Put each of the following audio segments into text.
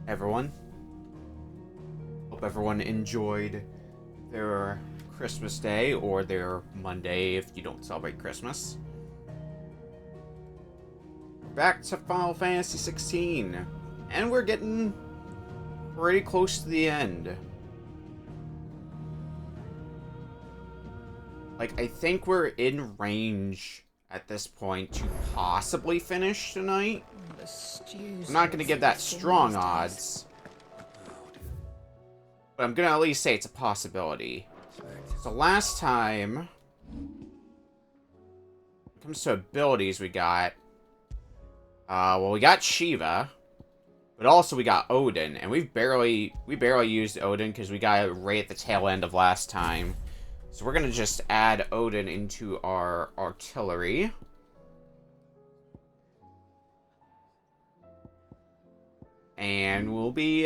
everyone. Hope everyone enjoyed their Christmas Day or their Monday if you don't celebrate Christmas. We're back to Final Fantasy XVI, and we're getting pretty close to the end. Like, I think we're in range at this point to possibly finish tonight. I'm not going to give that strong odds, but I'm going to at least say it's a possibility. So last time, when it comes to abilities we got, well, we got Shiva, but also we got Odin, and we barely used Odin because we got it right at the tail end of last time. So we're going to just add Odin into our artillery. And we'll be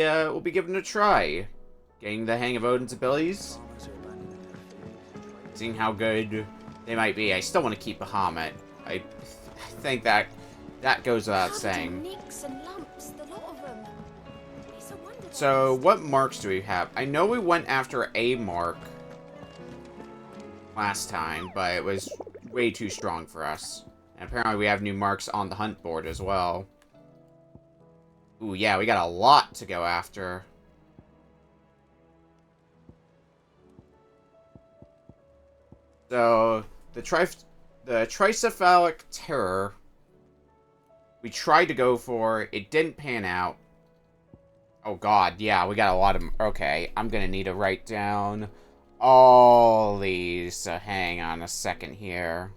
giving it a try. Getting the hang of Odin's abilities. Seeing how good they might be. I still want to keep Bahamut. I think that goes without saying. So, what marks do we have? I know we went after a mark last time, but it was way too strong for us. And apparently we have new marks on the hunt board as well. Ooh, yeah, we got a lot to go after. So, the Tricephalic Terror, we tried to go for, it didn't pan out. Oh god, yeah, we got a lot of... Okay, I'm gonna need to write down all these, so hang on a second here.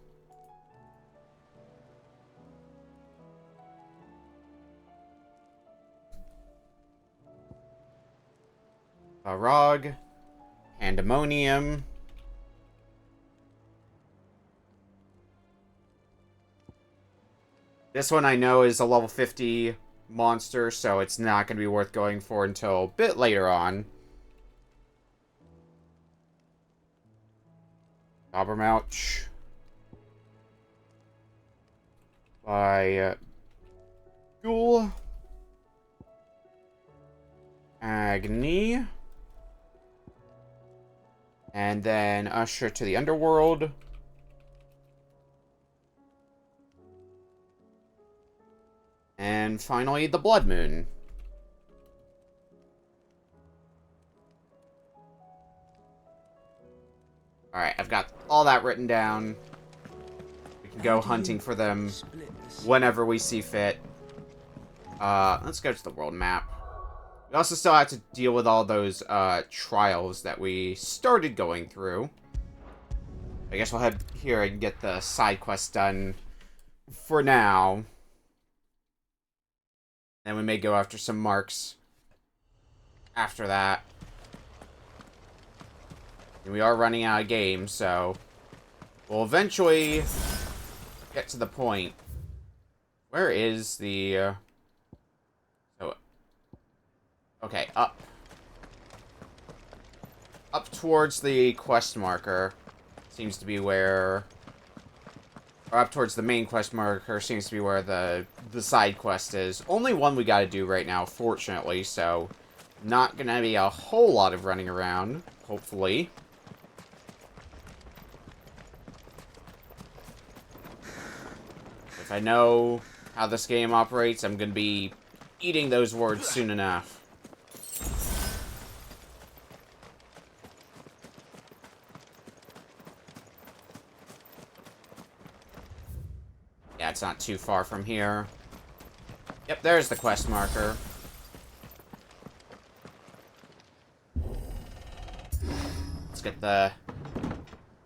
Barog, Pandemonium, this one I know is a level 50 monster, so it's not going to be worth going for until a bit later on. Abermouch. By Ghoul. Agni. And then Usher to the Underworld. And finally, the Blood Moon. Alright, I've got all that written down. We can go hunting for them whenever we see fit. Let's go to the world map. We also still have to deal with all those trials that we started going through. I guess we'll head here and get the side quest done for now. Then we may go after some marks after that. And we are running out of games, so we'll eventually get to the point. Where is the... Okay, up. Up towards the quest marker seems to be where... Or up towards the main quest marker seems to be where the side quest is. Only one we gotta do right now, fortunately, so not gonna be a whole lot of running around, hopefully. If I know how this game operates, I'm gonna be eating those words soon enough. Yeah, it's not too far from here. Yep, there's the quest marker. Let's get the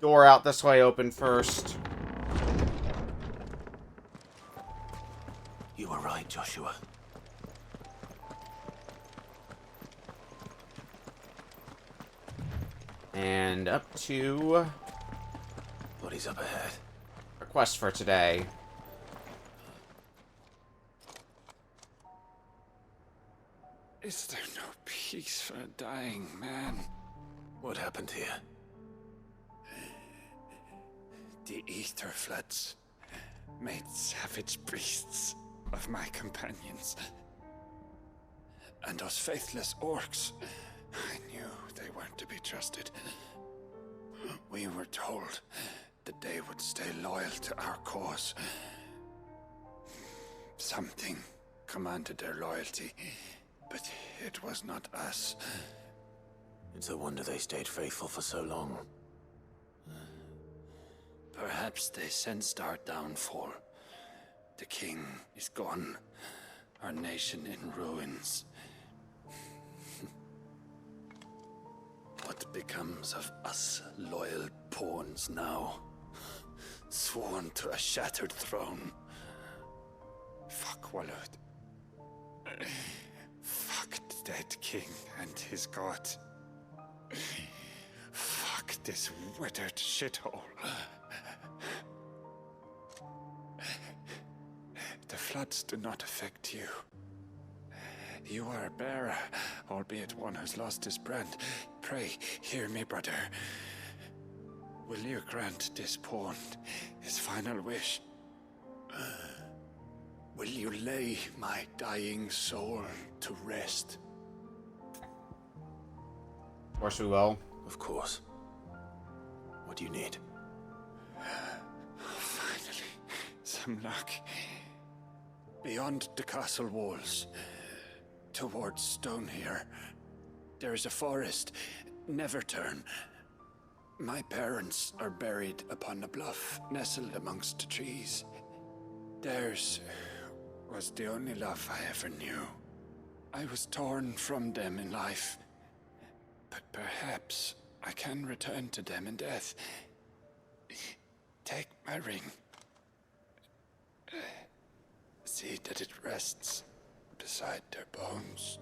door out this way open first. You were right, Joshua. And up to... What is up ahead? our quest for today. Is there no peace for a dying man? What happened here? The ether floods made savage beasts of my companions. And those faithless orcs. I knew they weren't to be trusted. We were told that they would stay loyal to our cause. Something commanded their loyalty, but it was not us. It's a wonder they stayed faithful for so long. Perhaps they sensed our downfall. The king is gone, our nation in ruins. What becomes of us loyal pawns now? Sworn to a shattered throne. Fuck Walud. Fuck the dead king and his god. Fuck this withered shithole. The floods do not affect you. You are a bearer, albeit one who's lost his brand. Pray, hear me, brother. Will you grant this pawn his final wish? Will you lay my dying soul to rest? Of course we will. Of course. What do you need? Finally, some luck. Beyond the castle walls, towards Stone here, there is a forest. Never turn. My parents are buried upon a bluff, nestled amongst the trees. Theirs was the only love I ever knew. I was torn from them in life, but perhaps I can return to them in death. Take my ring. See that it rests beside their bones.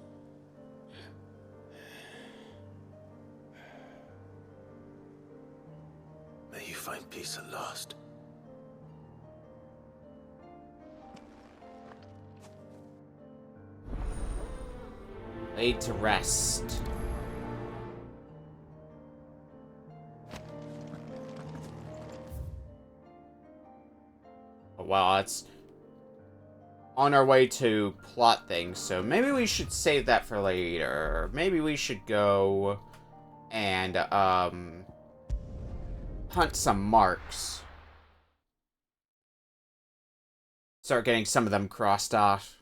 May you find peace at last. Laid to rest. Well, it's on our way to plot things, so maybe we should save that for later. Maybe we should go and, hunt some marks. Start getting some of them crossed off.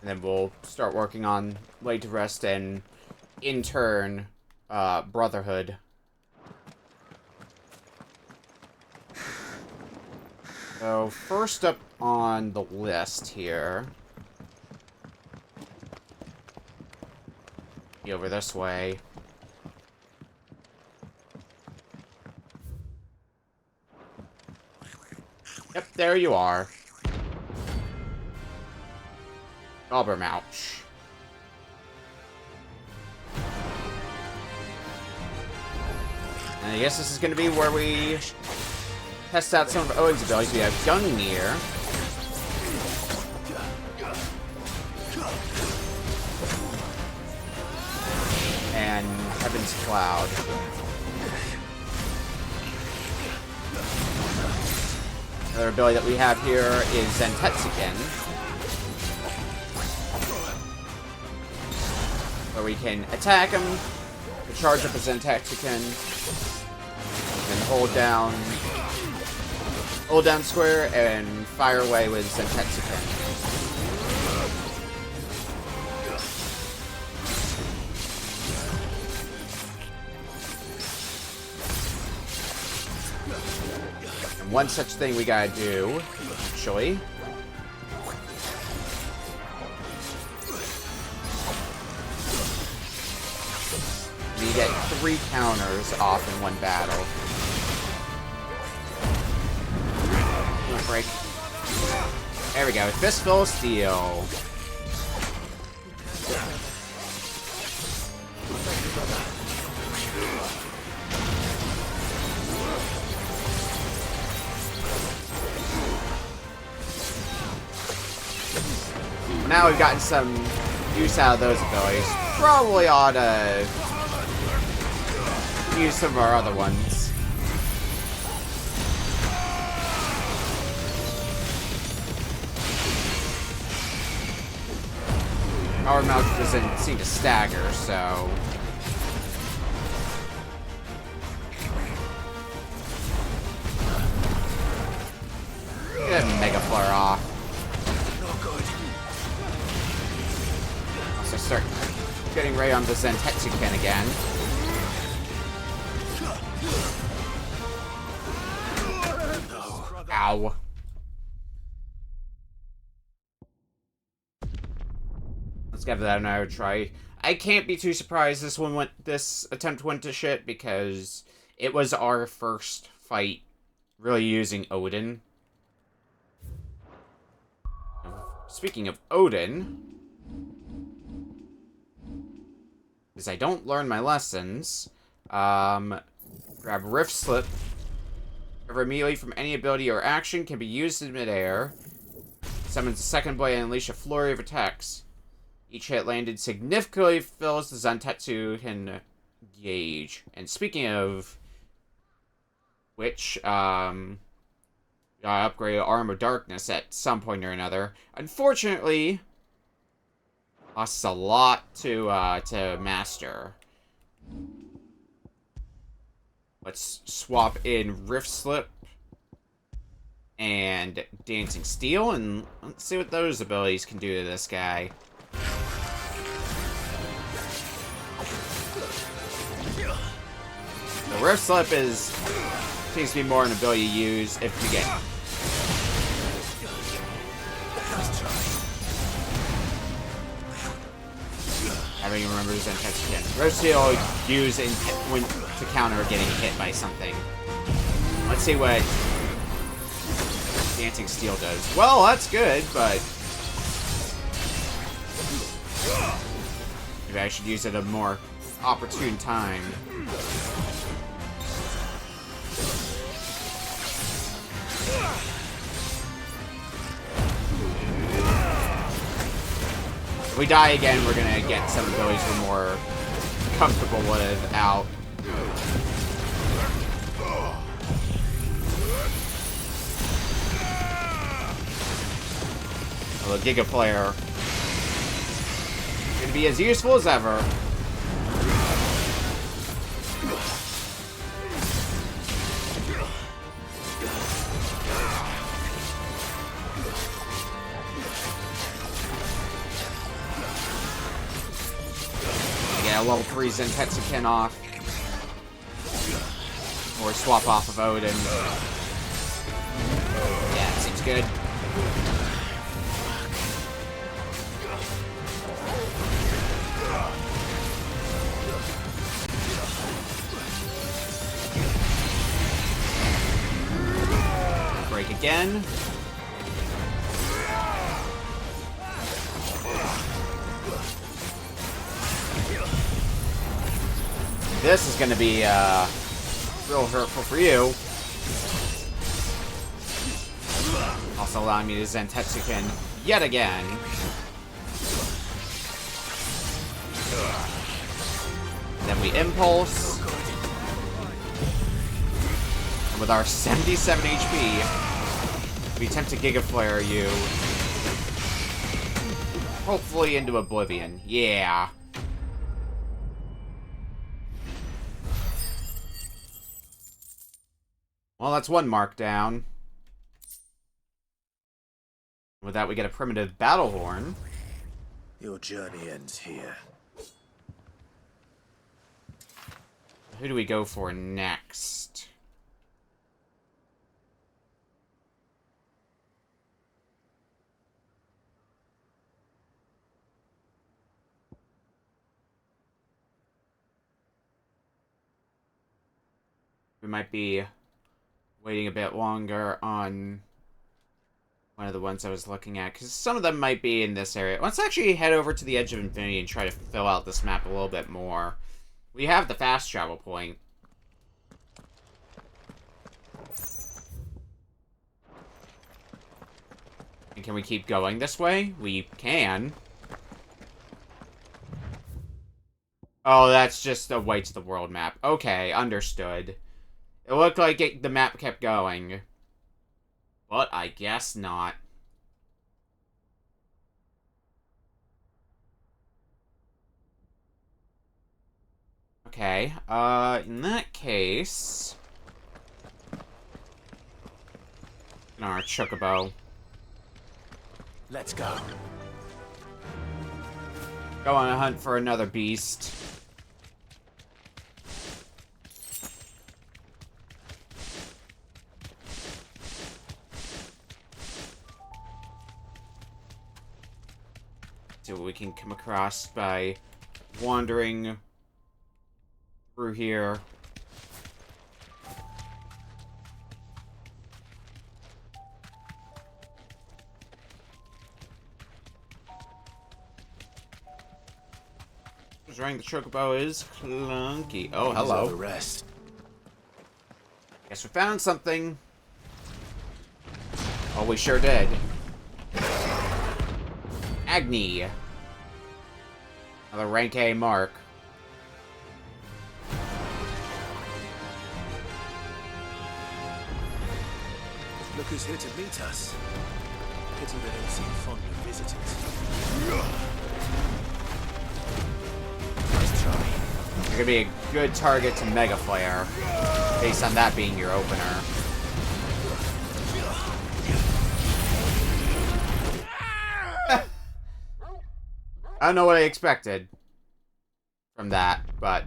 And then we'll start working on Laid to Rest and, in turn, Brotherhood. So, first up on the list here. Be over this way. Yep, there you are. Gobbermouch. And I guess this is going to be where we test out some of Owen's abilities. We have Gungnir. And Heaven's Cloud. Another ability that we have here is Zentetsuken, where we can attack him, charge up a Zentetsuken, and hold down square and fire away with Zentetsuken. And one such thing we gotta do, actually. You get 3 counters off in one battle. Break. There we go. Fistful of Steel. Now we've gotten some use out of those abilities. Probably ought to use some of our other ones. Our mouth doesn't seem to stagger, so... Get that Mega Flare off. Also start getting right on the Zentetsuken again. Ow. Let's give that another try. I can't be too surprised this attempt went to shit, because it was our first fight really using Odin. Speaking of Odin, because I don't learn my lessons, grab Rift Slip. Recover immediately from any ability or action, can be used in midair. Summons a second blade and unleash a flurry of attacks. Each hit landed significantly fills the Zantetsu gauge. And speaking of which, I upgraded Arm of Darkness at some point or another. Unfortunately, costs a lot to master. Let's swap in Rift Slip and Dancing Steel, and let's see what those abilities can do to this guy. The Rift Slip seems to be more an ability to use if you get... Having remember Zentetsuken. Rift Steel use when to counter getting hit by something. Let's see what Dancing Steel does. Well, that's good, but maybe I should use it at a more opportune time. If we die again, we're gonna get some abilities we're more comfortable with out. Well, the Giga Player gonna be as useful as ever. Level 3 Zentetsuken off. Or swap off of Odin. Yeah, seems good. Break again. This is going to be real hurtful for you. Also allowing me to Zentetsuken yet again. Then we Impulse. And with our 77 HP, we attempt to Giga Flare you. Hopefully into oblivion. Yeah. Well, that's one mark down. With that, we get a primitive battle horn. Your journey ends here. Who do we go for next? We might be waiting a bit longer on one of the ones I was looking at, because some of them might be in this area. Let's actually head over to the Edge of Infinity and try to fill out this map a little bit more. We have the fast travel point. And can we keep going this way? We can. Oh, that's just the way to the world map. Okay, understood. It looked like the map kept going. But I guess not. Okay, in that case... Our chocobo. Let's go. Go on a hunt for another beast. See what we can come across by wandering through here. Running the chocobo is clunky. Oh, hello. The rest. Guess we found something. Oh, we sure did. Agni. Another rank A mark. Look who's here to meet us. Pity they don't seem fond of visitors. Nice try. You're gonna be a good target to Mega Flare, based on that being your opener. I don't know what I expected from that, but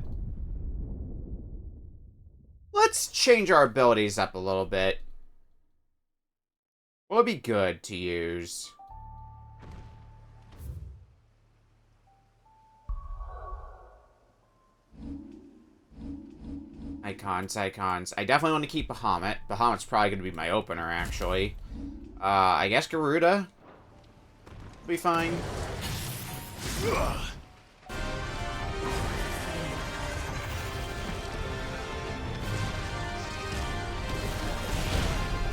let's change our abilities up a little bit. What would be good to use? Icons. I definitely want to keep Bahamut. Bahamut's probably going to be my opener, actually. I guess Garuda will be fine.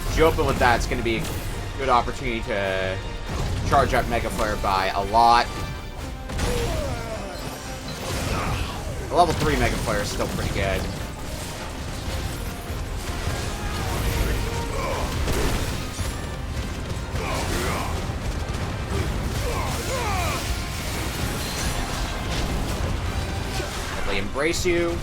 If you open with that, it's going to be a good opportunity to charge up Mega Flare by a lot. A level 3 Mega Flare is still pretty good. Definitely embrace you.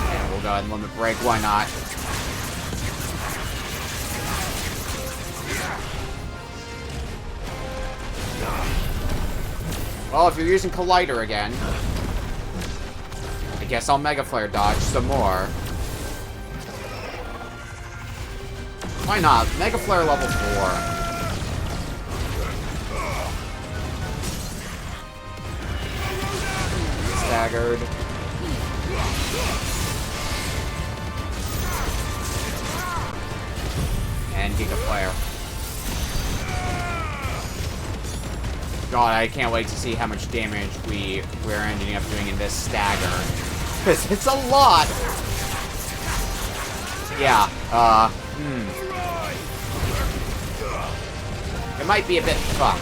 And we'll go ahead and limit break, why not? Well, if you're using Collider again, I guess I'll Mega Flare dodge some more. Why not? Mega Flare level 4. Staggered. And Giga Flare. God, I can't wait to see how much damage we're ending up doing in this stagger. Because it's a lot! Yeah, It might be a bit fucked.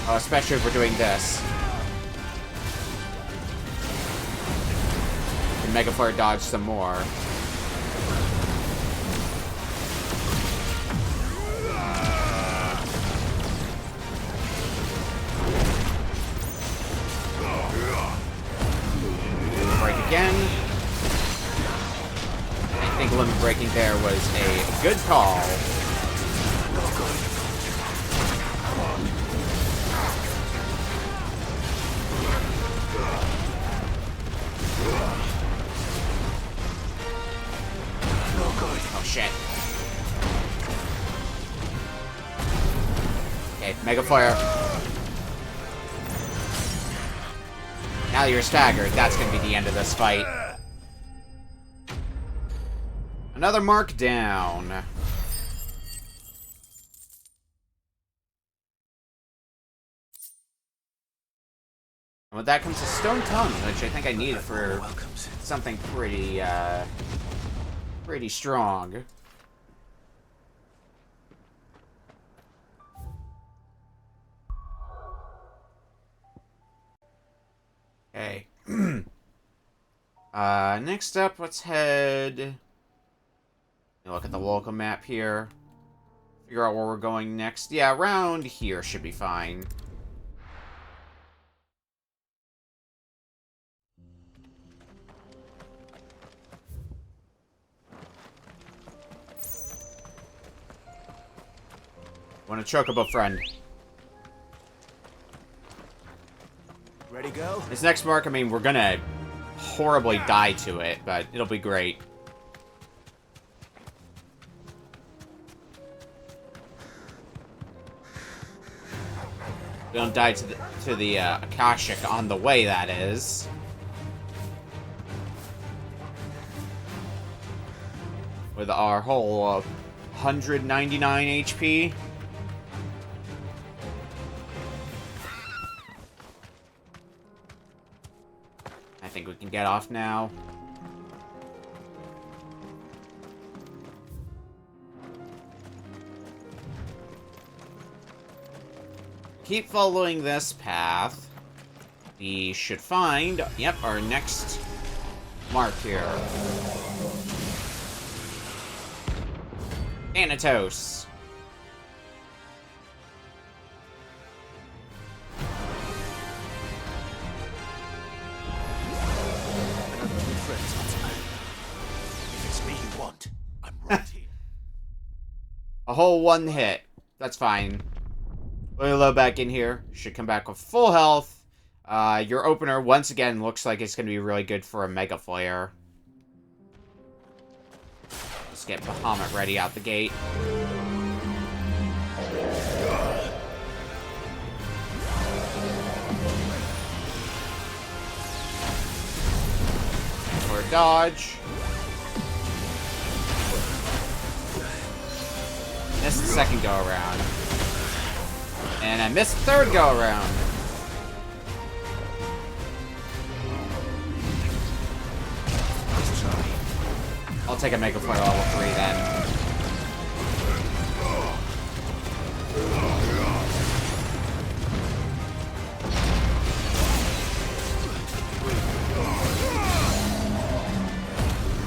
Especially if we're doing this. And Mega Flare dodge some more. Break again. I think limit breaking there was a good call. Oh shit. Okay, Mega Flare. Now that you're staggered, that's gonna be the end of this fight. Another mark down. And with that comes a Stone Tongue, which I think I need for something pretty, pretty strong. Okay. Next up, let's head... Look at the local map here. Figure out where we're going next. Yeah, around here should be fine. Want a chocobo friend. Ready, go? This next mark, I mean, we're gonna horribly die to it, but it'll be great. We don't die to the Akashic on the way, that is. With our whole 199 HP. I think we can get off now. Keep following this path. We should find, yep, our next mark here. Thanatos. Another new friend, Huntsman. If it's me you want, I'm right here. A whole one hit. That's fine. Lilo back in here. Should come back with full health. Your opener, once again, looks like it's going to be really good for a Mega Flare. Let's get Bahamut ready out the gate. Or dodge. Missed the second go around. And I missed the third go around. I'll take a Mega Flare level 3 then.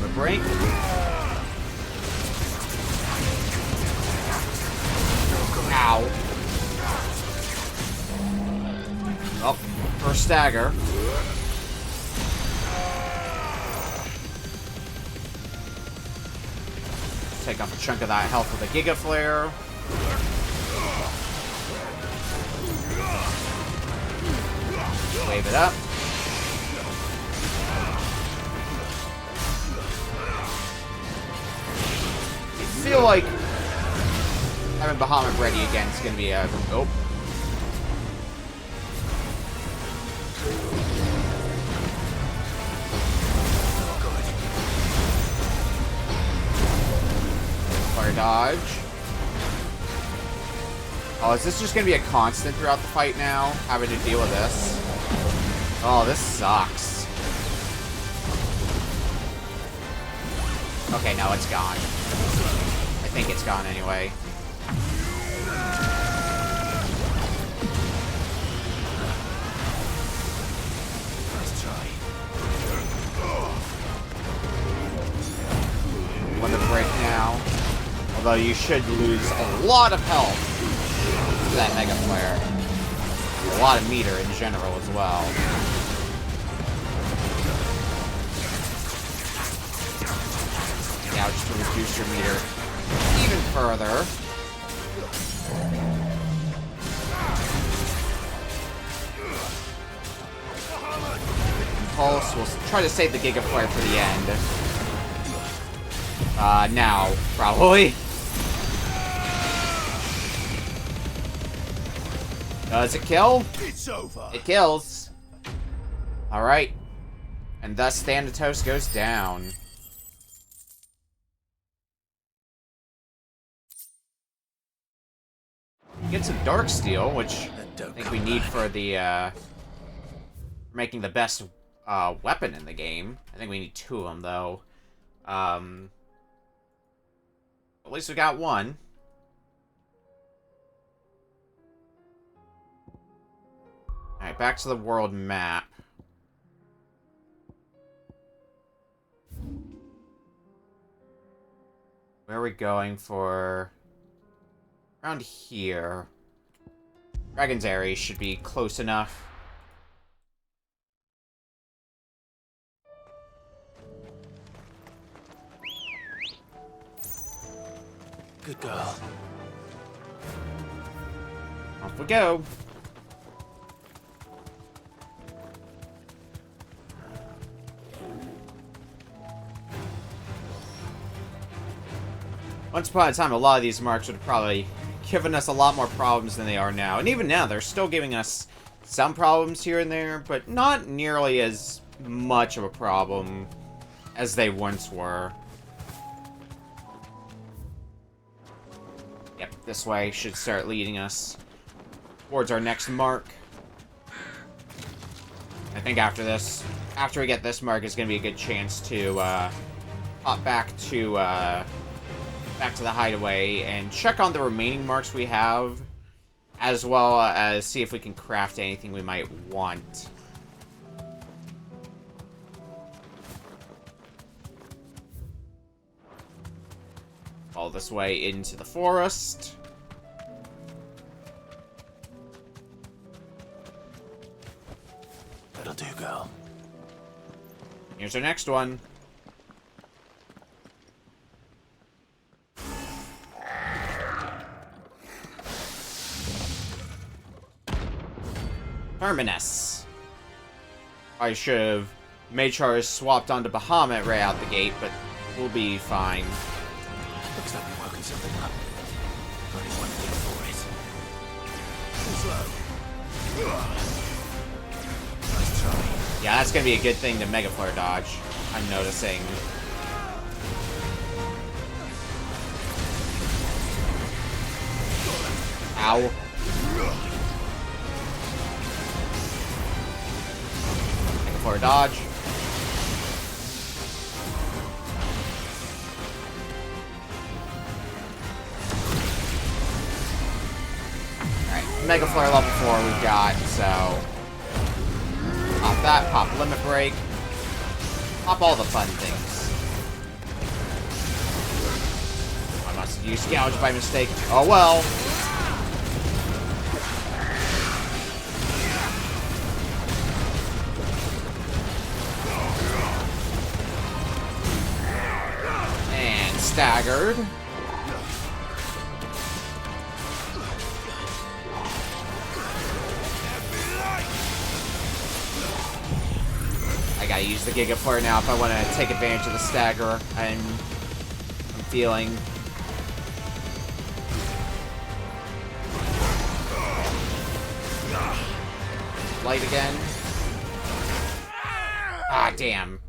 The break. Ow. Oh, first stagger. Take off a chunk of that health with a Giga Flare. Wave it up. I feel like having Bahamut ready again is going to be a... Oh. Fire dodge. Oh, is this just going to be a constant throughout the fight now? Having to deal with this? Oh, this sucks. Okay, no, it's gone. I think it's gone anyway. Nice try. One to break now. Although you should lose a lot of health to that Mega Flare. A lot of meter in general as well. Now just to reduce your meter even further. Pulse, we'll try to save the Giga Flare for the end. Now, probably. Does it kill? It's over. It kills. Alright. And thus Thanatos goes down. Get some Dark Steel, which I think we need for the, making the best, weapon in the game. I think we need 2 of them, though. At least we got one. Alright, back to the world map. Where are we going for... Around here. Dragon's Aerie should be close enough. Good girl. Off we go. Once upon a time, a lot of these marks would have probably given us a lot more problems than they are now. And even now, they're still giving us some problems here and there, but not nearly as much of a problem as they once were. Yep, this way should start leading us towards our next mark. I think after this, after we get this mark, is going to be a good chance to hop back to the hideaway and check on the remaining marks we have, as well as see if we can craft anything we might want. Follow this way into the forest. That'll do, girl. Here's our next one. Terminus. I should have made sure I swapped onto Bahamut right out the gate, but we'll be fine. Looks like we're working something up. Only one thing for it. Too slow. Nice try. Yeah, that's gonna be a good thing to Mega Flare dodge. I'm noticing. Ow. For a dodge. Alright, Mega Flare level 4 we've got, so... Pop that, pop Limit Break. Pop all the fun things. I must have used Gouge by mistake. Oh well. Staggered. I gotta use the Giga Flare now if I want to take advantage of the stagger I'm feeling. Light again. Ah, damn.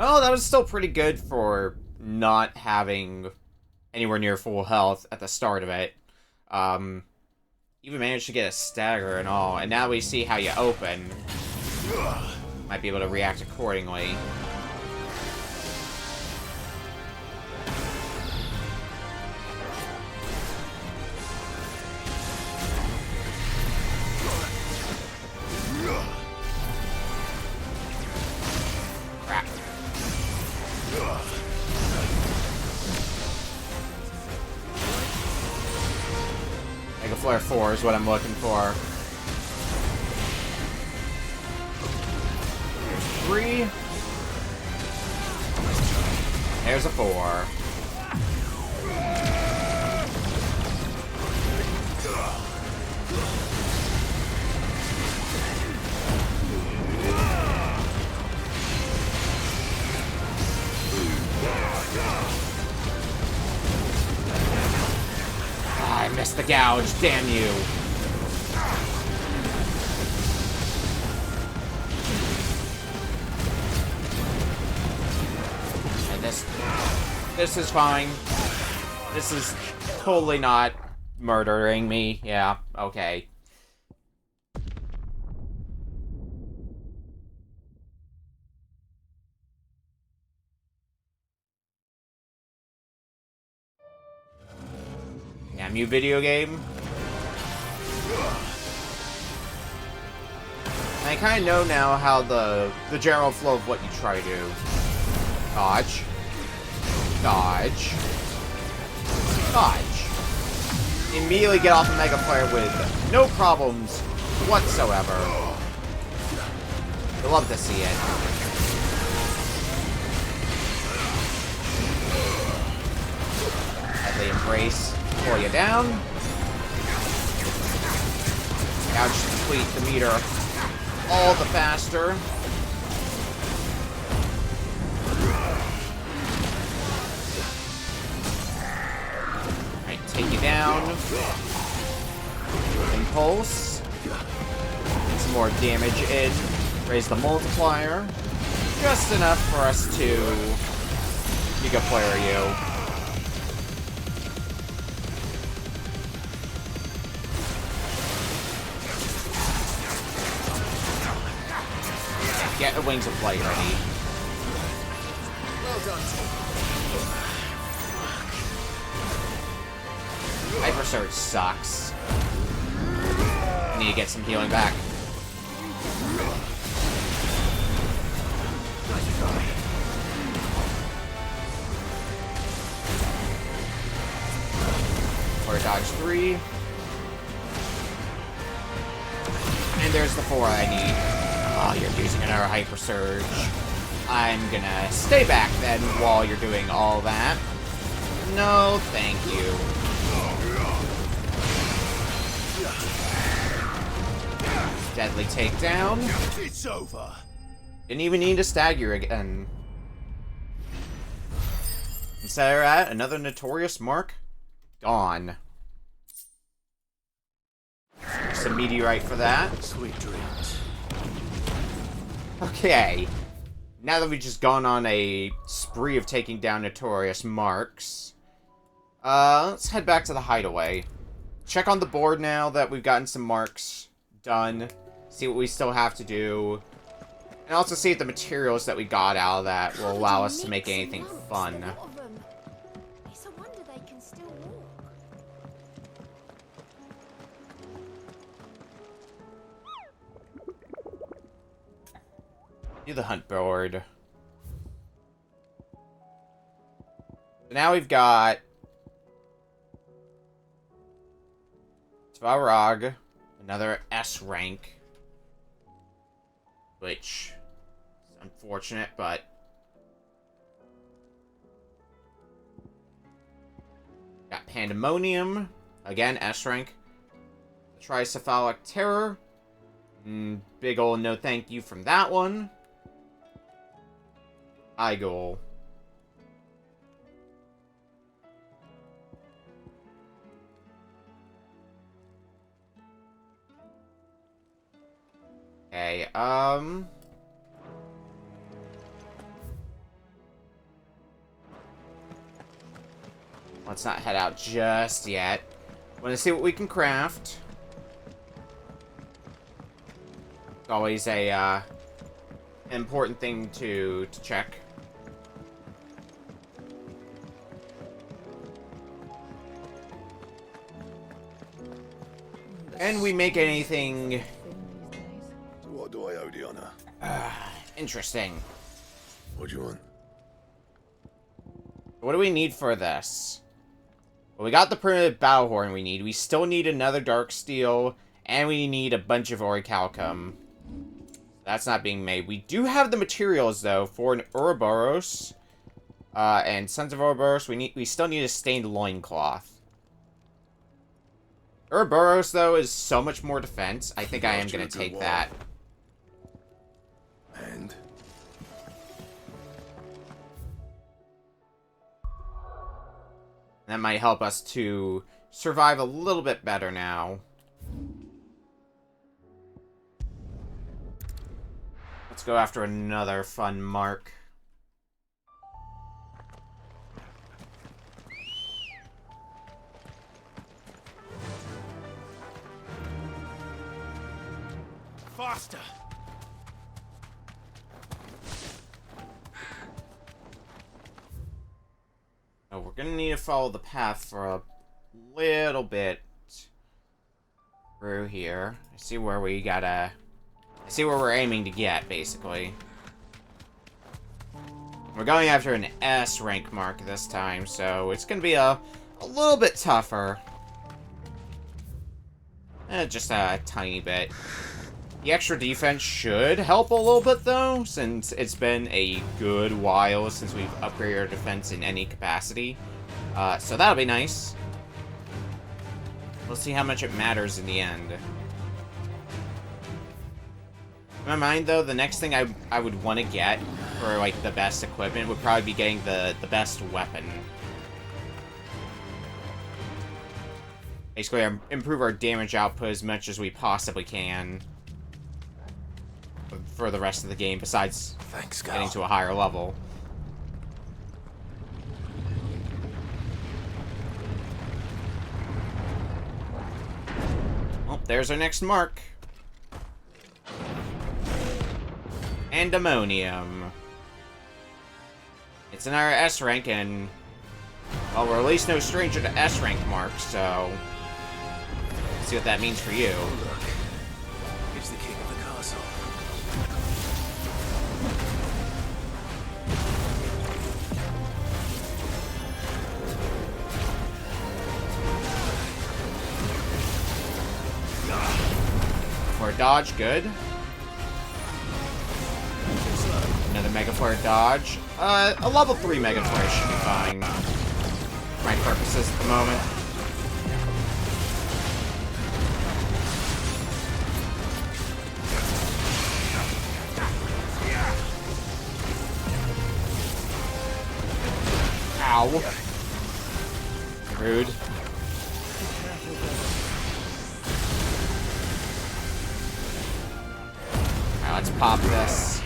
Oh, that was still pretty good for not having anywhere near full health at the start of it. Even managed to get a stagger and all, and now we see how you open. Might be able to react accordingly. Crap. Mega Flare 4 is what I'm looking for. There's 3. There's a 4. I missed the gouge, damn you. And this is fine. This is totally not murdering me. Yeah, okay. Damn you, video game. I kind of know now how the general flow of what you try to do. Dodge. Dodge. dodge. Immediately get off the Mega Flare with no problems whatsoever. I love to see it. Deadly Embrace. Pull you down. Now just complete the meter all the faster. Alright, take you down. Impulse. Get some more damage in. Raise the multiplier. Just enough for us to Mega Flare you. Get the Wings of Flight ready. Well done. Hyper Surge sucks. Need to get some healing back. Or dodge 3. And there's the 4 I need. Oh, you're using another Hyper Surge. I'm gonna stay back then while you're doing all that. No, thank you. Deadly takedown. It's over. Didn't even need to stagger again. Instead of that, another notorious mark gone. Some meteorite for that. Sweet dreams. Okay. Now that we've just gone on a spree of taking down notorious marks, let's head back to the hideaway. Check on the board now that we've gotten some marks done. See what we still have to do. And also see if the materials that we got out of that will allow us to make anything fun. It's a wonder they can still walk. Do the hunt board. So now we've got Svarog, another S rank, which is unfortunate, but got Pandemonium, again S rank, Tricephalic Terror, big ol' no thank you from that one. Igol. Okay, let's not head out just yet. Want to see what we can craft. It's always a, an important thing to check. And we make anything So what do I owe the honor? interesting. What do you want? What do we need for this? Well, we got the primitive battle horn we need. We still need another dark steel, and we need a bunch of orichalcum. That's not being made. We do have the materials though for an Ouroboros, and Sons of Ouroboros. We still need a stained loincloth. Ouroboros though is so much more defense. I think I am gonna take that. And That might help us to survive a little bit better now. Let's go after another fun mark. faster. Oh, we're gonna need to follow the path for a little bit through here. I see where we gotta... I see where we're aiming to get, basically. We're going after an S rank mark this time, so it's gonna be a a little bit tougher. Just a tiny bit. The extra defense should help a little bit, though, since it's been a good while since we've upgraded our defense in any capacity. So that'll be nice. We'll see how much it matters in the end. In my mind, though, the next thing I would want to get for, like, the best equipment would probably be getting the best weapon. Basically, improve our damage output as much as we possibly can for the rest of the game, besides getting to a higher level. Well, there's our next mark. Andemonium. It's in our S rank, and well, we're at least no stranger to S rank marks, so let's see what that means for you. Oh, look. Here's the king of the castle. For a dodge, good. Another Mega Flare dodge. A level 3 Mega Flare should be fine. For my purposes at the moment. Ow. Rude. Alright, let's pop this.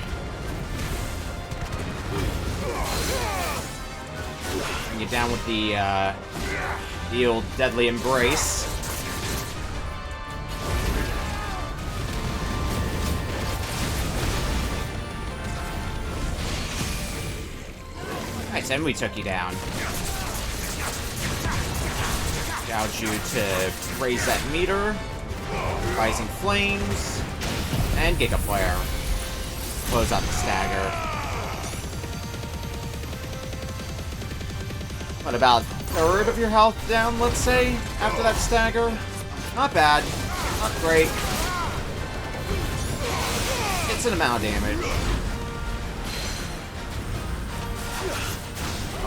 Bring you down with the old Deadly Embrace. Nice, and we took you down. Gouge you to raise that meter. Rising Flames. And Giga Flare. Close out the stagger. What, about a third of your health down, let's say, after that stagger? Not bad. Not great. It's an amount of damage.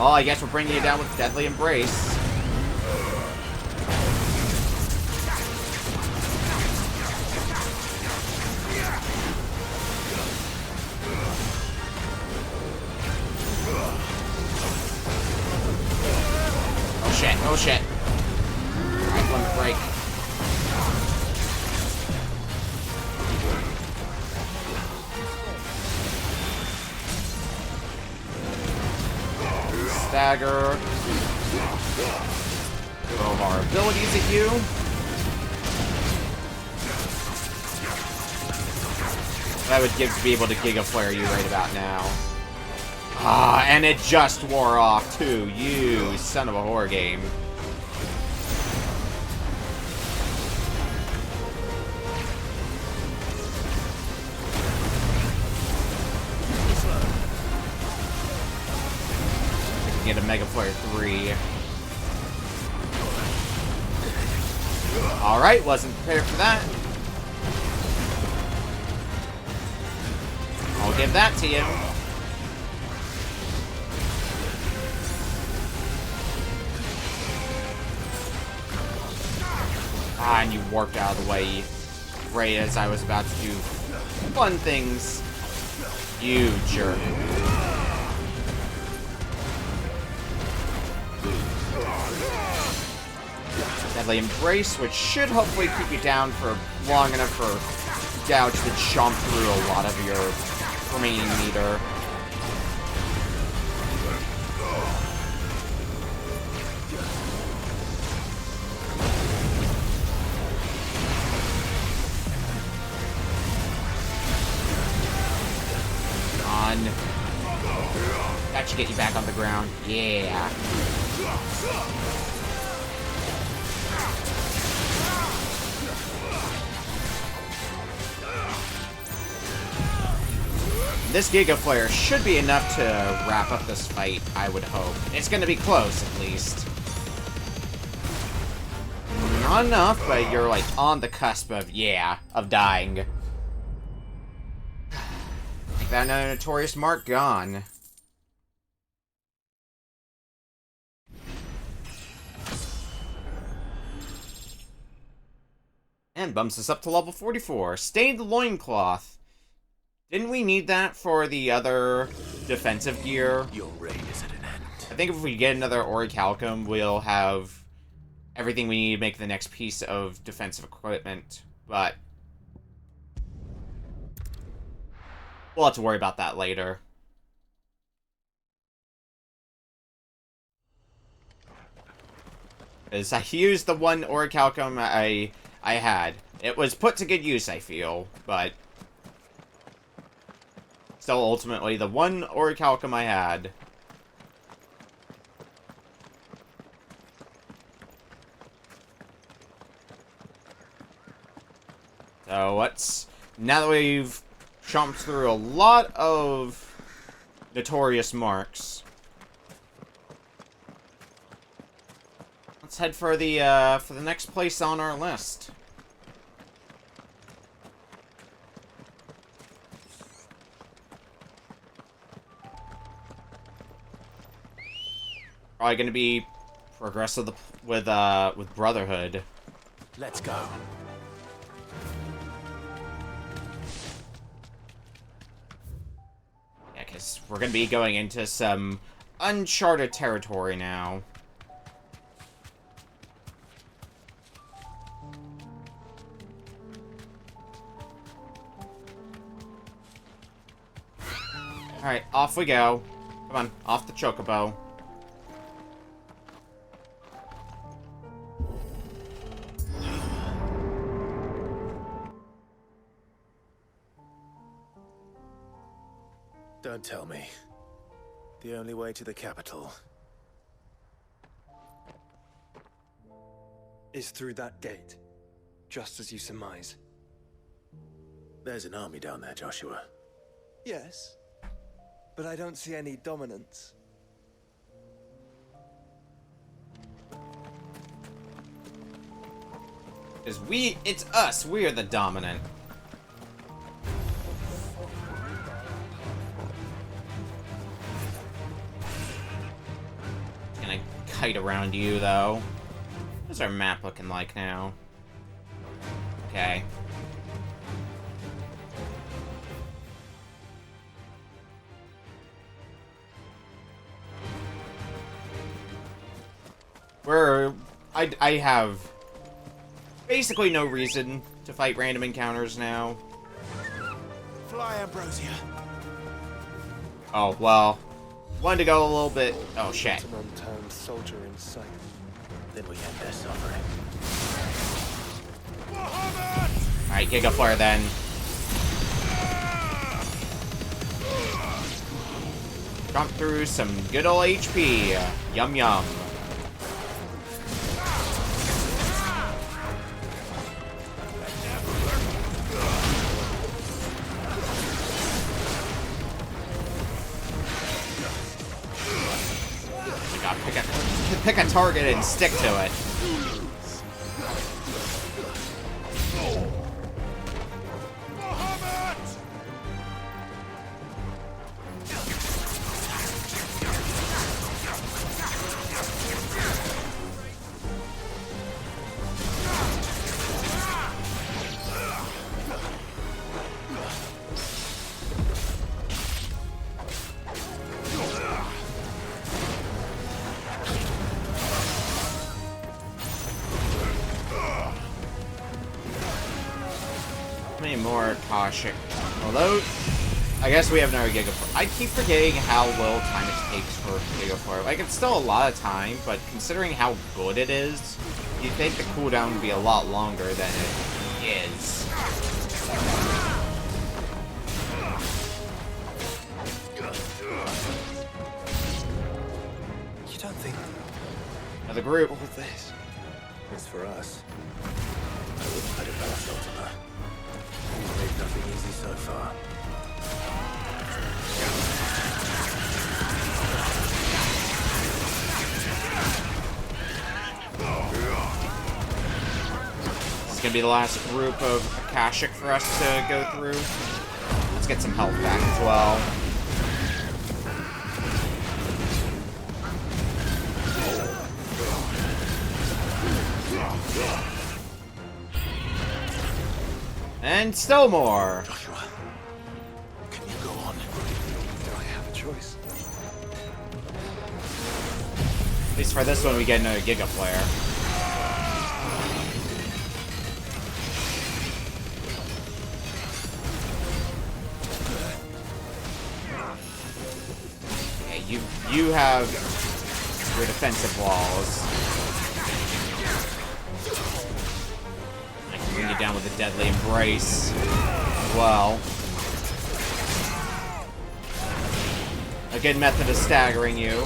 Oh, I guess we're bringing you down with Deadly Embrace. Oh shit. Alright, let me break. Stagger. Throw our abilities at you. That would give to be able to Giga Flare you right about now. Ah, and it just wore off, too. You son of a horror game. Get a Mega Flare 3. Alright, wasn't prepared for that. I'll give that to you. Ah, and you warped out of the way right as I was about to do fun things. You jerk. Deadly Embrace, which should hopefully keep you down for long enough for Gouge to chomp through a lot of your remaining meter. That should get you back on the ground. Yeah. This Giga Flare should be enough to wrap up this fight, I would hope. It's gonna be close, at least. Not enough, but you're, like, on the cusp of, of dying. Like that notorious mark gone. And bumps us up to level 44. Stained loincloth. Didn't we need that for the other defensive gear? Your reign is at an end. I think if we get another orichalcum, we'll have everything we need to make the next piece of defensive equipment. But we'll have to worry about that later. Because I used the one orichalcum I had. It was put to good use, I feel, but still, ultimately, the one orichalcum I had. So now that we've chomped through a lot of notorious marks, let's head for the next place on our list. Probably gonna be progressive with Brotherhood. Let's go. Yeah, because we're gonna be going into some uncharted territory now. Alright, off we go. Come on, off the chocobo. Don't tell me. The only way to the capital is through that gate, just as you surmise. There's an army down there, Joshua. Yes, but I don't see any dominance. Because it's us, we're the dominant. Gonna kite around you, though. What's our map looking like now? Okay. I have basically no reason to fight random encounters now. Fly, Ambrosia. Oh, well. Wanted to go a little bit... Oh, shit. An unturned soldier in sight. Then we end their suffering. Alright, Giga Flare then. Jump through some good old HP. Yum yum. Pick a target and stick to it. More cautious. Although, I guess we have another Giga Flare. I keep forgetting how little time it takes for Giga Flare. Like, it's still a lot of time, but considering how good it is, you'd think the cooldown would be a lot longer than it is. You don't think Another group. all of this It's for us. I wouldn't put it past Ultima. He's made nothing easy so far. gonna be the last group of Akashic for us to go through. Let's get some health back as well. And still more. Joshua, can you go on? Do I have a choice? At least for this one, we get another Giga Flare. Yeah, you have your defensive walls. I can bring you down with a Deadly Embrace as well. A good method of staggering you.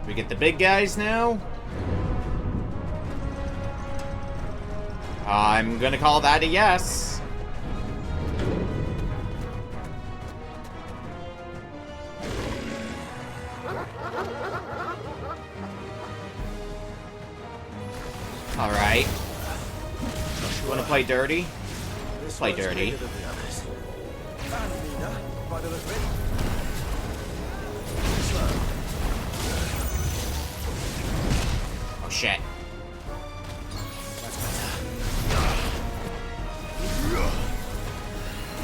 We get the big guys now? I'm gonna call that a yes. Alright. You wanna play dirty? Let's play dirty. Oh shit.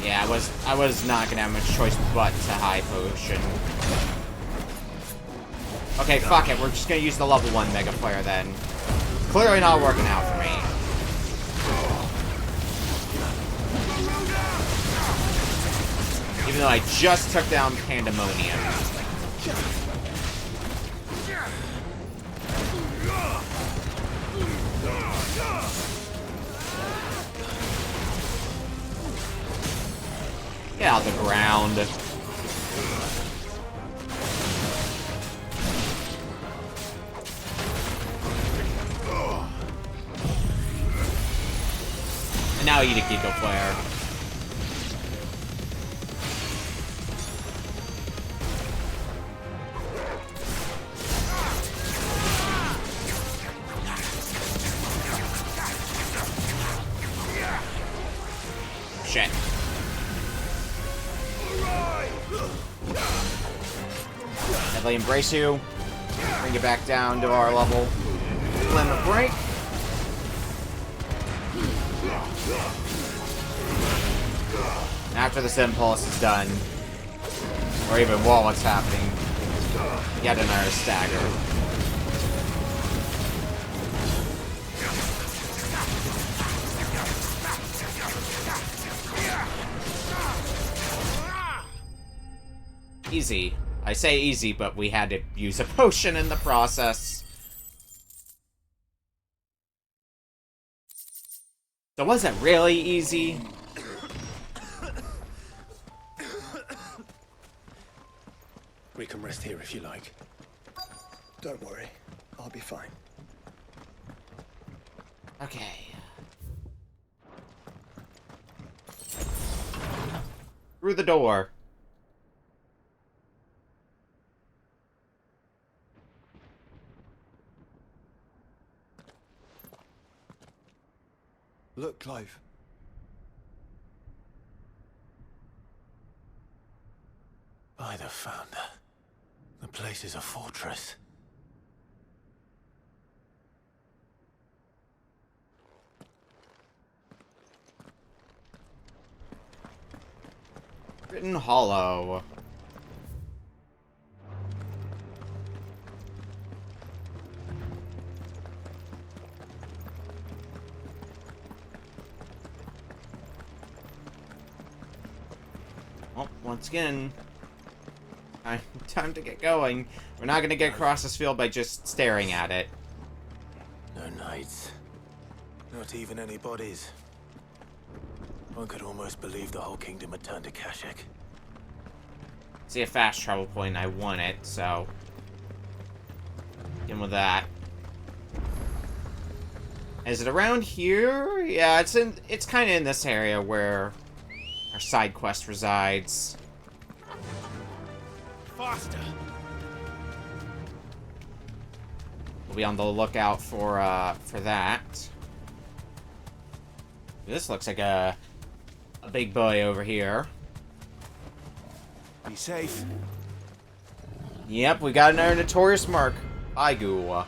Yeah, I was not gonna have much choice but to high potion. Okay, fuck it. We're just gonna use the level 1 Mega Flare then. Clearly not working out for me. Even though I just took down Pandemonium. Get out the ground. And now eat a Giga Flare. Shit. Deadly Embrace you. Bring you back down to our level. Limit break. After this impulse is done, or even while it's happening, yet another stagger. Easy. I say easy, but we had to use a potion in the process. So was it really easy? We can rest here if you like. Don't worry. I'll be fine. Okay. Through the door. Look, Clive. By the Founder. The place is a fortress. Written hollow. Well, once again, time to get going. We're not gonna get across this field by just staring at it. No knights. Not even any bodies. One could almost believe the whole kingdom had turned to Kashyyyk. See a fast travel point, I want it, so in with that. Is it around here? Yeah, it's kind of in this area where our side quest resides. Faster! We'll be on the lookout for that. This looks like a big boy over here. Be safe. Yep, we got another notorious mark. Hi, Ghoul.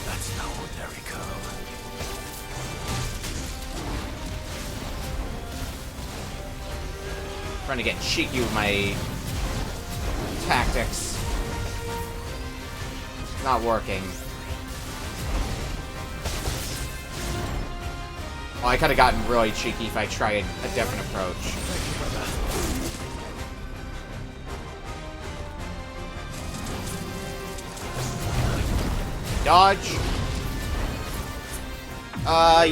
That's no ordinary girl. Trying to get cheeky with my tactics. Not working. Well, I could have gotten really cheeky if I tried a different approach. Dodge.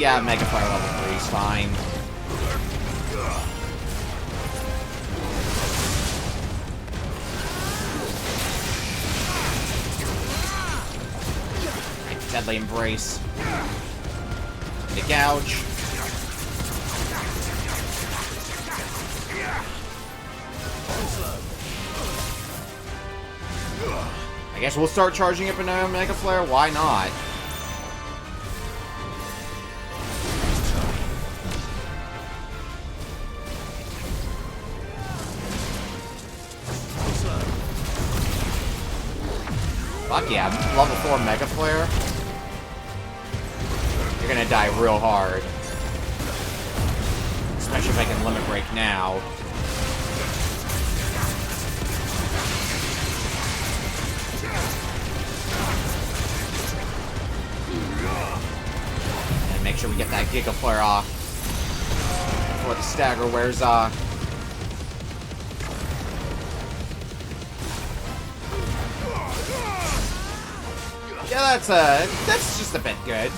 Yeah, Mega Fire level 3 is fine. Right, Deadly Embrace. And a gouge. I guess we'll start charging up another Mega Flare. Why not? Fuck yeah, level 4 Mega Flare. You're gonna die real hard. Especially if I can limit break now. And make sure we get that Giga Flare off before the stagger wears off. Yeah, that's just a bit good.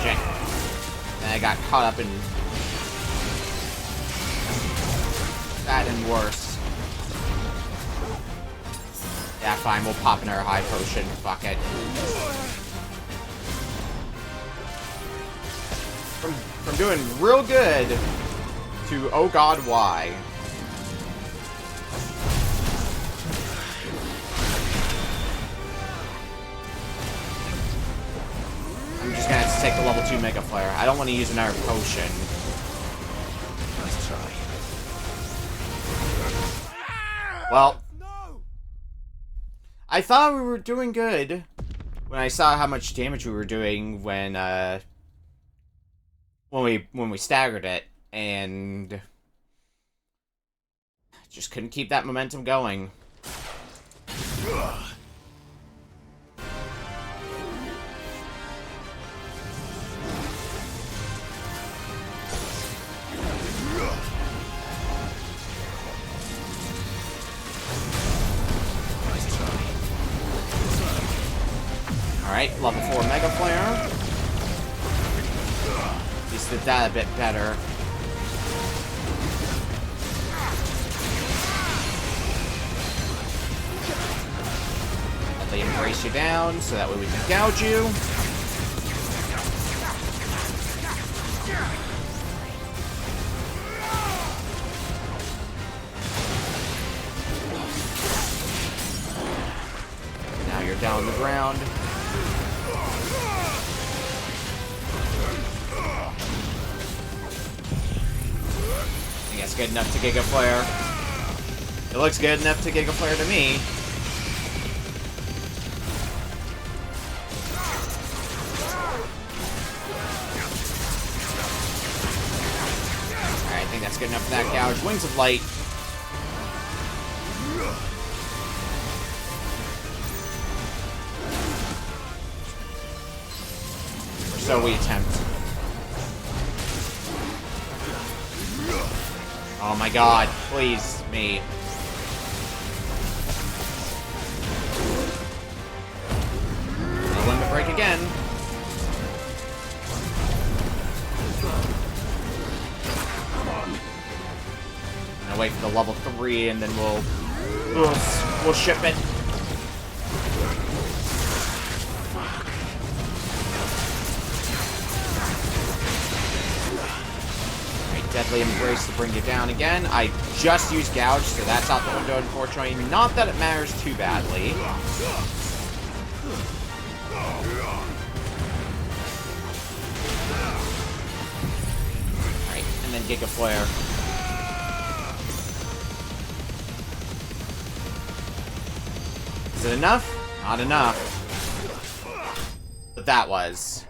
Shit. And I got caught up in that and worse. Yeah, fine, we'll pop in our high potion. Fuck it. From doing real good to oh god, why? I'm just gonna have to take the level 2 Mega Flare. I don't want to use another potion. Nice try. Well, I thought we were doing good when I saw how much damage we were doing when we staggered it, and just couldn't keep that momentum going. Alright, level 4 Mega Flare. At least did that a bit better. They embrace you down, so that way we can gouge you. Now you're down on the ground. I think that's good enough to Giga Flare. It looks good enough to Giga Flare to me. Alright, I think that's good enough for that gouge. Wings of Light. Or so we attempt. Oh my god, please, me. Limit break again. wait for the level 3, and then we'll ship it. Alright, Deadly Embrace to bring you down again. I just used Gouge, so that's out the window, unfortunately. Not that it matters too badly. Alright, and then Giga Flare. Is it enough? Not enough. But that was.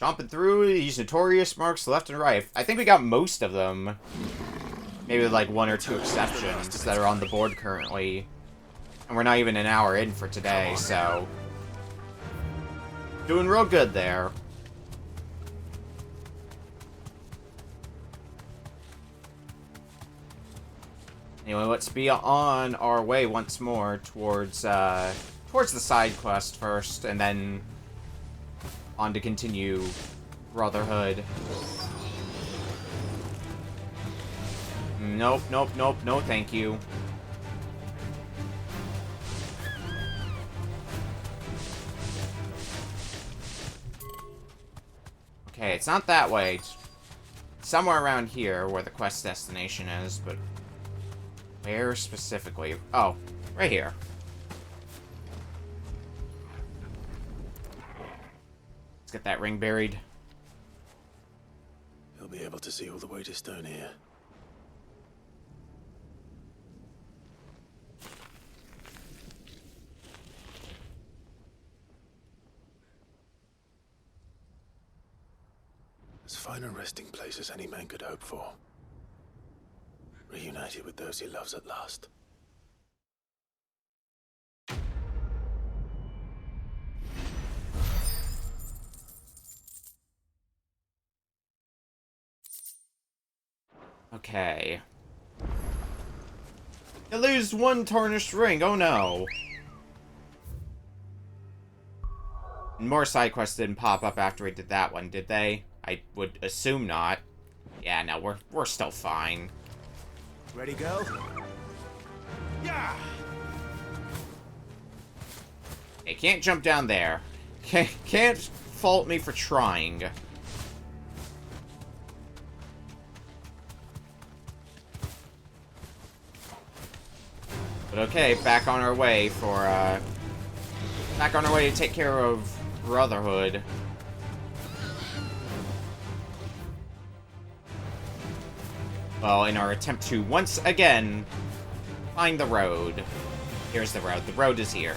Chomping through these notorious marks left and right. I think we got most of them. Maybe like 1 or 2 exceptions that are on the board currently. And we're not even an hour in for today, so... doing real good there. Anyway, let's be on our way once more towards the side quest first, and then on to continue Brotherhood. Nope, nope, nope, no thank you. Okay, it's not that way. It's somewhere around here where the quest destination is, but where specifically? Oh, right here. Let's get that ring buried. You'll be able to see all the way to Stone here. As fine a resting place as any man could hope for. Reunited with those he loves at last. Okay. You lose 1 tarnished ring, oh no. And more side quests didn't pop up after we did that one, did they? I would assume not. Yeah, no, we're still fine. Ready, go? Yeah. Hey, can't jump down there. Can't fault me for trying. But okay, back on our way for, back on our way to take care of Brotherhood. Well, in our attempt to, once again, find the road. Here's the road. The road is here.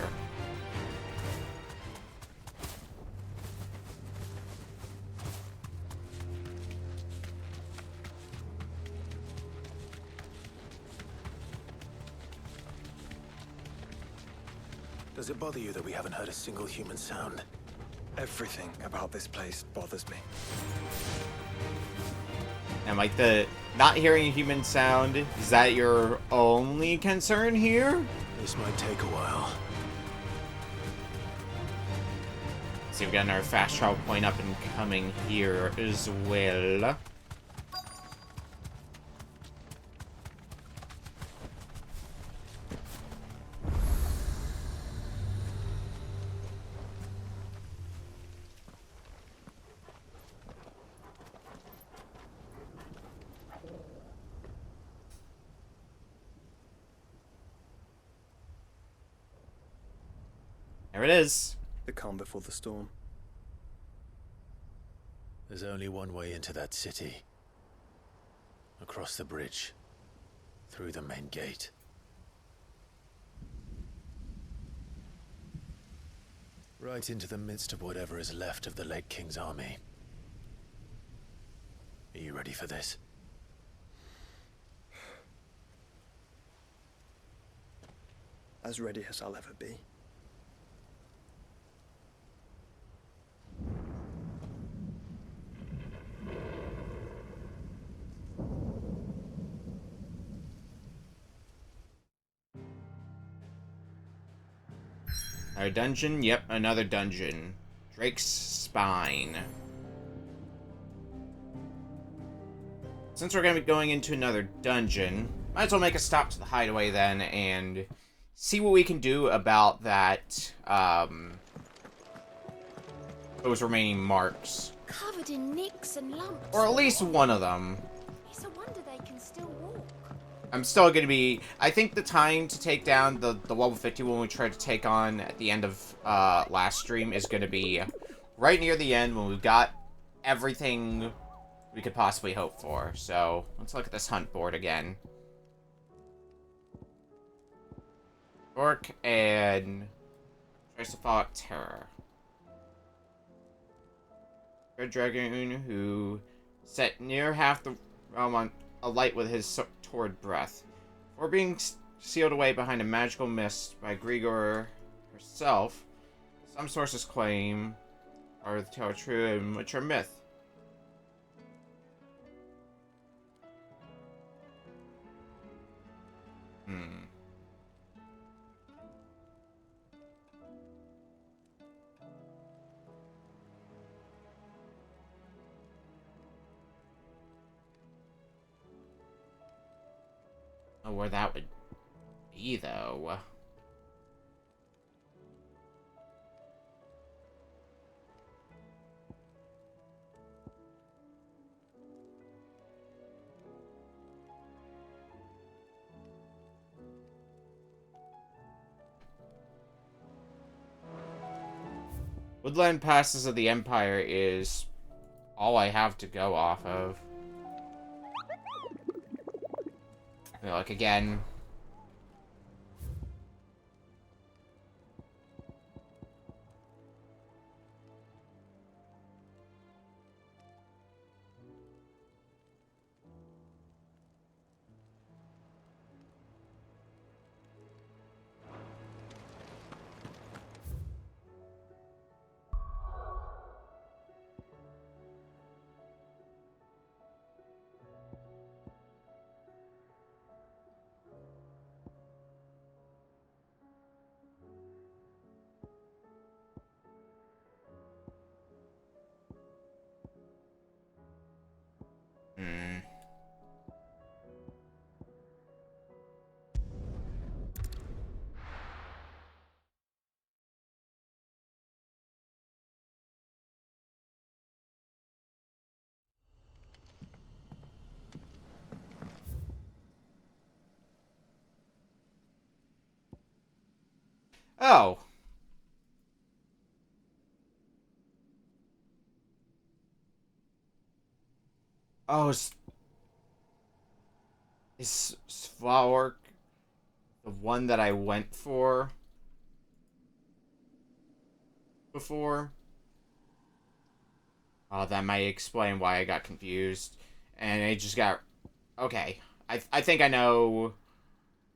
Does it bother you that we haven't heard a single human sound? Everything about this place bothers me. And like not hearing a human sound, is that your only concern here? This might take a while. See, we've got another fast travel point up and coming here as well. There it is. The calm before the storm. There's only one way into that city. Across the bridge. Through the main gate. Right into the midst of whatever is left of the late King's army. Are you ready for this? As ready as I'll ever be. Our dungeon? Yep, another dungeon. Drake's Spine. since we're going to be going into another dungeon, might as well make a stop to the hideaway then and see what we can do about that, those remaining marks. Covered in nicks and lumps. Or at least one of them. It's a wonder they can still walk. I'm still going to be... I think the time to take down the level 50 one we tried to take on at the end of last stream is going to be right near the end when we've got everything we could possibly hope for. So, let's look at this hunt board again. Orc and Tricephalic Terror. Red Dragoon who set near half the realm on alight with his torrid breath. Before being sealed away behind a magical mist by Grigor herself, some sources claim are the tale true and which are myth. Oh, where that would be, though. Woodland Passes of the Empire is all I have to go off of. Like, again. Oh. Oh, is Svalork the one that I went for before? Oh, that might explain why I got confused. And I just got... Okay. I think I know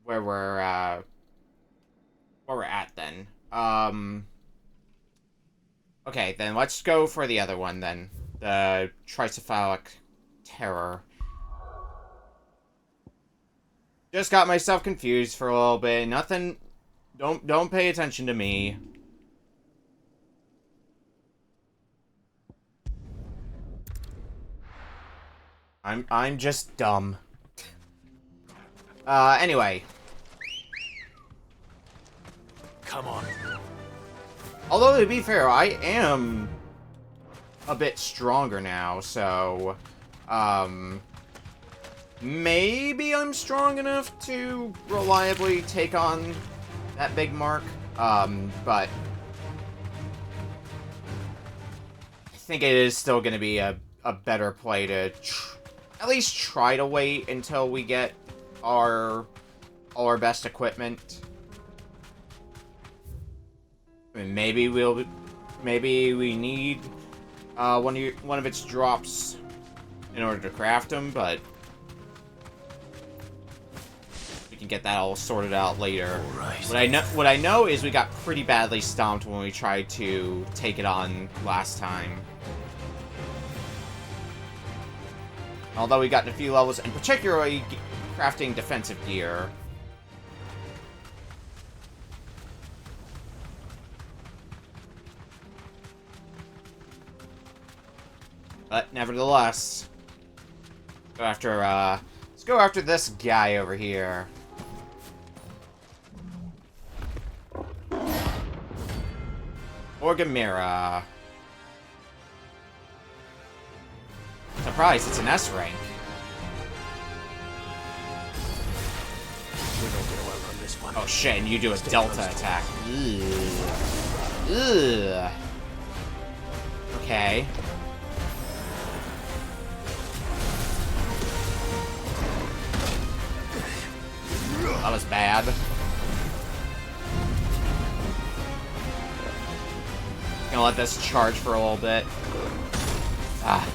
where we're at then. Okay, then let's go for the other one then. The Tricephalic Terror. Just got myself confused for a little bit. Nothing... Don't pay attention to me. I'm just dumb. Anyway. Come on. Although, to be fair, I am a bit stronger now, so, maybe I'm strong enough to reliably take on that big mark, but I think it is still going to be a better play to at least try to wait until we get all our best equipment. I mean, maybe we need one of its drops in order to craft them, but we can get that all sorted out later. Right. What I know is we got pretty badly stomped when we tried to take it on last time. Although we got in a few levels, and particularly crafting defensive gear. But nevertheless, Let's go after this guy over here. Orgamira. Surprise, it's an S rank. We don't get away from this one. Oh shit, and you do a delta attack. Ugh. Ugh. Okay. That was bad. Gonna let this charge for a little bit. Ah,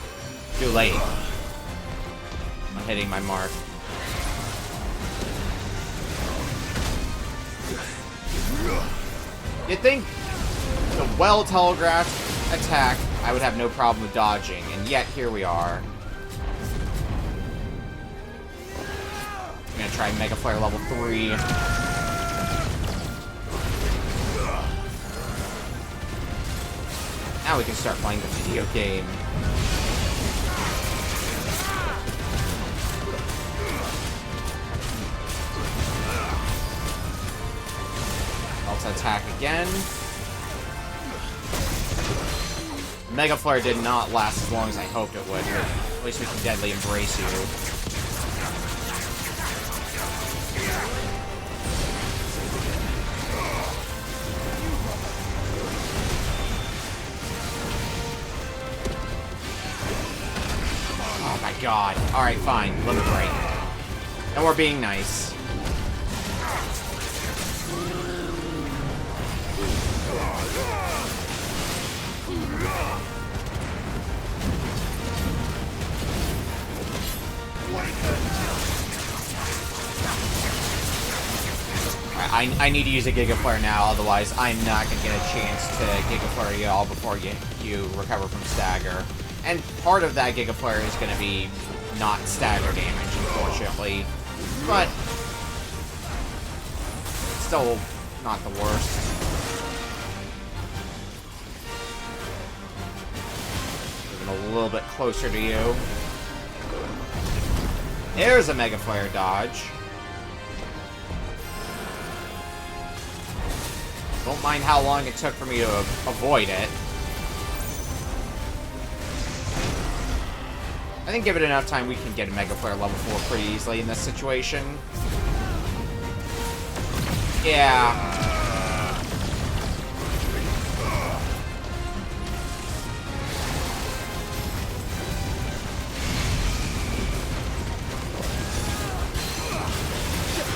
too late. I'm hitting my mark. You'd think the well-telegraphed attack I would have no problem with dodging, and yet here we are. I'm gonna try Mega Flare level 3. Now we can start playing the video game. Let's attack again. Mega Flare did not last as long as I hoped it would. At least we can deadly embrace you. Oh my god. Alright, fine. Limit break. And we're being nice. I need to use a Giga Flare now, otherwise I'm not going to get a chance to Giga Flare you all before you recover from stagger. And part of that Giga Flare is going to be not stagger damage, unfortunately. But it's still not the worst. Moving a little bit closer to you. There's a Mega Flare dodge. Don't mind how long it took for me to avoid it. I think give it enough time, we can get a Mega Flare level 4 pretty easily in this situation. Yeah.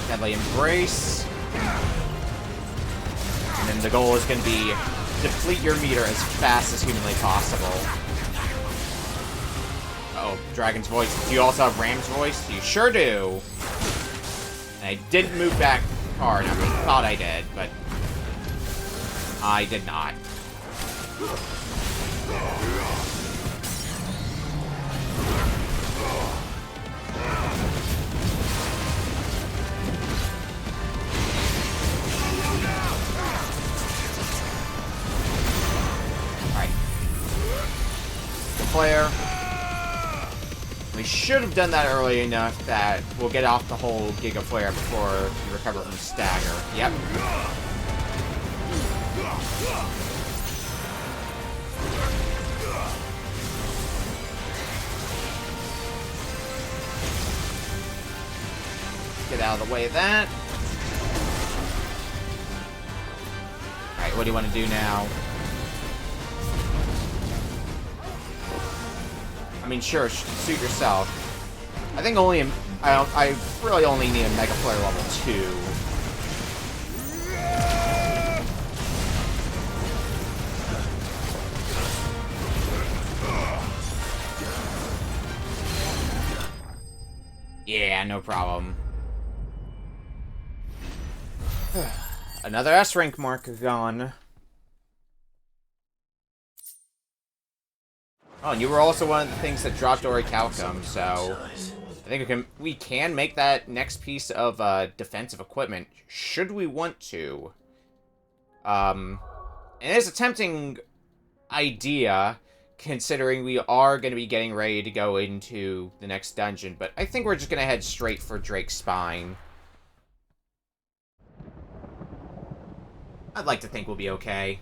Deadly Embrace. And then the goal is going to be deplete your meter as fast as humanly possible. Uh oh, Dragon's Voice. Do you also have Ram's Voice? You sure do. And I didn't move back hard. I thought I did, but I did not. Flare. We should have done that early enough that we'll get off the whole Giga Flare before you recover from stagger. Yep. Get out of the way of that. Alright, what do you want to do now? I mean, sure, suit yourself. I think I really only need a Mega Flare level 2. Yeah, no problem. Another S rank mark gone. Oh, and you were also one of the things that dropped Orichalcum, so I think we can make that next piece of defensive equipment, should we want to. And it's a tempting idea, considering we are going to be getting ready to go into the next dungeon, but I think we're just going to head straight for Drake's Spine. I'd like to think we'll be okay.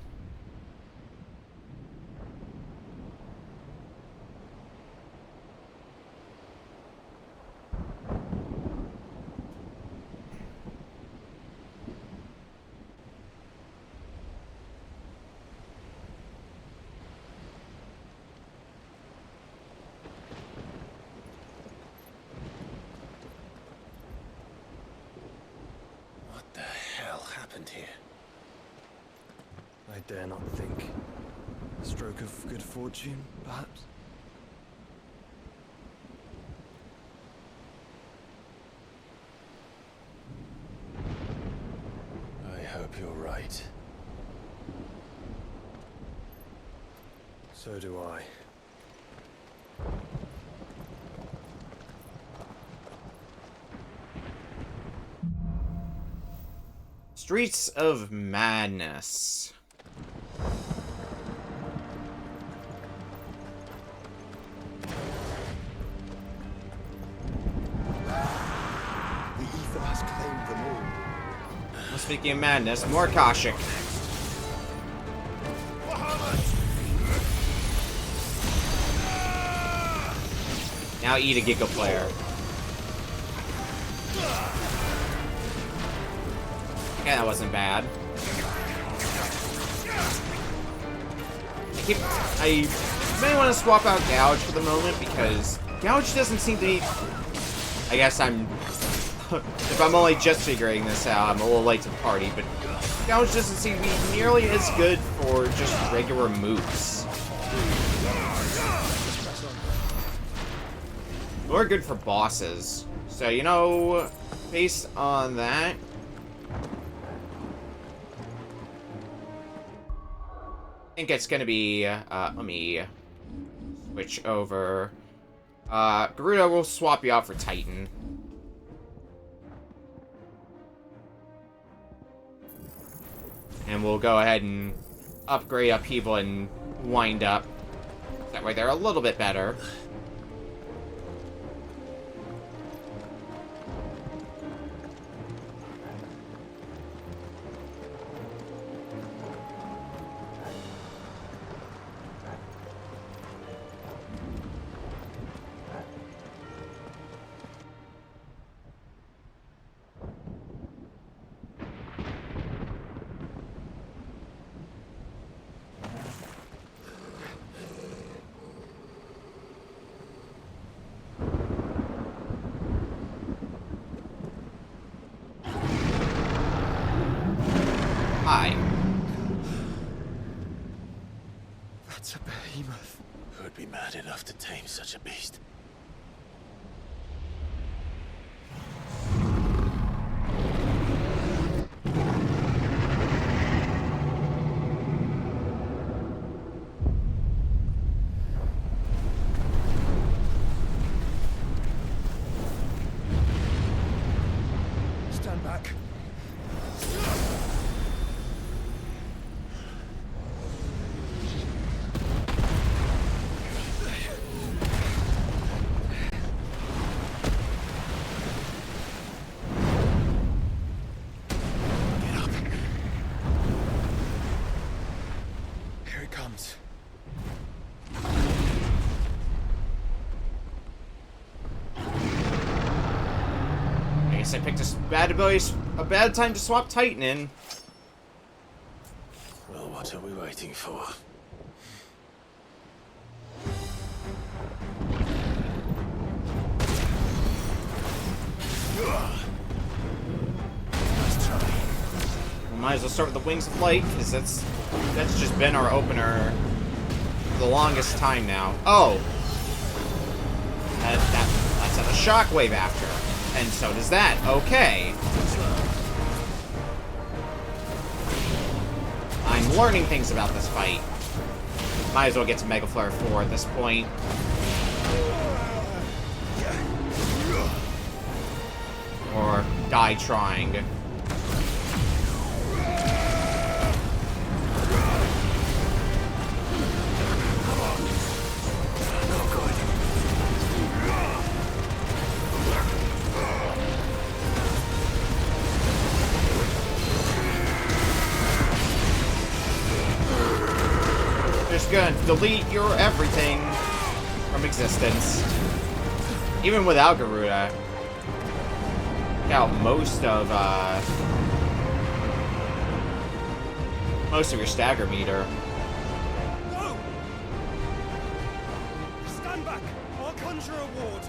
What the hell happened here? I dare not think. A stroke of good fortune, perhaps? I hope you're right. So do I. Streets of Madness. The ether has claimed them all. Well, speaking of madness, more Koshik. Now eat a Giga player. Yeah, that wasn't bad. I may want to swap out Gouge for the moment because Gouge doesn't seem to be. I guess I'm. If I'm only just figuring this out, I'm a little late to the party, but Gouge doesn't seem to be nearly as good for just regular moves. Or good for bosses. So, you know, based on that, I think it's gonna be, let me switch over. Gerudo, will swap you out for Titan. And we'll go ahead and upgrade Upheaval and Wind Up. That way they're a little bit better. Hi. That's a behemoth. Who'd be mad enough to tame such a beast? Stand back. Get up. Here it comes. I guess I picked a bad time to swap Titan in. Well, what are we waiting for? We might as well start with the Wings of Light, because that's just been our opener for the longest time now. Oh! That's at a shockwave after. And so does that. Okay. I'm learning things about this fight. Might as well get to Mega Flare 4 at this point. Or die trying. gonna delete your everything from existence. Even without Garuda. Got most of your stagger meter. Whoa! Stand back! I'll conjure a ward.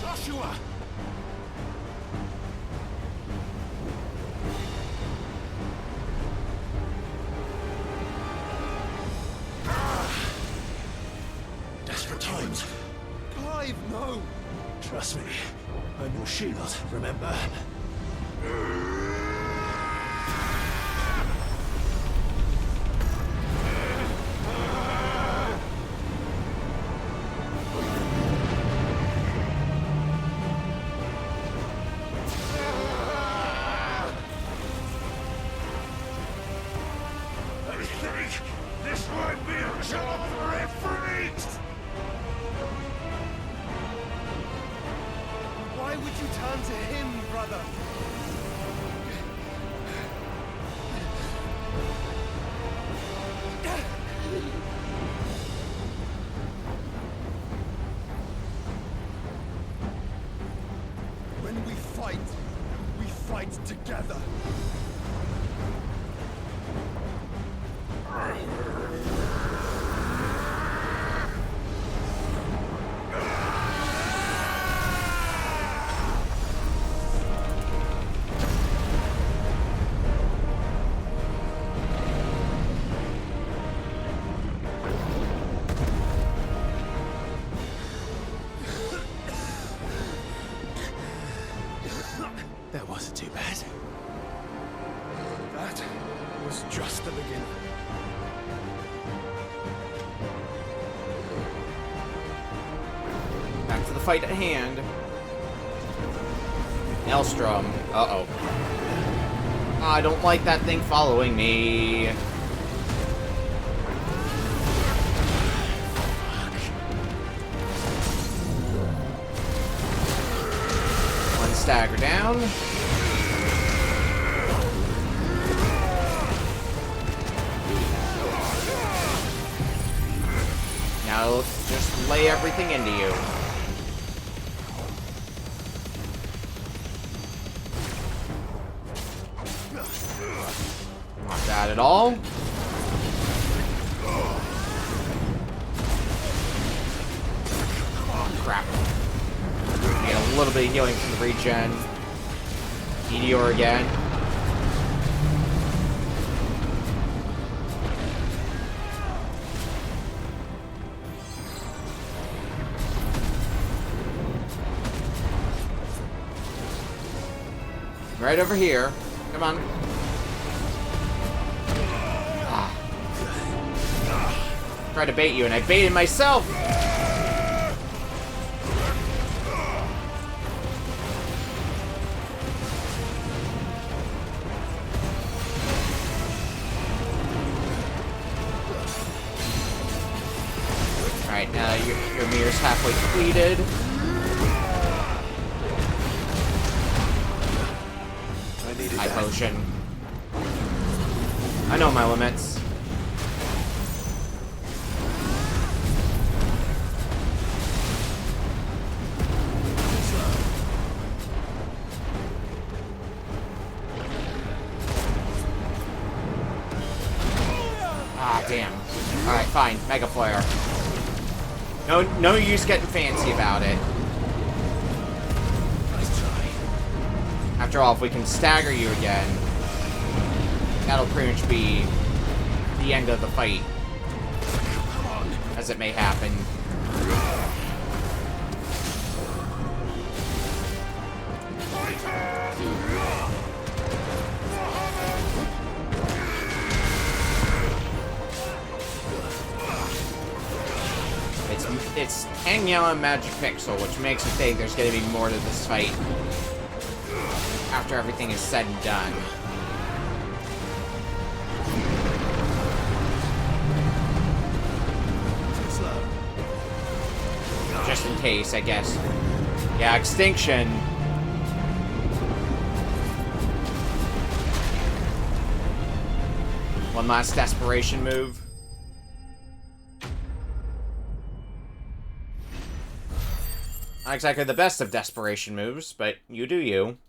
Joshua! Desperate times. Clive, no! Trust me. I'm your shield, remember? I think this might be a job for a freak! Why would you turn to him, brother? When we fight together. That wasn't too bad. That was just the beginning. Back to the fight at hand. Maelstrom. Uh-oh. I don't like that thing following me. One stagger down. Now let's just lay everything into you. Not bad at all. Oh, crap. Get a little bit of healing from the regen. Meteor again. Right over here. Come on. Ah. Tried to bait you, and I baited myself! Alright, now your mirror's halfway completed. High potion. I know my limits. Ah, damn. Alright, fine. Mega Flare. No use getting fancy about it. After all, if we can stagger you again, that'll pretty much be the end of the fight. As it may happen. It's 10 yellow magic pixel, which makes me think there's gonna be more to this fight after everything is said and done. Just in case, I guess. Yeah, extinction. One last desperation move. Not exactly the best of desperation moves, but you do you.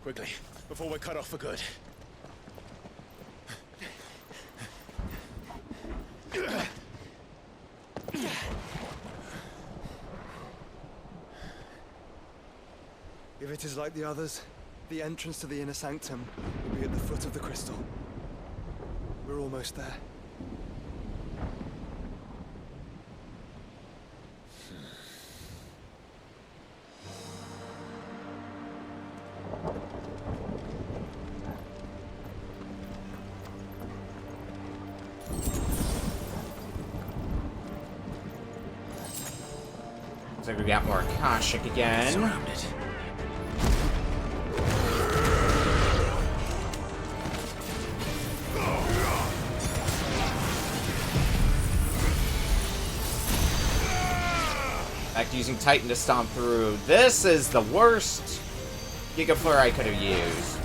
Quickly, before we're cut off for good. If it is like the others, the entrance to the inner sanctum will be at the foot of the crystal. We're almost there. Looks like we got more Akashic again. Surrounded. Back to using Titan to stomp through. This is the worst Giga Flare I could have used.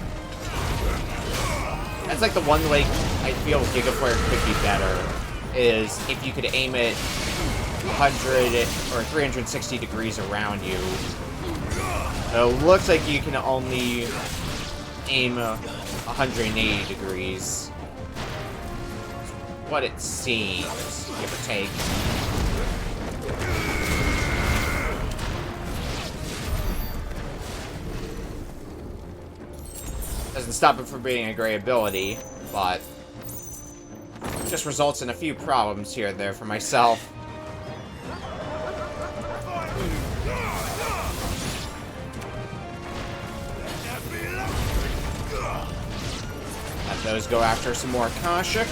That's like the one way I feel Giga Flare could be better, is if you could aim it 100 or 360 degrees around you. So it looks like you can only aim 180 degrees. What it seems, give or take. Doesn't stop it from being a great ability, but just results in a few problems here and there for myself. Let those go after some more Akashic.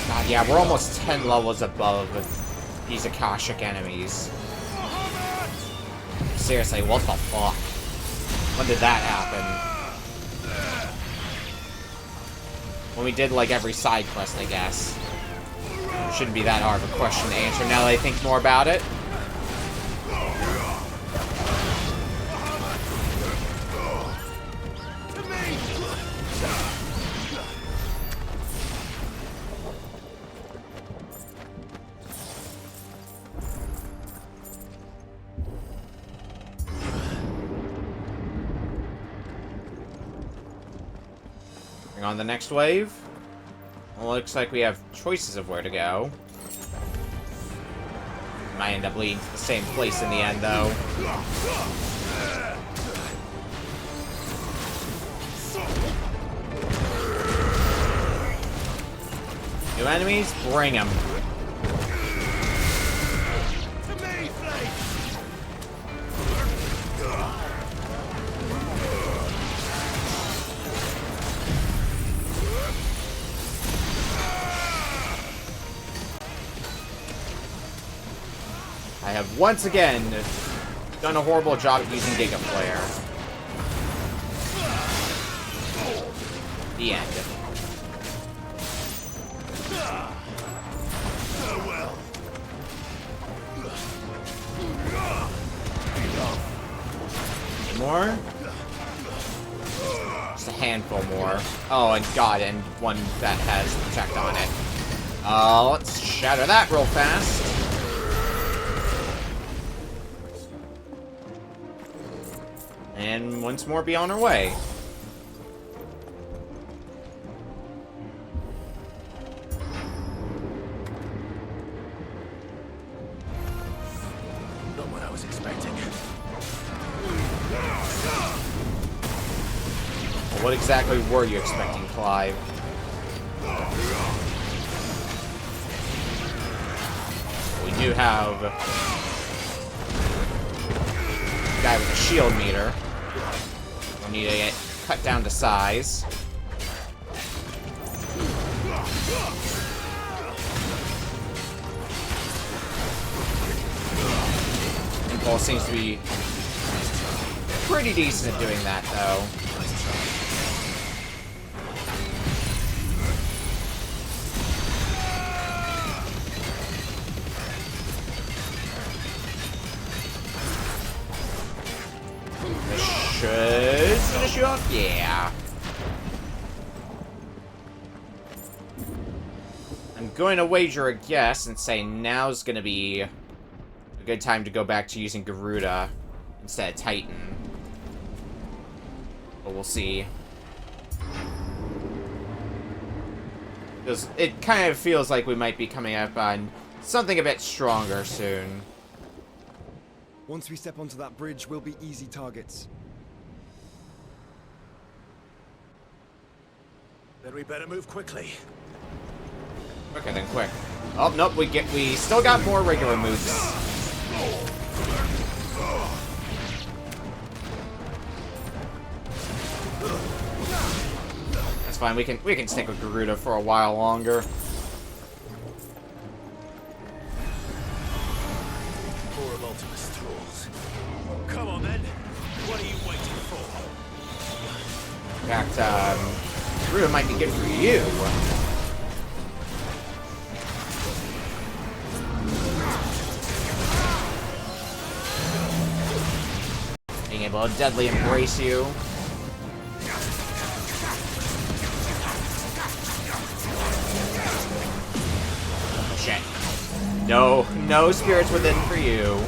God, yeah, we're almost 10 levels above these Akashic enemies. Seriously, what the fuck? When did that happen? When we did, like, every side quest, I guess. Shouldn't be that hard of a question to answer now that I think more about it. On the next wave. Well, looks like we have choices of where to go. Might end up leading to the same place in the end, though. New enemies? Bring them. I have once again done a horrible job at using Giga Flare. The end. Any more? Just a handful more. Oh, and God, and one that has Protect on it. Let's shatter that real fast. And once more be on our way. Not what I was expecting. Well, what exactly were you expecting, Clive? We do have a guy with a shield meter. We need to get cut down to size. Ball seems to be pretty decent at doing that, though. This should finish you off? Yeah. I'm going to wager a guess and say now's going to be a good time to go back to using Garuda instead of Titan. But we'll see. Because it kind of feels like we might be coming up on something a bit stronger soon. Once we step onto that bridge, we'll be easy targets. Then we better move quickly. Okay, then quick. Oh, nope, we still got more regular moves. That's fine, we can stick with Garuda for a while longer. Four of Ultimus thralls. Come on then. What are you waiting for? In fact, Garuda might be good for you. Being able to deadly embrace you. Shit. No spirits within for you.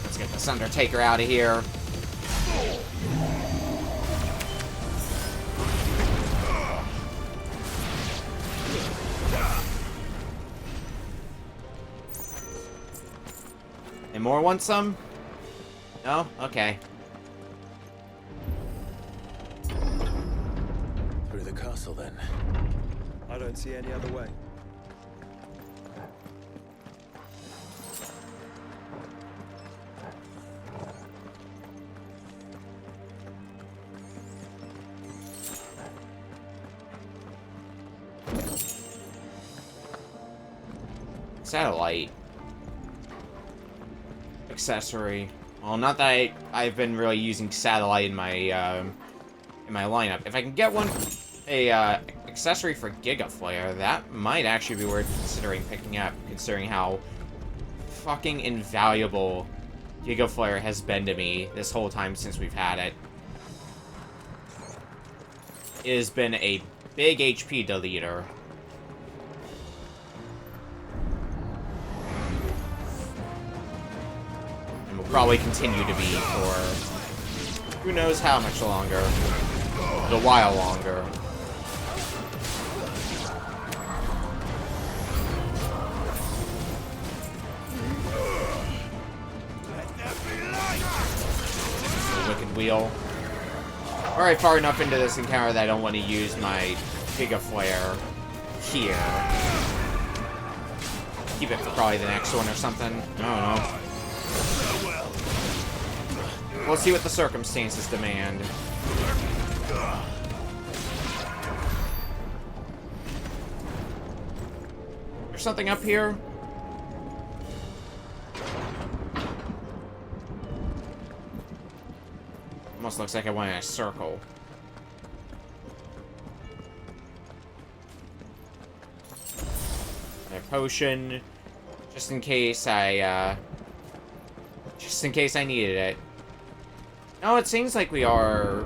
Let's get this Undertaker out of here. And more want some? No? Okay. Through the castle then. I don't see any other way. Satellite. Accessory. Well, not that I've been really using satellite in my lineup. If I can get one, accessory for Giga Flare, that might actually be worth considering picking up, considering how fucking invaluable Giga Flare has been to me this whole time since we've had it. It has been a big HP deleter. Probably continue to be for who knows how much longer. But a while longer. The Wicked Wheel. Alright, far enough into this encounter that I don't want to use my Giga Flare here. Keep it for probably the next one or something. I don't know. We'll see what the circumstances demand. There's something up here? Almost looks like I went in a circle. A potion. Just in case I needed it. No, it seems like we are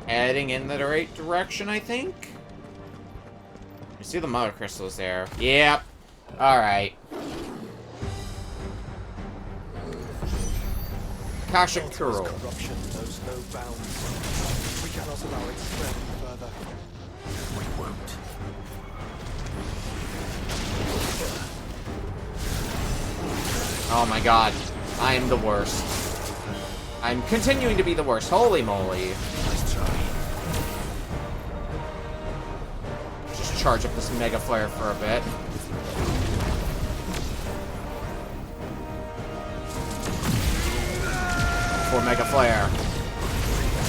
heading in the right direction, I think. You see the mother crystals there. Yep. Alright. Akashic Curl. Corruption knows no bounds. We cannot allow it to spread any further. We won't. Oh my god. I am the worst. I'm continuing to be the worst. Holy moly. Nice try. Just charge up this Mega Flare for a bit. For Mega Flare.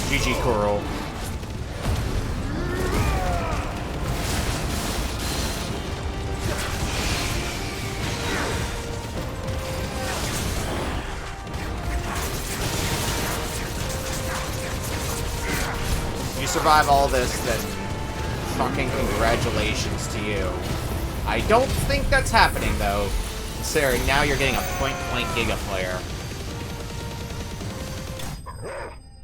GG Coral. survive all this, then fucking congratulations to you. I don't think that's happening, though, considering now you're getting a point-blank Giga player.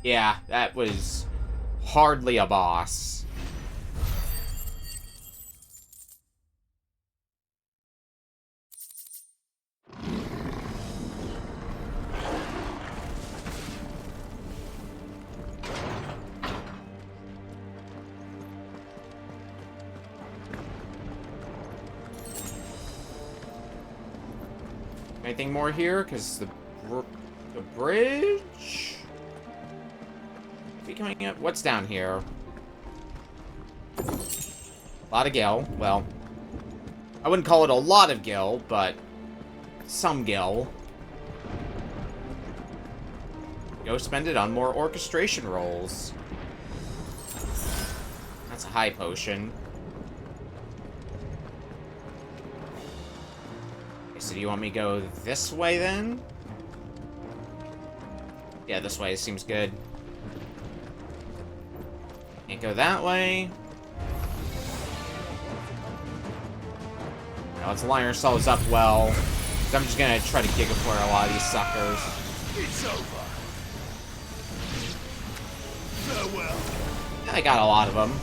Yeah, that was hardly a boss. Anything more here? Because the bridge? Be coming up. What's down here? A lot of gil. Well, I wouldn't call it a lot of gil, but some gil. Go spend it on more orchestration rolls. That's a high potion. So do you want me to go this way, then? Yeah, this way seems good. Can't go that way. Now let's line ourselves up well. So I'm just gonna try to Giga Flare a lot of these suckers. It's over. Farewell. Yeah, I got a lot of them.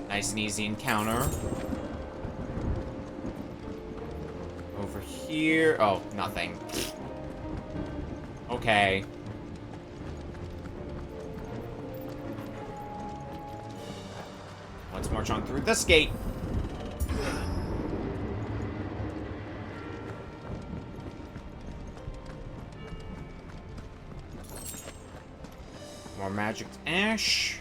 Nice and easy encounter. Over here. Oh, nothing. Okay. Let's march on through this gate. More magic ash.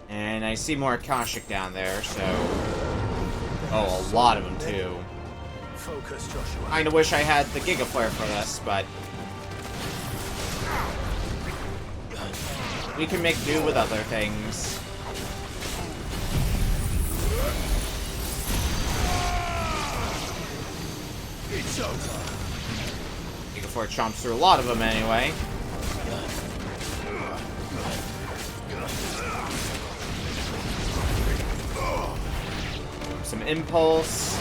And I see more Akashic down there, so... Oh, a lot of them, too. Focus, Joshua. Kinda wish I had the Giga Flare for this, but... we can make do with other things. It's over. Giga Flare chomps through a lot of them, anyway. Some impulse.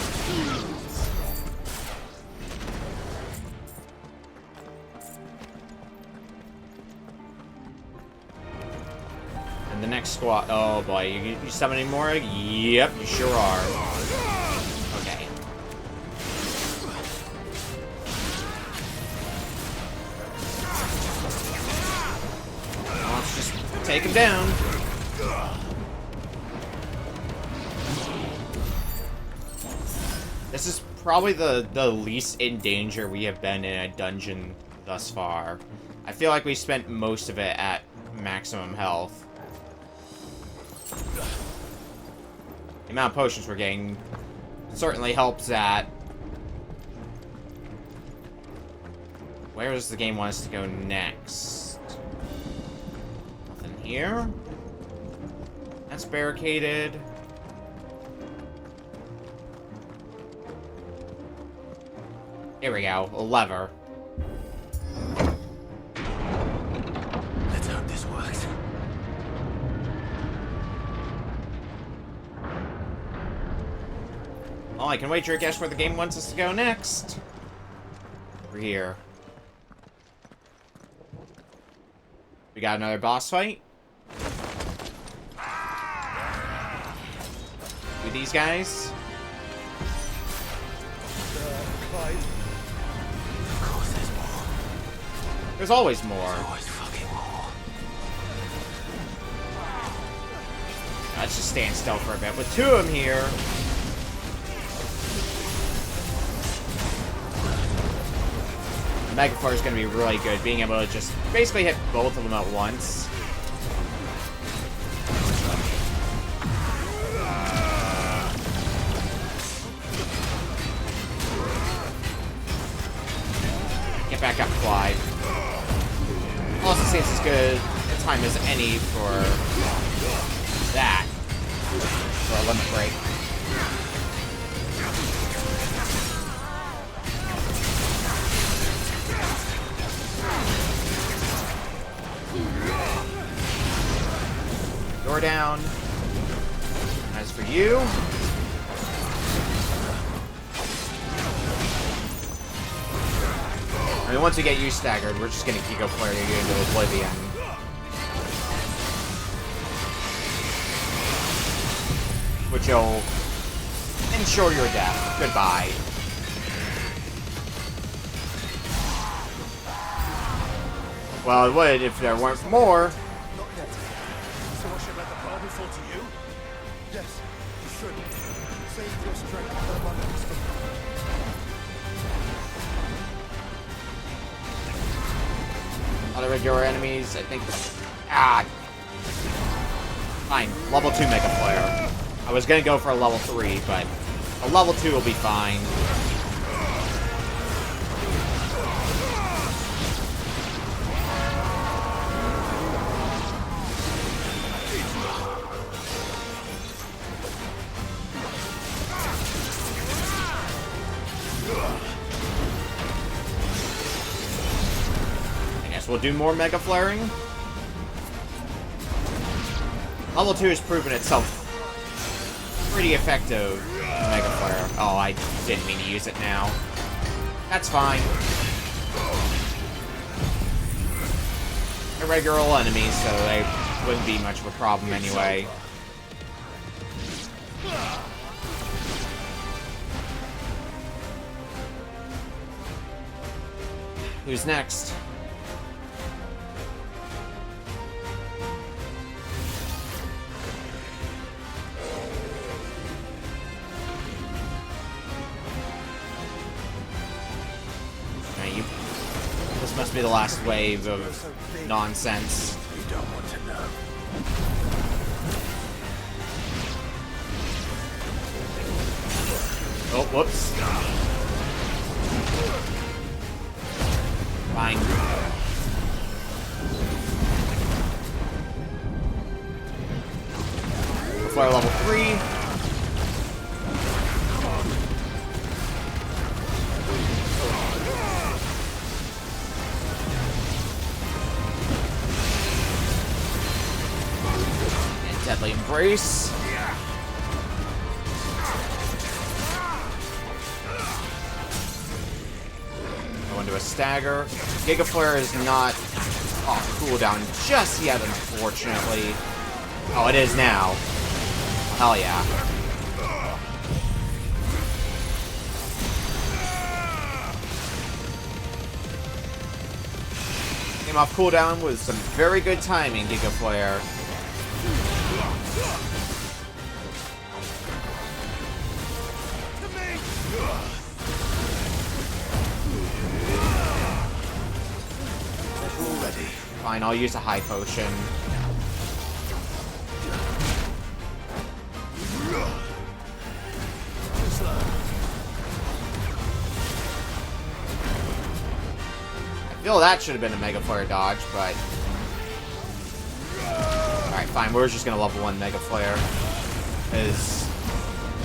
And the next squad. Oh boy, you summoning more? Yep, you sure are. Okay. Let's just take him down. This is probably the least in danger we have been in a dungeon thus far. I feel like we spent most of it at maximum health. The amount of potions we're getting certainly helps that. Where does the game want us to go next? Nothing here. That's barricaded. Here we go, a lever. Let's hope this works. Oh, I can wait your guess where the game wants us to go next. Over here. We got another boss fight. With these guys. Of course there's more. There's always more. Always fucking more. Let's just stand still for a bit. With two of them here. Mega Flare is going to be really good, being able to just basically hit both of them at once. Get back up, Clyde. Also seems as good a time as any for that. For a limit break. You're down. As for you... I mean, once we get you staggered, we're just gonna Giga Flare you into oblivion. Which will ensure your death. Goodbye. Well, it would if there weren't more. Not yet. So I should let the problem fall to you? Yes, you should. Save your strength for my next one. Other regular enemies, I think... Ah! Fine. Level 2 Mega Flare. I was gonna go for a level 3, but a level 2 will be fine. We'll do more Mega Flaring. Level 2 has proven itself pretty effective in Mega Flare. Oh, I didn't mean to use it now. That's fine. Irregular enemies, so they wouldn't be much of a problem anyway. Who's next? This must be the last wave of nonsense. You don't want to know. Oh, whoops. Fine. Flare level 3. Deadly Embrace. Go into a stagger. Giga Flare is not off cooldown just yet, unfortunately. Oh, it is now. Hell yeah. Came off cooldown with some very good timing, Giga Flare. Fine, I'll use a high potion. I feel that should have been a Mega Flare dodge, but... Alright, fine, we're just gonna level 1 Mega Flare. Because...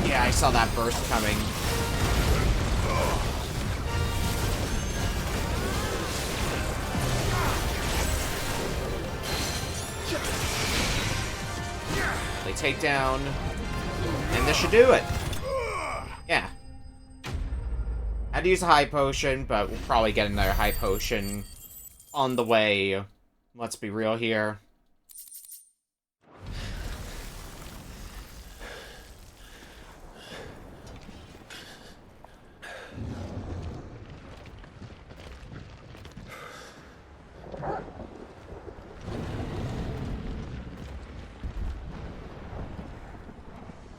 Yeah, I saw that burst coming. They take down, and this should do it. Yeah. Had to use a high potion, but we'll probably get another high potion on the way. Let's be real here.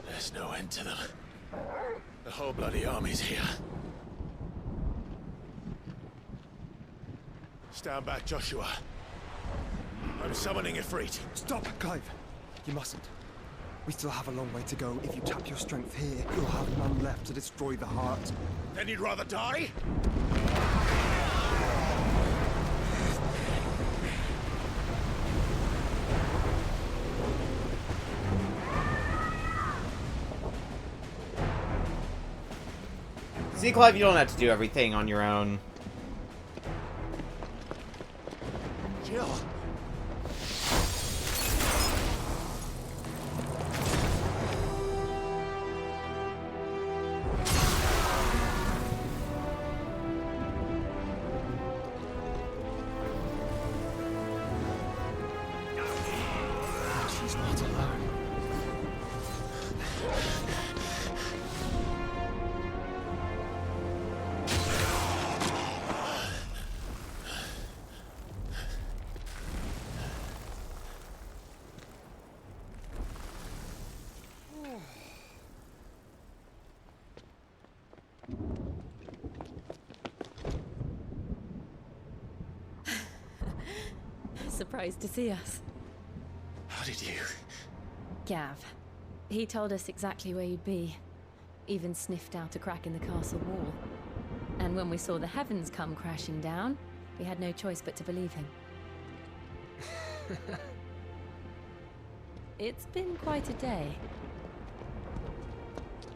There's no end to them. The whole bloody army's here. Stand back, Joshua. I'm summoning Ifrit. Stop, Clive. You mustn't. We still have a long way to go. If you tap your strength here, you'll have none left to destroy the heart. Then you'd rather die? See, Clive, you don't have to do everything on your own. Jill. He's not alone. Surprised to see us. How did you? Gav. He told us exactly where you'd be. Even sniffed out a crack in the castle wall. And when we saw the heavens come crashing down, we had no choice but to believe him. It's been quite a day.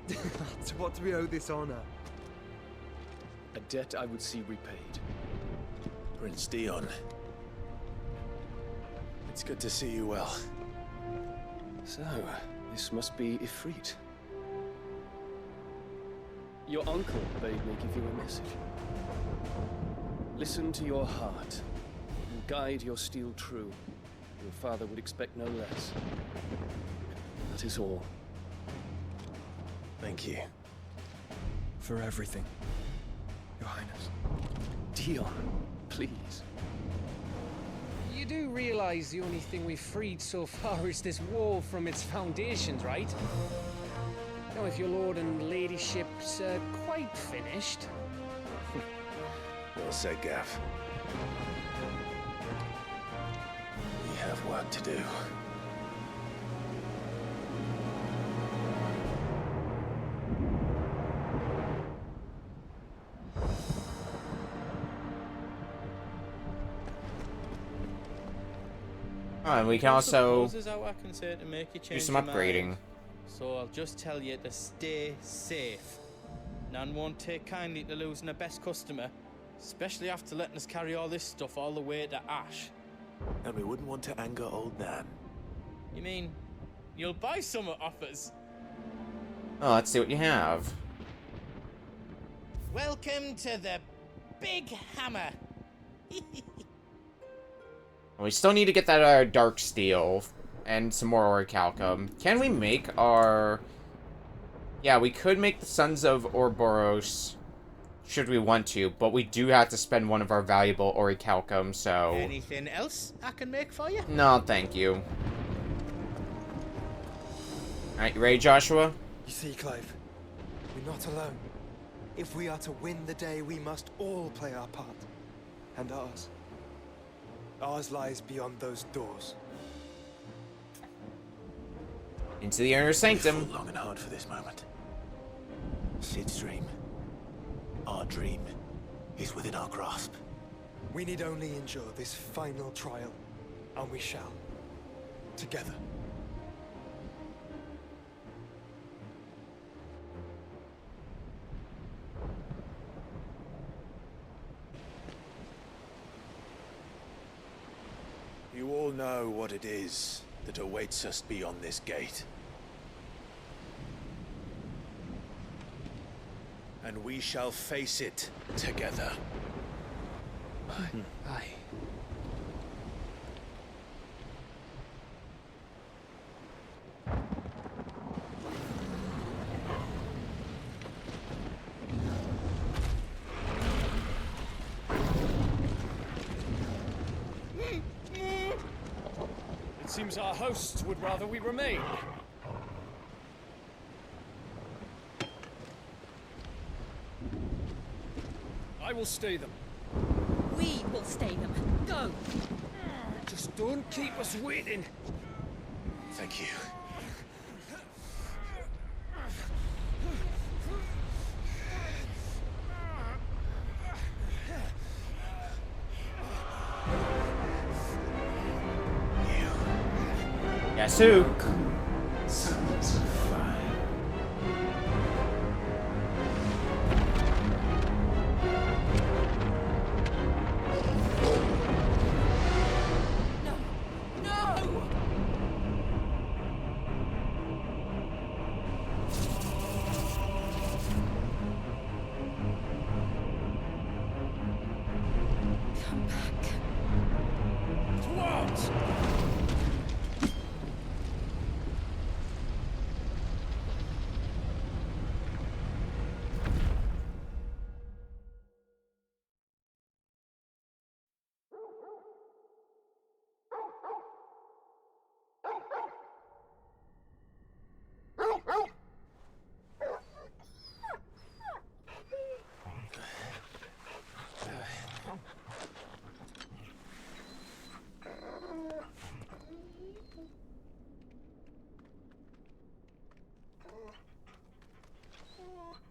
To what do we owe this honor? A debt I would see repaid. Prince Dion. It's good to see you well. So, this must be Ifrit. Your uncle bade me give you a message. Listen to your heart, and guide your steel true. Your father would expect no less. That is all. Thank you. For everything, Your Highness. Dion, please. You do realize the only thing we've freed so far is this wall from its foundations, right? Now, if your lord and ladyship's quite finished. Well said, Gav. We have work to do. Oh, and we can also There's how I can say to make you do change some your upgrading. mind. So I'll just tell you to stay safe. Nan won't take kindly to losing her best customer, especially after letting us carry all this stuff all the way to Ash. And we wouldn't want to anger old Nan. You mean you'll buy some off us? Oh, let's see what you have. Welcome to the Big Hammer. We still need to get that dark steel and some more orichalcum. Can we make our... Yeah, we could make the Sons of Ouroboros should we want to, but we do have to spend one of our valuable orichalcum, so... Anything else I can make for you? No, thank you. Alright, you ready, Joshua? You see, Clive, we're not alone. If we are to win the day, we must all play our part. And ours. Ours lies beyond those doors. Into the inner We sanctum. fought long and hard for this moment. Sid's dream, our dream, is within our grasp. We need only endure this final trial, and we shall. Together. You all know what it is that awaits us beyond this gate. And we shall face it together. Aye. It seems our hosts would rather we remain. I will stay them. We will stay them. Go! Just don't keep us waiting. Thank you. Yasu. Sons of fire. Towards!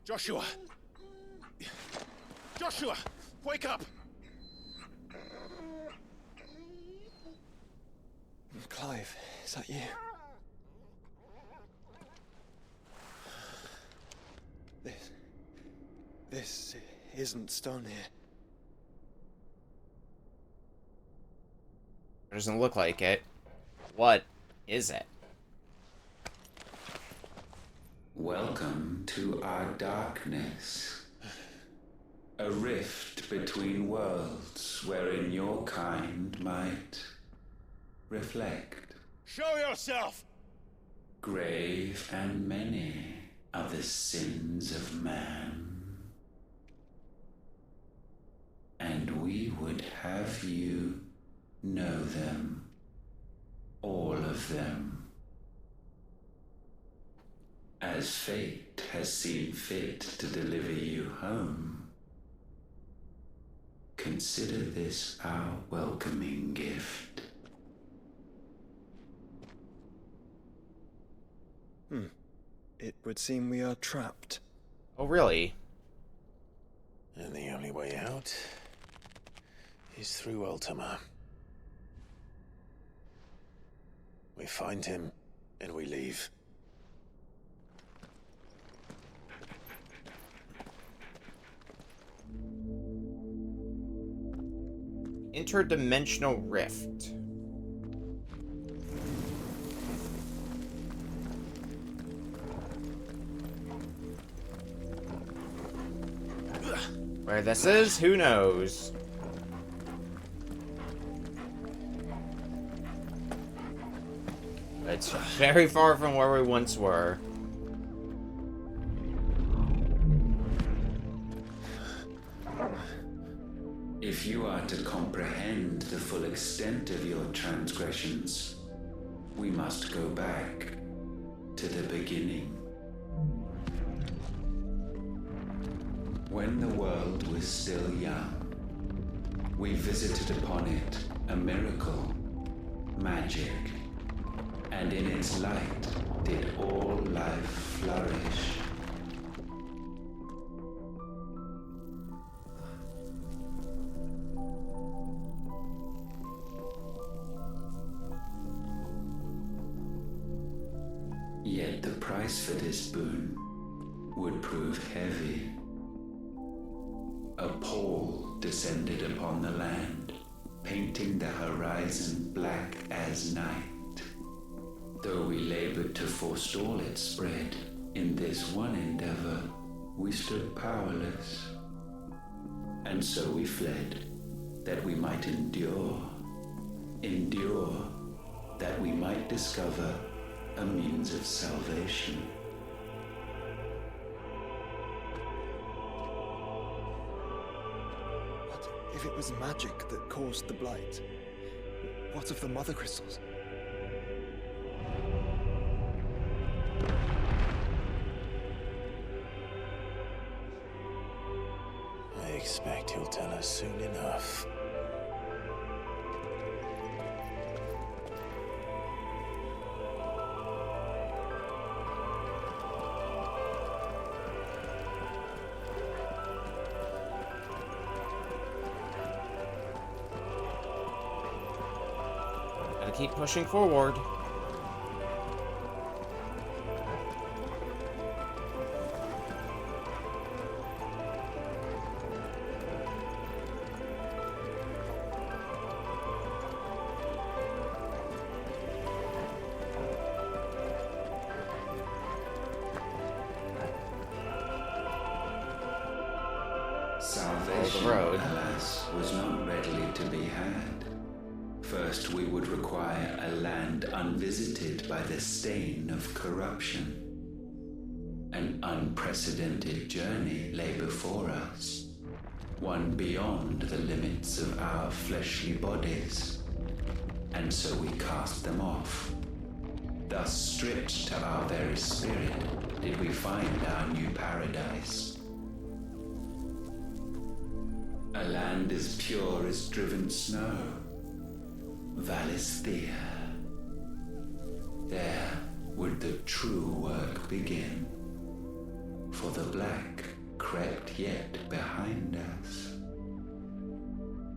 Joshua! Joshua! Wake up! Clive, is that you? This isn't stone here. It doesn't look like it. What is it? Welcome to our darkness. A rift between worlds wherein your kind might reflect. Show yourself! Grave and many are the sins of man. And we would have you know them. All of them. As fate has seen fit to deliver you home, consider this our welcoming gift. It would seem we are trapped. Oh, really? And the only way out is through Ultima. We find him, and we leave. Interdimensional rift. Where this is, who knows? It's very far from where we once were. If you are to comprehend the full extent of your transgressions, we must go back to the beginning. When the world was still young, we visited upon it a miracle, magic, and in its light did all life flourish. Yet the price for this boon would prove heavy. A pall descended upon the land, painting the horizon black as night. Though we labored to forestall its spread, in this one endeavor, we stood powerless. And so we fled, that we might endure, that we might discover a means of salvation. But if it was magic that caused the blight, what of the mother crystals? I expect you'll tell us soon enough. Gotta keep pushing forward. Salvation, road. alas, was not readily to be had. First, we would require a land unvisited by the stain of corruption. An unprecedented journey lay before us, one beyond the limits of our fleshly bodies. And so we cast them off. Thus, stripped to our very spirit, did we find our new paradise. A land as pure as driven snow. Valisthea. There would the true work begin. For the black crept yet behind us.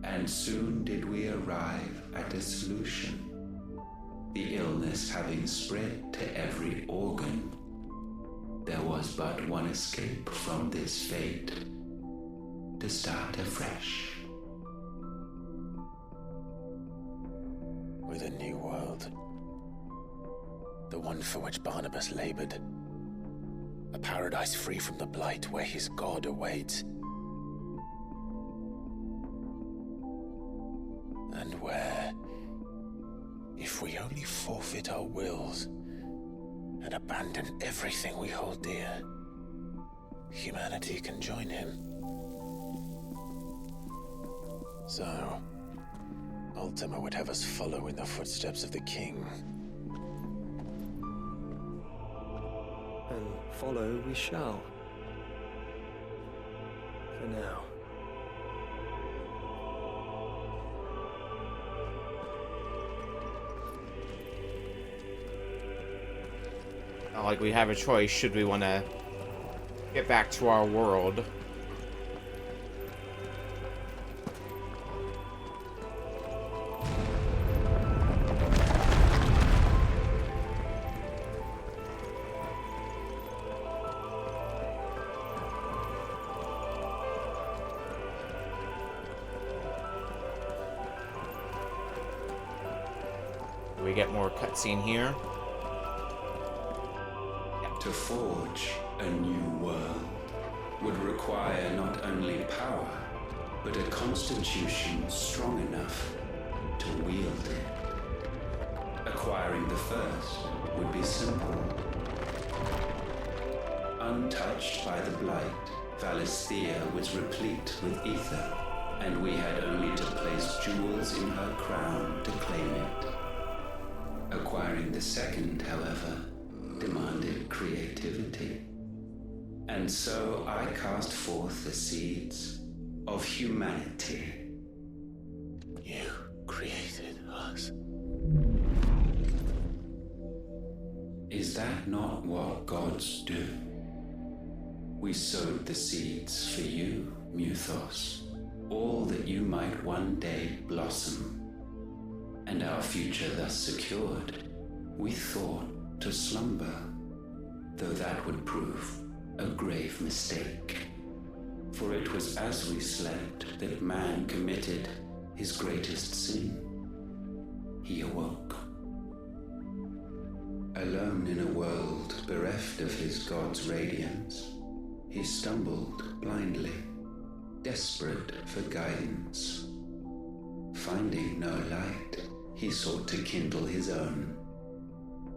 And soon did we arrive at a solution. The illness having spread to every organ, there was but one escape from this fate: to start afresh. With a new world. The one for which Barnabas labored. A paradise free from the blight where his God awaits. And where, if we only forfeit our wills and abandon everything we hold dear, humanity can join him. So, Ultima would have us follow in the footsteps of the king. And follow we shall. For now. Not like we have a choice should we want to get back to our world. Do we get more cutscene here? To forge a new world would require not only power, but a constitution strong enough to wield it. Acquiring the first would be simple. Untouched by the blight, Valisthea was replete with ether, and we had only to place jewels in her crown to claim it. Acquiring the second, however, demanded creativity. And so I cast forth the seeds of humanity. You created us. Is that not what gods do? We sowed the seeds for you, Muthos, all that you might one day blossom. And our future thus secured, we thought to slumber, though that would prove a grave mistake. For it was as we slept that man committed his greatest sin. He awoke. Alone in a world bereft of his God's radiance, he stumbled blindly, desperate for guidance. Finding no light, he sought to kindle his own.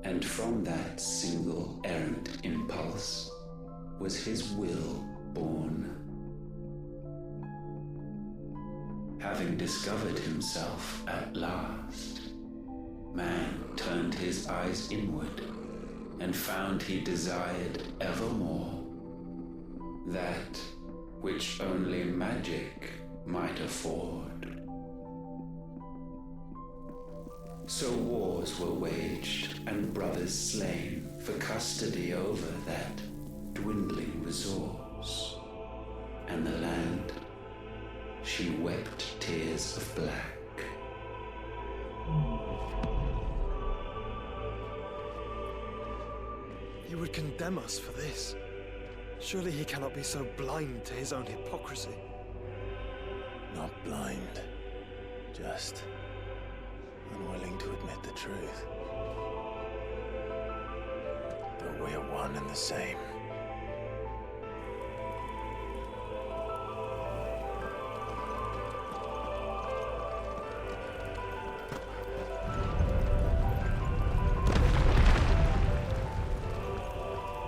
And from that single errant impulse was his will born. Having discovered himself at last, man turned his eyes inward and found he desired evermore that which only magic might afford. So wars were waged and brothers slain for custody over that dwindling resource. And the land, she wept tears of black. He would condemn us for this. Surely he cannot be so blind to his own hypocrisy. Not blind, just unwilling to admit the truth. But we are one and the same.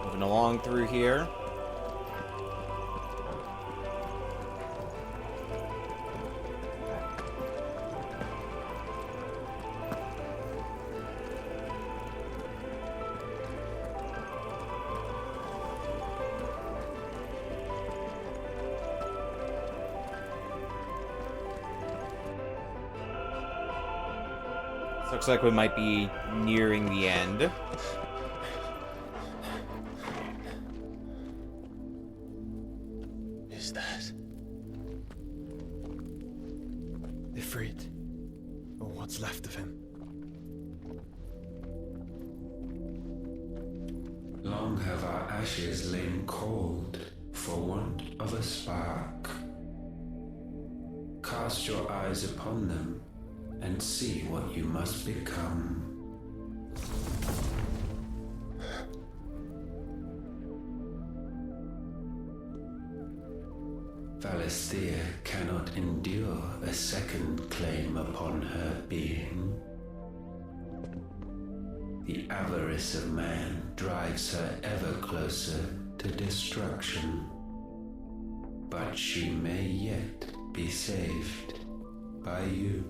Moving along through here. Looks like we might be nearing the end. Siegfried, or what's left of him. Long have our ashes lain cold for want of a spark. Cast your eyes upon them and see what you must become. Valisthea cannot endure a second claim upon her being. The avarice of man drives her ever closer to destruction. But she may yet be saved by you.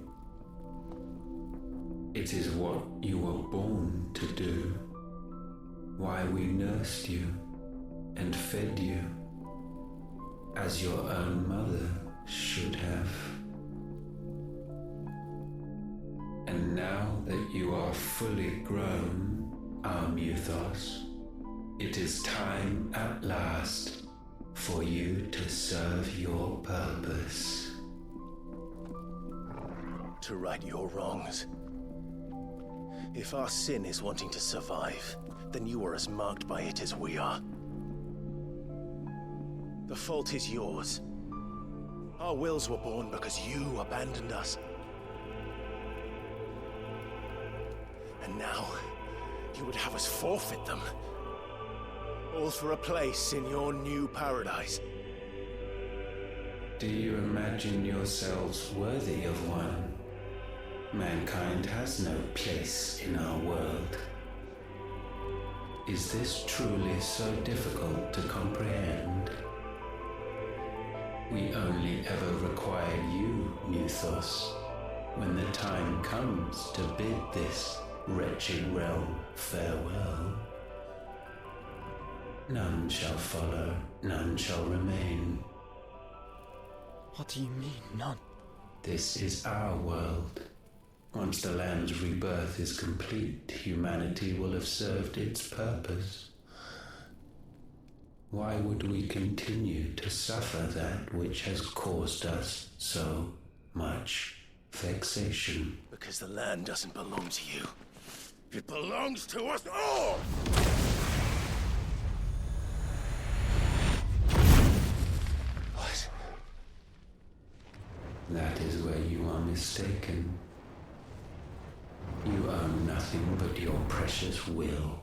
It is what you were born to do, why we nursed you and fed you, as your own mother should have. And now that you are fully grown, our Muthos, it is time at last for you to serve your purpose. To right your wrongs. If our sin is wanting to survive, then you are as marked by it as we are. The fault is yours. Our wills were born because you abandoned us. And now, you would have us forfeit them. All for a place in your new paradise. Do you imagine yourselves worthy of one? Mankind has no place in our world. Is this truly so difficult to comprehend? We only ever require you, Muthos, when the time comes to bid this wretched realm farewell. None shall follow, none shall remain. What do you mean, none? This is our world. Once the land's rebirth is complete, humanity will have served its purpose. Why would we continue to suffer that which has caused us so much vexation? Because the land doesn't belong to you. It belongs to us all! What? That is where you are mistaken. You own nothing but your precious will.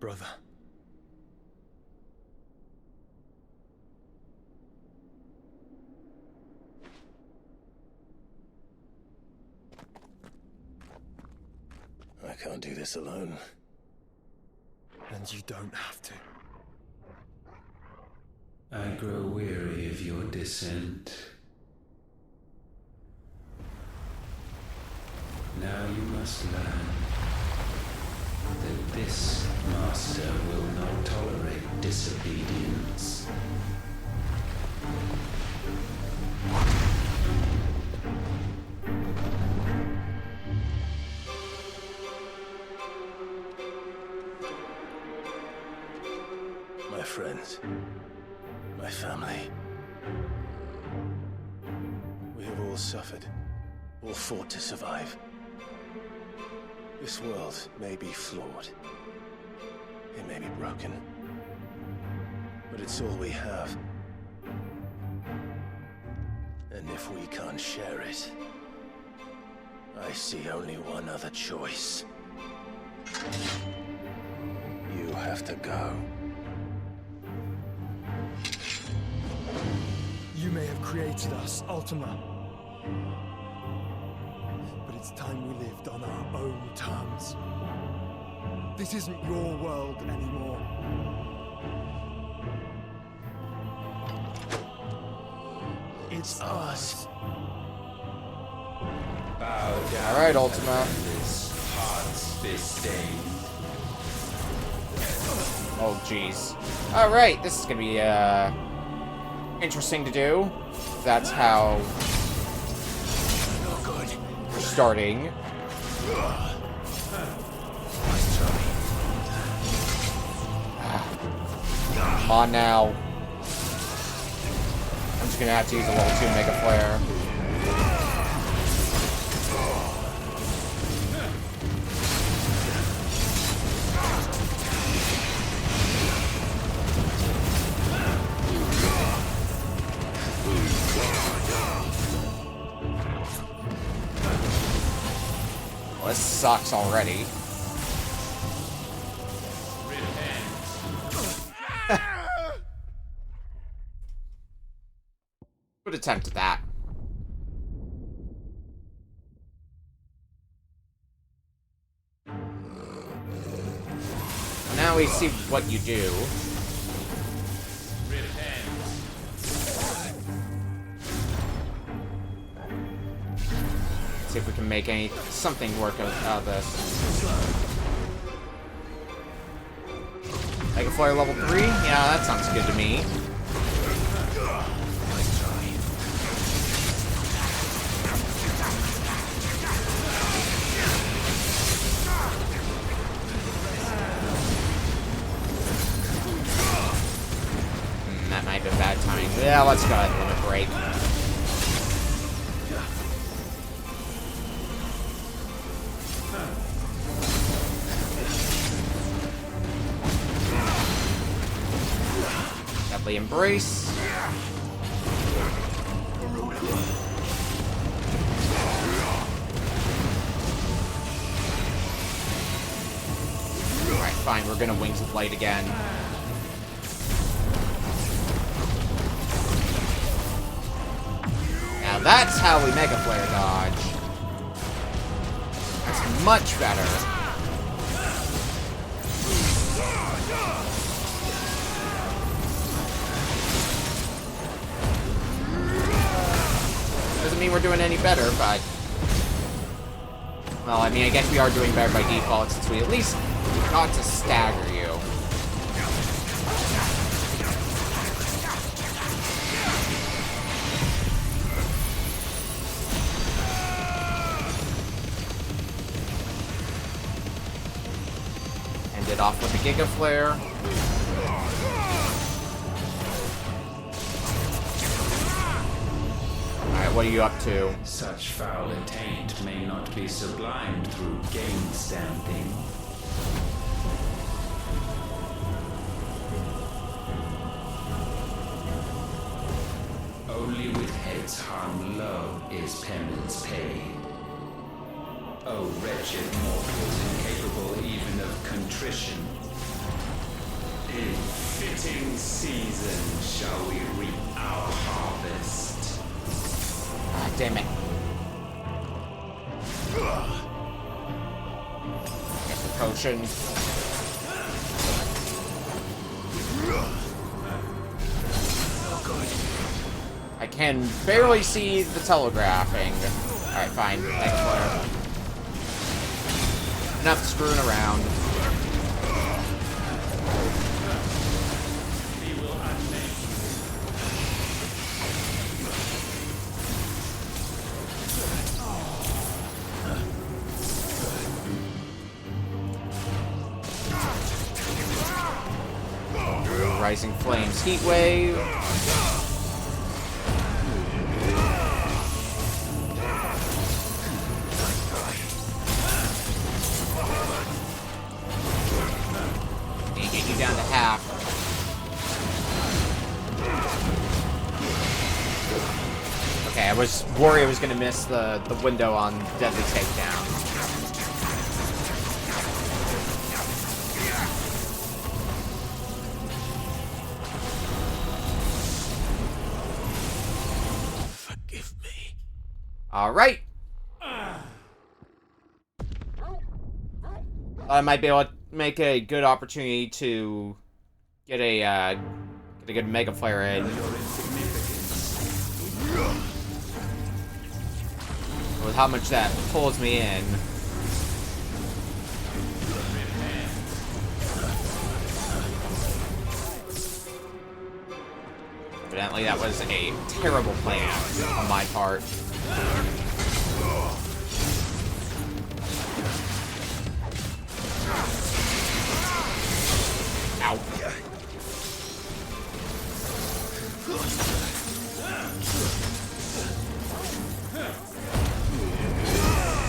Brother. I can't do this alone. And you don't have to. I grow weary of your dissent. Now you must learn that this master will not tolerate disobedience. My friends, my family. We have all suffered, all fought to survive. This world may be flawed. It may be broken. But it's all we have. And if we can't share it, I see only one other choice. You have to go. You may have created us, Ultima. But it's time we lived on our own terms. This isn't your world anymore. It's ours. Bow down. Alright, Ultima. This heart's disdain. Oh, jeez. Alright, this is gonna be, interesting to do. That's how we're starting. Come on now. I'm just gonna have to use a level 2 Mega Flare. Well, this sucks already. Good attempt at that. Now we see what you do. See if we can make something work out of this. Mega Flare level 3? Yeah, that sounds good to me. That might have been bad timing. Yeah, let's go ahead and limit break. Deadly Embrace. Alright, fine, we're gonna Wings of Light again. Now that's how we Mega Flare dodge. That's much better. Doesn't mean we're doing any better, but... Well, I mean, I guess we are doing better by default since we at least got to stagger you. End it off with a Giga Flare. What are you up to? Such foul intent may not be sublimed through gainstanding. Only with heads hung low is penance paid. O wretched mortals incapable even of contrition. In fitting season shall we reap our harvest. Ah, damn it. Get the potion. I can barely see the telegraphing. Alright, fine. Mega Flare. Enough screwing around. Rising Flames Heat Wave. And get you down to half. Okay, I was worried I was gonna miss the window on Deadly Takedown. Alright. I might be able to make a good opportunity to get a good Mega Flare in. With how much that pulls me in. Evidently that was a terrible plan on my part. Ow.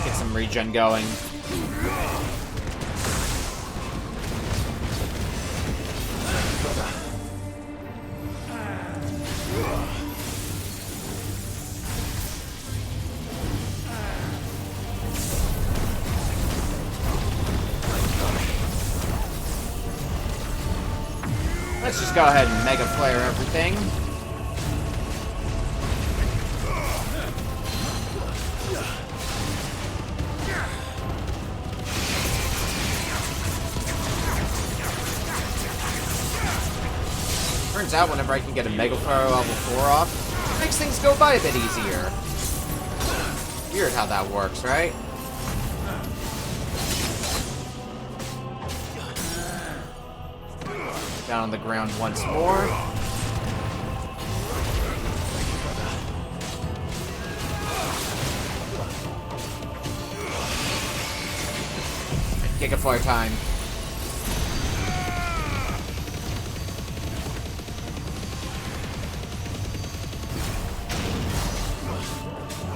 Get some regen going. Let's just go ahead and Mega Flare everything. Turns out whenever I can get a Mega Flare level 4 off, it makes things go by a bit easier. Weird how that works, right? Down on the ground once more. Giga Flare time.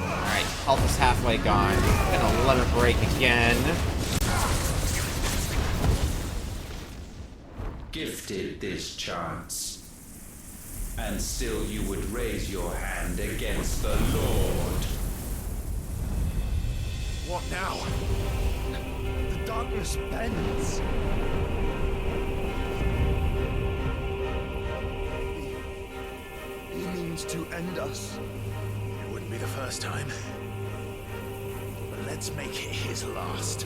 Alright, health is halfway gone. I'm gonna limit break again. Gifted this chance, and still you would raise your hand against the Lord. What now? The darkness bends. He means to end us. It wouldn't be the first time. But let's make it his last.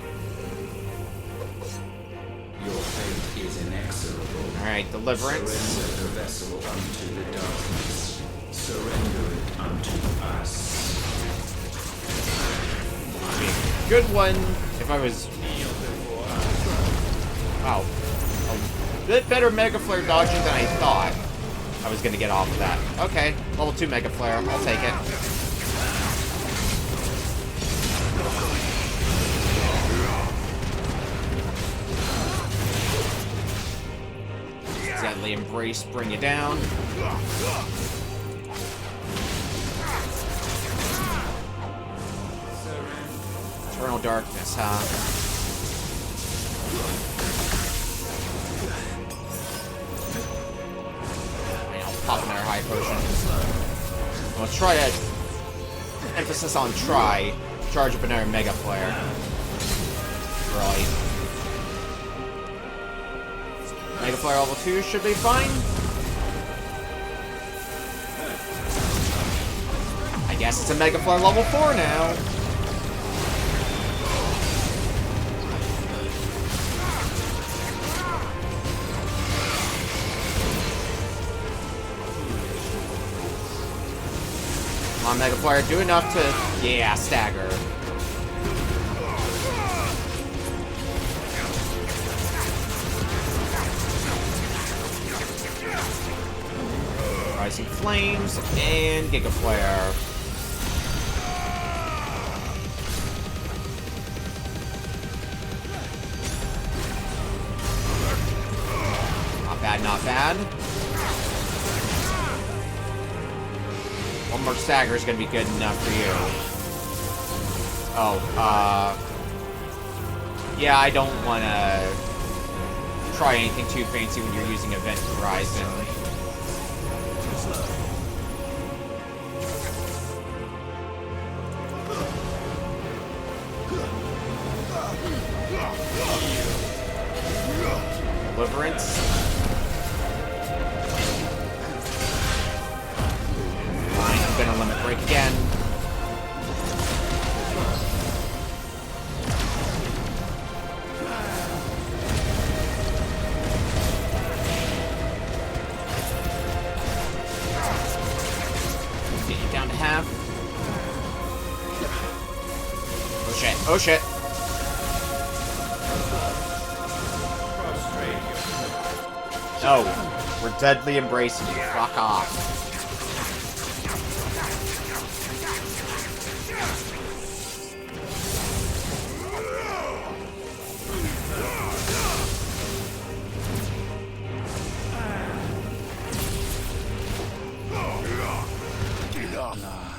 Your fate is inexorable. Alright, Deliverance. Surrender the vessel unto the darkness. Surrender it unto us. Good one. If I was... Wow. A bit better Mega Flare dodging than I thought I was going to get off of that. Okay, level 2 Mega Flare. I'll take it. Deadly Embrace, bring you down. Eternal Darkness, huh? I'll pop another high potion. I'll try to... Emphasis on try. Charge up another Mega Flare. Right. Mega Flare level 2 should be fine. I guess it's a Mega Flare level 4 now. Come on, Mega Flare, do enough to... Yeah, stagger. Rising Flames, and Giga Flare. Not bad, not bad. One more stagger is gonna be good enough for you. Oh, yeah, I don't wanna try anything too fancy when you're using Event Horizon. Deliverance. Fine, I'm gonna limit break again. Get you down to half. Oh shit, oh shit. No, we're deadly embracing you. Fuck off.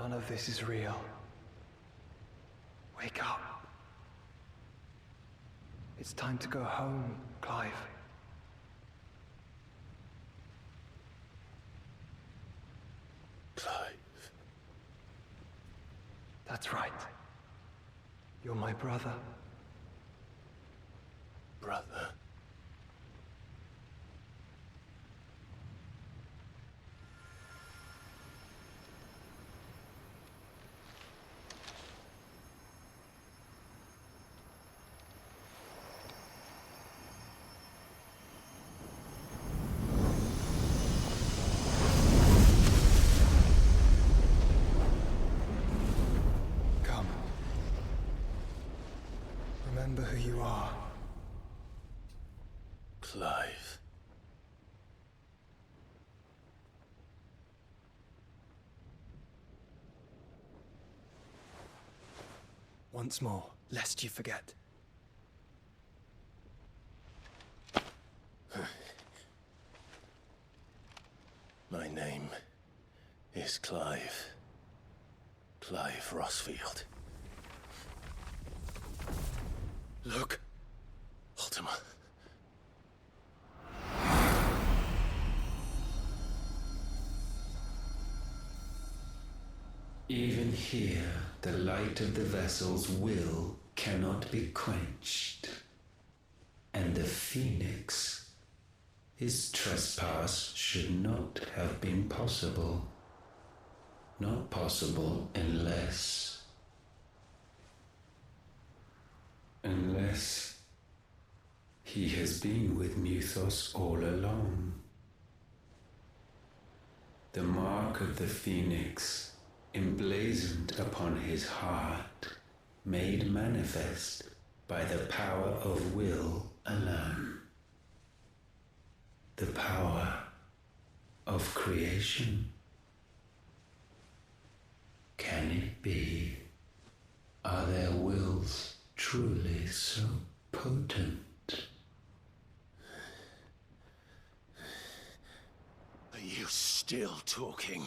None of this is real. Wake up. It's time to go home, Clive. Clive. That's right. You're my brother. Brother. Come. Remember who you are. Clive. Once more, lest you forget. My name is Clive. Clive Rossfield. Look, Ultima. Even here, the light of the vessel's will cannot be quenched. And the Phoenix, his trespass should not have been possible. Not possible unless he has been with Muthos all along. The mark of the Phoenix, emblazoned upon his heart, made manifest by the power of will alone. The power of creation. Can it be? Are their wills truly so potent? Are you still talking?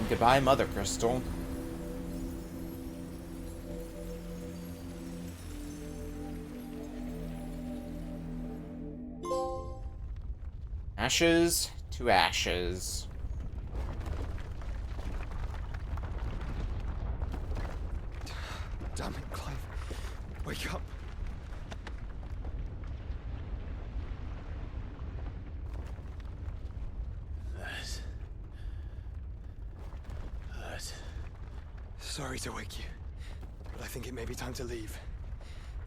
Goodbye, Mother Crystal. Ashes to ashes. Damn it, Clive. Wake up. Sorry to wake you, but I think it may be time to leave.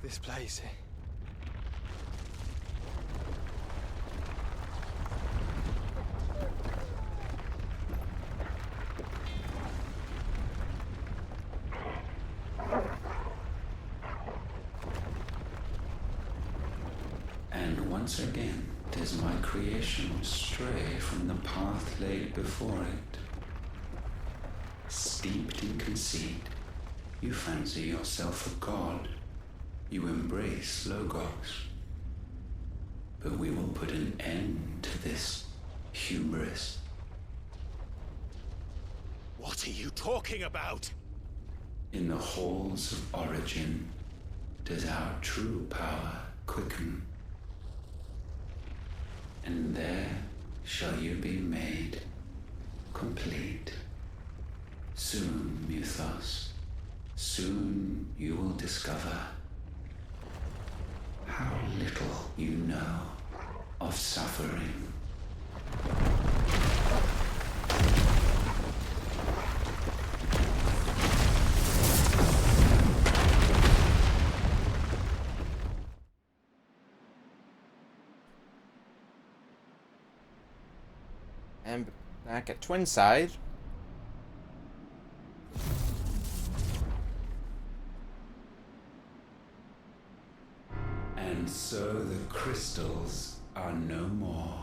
This place. And once again, does my creation stray from the path laid before it? Steeped in conceit, you fancy yourself a god. You embrace Logos. But we will put an end to this hubris. What are you talking about? In the halls of origin does our true power quicken. And there shall you be made complete. Soon, Muthos, soon you will discover how little you know of suffering. And back at Twinside. And so the crystals are no more.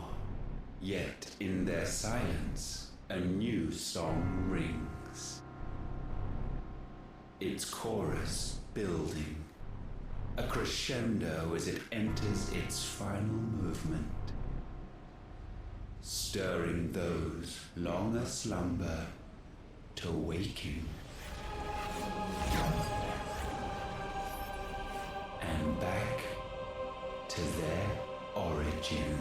Yet in their silence, a new song rings. Its chorus building, a crescendo as it enters its final movement, stirring those long aslumber to waking. And back to their origin.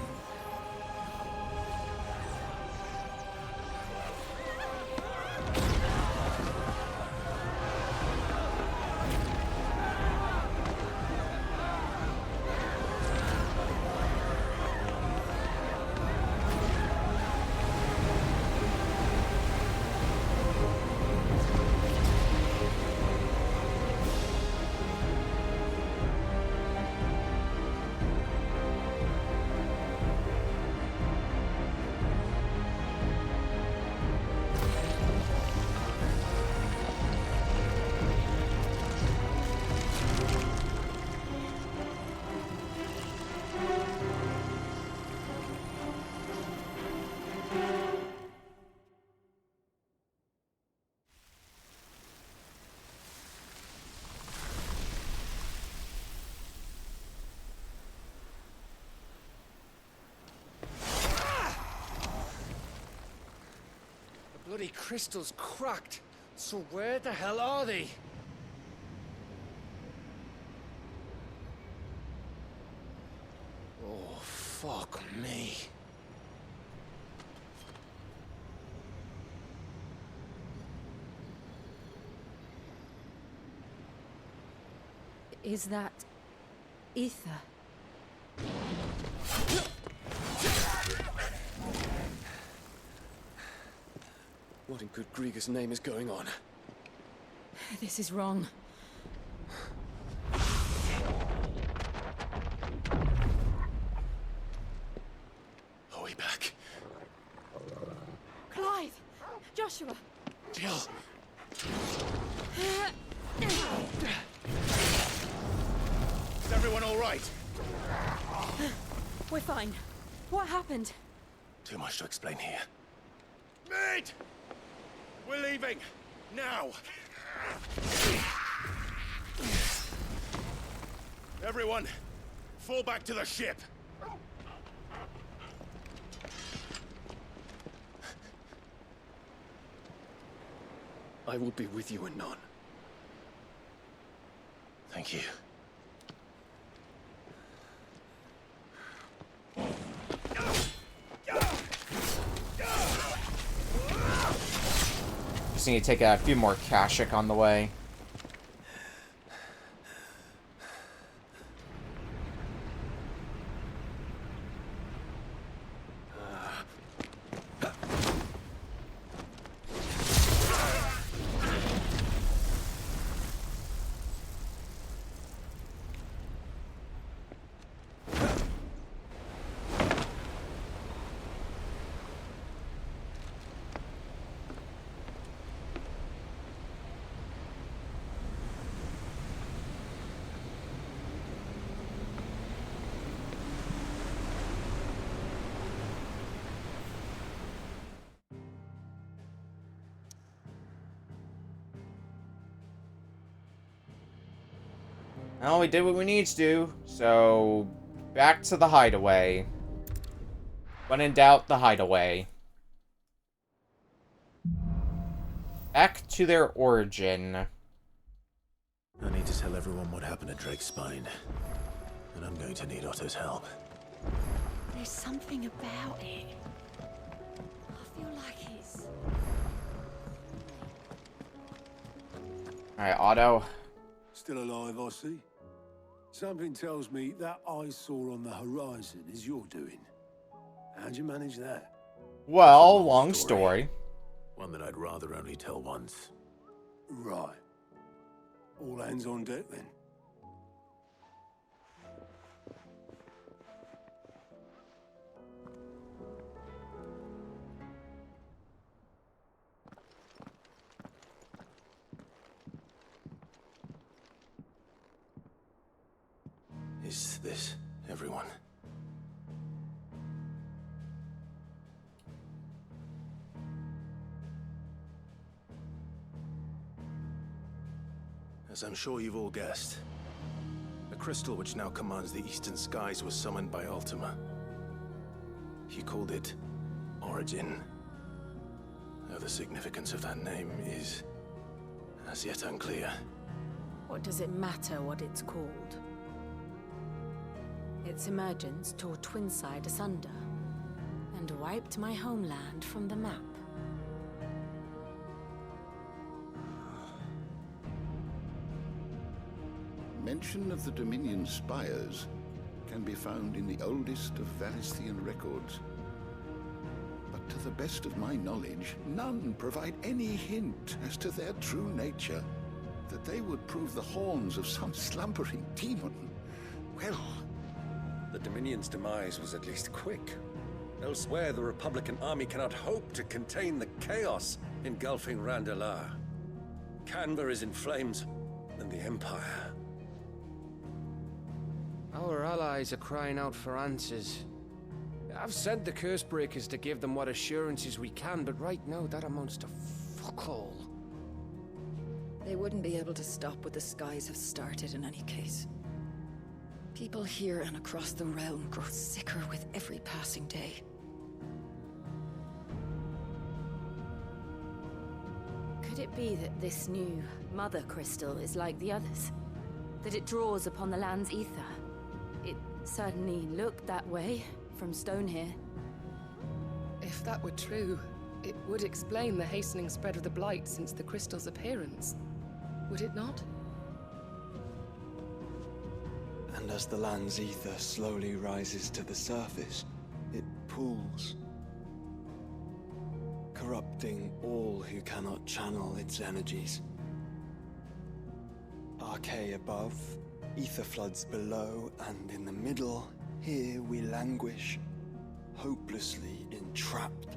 Bloody crystal's cracked. So where the hell are they? Oh, fuck me. Is that ether? What in good Grieger's name is going on? This is wrong. Are we back? Clive! Joshua! Jill! Is everyone all right? We're fine. What happened? Too much to explain here. Mate! We're leaving! Now! Everyone, fall back to the ship! I will be with you anon. Thank you. Just need to take a few more Kashik on the way. Well, we did what we need to do, so back to the hideaway. When in doubt, the hideaway. Back to their origin. need to tell everyone what happened at Drake's Spine. And I'm going to need Otto's help. There's something about it. I feel like it's... Alright, Otto. Still alive, I see. Something tells me that I saw on the horizon is your doing. How'd you manage that? Well, long story. One that I'd rather only tell once. Right. All hands on deck, then. Is this everyone? As I'm sure you've all guessed, the crystal which now commands the eastern skies was summoned by Ultima. He called it Origin. Though the significance of that name is as yet unclear. What does it matter what it's called? Its emergence tore Twinside asunder and wiped my homeland from the map. Mention of the Dominion spires can be found in the oldest of Valisthian records. But to the best of my knowledge, none provide any hint as to their true nature. That they would prove the horns of some slumbering demon. Well... The Dominion's demise was at least quick. Elsewhere, the Republican army cannot hope to contain the chaos engulfing Randalar. Canva is in flames, and the Empire. Our allies are crying out for answers. I've sent the Cursebreakers to give them what assurances we can, but right now that amounts to fuck all. They wouldn't be able to stop what the skies have started in any case. People here and across the realm grow sicker with every passing day. Could it be that this new Mother Crystal is like the others? That it draws upon the land's ether? It certainly looked that way from stone here. If that were true, it would explain the hastening spread of the Blight since the crystal's appearance. Would it not? And as the land's ether slowly rises to the surface, it pools, corrupting all who cannot channel its energies. Archay above, ether floods below, and in the middle, here we languish, hopelessly entrapped.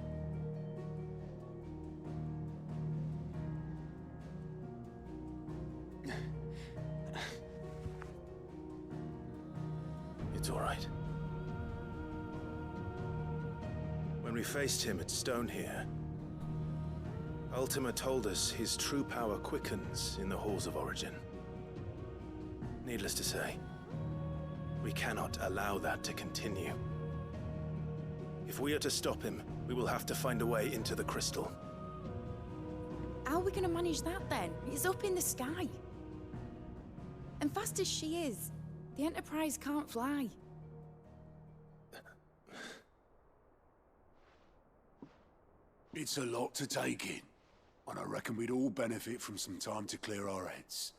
It's all right. When we faced him at Stone here, Ultima told us his true power quickens in the halls of Origin. Needless to say, we cannot allow that to continue. If we are to stop him, we will have to find a way into the crystal. How are we going to manage that then? It's up in the sky. And fast as she is, the Enterprise can't fly. It's a lot to take in, and I reckon we'd all benefit from some time to clear our heads.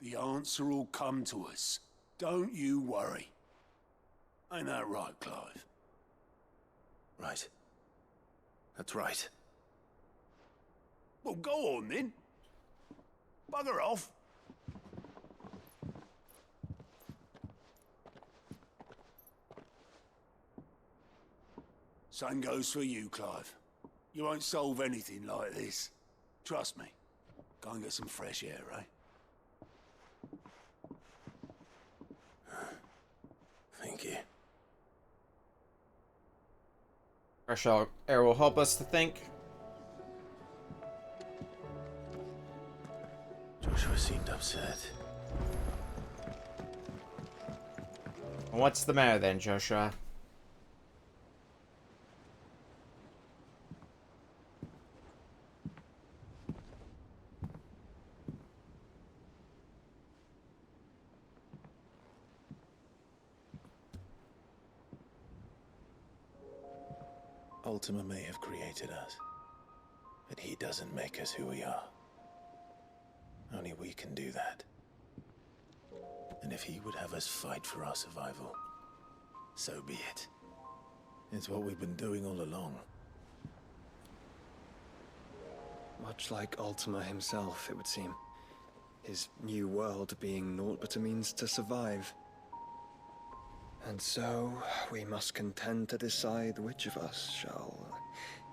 The answer will come to us. Don't you worry. Ain't that right, Clive? Right. That's right. Well, go on then. Bugger off. Same goes for you, Clive. You won't solve anything like this. Trust me. Go and get some fresh air, eh? Thank you. Fresh air will help us to think. Joshua seemed upset. What's the matter then, Joshua? Ultima may have created us, but he doesn't make us who we are. Only we can do that. And if he would have us fight for our survival, so be it. It's what we've been doing all along. Much like Ultima himself, it would seem. His new world being naught but a means to survive. And so, we must contend to decide which of us shall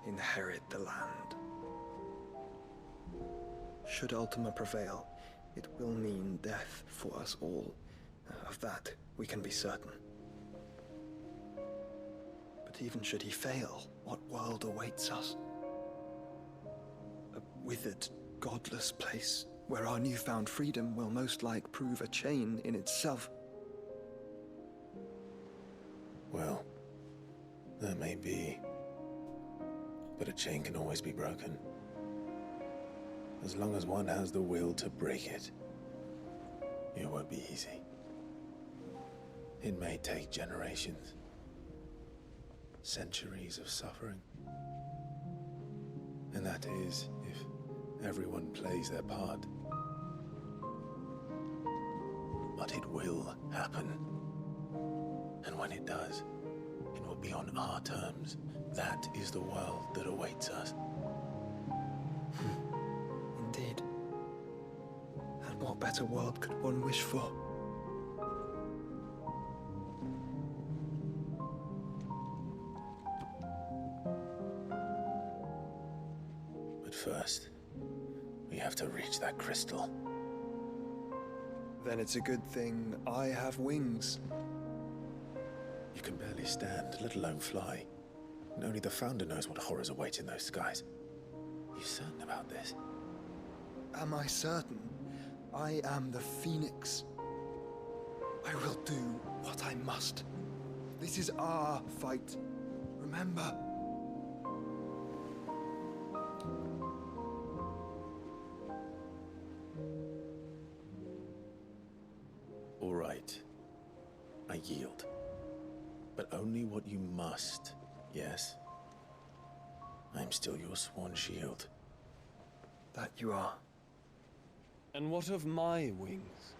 inherit the land. Should Ultima prevail, it will mean death for us all. Of that, we can be certain. But even should he fail, what world awaits us? A withered, godless place where our newfound freedom will most like prove a chain in itself. Well, that may be. But a chain can always be broken. As long as one has the will to break it. It won't be easy. It may take generations. Centuries of suffering. And that is if everyone plays their part. But it will happen. And when it does, it will be on our terms. That is the world that awaits us. Indeed. And what better world could one wish for? But first, we have to reach that crystal. Then it's a good thing I have wings. You can barely stand, let alone fly. And only the Founder knows what horrors await in those skies. You certain about this? Am I certain? I am the Phoenix. I will do what I must. This is our fight. Remember. All right. I yield. But only what you must, yes? I'm still your sworn shield. That you are. And what of my wings?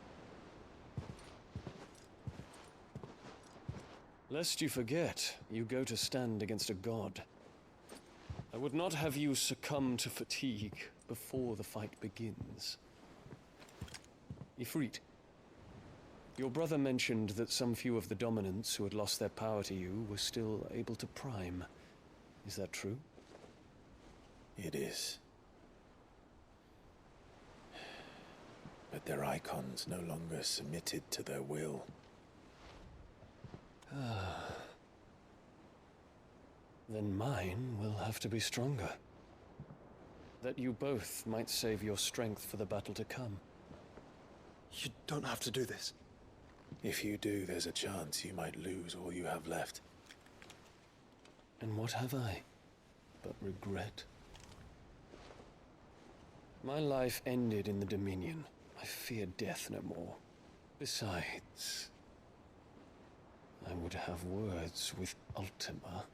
Lest you forget, you go to stand against a god. I would not have you succumb to fatigue before the fight begins. Ifrit, your brother mentioned that some few of the dominants who had lost their power to you were still able to prime. Is that true? It is. But their icons no longer submitted to their will. Then mine will have to be stronger. That you both might save your strength for the battle to come. You don't have to do this. If you do, there's a chance you might lose all you have left. And what have I but regret? My life ended in the Dominion. I fear death no more. Besides, I would have words with Ultima.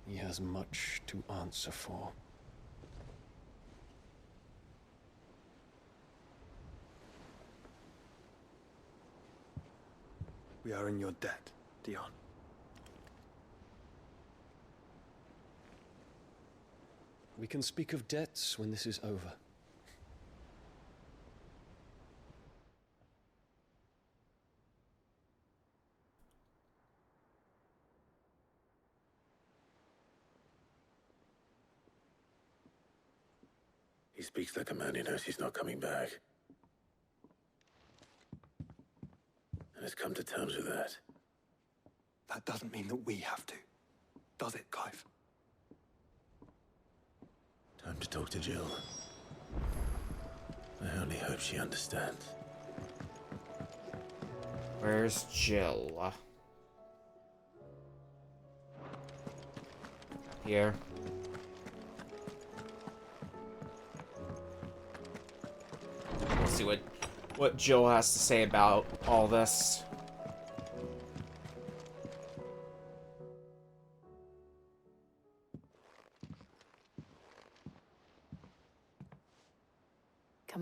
He has much to answer for. We are in your debt, Dion. We can speak of debts when this is over. He speaks like a man who knows he's not coming back. And has come to terms with that. That doesn't mean that we have to. Does it, Clive? Time to talk to Jill. I only hope she understands. Where's Jill? Here. Let's see what Jill has to say about all this.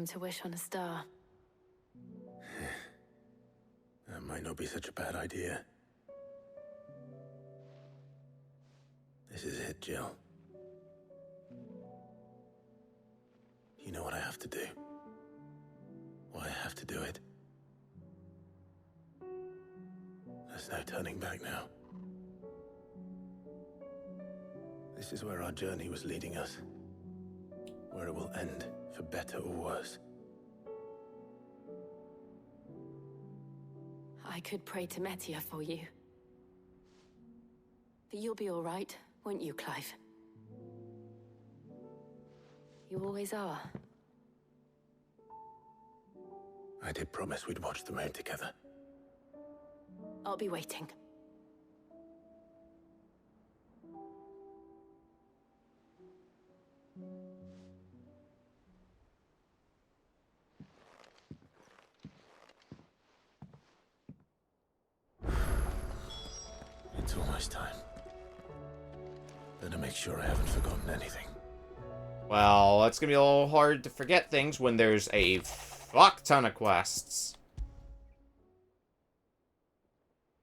to wish on a star. That might not be such a bad idea. This is it, Jill. You know what I have to do. Why I have to do it. There's no turning back now. This is where our journey was leading us. Where it will end, for better or worse. I could pray to Metia for you. But you'll be all right, won't you, Clive? You always are. I did promise we'd watch the moon together. I'll be waiting. It's almost time. Better make sure I haven't forgotten anything. Well, it's gonna be a little hard to forget things when there's a fuck ton of quests.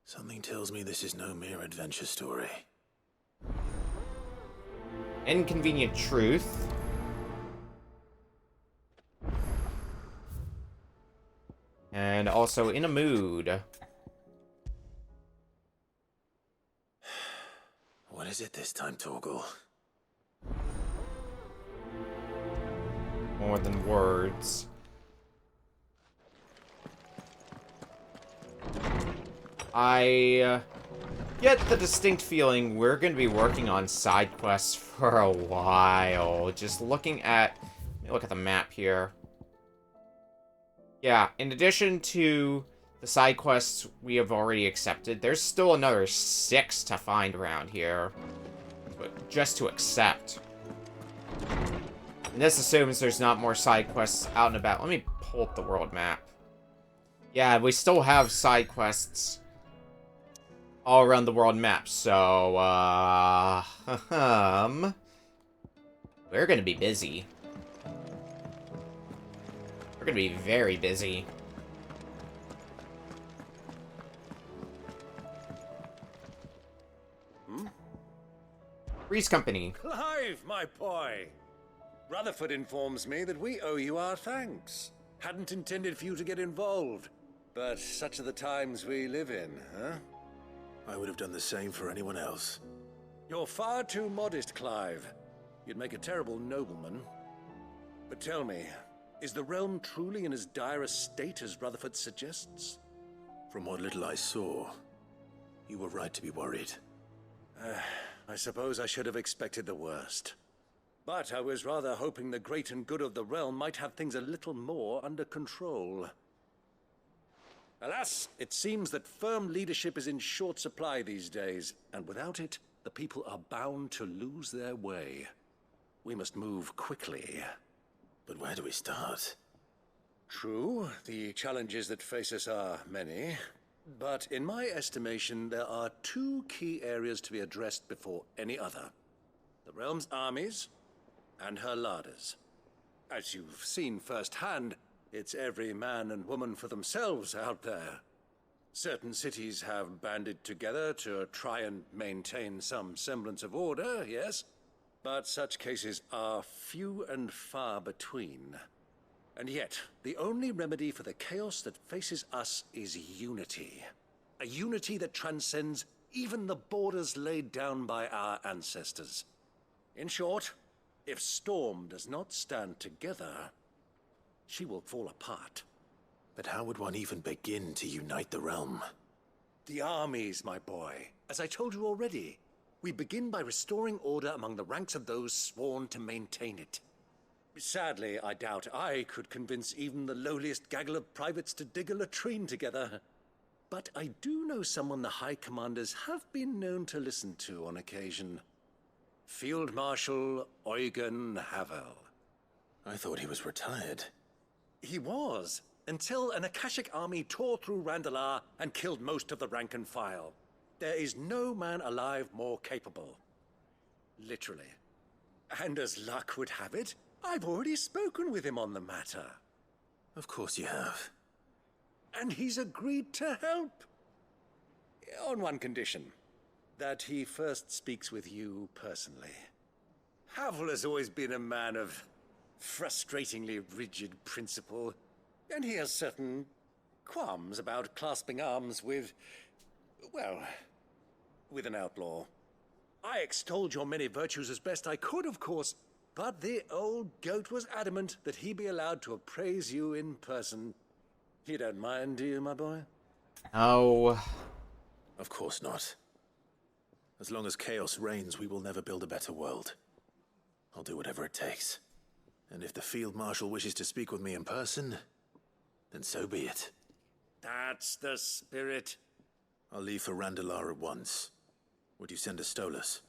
Something tells me this is no mere adventure story. Inconvenient truth. And also in a mood. What is it this time, Torgal? More than words. I get the distinct feeling we're going to be working on side quests for a while. Just looking at... Let me look at the map here. Yeah, in addition to the side quests we have already accepted, there's still another 6 to find around here. But just to accept. And this assumes there's not more side quests out and about. Let me pull up the world map. Yeah, we still have side quests all around the world map, so, we're gonna be busy. We're gonna be very busy. Breeze Company. Clive, my boy! Rutherford informs me that we owe you our thanks. Hadn't intended for you to get involved, but such are the times we live in, huh? I would have done the same for anyone else. You're far too modest, Clive. You'd make a terrible nobleman. But tell me, is the realm truly in as dire a state as Rutherford suggests? From what little I saw, you were right to be worried. I suppose I should have expected the worst. But I was rather hoping the great and good of the realm might have things a little more under control. Alas, it seems that firm leadership is in short supply these days, and without it, the people are bound to lose their way. We must move quickly. But where do we start? True, the challenges that face us are many. But in my estimation, there are 2 key areas to be addressed before any other. The realm's armies and her larders. As you've seen firsthand, it's every man and woman for themselves out there. Certain cities have banded together to try and maintain some semblance of order, yes, but such cases are few and far between. And yet, the only remedy for the chaos that faces us is unity. A unity that transcends even the borders laid down by our ancestors. In short, if Storm does not stand together, she will fall apart. But how would one even begin to unite the realm? The armies, my boy. As I told you already, we begin by restoring order among the ranks of those sworn to maintain it. Sadly, I doubt I could convince even the lowliest gaggle of privates to dig a latrine together. But I do know someone the High Commanders have been known to listen to on occasion. Field Marshal Eugen Havel. I thought he was retired. He was, until an Akashic army tore through Randalar and killed most of the rank and file. There is no man alive more capable. Literally. And as luck would have it, I've already spoken with him on the matter. Of course you have. And he's agreed to help. On one condition. That he first speaks with you personally. Havel has always been a man of frustratingly rigid principle, and he has certain qualms about clasping arms with, well, with an outlaw. I extolled your many virtues as best I could, of course, but the old goat was adamant that he be allowed to appraise you in person. You don't mind, do you, my boy? Oh. Of course not. As long as chaos reigns, we will never build a better world. I'll do whatever it takes. And if the Field Marshal wishes to speak with me in person, then so be it. That's the spirit. I'll leave for Randalar at once. Would you send a Stolas?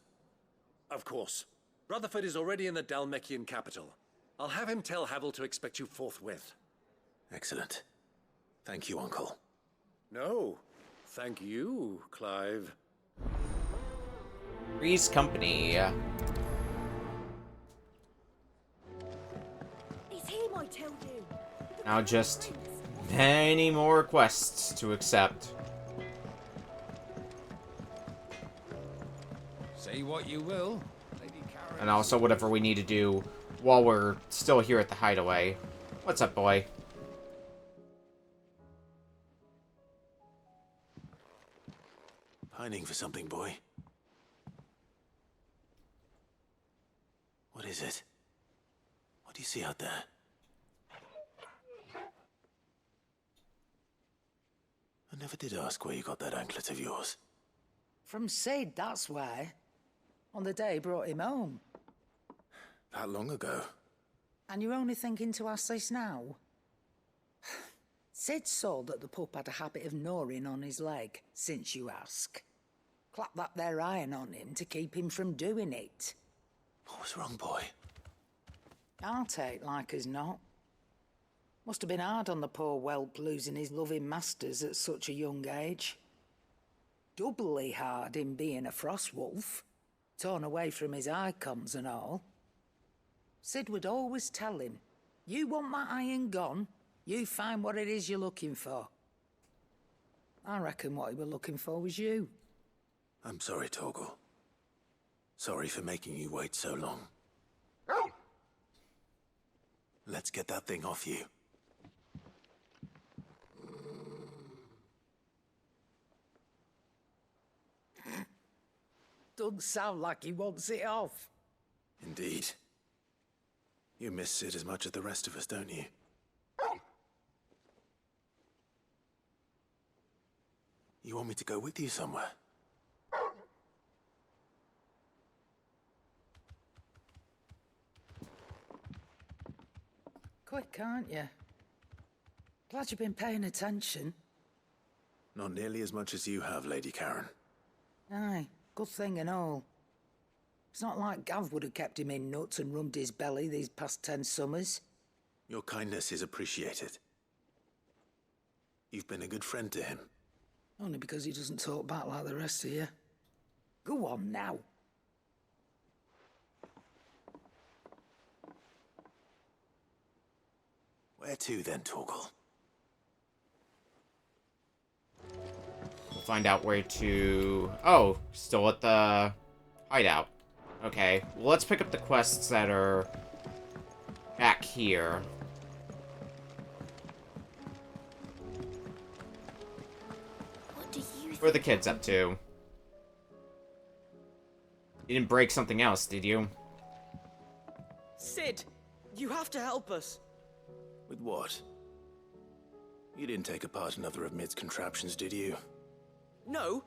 Of course. Rutherford is already in the Dalmekian capital. I'll have him tell Havel to expect you forthwith. Excellent. Thank you, Uncle. No, thank you, Clive. Three's Company. It's him, I tell you. Now just many more quests to accept. Say what you will. And also whatever we need to do while we're still here at the hideaway. What's up, boy? Pining for something, boy. What is it? What do you see out there? I never did ask where you got that anklet of yours. From Sid, that's why. On the day he brought him home. That long ago? And you're only thinking to ask this now? Sid saw that the pup had a habit of gnawing on his leg, since you ask. Clap that there iron on him to keep him from doing it. What was wrong, boy? I'll take like as not. Must have been hard on the poor whelp losing his loving masters at such a young age. Doubly hard in being a frost wolf, torn away from his icons and all. Sid would always tell him, you want that iron gone, you find what it is you're looking for. I reckon what he was looking for was you. I'm sorry, Torgal. Sorry for making you wait so long. Let's get that thing off you. Doesn't sound like he wants it off. Indeed. You miss Sid as much as the rest of us, don't you? You want me to go with you somewhere? Quick, aren't you? Glad you've been paying attention. Not nearly as much as you have, Lady Karen. Aye, good thing and all. It's not like Gav would have kept him in nuts and rubbed his belly these past 10 summers. Your kindness is appreciated. You've been a good friend to him. Only because he doesn't talk back like the rest of you. Go on now. Where to then, Torgal? We'll find out where to... Oh, still at the hideout. Okay, well, let's pick up the quests that are back here. What do you What are the kids up to? You didn't break something else, did you? Sid, you have to help us. With what? You didn't take apart another of Mid's contraptions, did you? No.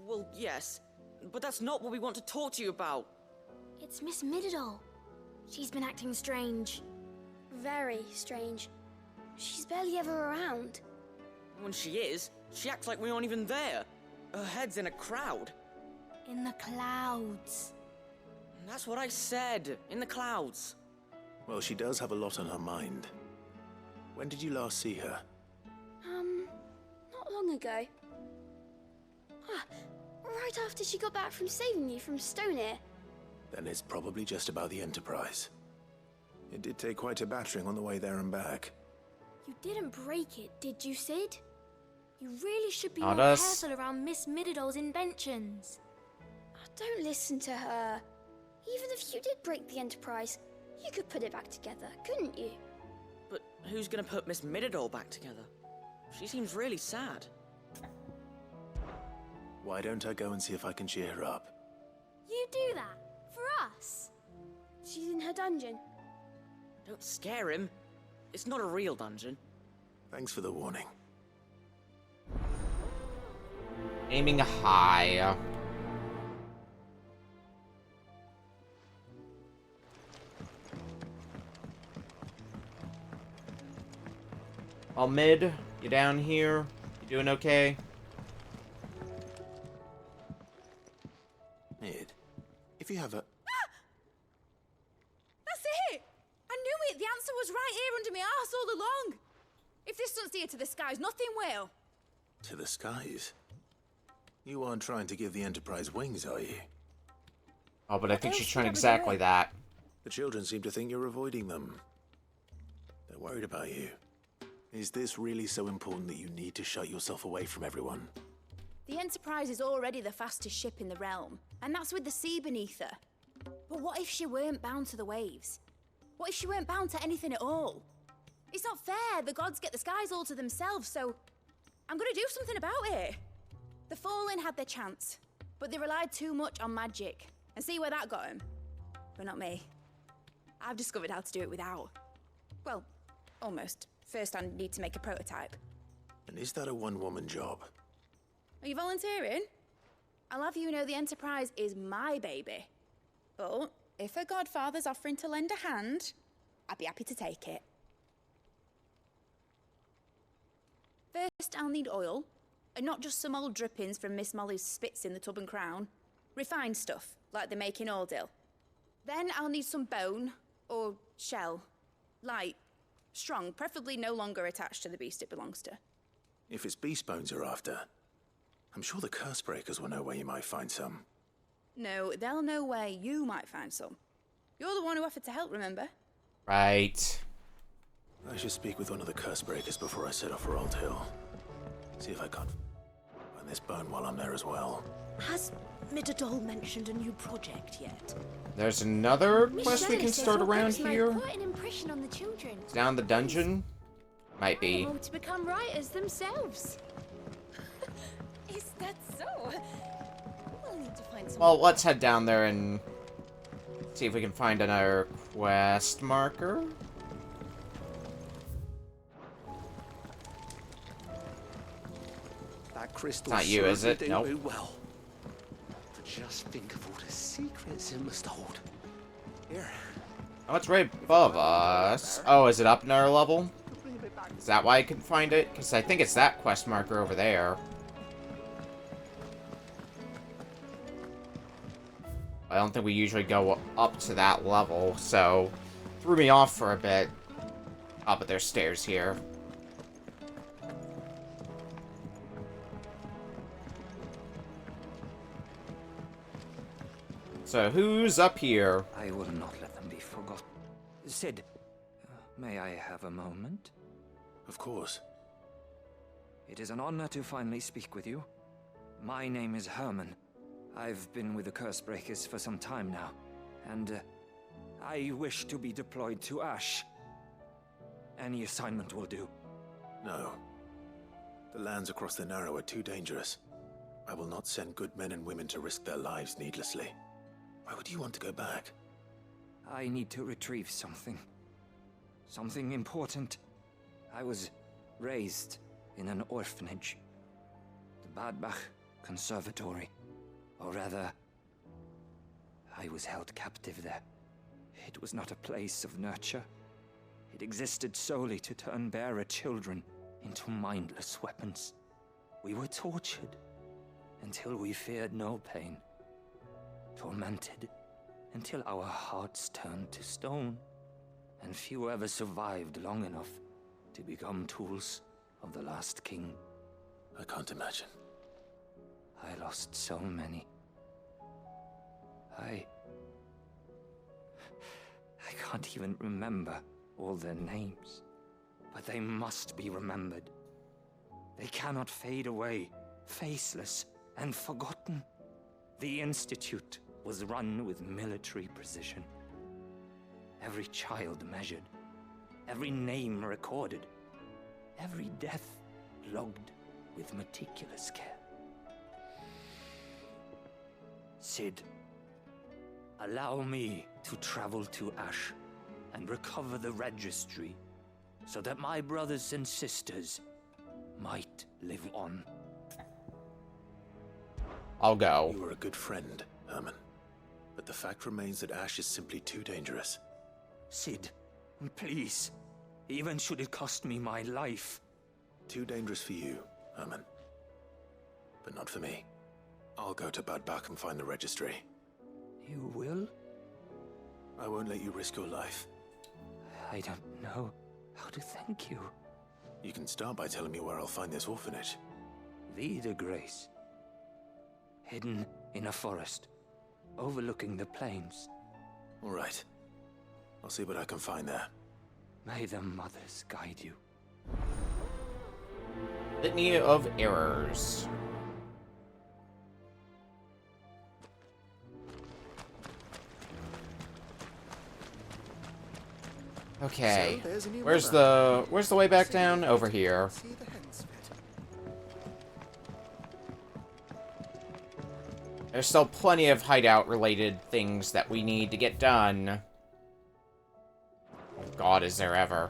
Well, yes. But that's not what we want to talk to you about. It's Miss Midadol. She's been acting strange. Very strange. She's barely ever around. When she is, she acts like we aren't even there. Her head's in a crowd. In the clouds. That's what I said. In the clouds. Well, she does have a lot on her mind. When did you last see her? Not long ago. Right after she got back from saving you from Stoneir. Then it's probably just about the Enterprise. It did take quite a battering on the way there and back. You didn't break it, did you, Sid? You really should be Not more us. careful around Miss Mididol's inventions. Oh, don't listen to her. Even if you did break the Enterprise, you could put it back together, couldn't you? But who's gonna put Miss Mididol back together? She seems really sad. Why don't I go and see if I can cheer her up? You do that? For us? She's in her dungeon. Don't scare him. It's not a real dungeon. Thanks for the warning. Aiming high. All mid, you down here? You doing okay? Mid, if you have a... That's it! I knew it! The answer was right here under my arse all along! If this doesn't steer to the skies, nothing will! To the skies? You aren't trying to give the Enterprise wings, are you? Oh, but I think else she's would trying I be exactly doing? that. The children seem to think you're avoiding them. They're worried about you. Is this really so important that you need to shut yourself away from everyone? The Enterprise is already the fastest ship in the realm, and that's with the sea beneath her. But what if she weren't bound to the waves? What if she weren't bound to anything at all? It's not fair. The gods get the skies all to themselves, so I'm gonna do something about it. The Fallen had their chance, but they relied too much on magic. And see where that got them? But not me. I've discovered how to do it without. Well, almost. First, I need to make a prototype. And is that a one-woman job? Are you volunteering? I'll have you know the Enterprise is my baby. But if her godfather's offering to lend a hand, I'd be happy to take it. First, I'll need oil, and not just some old drippings from Miss Molly's spits in the tub and crown. Refined stuff, like they make in Ordil. Then I'll need some bone, or shell. Light, strong, preferably no longer attached to the beast it belongs to. If it's beast bones you're after, I'm sure the curse breakers will know where you might find some. No, they'll know where you might find some. You're the one who offered to help, remember? Right. I should speak with one of the curse breakers before I set off for Old Hill. See if I can't find this bone while I'm there as well. Has Mididol mentioned a new project yet? There's another Miss quest we Shirley can says start your around books might here. put an impression on the children. Down the dungeon? Might be. Want them to become writers themselves. Is that so? We'll need to find some. Well, let's head down there and see if we can find another quest marker. That crystal It's not you, is it? certainly Nope. do well. But just think of all the secrets it must hold. Here. Oh, it's right above us. Oh, is it up another level? Is that why I couldn't find it? Because I think it's that quest marker over there. I don't think we usually go up to that level, so threw me off for a bit. Oh, but there's stairs here. So who's up here? I will not let them be forgotten. Sid, may I have a moment? Of course. It is an honor to finally speak with you. My name is Herman. I've been with the Cursebreakers for some time now, and I wish to be deployed to Ash. Any assignment will do. No. The lands across the Narrow are too dangerous. I will not send good men and women to risk their lives needlessly. Why would you want to go back? I need to retrieve something. Something important. I was raised in an orphanage. The Badbach Conservatory. Or rather, I was held captive there. It was not a place of nurture. It existed solely to turn bearer children into mindless weapons. We were tortured until we feared no pain. Tormented until our hearts turned to stone. And few ever survived long enough to become tools of the last king. I can't imagine. I lost so many. I can't even remember all their names. but they must be remembered. They cannot fade away, faceless and forgotten. The Institute was run with military precision. Every child measured, every name recorded, every death logged with meticulous care. Cid, allow me to travel to Ash and recover the registry so that my brothers and sisters might live on. I'll go. You were a good friend, Herman. But the fact remains that Ash is simply too dangerous. Cid, please. Even should it cost me my life. Too dangerous for you, Herman. But not for me. I'll go to Bad Bach and find the registry. You will? I won't let you risk your life. I don't know how to thank you. You can start by telling me where I'll find this orphanage. Vida Grace. Hidden in a forest, overlooking the plains. All right. I'll see what I can find there. May the mothers guide you. Litany of Errors. Okay. So, where's the way back down? Over here. There's still plenty of hideout-related things that we need to get done. Oh God, is there ever.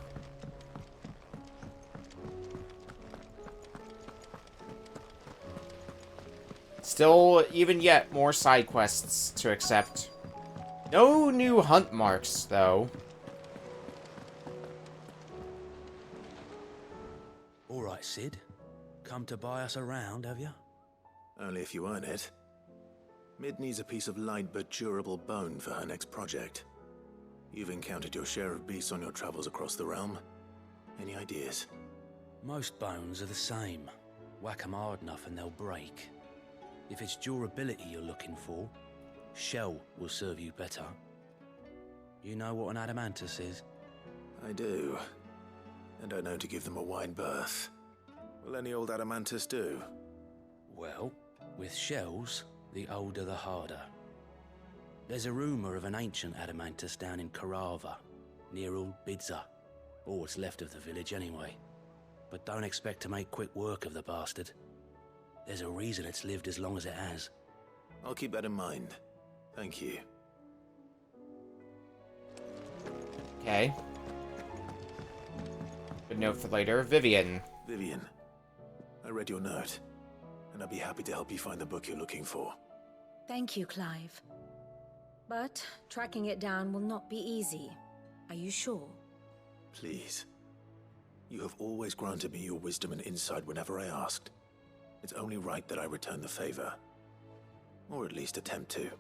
Still, even yet, more side quests to accept. No new hunt marks, though. Alright, Cid. Come to buy us around, have you? Only if you earn it. Mid needs a piece of light but durable bone for her next project. You've encountered your share of beasts on your travels across the realm. Any ideas? Most bones are the same. Whack 'em hard enough and they'll break. If it's durability you're looking for, shell will serve you better. You know what an adamantus is? I do. And I know to give them a wide berth. Will any old adamantus do? Well, with shells, the older the harder. There's a rumour of an ancient adamantus down in Carava, near Old Bidza, or what's left of the village anyway. But don't expect to make quick work of the bastard. There's a reason it's lived as long as it has. I'll keep that in mind. Thank you. Okay. Good note for later. Vivian. Vivian, I read your note, and I'd be happy to help you find the book you're looking for. Thank you, Clive. But tracking it down will not be easy. Are you sure? Please. You have always granted me your wisdom and insight whenever I asked. It's only right that I return the favor. Or at least attempt to.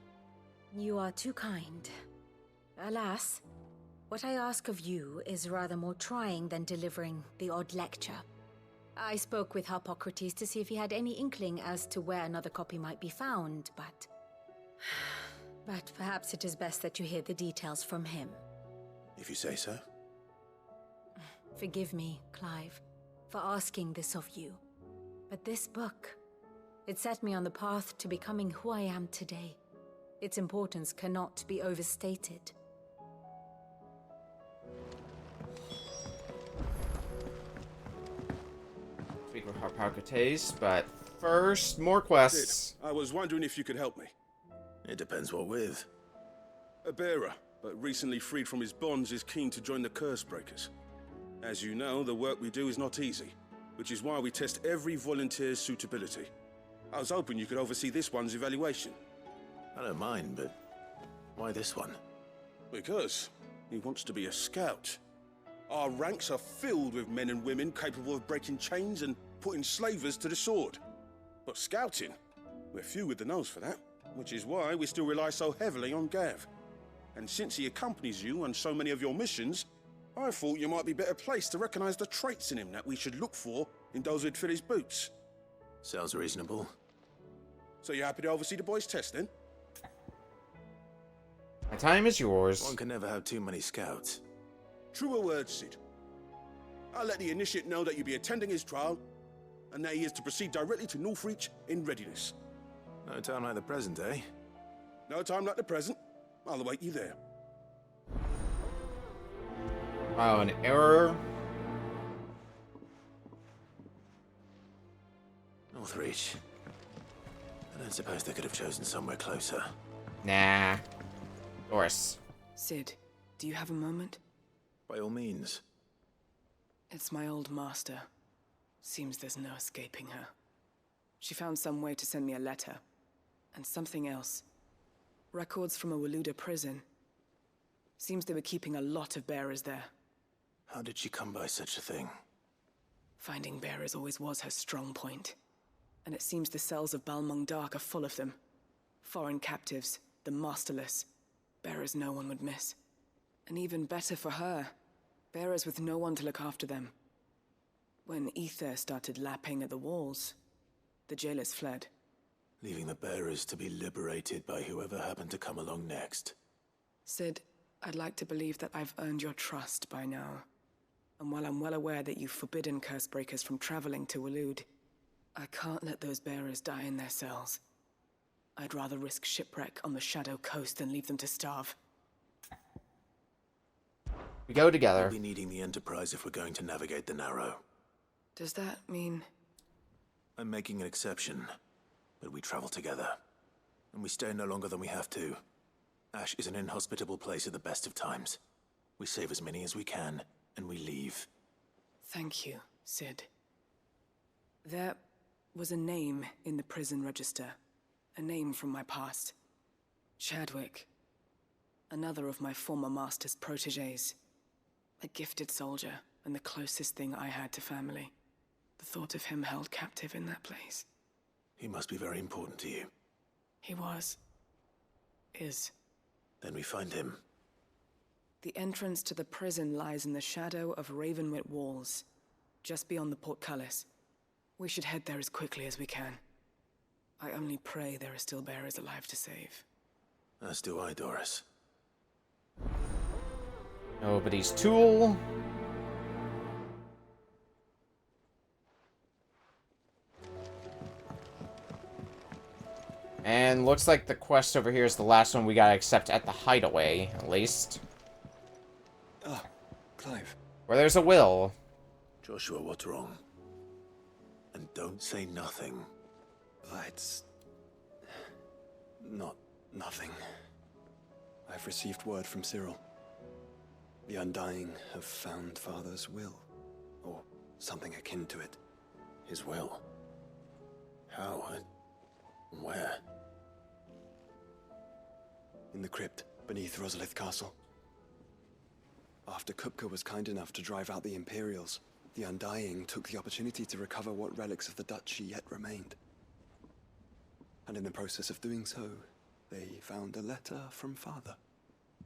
You are too kind. Alas, what I ask of you is rather more trying than delivering the odd lecture. I spoke with Harpocrates to see if he had any inkling as to where another copy might be found, but... But perhaps it is best that you hear the details from him. If you say so. Forgive me, Clive, for asking this of you. But this book, it set me on the path to becoming who I am today. Its importance cannot be overstated. Speak with Harpocrates, but first, more quests. I was wondering if you could help me. It depends what with. A bearer, but recently freed from his bonds, is keen to join the Curse Breakers. As you know, the work we do is not easy, which is why we test every volunteer's suitability. I was hoping you could oversee this one's evaluation. I don't mind, but why this one? Because he wants to be a scout. Our ranks are filled with men and women capable of breaking chains and putting slavers to the sword. But scouting, we're few with the nose for that, which is why we still rely so heavily on Gav. And since he accompanies you on so many of your missions, I thought you might be better placed to recognize the traits in him that we should look for in those who'd fill his boots. Sounds reasonable. So you happy to oversee the boys' test, then? My time is yours. One can never have too many scouts. Truer words, Cid. I'll let the initiate know that you'll be attending his trial, and that he is to proceed directly to Northreach in readiness. No time like the present, eh? No time like the present. I'll await you there. Oh, an error. Northreach. I don't suppose they could have chosen somewhere closer. Nah. Doris. Sid, do you have a moment? By all means. It's my old master. Seems there's no escaping her. She found some way to send me a letter. And something else. Records from a Waluda prison. Seems they were keeping a lot of bearers there. How did she come by such a thing? Finding bearers always was her strong point. And it seems the cells of Balmung Dark are full of them. Foreign captives, the masterless. Bearers no one would miss. And even better for her, bearers with no one to look after them. When ether started lapping at the walls, the jailers fled. Leaving the bearers to be liberated by whoever happened to come along next. Sid, I'd like to believe that I've earned your trust by now. And while I'm well aware that you've forbidden Cursebreakers from traveling to Waloed, I can't let those bearers die in their cells. I'd rather risk shipwreck on the Shadow Coast than leave them to starve. We go together. We'll be needing the Enterprise if we're going to navigate the Narrow. Does that mean... I'm making an exception, but we travel together. And we stay no longer than we have to. Ash is an inhospitable place at the best of times. We save as many as we can, and we leave. Thank you, Sid. There was a name in the prison register. A name from my past. Chadwick. Another of my former master's protégés. A gifted soldier, and the closest thing I had to family. The thought of him held captive in that place. He must be very important to you. He was. Is. Then we find him. The entrance to the prison lies in the shadow of Ravenwit Walls, just beyond the portcullis. We should head there as quickly as we can. I only pray there are still bearers alive to save. As do I, Doris. Nobody's tool. And looks like the quest over here is the last one we gotta accept at the hideaway, at least. Ah, Clive. Where there's a will. Joshua, what's wrong? And don't say nothing. It's... not nothing. I've received word from Cyril. The Undying have found Father's will. Or something akin to it. His will? How? And where? In the crypt, beneath Rosalith Castle. After Kupka was kind enough to drive out the Imperials, the Undying took the opportunity to recover what relics of the Duchy yet remained. And in the process of doing so, they found a letter from Father.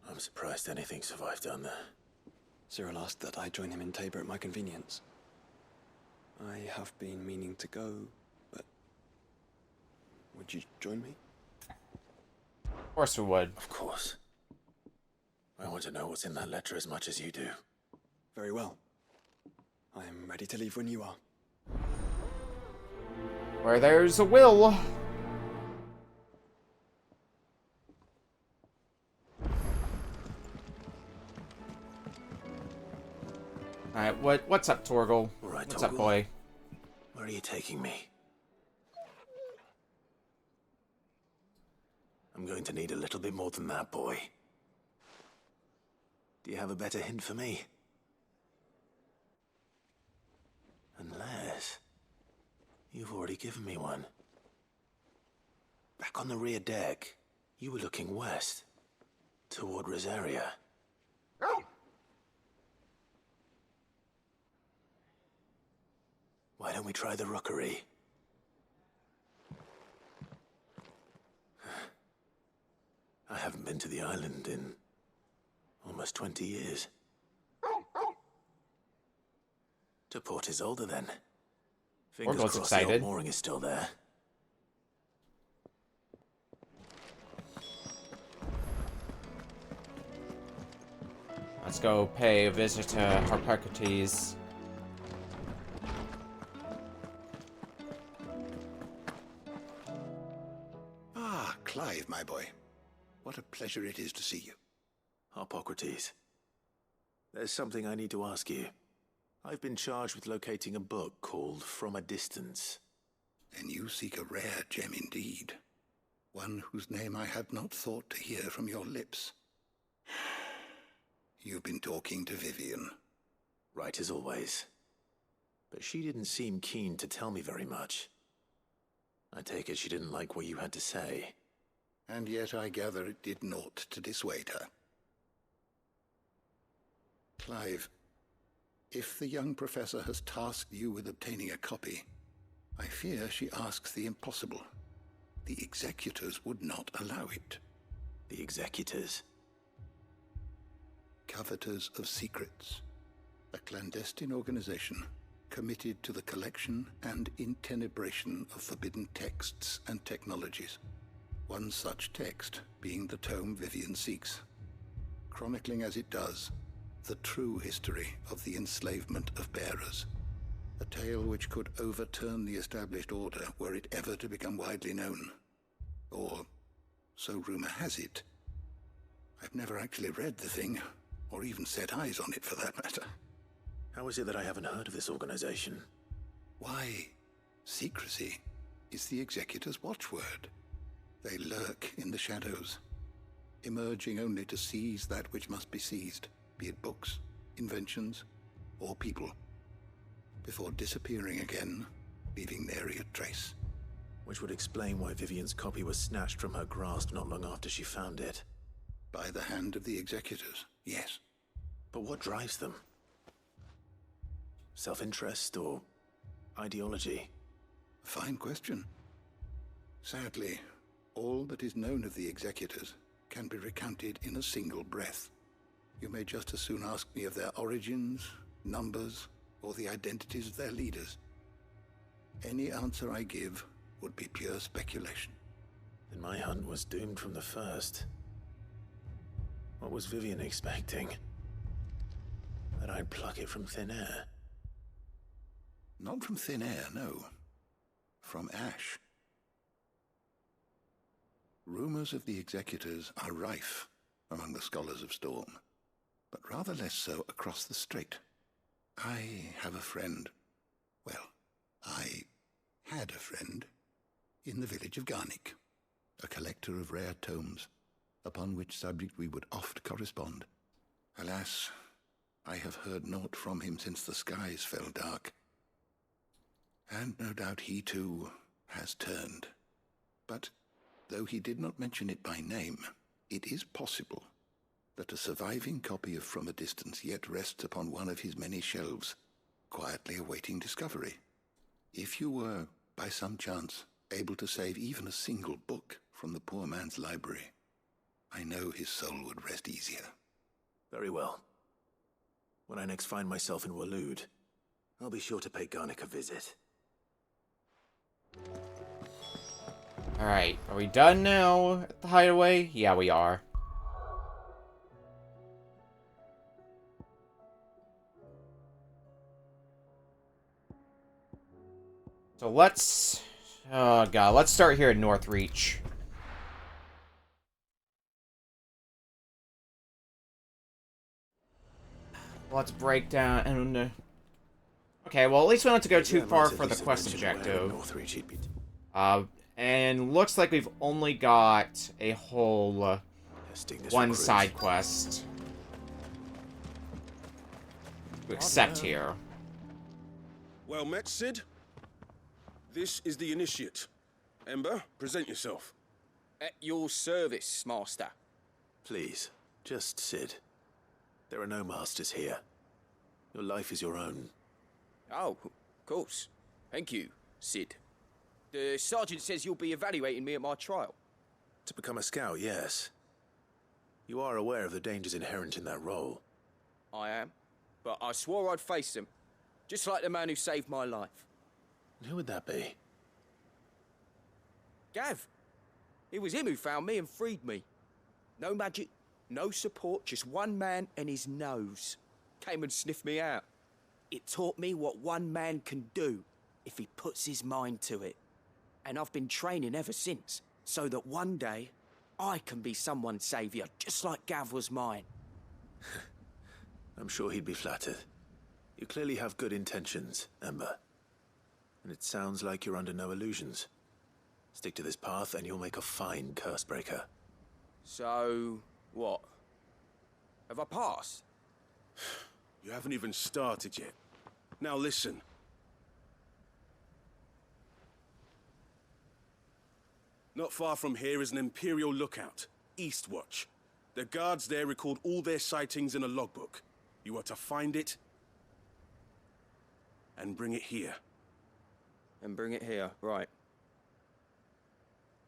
I'm surprised anything survived down there. Cyril asked that I join him in Tabor at my convenience. I have been meaning to go, but... would you join me? Of course we would. Of course. I want to know what's in that letter as much as you do. Very well. I am ready to leave when you are. Where there's a will. Alright, what's up, Torgal? All right, what's Torgal. up, boy? Where are you taking me? I'm going to need a little bit more than that, boy. Do you have a better hint for me? Unless... you've already given me one. Back on the rear deck, you were looking west. Toward Rosaria. Why don't we try the rookery? I haven't been to the island in almost 20 years. To Port Isolde, then. Fingers Orgle's crossed the excited. old mooring is still there. Let's go pay a visit to Harpocrates. Clive, my boy. What a pleasure it is to see you. Harpocrates. There's something I need to ask you. I've been charged with locating a book called From a Distance. Then you seek a rare gem indeed. One whose name I had not thought to hear from your lips. You've been talking to Vivian. Right as always. But she didn't seem keen to tell me very much. I take it she didn't like what you had to say. And yet I gather it did naught to dissuade her. Clive, if the young professor has tasked you with obtaining a copy, I fear she asks the impossible. The executors would not allow it. The executors? Coveters of Secrets. A clandestine organization committed to the collection and intenebration of forbidden texts and technologies. One such text being the tome Vivian seeks, chronicling as it does the true history of the enslavement of bearers, a tale which could overturn the established order were it ever to become widely known. Or, so rumor has it. I've never actually read the thing, or even set eyes on it for that matter. How is it that I haven't heard of this organization? Why, secrecy is the executor's watchword. They lurk in the shadows, emerging only to seize that which must be seized, be it books, inventions, or people, before disappearing again, leaving nary a trace. Which would explain why Vivian's copy was snatched from her grasp not long after she found it. By the hand of the executors, yes. But what drives them? Self-interest or ideology? A fine question. Sadly, all that is known of the executors can be recounted in a single breath. You may just as soon ask me of their origins, numbers, or the identities of their leaders. Any answer I give would be pure speculation. Then my hunt was doomed from the first. What was Vivian expecting? That I'd pluck it from thin air? Not from thin air, no. From ash. Rumors of the executors are rife among the scholars of Storm, but rather less so across the strait. I have a friend. Well, I had a friend in the village of Garnick, a collector of rare tomes, upon which subject we would oft correspond. Alas, I have heard naught from him since the skies fell dark. And no doubt he too has turned. But though he did not mention it by name, it is possible that a surviving copy of From a Distance yet rests upon one of his many shelves, quietly awaiting discovery. If you were, by some chance, able to save even a single book from the poor man's library, I know his soul would rest easier. Very well. When I next find myself in Waloed, I'll be sure to pay Garnick a visit. Alright, are we done now at the hideaway? Yeah, we are. So let's... oh god, let's start here at Northreach. Let's break down and... okay, well, at least we don't have to go too far for the quest objective. And looks like we've only got a whole one side quest to accept here. Well met, Sid. This is the Initiate. Ember, present yourself. At your service, Master. Please, just Sid. There are no masters here. Your life is your own. Oh, of course. Thank you, Sid. The Sergeant says you'll be evaluating me at my trial. To become a scout, yes. You are aware of the dangers inherent in that role. I am. But I swore I'd face them. Just like the man who saved my life. And who would that be? Gav. It was him who found me and freed me. No magic, no support, just one man and his nose. Came and sniffed me out. It taught me what one man can do if he puts his mind to it. And I've been training ever since so that one day I can be someone's saviour, just like Gav was mine. I'm sure he'd be flattered. You clearly have good intentions, Ember. And it sounds like you're under no illusions. Stick to this path and you'll make a fine cursebreaker. So, what? Have I passed? You haven't even started yet. Now listen. Not far from here is an Imperial lookout, Eastwatch. The guards there record all their sightings in a logbook. You are to find it and bring it here. And bring it here, right.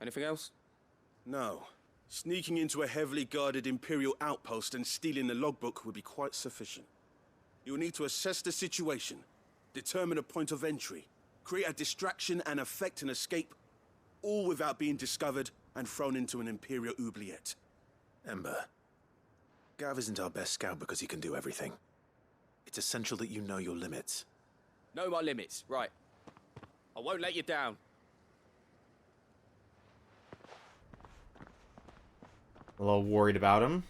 Anything else? No. Sneaking into a heavily guarded Imperial outpost and stealing the logbook would be quite sufficient. You'll need to assess the situation, determine a point of entry, create a distraction and effect an escape, all without being discovered and thrown into an Imperial oubliette. Ember, Gav isn't our best scout because he can do everything. It's essential that you know your limits. Know my limits, right. I won't let you down. A little worried about him.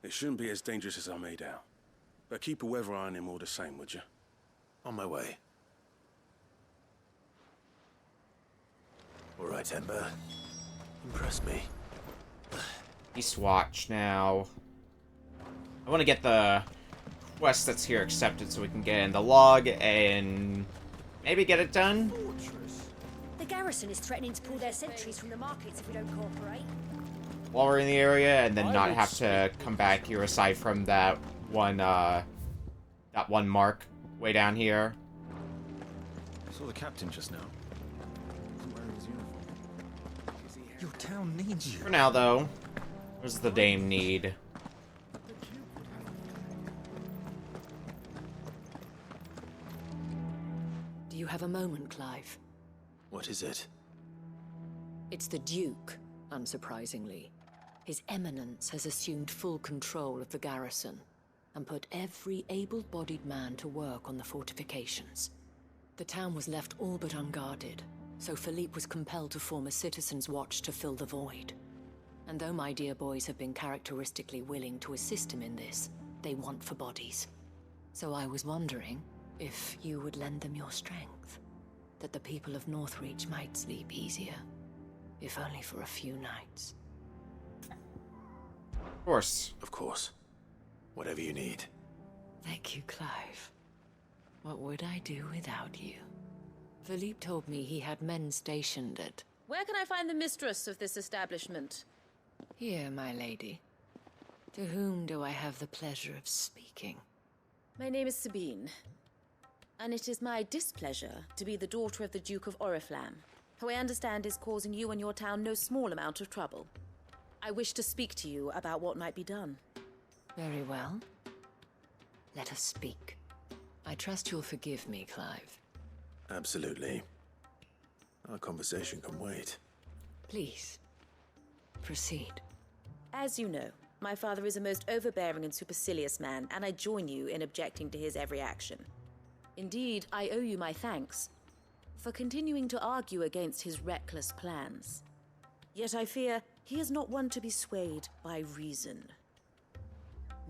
It shouldn't be as dangerous as I made out. But keep a weather eye on him all the same, would you? On my way. All right, Ember. Impress me. Eastwatch now. I want to get the quest that's here accepted so we can get in the log and maybe get it done. The garrison is threatening to pull their sentries from the markets if we don't cooperate. While we're in the area, and then not have to come back here aside from that one mark way down here. I saw the captain just now. Wasn't wearing his uniform. Your town needs you. For now, though, what does the dame need? Do you have a moment, Clive? What is it? It's the Duke, unsurprisingly. His Eminence has assumed full control of the garrison and put every able-bodied man to work on the fortifications. The town was left all but unguarded, so Philippe was compelled to form a citizens' watch to fill the void. And though my dear boys have been characteristically willing to assist him in this, they want for bodies. So I was wondering if you would lend them your strength, that the people of Northreach might sleep easier, if only for a few nights. Of course. Of course. Whatever you need. Thank you, Clive. What would I do without you? Philippe told me he had men stationed at... Where can I find the mistress of this establishment? Here, my lady. To whom do I have the pleasure of speaking? My name is Sabine, and it is my displeasure to be the daughter of the Duke of Oriflamme, who I understand is causing you and your town no small amount of trouble. I wish to speak to you about what might be done. Very well. Let us speak. I trust you'll forgive me, Clive. Absolutely. Our conversation can wait. Please, proceed. As you know, my father is a most overbearing and supercilious man, and I join you in objecting to his every action. Indeed, I owe you my thanks for continuing to argue against his reckless plans. Yet I fear he is not one to be swayed by reason.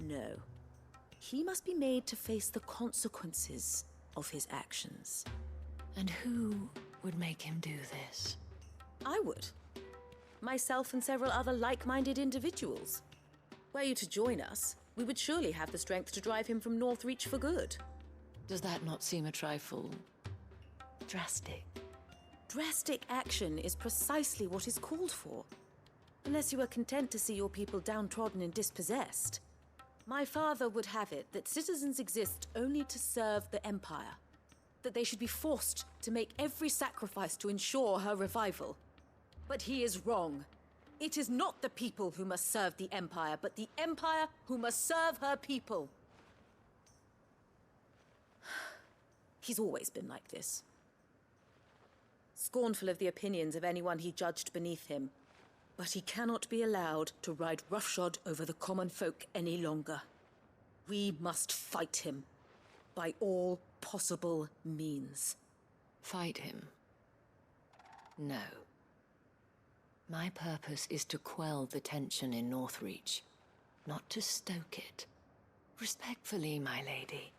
No. He must be made to face the consequences of his actions. And who would make him do this? I would. Myself and several other like-minded individuals. Were you to join us, we would surely have the strength to drive him from Northreach for good. Does that not seem a trifle... drastic? Drastic action is precisely what is called for. Unless you are content to see your people downtrodden and dispossessed. My father would have it that citizens exist only to serve the Empire. That they should be forced to make every sacrifice to ensure her revival. But he is wrong. It is not the people who must serve the Empire, but the Empire who must serve her people. He's always been like this. Scornful of the opinions of anyone he judged beneath him. But he cannot be allowed to ride roughshod over the common folk any longer. We must fight him by all possible means. Fight him? No. My purpose is to quell the tension in Northreach, not to stoke it. Respectfully, my lady.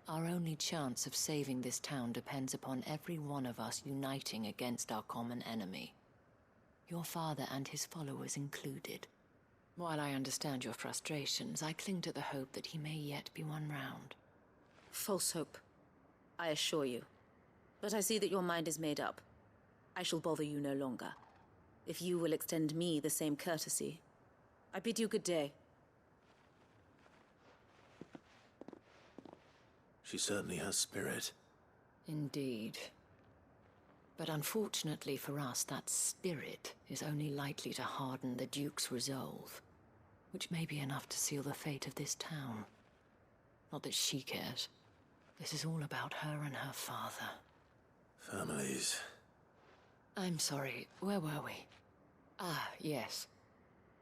Our only chance of saving this town depends upon every one of us uniting against our common enemy. Your father and his followers included. While I understand your frustrations, I cling to the hope that he may yet be won round. False hope, I assure you. But I see that your mind is made up. I shall bother you no longer. If you will extend me the same courtesy, I bid you good day. She certainly has spirit. Indeed. But unfortunately for us, that spirit is only likely to harden the Duke's resolve, which may be enough to seal the fate of this town. Not that she cares. This is all about her and her father. Families. I'm sorry, where were we? Ah, yes.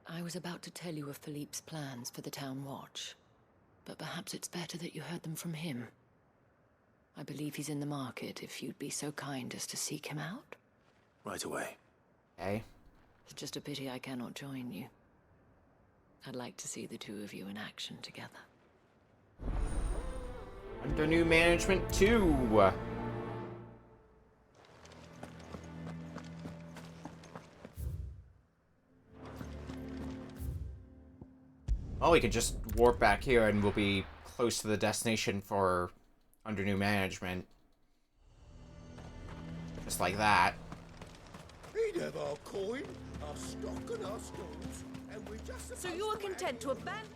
I was about to tell you of Philippe's plans for the town watch, but perhaps it's better that you heard them from him. I believe he's in the market, if you'd be so kind as to seek him out. Right away. Okay. It's just a pity I cannot join you. I'd like to see the two of you in action together. Under new management 2. Well, we could just warp back here and we'll be close to the destination for under new management. Just like that. We'd have our coin, our stock and our stones, and we just... So you are content to abandon...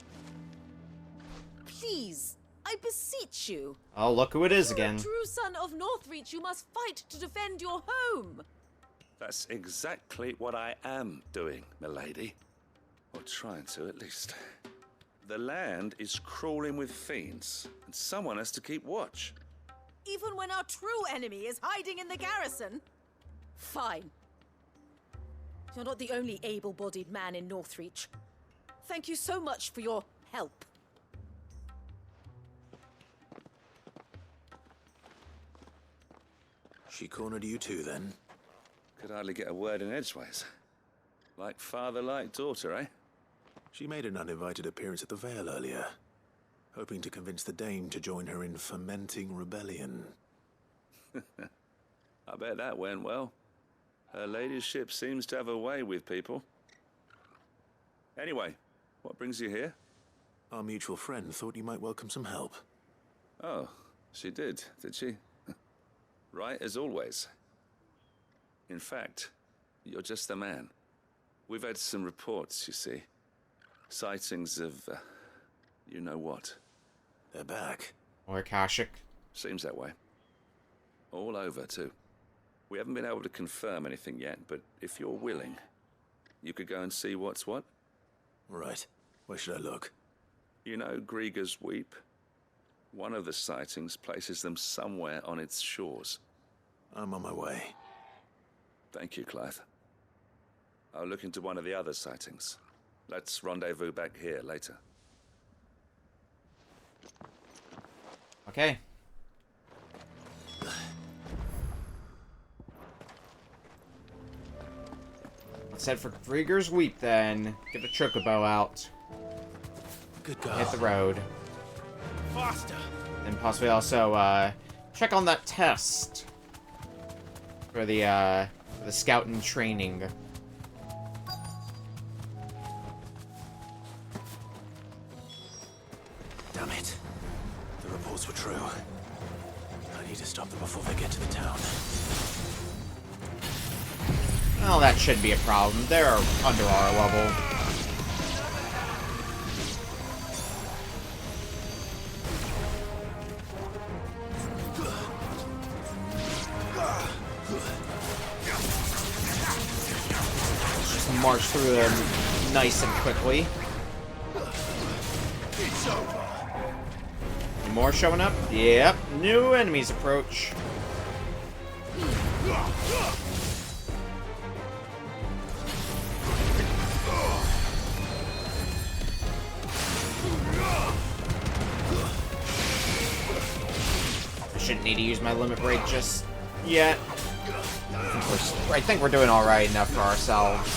Please, I beseech you. Oh, look who it is again. You're a true son of Northreach. You must fight to defend your home. That's exactly what I am doing, milady. Or trying to, at least. The land is crawling with fiends, and someone has to keep watch. Even when our true enemy is hiding in the garrison? Fine. You're not the only able-bodied man in Northreach. Thank you so much for your help. She cornered you too, then? Could hardly get a word in edgeways. Like father, like daughter, eh? She made an uninvited appearance at the Vale earlier, hoping to convince the Dame to join her in fomenting rebellion. I bet that went well. Her ladyship seems to have a way with people. Anyway, what brings you here? Our mutual friend thought you might welcome some help. Oh, she did she? Right as always. In fact, you're just the man. We've had some reports, you see. Sightings of, you know what. They're back. Or Akashic. Seems that way. All over, too. We haven't been able to confirm anything yet, but if you're willing, you could go and see what's what. Right. Where should I look? You know Grieger's Weep? One of the sightings places them somewhere on its shores. I'm on my way. Thank you, Clive. I'll look into one of the other sightings. Let's rendezvous back here later. Okay. Let's head for Grieger's Weep then. Get the chocobo out. Good girl. Hit the road. Faster! And possibly also check on that test for the scout and training. Damn it. The reports were true. I need to stop them before they get to the town. Well, that shouldn't be a problem. They're under our level. Just march through them nice and quickly. It's over. Any more showing up? Yep. New enemies approach. I shouldn't need to use my limit break just yet. I think we're doing all right enough for ourselves.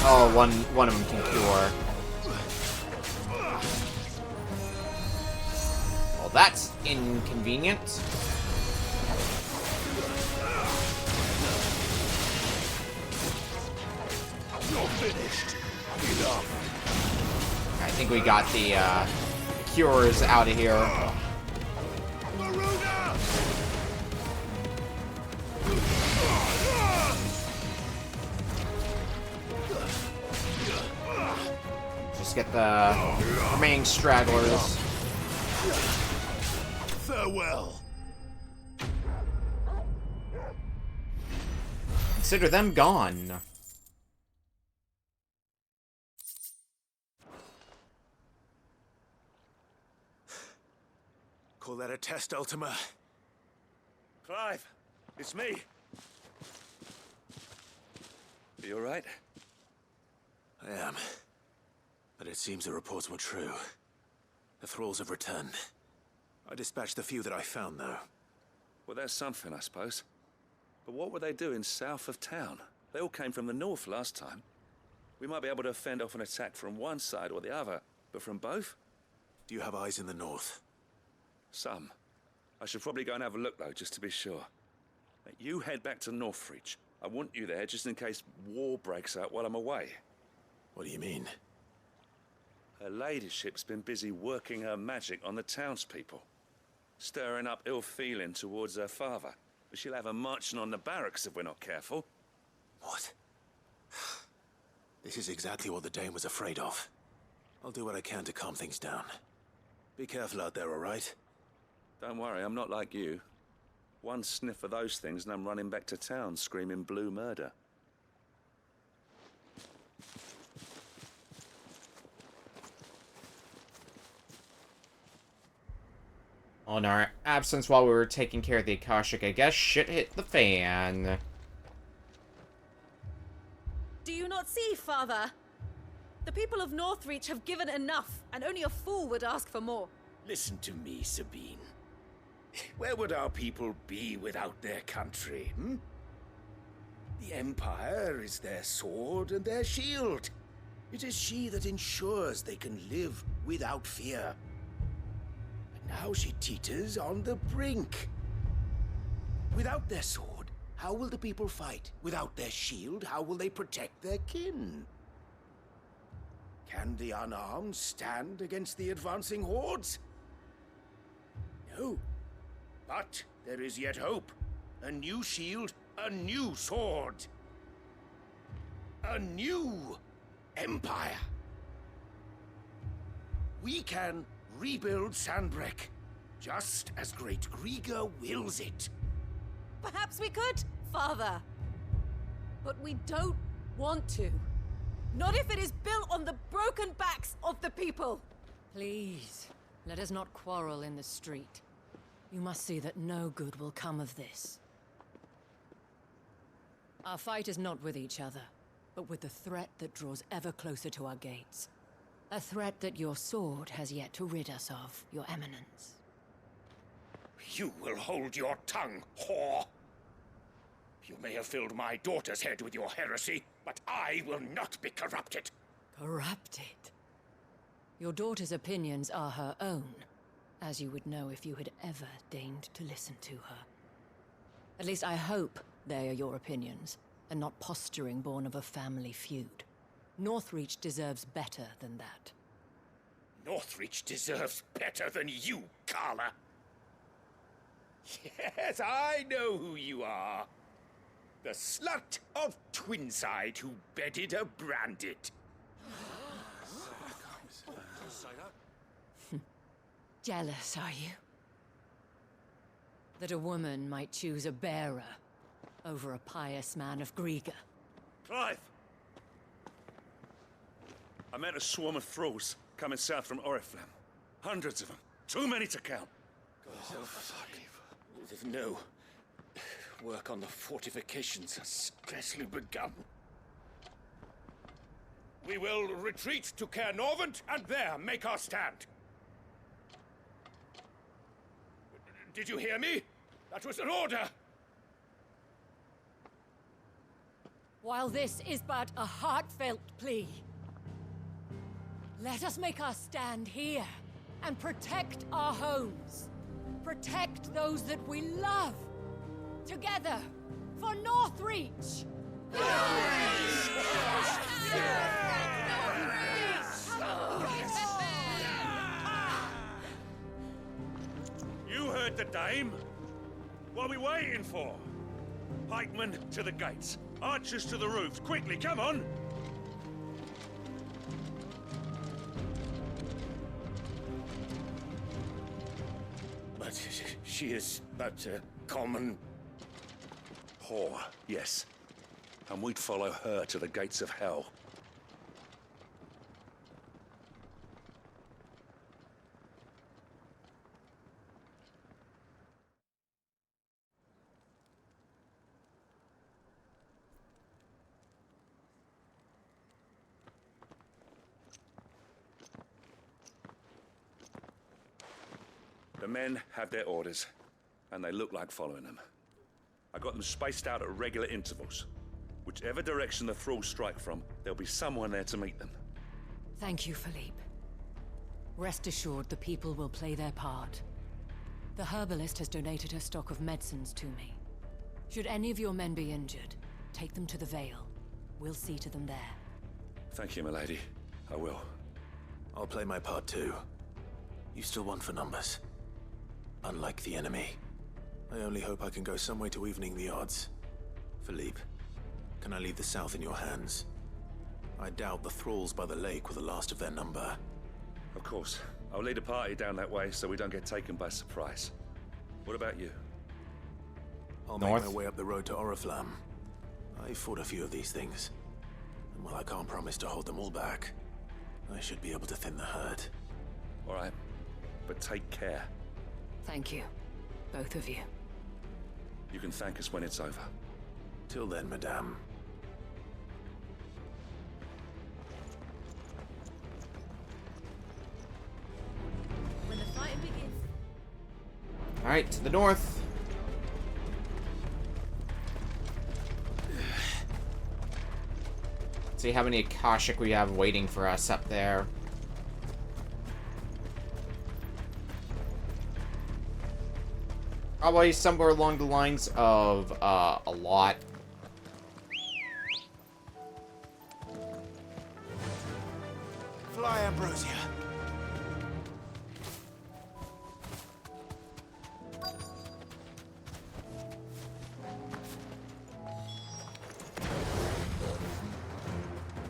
Oh, one of them can cure. Well, that's inconvenient. You're finished. Enough. I think we got the cures out of here. Just get the remaining stragglers. Farewell. Consider them gone. Call that a test, Ultima? Clive, it's me. Are you all right? I am. But it seems the reports were true. The thralls have returned. I dispatched the few that I found, though. Well, that's something, I suppose. But what were they doing south of town? They all came from the north last time. We might be able to fend off an attack from one side or the other, but from both? Do you have eyes in the north? Some. I should probably go and have a look, though, just to be sure. You head back to Northreach. I want you there just in case war breaks out while I'm away. What do you mean? Her ladyship's been busy working her magic on the townspeople, stirring up ill feeling towards her father. But she'll have her marching on the barracks if we're not careful. What? This is exactly what the Dane was afraid of. I'll do what I can to calm things down. Be careful out there, all right? Don't worry, I'm not like you. One sniff of those things and I'm running back to town screaming blue murder. On our absence while we were taking care of the Akashic, I guess shit hit the fan. Do you not see, Father? The people of Northreach have given enough, and only a fool would ask for more. Listen to me, Sabine. Where would our people be without their country, hmm? The Empire is their sword and their shield. It is she that ensures they can live without fear. And now she teeters on the brink. Without their sword, how will the people fight? Without their shield, how will they protect their kin? Can the unarmed stand against the advancing hordes? No. But there is yet hope. A new shield, a new sword. A new empire. We can rebuild Sandbreck, just as Great Grieger wills it. Perhaps we could, Father. But we don't want to. Not if it is built on the broken backs of the people. Please, let us not quarrel in the street. You must see that no good will come of this. Our fight is not with each other, but with the threat that draws ever closer to our gates. A threat that your sword has yet to rid us of, Your Eminence. You will hold your tongue, whore. You may have filled my daughter's head with your heresy, but I will not be corrupted. Corrupted? Your daughter's opinions are her own, as you would know if you had ever deigned to listen to her. At least I hope they are your opinions, and not posturing born of a family feud. Northreach deserves better than that. Northreach deserves better than you, Carla. Yes, I know who you are. The slut of Twinside who bedded a Brandit. Jealous, are you? That a woman might choose a bearer over a pious man of Grieger. Clive! I met a swarm of thralls coming south from Oriflamme. Hundreds of them. Too many to count. Oh, fuck. No. Work on the fortifications has scarcely begun. We will retreat to Caer Norvent and there make our stand. Did you hear me? That was an order. While this is but a heartfelt plea, let us make our stand here and protect our homes. Protect those that we love. Together, for Northreach! You heard the dame. What are we waiting for? Pikemen to the gates. Archers to the roofs. Quickly, come on! But she is but a common... whore, yes. And we'd follow her to the gates of hell. The men have their orders, and they look like following them. I got them spaced out at regular intervals. Whichever direction the thralls strike from, there'll be someone there to meet them. Thank you, Philippe. Rest assured, the people will play their part. The herbalist has donated her stock of medicines to me. Should any of your men be injured, take them to the Vale. We'll see to them there. Thank you, milady. I will. I'll play my part too. You still won for numbers. Unlike the enemy. I only hope I can go some way to evening the odds. Philippe, can I leave the south in your hands? I doubt the thralls by the lake were the last of their number. Of course. I'll lead a party down that way so we don't get taken by surprise. What about you? I'll make my way up the road to Oriflamme. I fought a few of these things. And while I can't promise to hold them all back, I should be able to thin the herd. All right. But take care. Thank you. Both of you. You can thank us when it's over. Till then, madame. When the fighting begins. Alright, to the north. See how many Akashic we have waiting for us up there. Probably somewhere along the lines of, a lot. Fly, Ambrosia.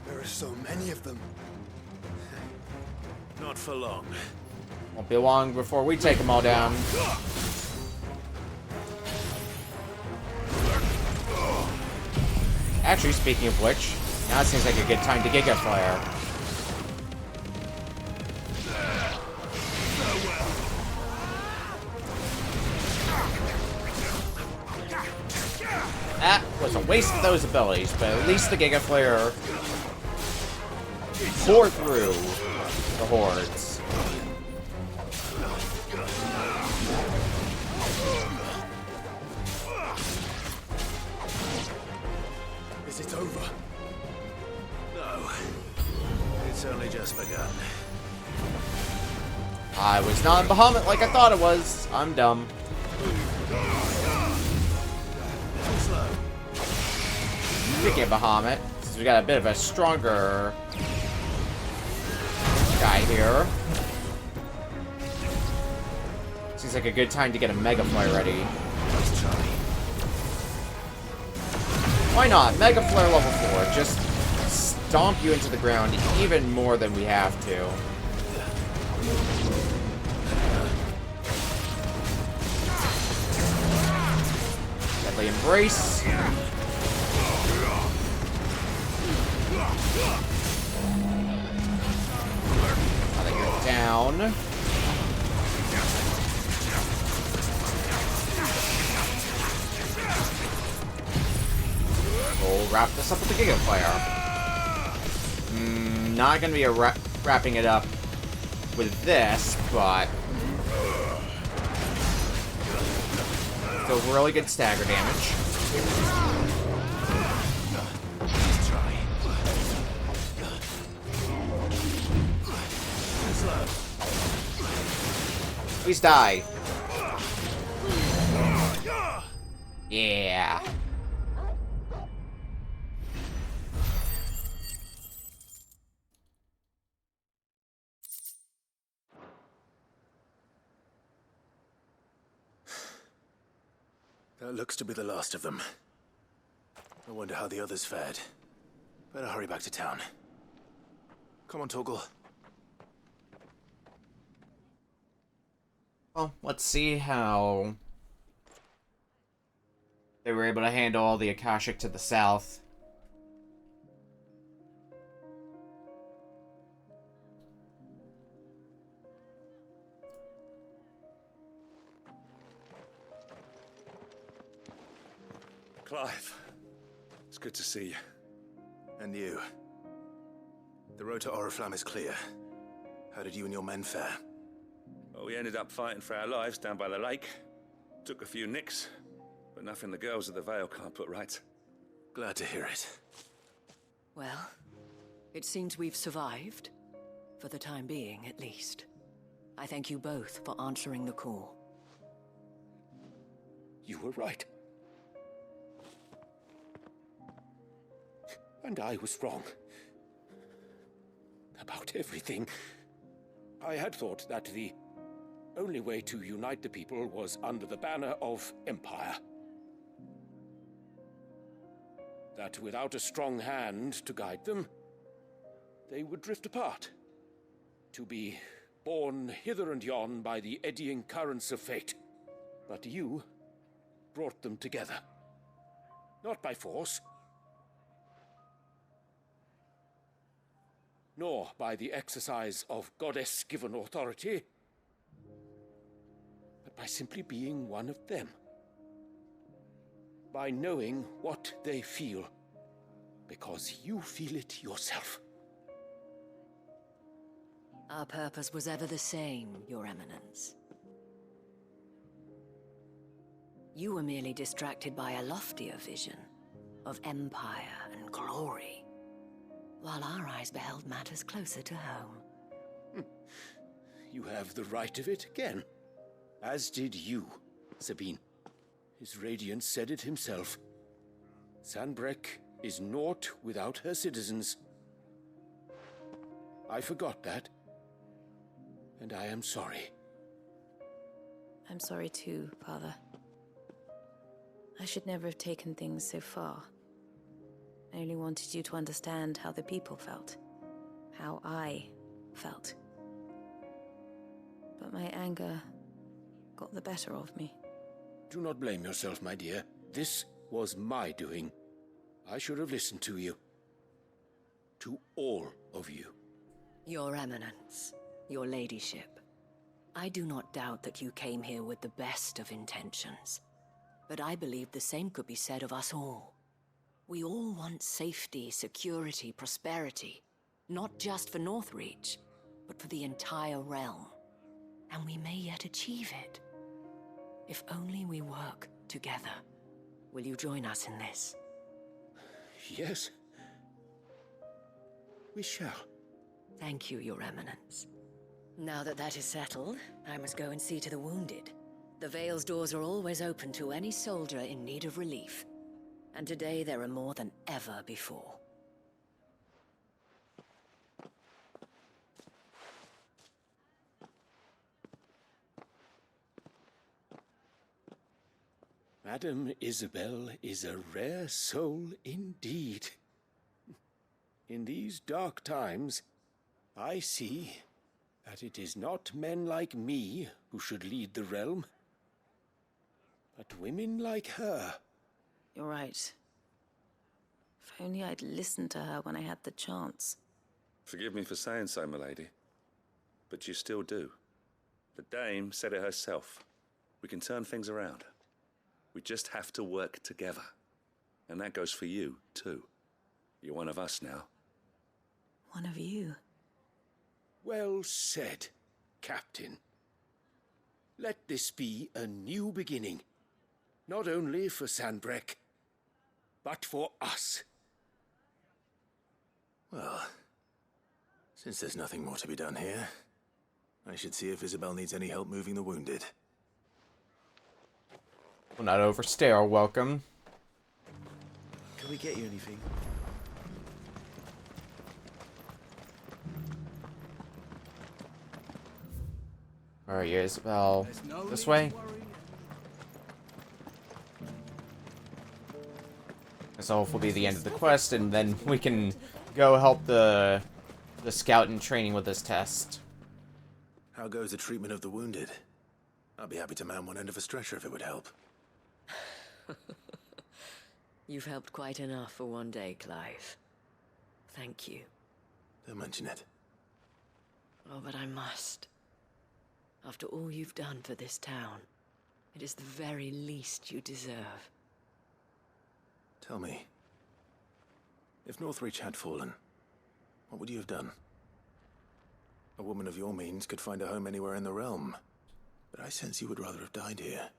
There are so many of them. Not for long. Won't be long before we take them all down. Actually, speaking of which, now it seems like a good time to Giga Flare. That was a waste of those abilities, but at least the Giga Flare tore through the hordes. Is it over? No. It's only just begun. I was not in Bahamut like I thought it was. I'm dumb. Speaking of Bahamut, since we got a bit of a stronger guy here, seems like a good time to get a Mega Flare ready. Why not? Mega Flare level 4. Just stomp you into the ground even more than we have to. Deadly Embrace. Now that you're down. We'll wrap this up with the Giga Flare. Not gonna be wrapping it up with this, but still really good stagger damage. Please die. Yeah. That looks to be the last of them. I wonder how the others fared. Better hurry back to town. Come on, Torgal. Well, let's see how they were able to handle all the Akashic to the south. Clive, it's good to see you. And you. The road to Oriflamme is clear. How did you and your men fare? Well, we ended up fighting for our lives down by the lake. Took a few nicks, but nothing the girls of the Vale can't put right. Glad to hear it. Well, it seems we've survived. For the time being, at least. I thank you both for answering the call. You were right. And I was wrong. About everything. I had thought that the only way to unite the people was under the banner of Empire. That without a strong hand to guide them, they would drift apart. To be borne hither and yon by the eddying currents of fate. But you brought them together. Not by force, nor by the exercise of goddess-given authority, but by simply being one of them. By knowing what they feel, because you feel it yourself. Our purpose was ever the same, Your Eminence. You were merely distracted by a loftier vision of empire and glory, while our eyes beheld matters closer to home. You have the right of it again. As did you, Sabine. His radiance said it himself. Sanbreque is naught without her citizens. I forgot that. And I am sorry. I'm sorry too, Father. I should never have taken things so far. I only wanted you to understand how the people felt. How I felt. But my anger got the better of me. Do not blame yourself, my dear. This was my doing. I should have listened to you. To all of you. Your Eminence, your Ladyship, I do not doubt that you came here with the best of intentions. But I believe the same could be said of us all. We all want safety, security, prosperity. Not just for Northreach, but for the entire realm. And we may yet achieve it. If only we work together. Will you join us in this? Yes. We shall. Thank you, Your Eminence. Now that that is settled, I must go and see to the wounded. The Vale's doors are always open to any soldier in need of relief. And today there are more than ever before. Madame Isabel is a rare soul indeed. In these dark times, I see that it is not men like me who should lead the realm, but women like her. You're right. If only I'd listened to her when I had the chance. Forgive me for saying so, milady, but you still do. The dame said it herself. We can turn things around. We just have to work together. And that goes for you, too. You're one of us now. One of you. Well said, Captain. Let this be a new beginning. Not only for Sanbreque, but for us. Well, since there's nothing more to be done here, I should see if Isabel needs any help moving the wounded. We'll not overstay our welcome. Can we get you anything? Where are you, Isabel? This way? This will be the end of the quest, and then we can go help the scout in training with this test. How goes the treatment of the wounded? I'd be happy to man one end of a stretcher if it would help. You've helped quite enough for one day, Clive. Thank you. Don't mention it. Oh, but I must. After all you've done for this town, it is the very least you deserve. Tell me, if Northreach had fallen, what would you have done? A woman of your means could find a home anywhere in the realm, but I sense you would rather have died here.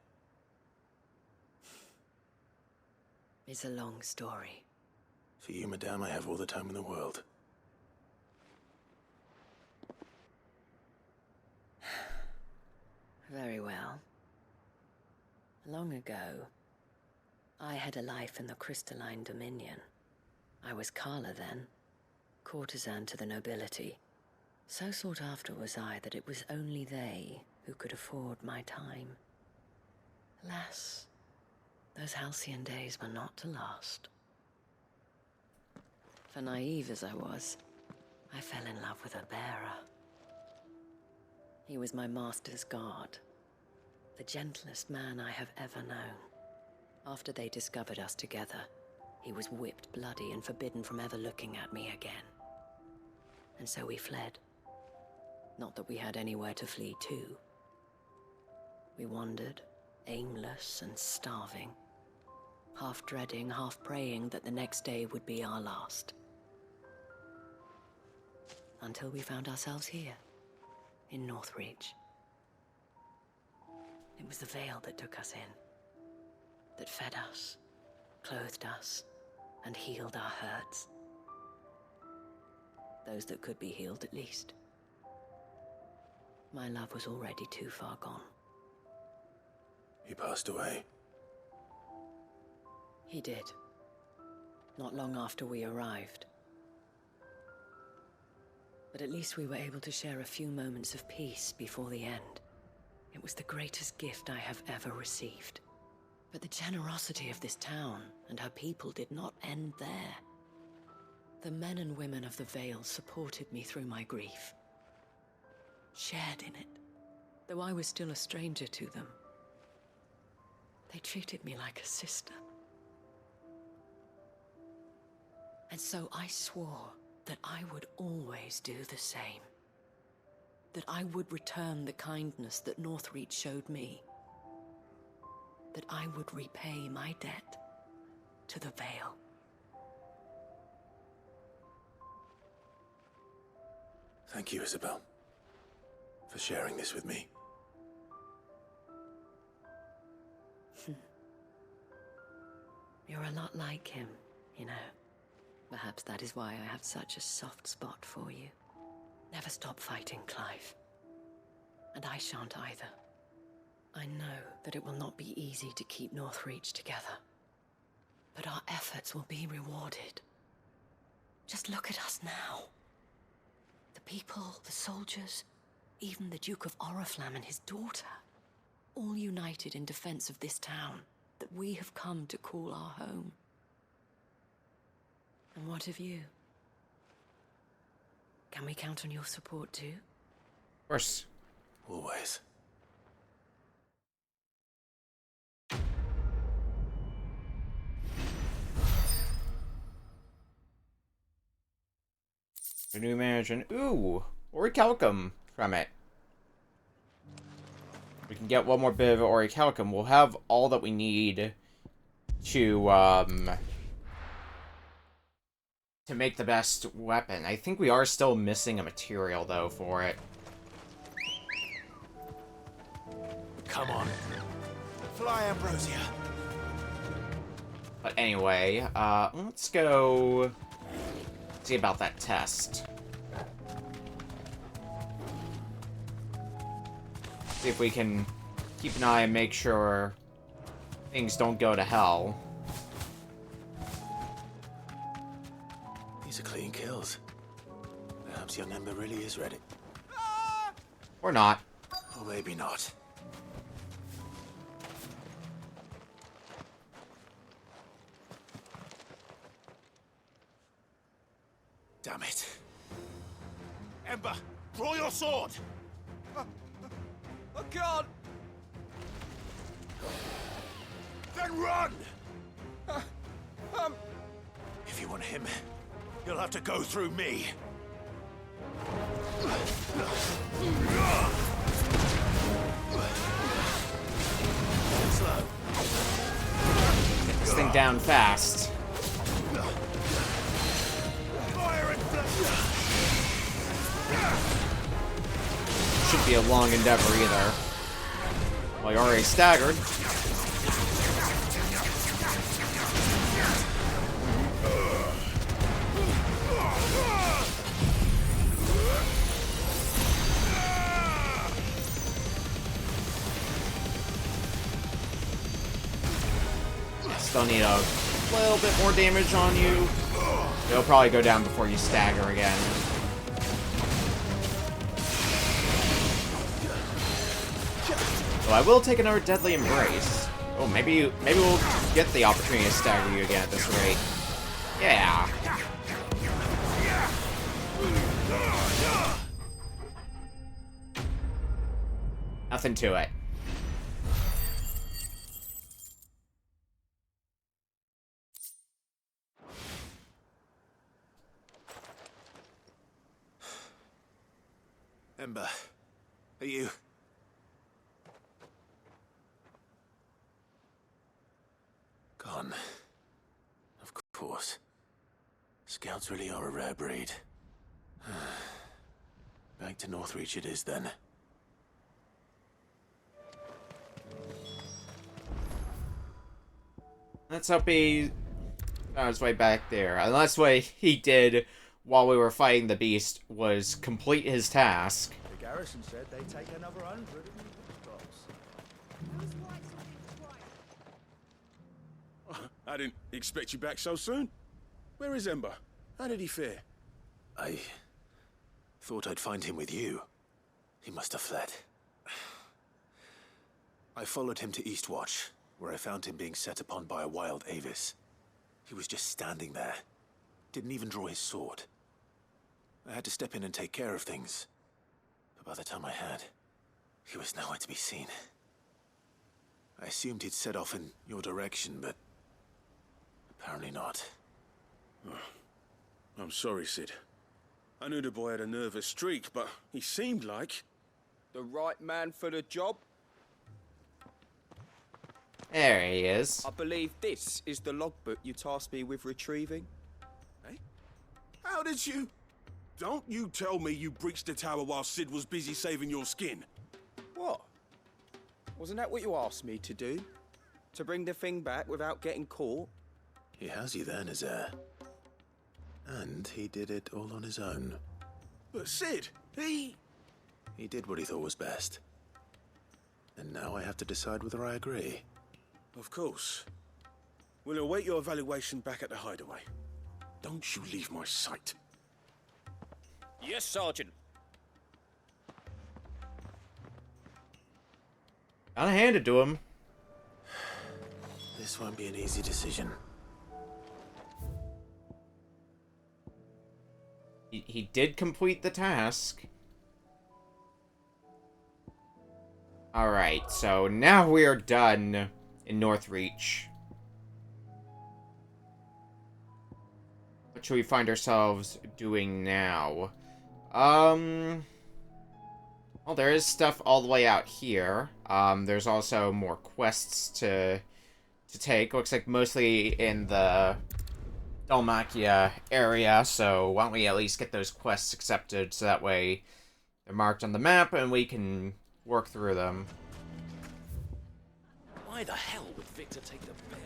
It's a long story. For you, madame, I have all the time in the world. Very well. Long ago, I had a life in the Crystalline Dominion. I was Carla then, courtesan to the nobility. So sought after was I that it was only they who could afford my time. Alas, those halcyon days were not to last. For naive as I was, I fell in love with a bearer. He was my master's guard, the gentlest man I have ever known. After they discovered us together, he was whipped bloody and forbidden from ever looking at me again. And so we fled. Not that we had anywhere to flee to. We wandered, aimless and starving, half dreading, half praying that the next day would be our last. Until we found ourselves here, in Northreach. It was the Veil that took us in, that fed us, clothed us, and healed our hurts. Those that could be healed, at least. My love was already too far gone. He passed away. He did. Not long after we arrived. But at least we were able to share a few moments of peace before the end. It was the greatest gift I have ever received. But the generosity of this town and her people did not end there. The men and women of the Vale supported me through my grief. Shared in it, though I was still a stranger to them. They treated me like a sister. And so I swore that I would always do the same. That I would return the kindness that Northreach showed me. That I would repay my debt to the Vale. Thank you, Isabel, for sharing this with me. You're a lot like him, you know. Perhaps that is why I have such a soft spot for you. Never stop fighting, Clive. And I shan't either. I know that it will not be easy to keep Northreach together. But our efforts will be rewarded. Just look at us now. The people, the soldiers, even the Duke of Oriflamme and his daughter. All united in defense of this town that we have come to call our home. And what of you? Can we count on your support too? Of course. Always. A new mansion. Ooh, orichalcum from it. We can get one more bit of orichalcum. We'll have all that we need to make the best weapon. I think we are still missing a material, though, for it. Come on. Fly, Ambrosia. But anyway, let's go see about that test. See if we can keep an eye and make sure things don't go to hell. These are clean kills. Perhaps young Ember really is ready. Or not. Or maybe not. Damn it. Ember, draw your sword! I can't! Then run! If you want him, you'll have to go through me. Slow. Get this thing down fast. Fire and Shouldn't be a long endeavor either. Well, you're already staggered. Still need a little bit more damage on you. It'll probably go down before you stagger again. So I will take another Deadly Embrace. Oh, maybe we'll get the opportunity to stagger you again at this rate. Yeah. Nothing to it. Ember, are you... Gone. Of course. Scouts really are a rare breed. Back to Northreach it is, then. Let's hope he found his way back there. Unless what he did while we were fighting the beast was complete his task. The garrison said they'd take another 100 of the I didn't expect you back so soon. Where is Ember? How did he fare? I thought I'd find him with you. He must have fled. I followed him to Eastwatch, where I found him being set upon by a wild Avis. He was just standing there. Didn't even draw his sword. I had to step in and take care of things. But by the time I had, he was nowhere to be seen. I assumed he'd set off in your direction, but apparently not. I'm sorry, Sid. I knew the boy had a nervous streak, but he seemed like... The right man for the job? There he is. I believe this is the logbook you tasked me with retrieving. How did you... Don't you tell me you breached the tower while Sid was busy saving your skin. What? Wasn't that what you asked me to do? To bring the thing back without getting caught? He has you then, his heir. And he did it all on his own. But Sid, he did what he thought was best. And now I have to decide whether I agree. Of course. We'll await your evaluation back at the hideaway. Don't you leave my sight. Yes, Sergeant. Gotta hand it to him. This won't be an easy decision. He did complete the task. Alright, so now we are done in Northreach. What should we find ourselves doing now? Well, there is stuff all the way out here. There's also more quests to take. Looks like mostly in the Dalmatia area, so why don't we at least get those quests accepted so that way they're marked on the map and we can work through them. Why the hell would Victor take the bearers?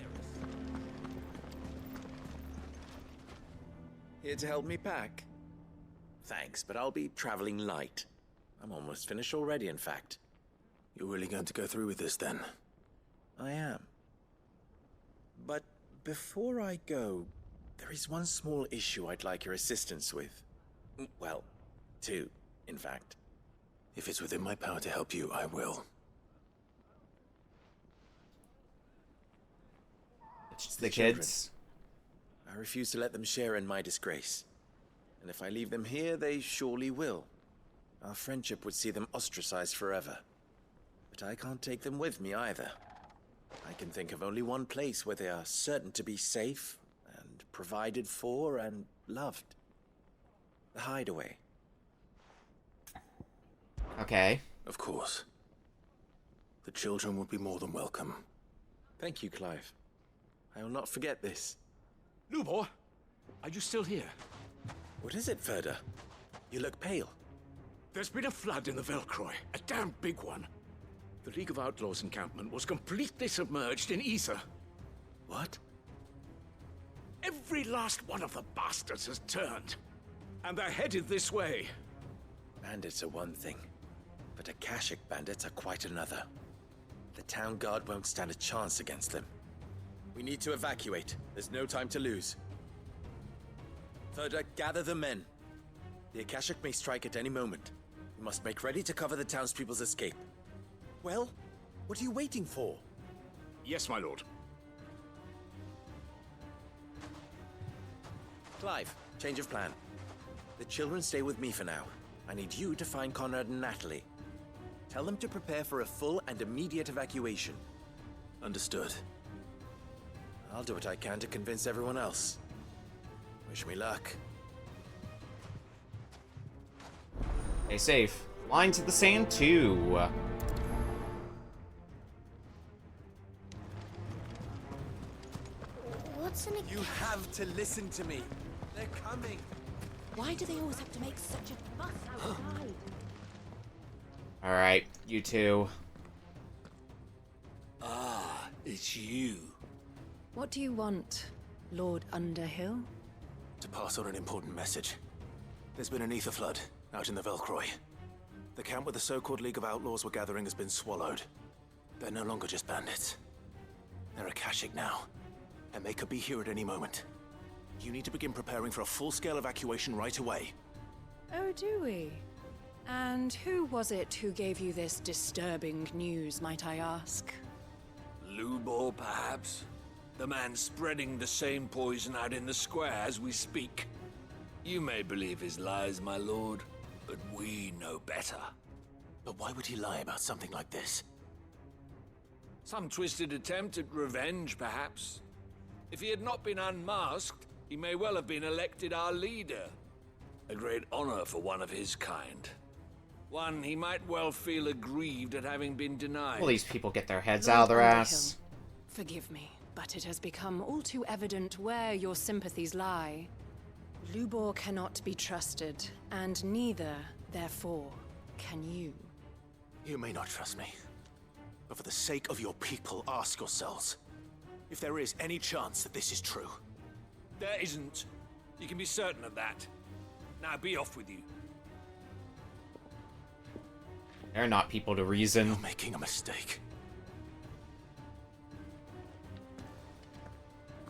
Here to help me pack? Thanks, but I'll be traveling light. I'm almost finished already, in fact. You're really going to go through with this, then? I am. But before I go, there is one small issue I'd like your assistance with. Well, two, in fact. If it's within my power to help you, I will. It's the kids. I refuse to let them share in my disgrace. And if I leave them here, they surely will. Our friendship would see them ostracized forever. But I can't take them with me either. I can think of only one place where they are certain to be safe, and provided for, and loved. The Hideaway. Okay. Of course. The children would be more than welcome. Thank you, Clive. I will not forget this. Lubor, are you still here? What is it, Ferda? You look pale. There's been a flood in the Velcroy, a damn big one. The League of Outlaws encampment was completely submerged in ether. What? Every last one of the bastards has turned. And they're headed this way. Bandits are one thing, but Akashic bandits are quite another. The town guard won't stand a chance against them. We need to evacuate. There's no time to lose. Ferda, gather the men. The Akashic may strike at any moment. We must make ready to cover the townspeople's escape. Well, what are you waiting for? Yes, my lord. Clive, change of plan. The children stay with me for now. I need you to find Conrad and Natalie. Tell them to prepare for a full and immediate evacuation. Understood. I'll do what I can to convince everyone else. Wish me luck. Stay safe. Lines in the sand, too. What's in a... You have to listen to me. They're coming. Why do they always have to make such a fuss outside? Alright, you two. Ah, it's you. What do you want, Lord Underhill? To pass on an important message. There's been an ether flood out in the Velcroy. The camp where the so-called League of Outlaws were gathering has been swallowed. They're no longer just bandits. They're Akashic now, and they could be here at any moment. You need to begin preparing for a full-scale evacuation right away. Oh, do we? And who was it who gave you this disturbing news, might I ask? Lubor, perhaps? The man spreading the same poison out in the square as we speak. You may believe his lies, my lord, but we know better. But why would he lie about something like this? Some twisted attempt at revenge, perhaps. If he had not been unmasked, he may well have been elected our leader. A great honor for one of his kind. One he might well feel aggrieved at having been denied. Will these people get their heads Lord out of their Underhill, ass? Forgive me, but it has become all too evident where your sympathies lie. Lubor cannot be trusted, and neither, therefore, can you. You may not trust me, but for the sake of your people, ask yourselves if there is any chance that this is true. There isn't. You can be certain of that. Now be off with you. They're not people to reason. You're making a mistake.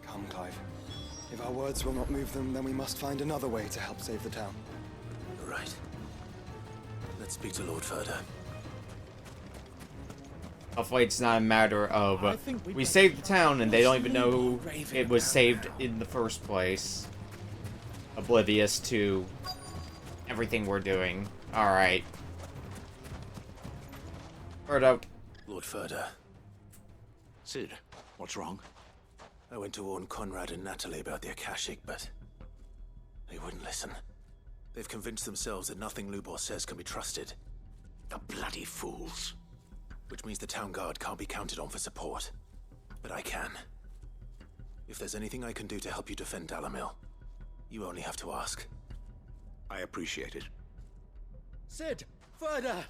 Come, Clive. If our words will not move them, then we must find another way to help save the town. You're right. Let's speak to Lord Ferda. Hopefully it's not a matter of, we saved the town and they don't even know who it was saved in the first place. Oblivious to everything we're doing. Alright. Ferda. Lord Ferda. Sid, what's wrong? I went to warn Conrad and Natalie about the Akashic, but they wouldn't listen. They've convinced themselves that nothing Lubor says can be trusted. The bloody fools. Which means the town guard can't be counted on for support. But I can. If there's anything I can do to help you defend Dalamil, you only have to ask. I appreciate it. Sid! Ferda!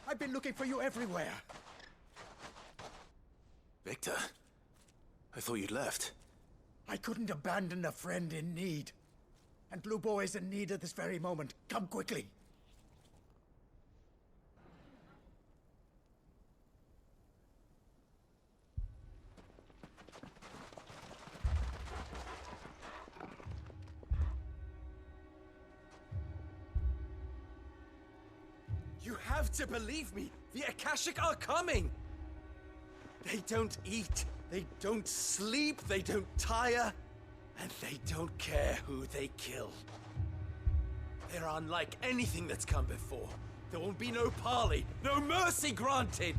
I've been looking for you everywhere. Victor? I thought you'd left. I couldn't abandon a friend in need. And Lubor is in need at this very moment. Come quickly. You have to believe me. The Akashic are coming. They don't eat, they don't sleep, they don't tire, and they don't care who they kill. They're unlike anything that's come before. There won't be no parley, no mercy granted.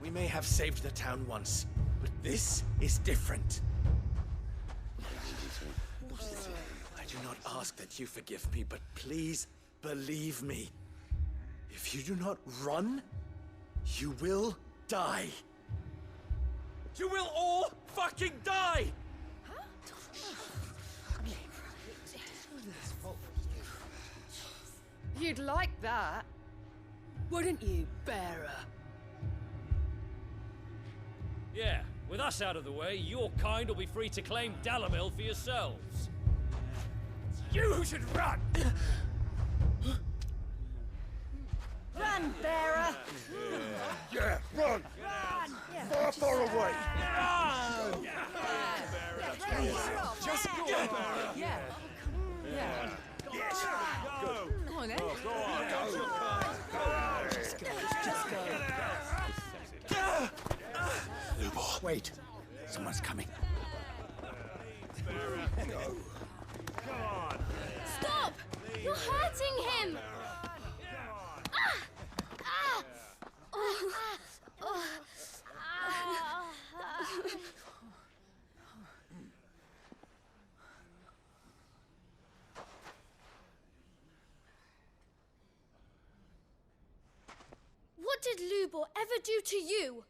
We may have saved the town once, but this is different. I do not ask that you forgive me, but please believe me. If you do not run, you will die. You will all fucking die! You'd like that, wouldn't you, bearer? Yeah, with us out of the way, your kind will be free to claim Dalamil for yourselves. You should run! Run, bearer! Yeah, run! Far, far away! Just go, bearer! Yeah. Yeah. Yes! Go! Go on, then. Go on! Just go. Lubor. Wait. Someone's coming. Stop! You're hurting him! What did Lubor ever do to you?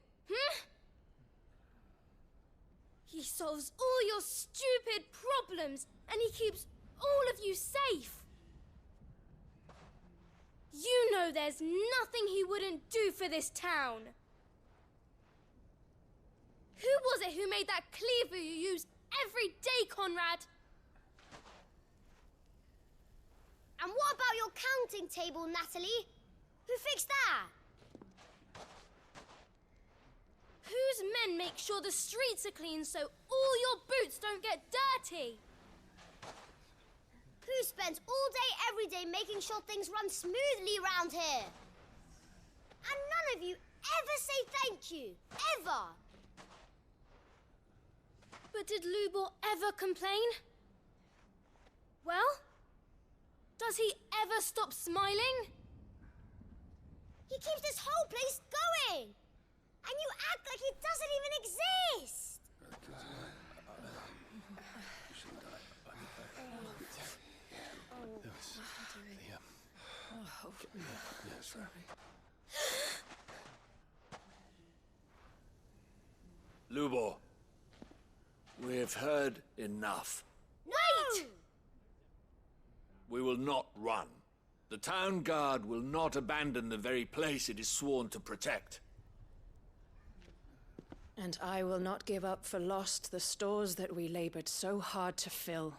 He solves all your stupid problems, and he keeps all of you safe. You know there's nothing he wouldn't do for this town. Who was it who made that cleaver you use every day, Conrad? And what about your counting table, Natalie? Who fixed that? Whose men make sure the streets are clean so all your boots don't get dirty? Who spends all day, every day making sure things run smoothly round here? And none of you ever say thank you. Ever. But did Lubor ever complain? Well, does he ever stop smiling? He keeps this whole place going. And you act like he doesn't even exist. Lubor, we've heard enough. Wait! We will not run. The town guard will not abandon the very place it is sworn to protect. And I will not give up for lost the stores that we labored so hard to fill.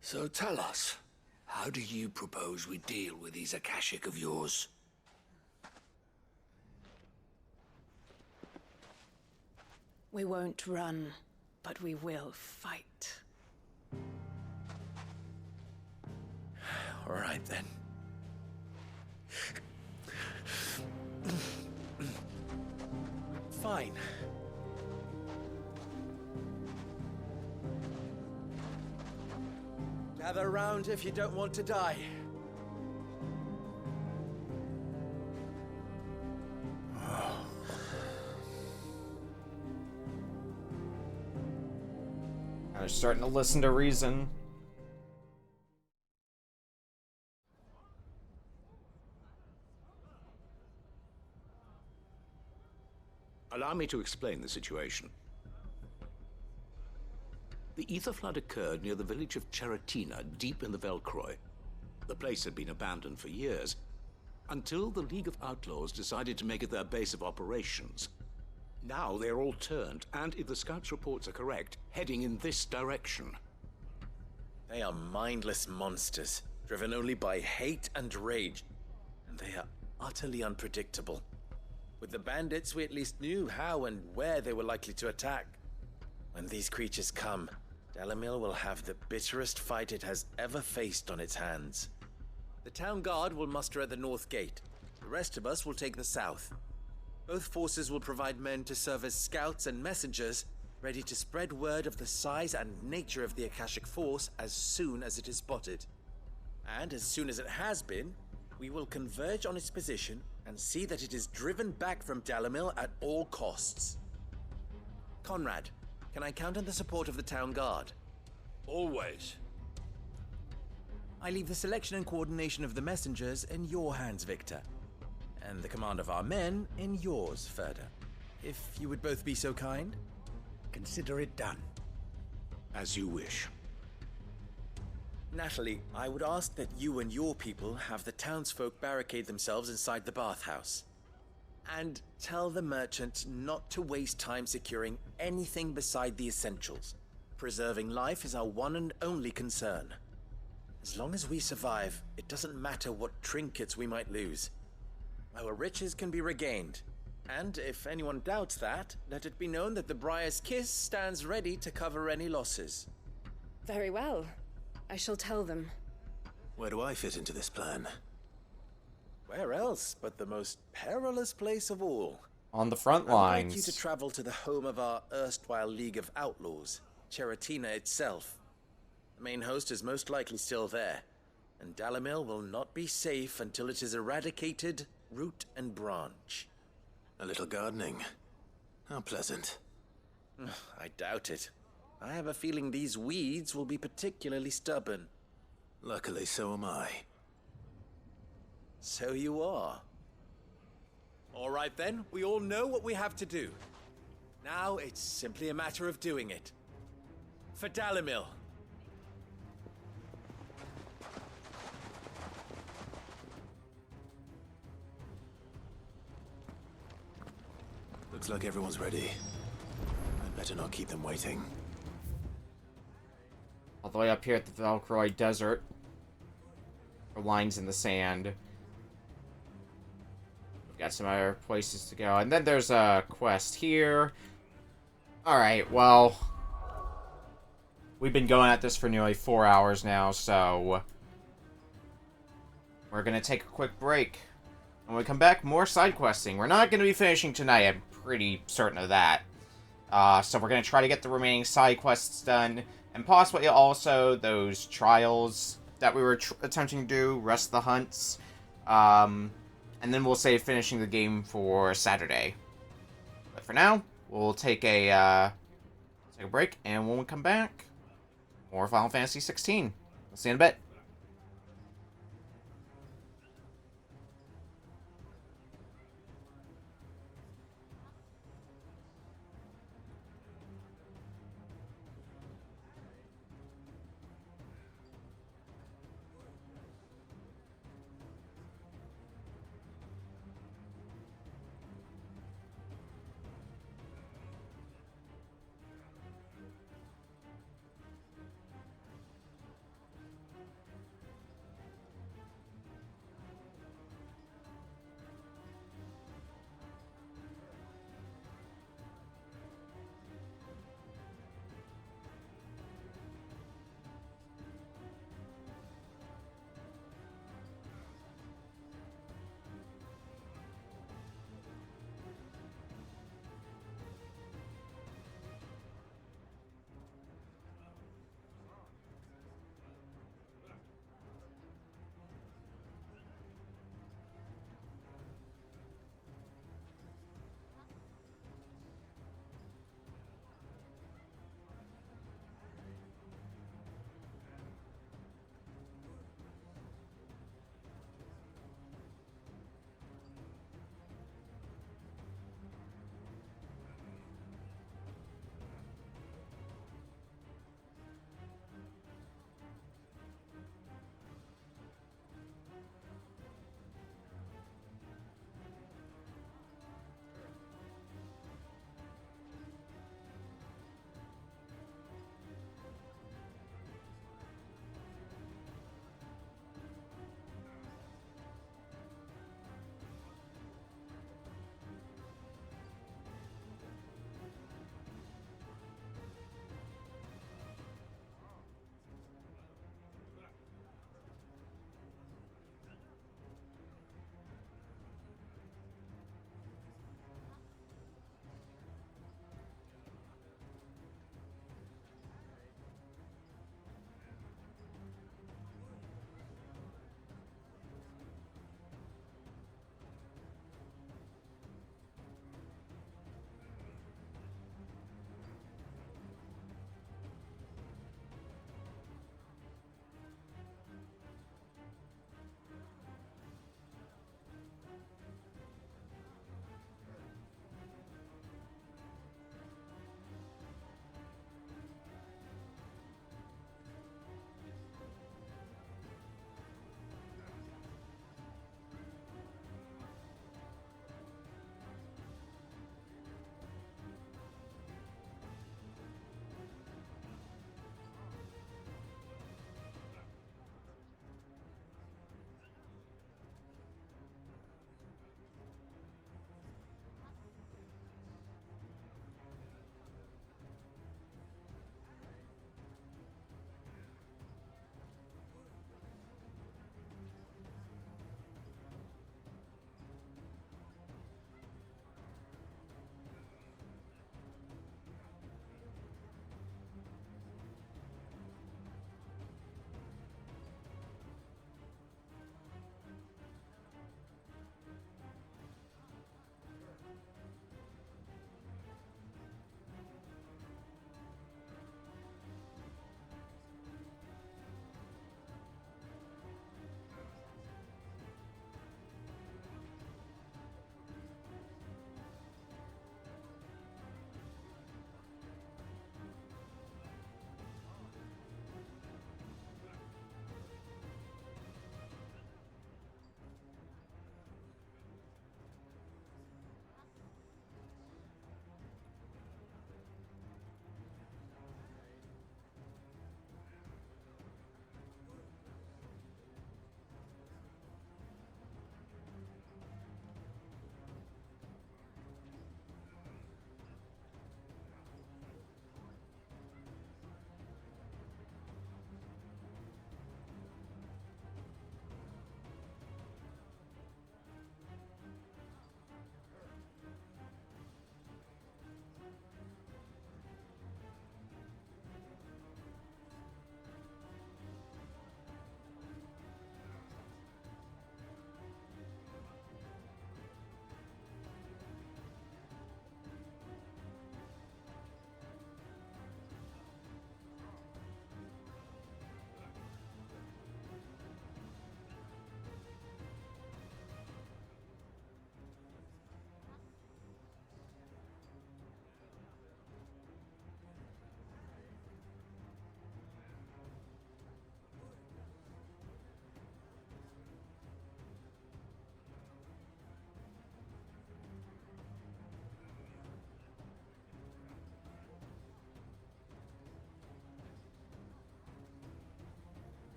So tell us, how do you propose we deal with these Akashic of yours? We won't run, but we will fight. All right, then. Fine. Gather round if you don't want to die. I'm starting to listen to reason. Allow me to explain the situation. The ether flood occurred near the village of Cheratina, deep in the Velcroy. The place had been abandoned for years, until the League of Outlaws decided to make it their base of operations. Now they're all turned, and if the scouts' reports are correct, heading in this direction. They are mindless monsters, driven only by hate and rage, and they are utterly unpredictable. With the bandits, we at least knew how and where they were likely to attack. When these creatures come, Dalamil will have the bitterest fight it has ever faced on its hands. The town guard will muster at the north gate. The rest of us will take the south. Both forces will provide men to serve as scouts and messengers, ready to spread word of the size and nature of the Akashic Force as soon as it is spotted. And as soon as it has been, we will converge on its position and see that it is driven back from Dalamil at all costs. Conrad, can I count on the support of the town guard? Always. I leave the selection and coordination of the messengers in your hands, Victor. And the command of our men in yours, Ferda. If you would both be so kind. Consider it done. As you wish. Natalie, I would ask that you and your people have the townsfolk barricade themselves inside the bathhouse. And tell the merchant not to waste time securing anything beside the essentials. Preserving life is our one and only concern. As long as we survive, it doesn't matter what trinkets we might lose. Our riches can be regained. And if anyone doubts that, let it be known that the Briar's Kiss stands ready to cover any losses. Very well. I shall tell them. Where do I fit into this plan? Where else but the most perilous place of all? On the front I would like you lines. to travel to the home of our erstwhile League of Outlaws, Cheratina itself. The main host is most likely still there, and Dalamil will not be safe until it is eradicated, root and branch. A little gardening. How pleasant. I doubt it. I have a feeling these weeds will be particularly stubborn. Luckily, so am I. So you are. All right then, we all know what we have to do. Now it's simply a matter of doing it. For Dalamil. Looks like everyone's ready. I'd better not keep them waiting. All the way up here at the Velcroy Desert. Lines in the sand. We've got some other places to go. And then there's a quest here. Alright, well. We've been going at this for nearly 4 hours now, so we're going to take a quick break. When we come back, more side questing. We're not going to be finishing tonight, I'm pretty certain of that. So we're going to try to get the remaining side quests done. And possibly also those trials that we were attempting to do, rest of the hunts. And then we'll save finishing the game for Saturday. But for now, we'll take a break, and when we come back, more Final Fantasy XVI. We'll see you in a bit.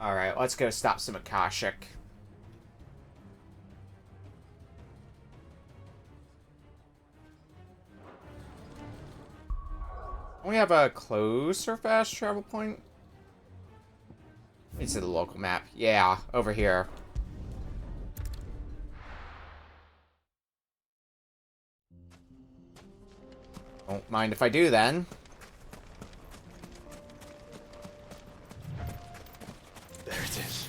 Alright, let's go stop some Akashic. We have a closer fast travel point? Let me see the local map. Yeah, over here. Don't mind if I do, then. There it is.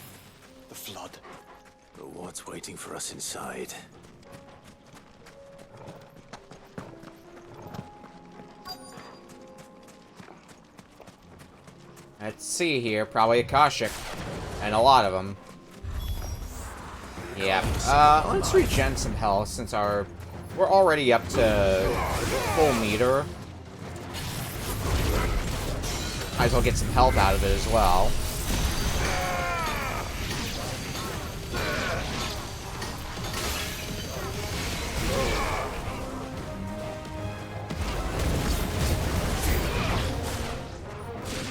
The flood. But what's waiting for us inside? Let's see here. Probably Akashic. And a lot of them. Yeah. Let's regen some health since we're already up to full meter. Might as well get some health out of it as well.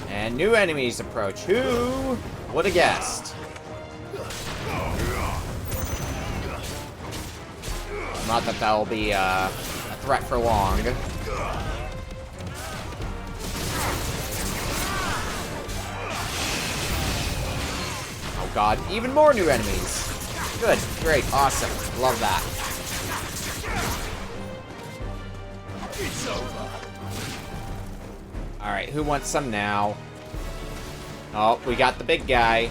And new enemies approach. Who would have guessed? Not that that'll be a threat for long. Oh god, even more new enemies. Good, great, awesome. Love that. It's over. Alright, who wants some now? Oh, we got the big guy.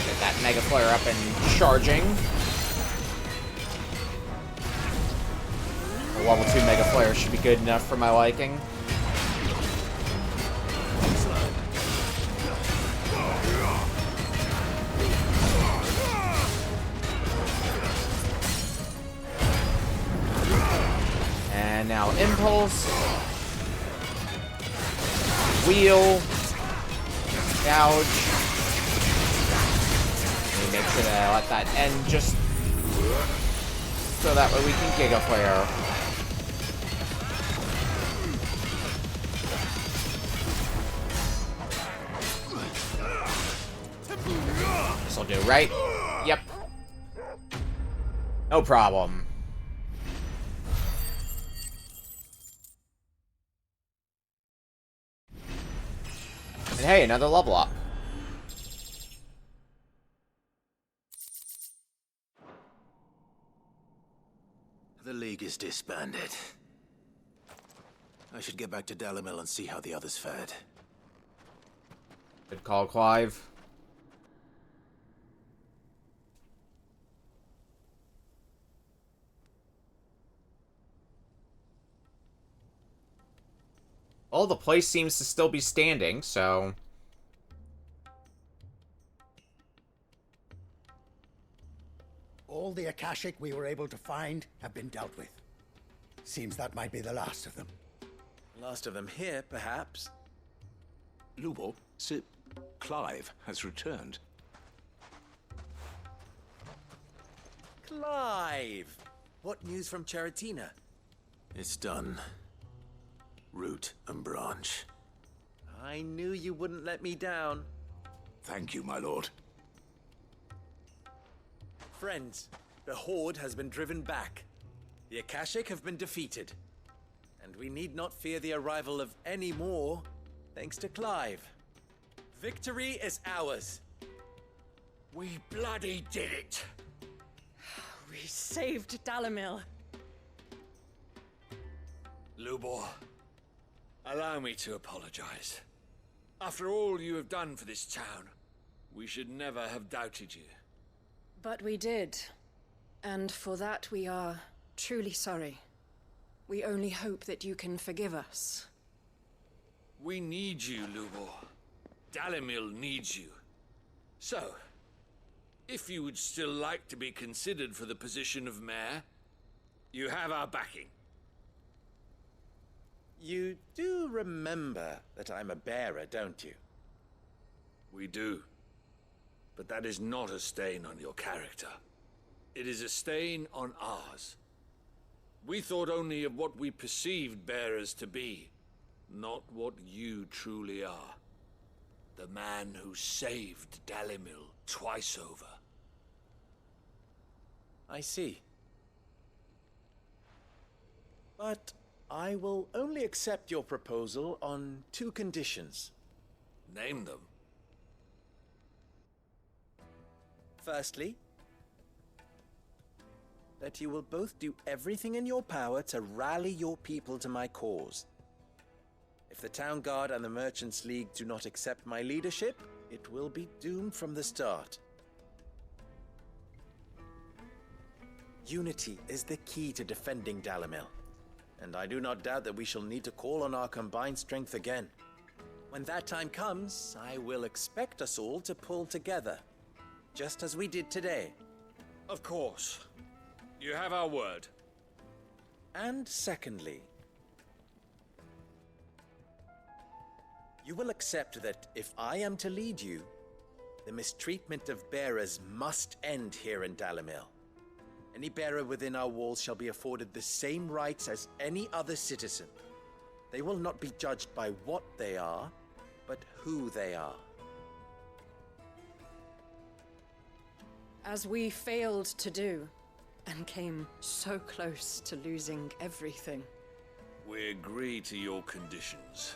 Get that Mega Flare up and charging. A level 2 Mega Flare should be good enough for my liking. And now Impulse. Wheel. Gouge. And make sure that I let that end just so that way we can Giga Flare. This'll do, right? Yep. No problem. And hey, another level up. The League is disbanded. I should get back to Dalamil and see how the others fared. Good call, Clive. Well, the place seems to still be standing, so... All the Akashic we were able to find have been dealt with. Seems that might be the last of them. Last of them here, perhaps. Lubo, Sir Clive has returned. Clive! What news from Charatina? It's done. Root and branch. I knew you wouldn't let me down. Thank you, my lord. Friends, the Horde has been driven back. The Akashic have been defeated. And we need not fear the arrival of any more, thanks to Clive. Victory is ours. We bloody did it! We saved Dalamil. Lubor, allow me to apologize. After all you have done for this town, we should never have doubted you. But we did. And for that we are truly sorry. We only hope that you can forgive us. We need you, Lubor. Dalamil needs you. So, if you would still like to be considered for the position of mayor, you have our backing. You do remember that I'm a bearer, don't you? We do. But that is not a stain on your character. It is a stain on ours. We thought only of what we perceived bearers to be, not what you truly are. The man who saved Dalimil twice over. I see. But I will only accept your proposal on 2 conditions. Name them. Firstly, that you will both do everything in your power to rally your people to my cause. If the Town Guard and the Merchants League do not accept my leadership, it will be doomed from the start. Unity is the key to defending Dalimil, and I do not doubt that we shall need to call on our combined strength again. When that time comes, I will expect us all to pull together, just as we did today. Of course. You have our word. And secondly, you will accept that if I am to lead you, the mistreatment of bearers must end here in Dalimil. Any bearer within our walls shall be afforded the same rights as any other citizen. They will not be judged by what they are, but who they are. As we failed to do, and came so close to losing everything. We agree to your conditions.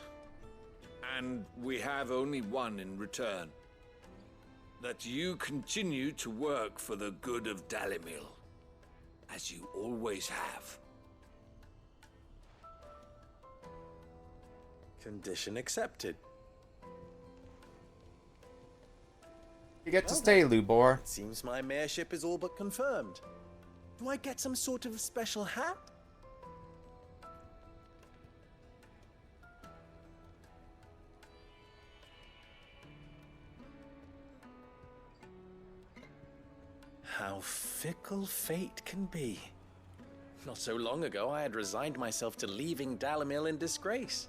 And we have only one in return. That you continue to work for the good of Dalimil, as you always have. Condition accepted. You get to stay, Lubor. It seems my mayorship is all but confirmed. Do I get some sort of special hat? How fickle fate can be. Not so long ago, I had resigned myself to leaving Dalimil in disgrace.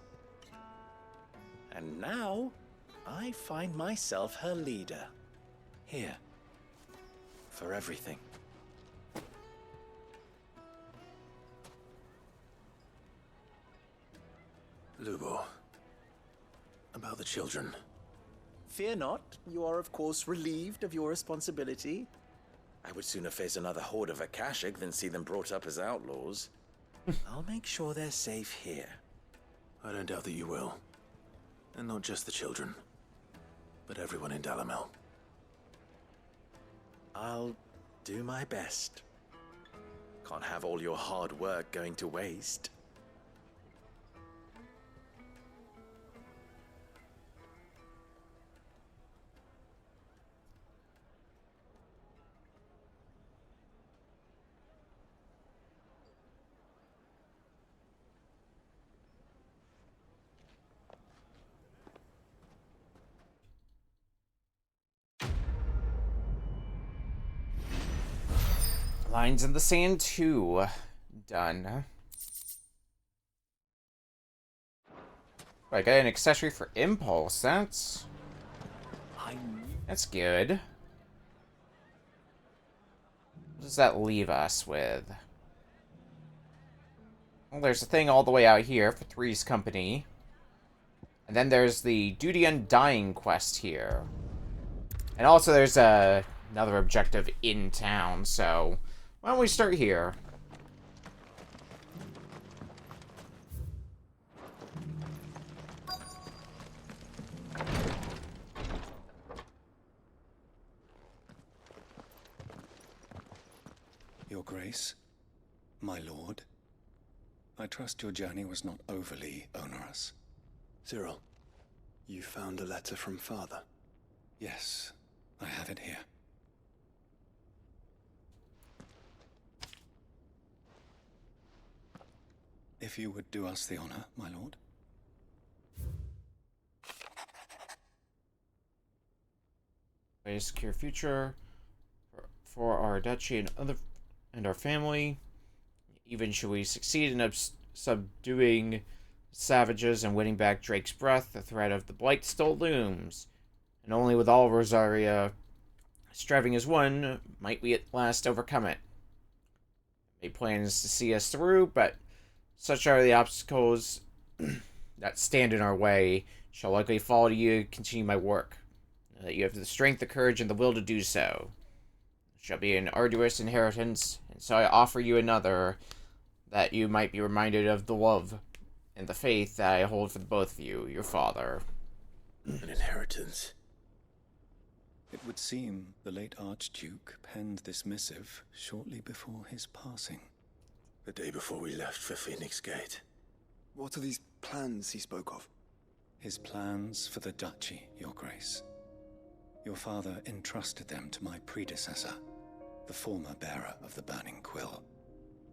And now, I find myself her leader. Here. For everything. Lubo. About the children. Fear not. You are, of course, relieved of your responsibility. I would sooner face another horde of Akashic than see them brought up as outlaws. I'll make sure they're safe here. I don't doubt that you will. And not just the children, but everyone in Dalimil. I'll do my best. Can't have all your hard work going to waste. Lines in the Sand 2. Done. I got an accessory for Impulse. That's good. What does that leave us with? Well, there's a thing all the way out here for Three's Company. And then there's the Duty Undying quest here. And also there's another objective in town, so why don't we start here? Your Grace, my lord, I trust your journey was not overly onerous. Cyril, you found a letter from Father? Yes, I have it here. If you would do us the honor, my lord. A secure future for our duchy and our family. Even should we succeed in subduing savages and winning back Drake's breath, the threat of the Blight still looms. And only with all Rosaria Striving as one, might we at last overcome it? He plans to see us through, but such are the obstacles that stand in our way. Shall likely fall to you to continue my work. That you have the strength, the courage, and the will to do so. It shall be an arduous inheritance, and so I offer you another, that you might be reminded of the love and the faith that I hold for both of you, your father. An inheritance. It would seem the late Archduke penned this missive shortly before his passing. The day before we left for Phoenix Gate. What are these plans he spoke of? His plans for the duchy, Your Grace. Your father entrusted them to my predecessor, the former bearer of the Burning Quill,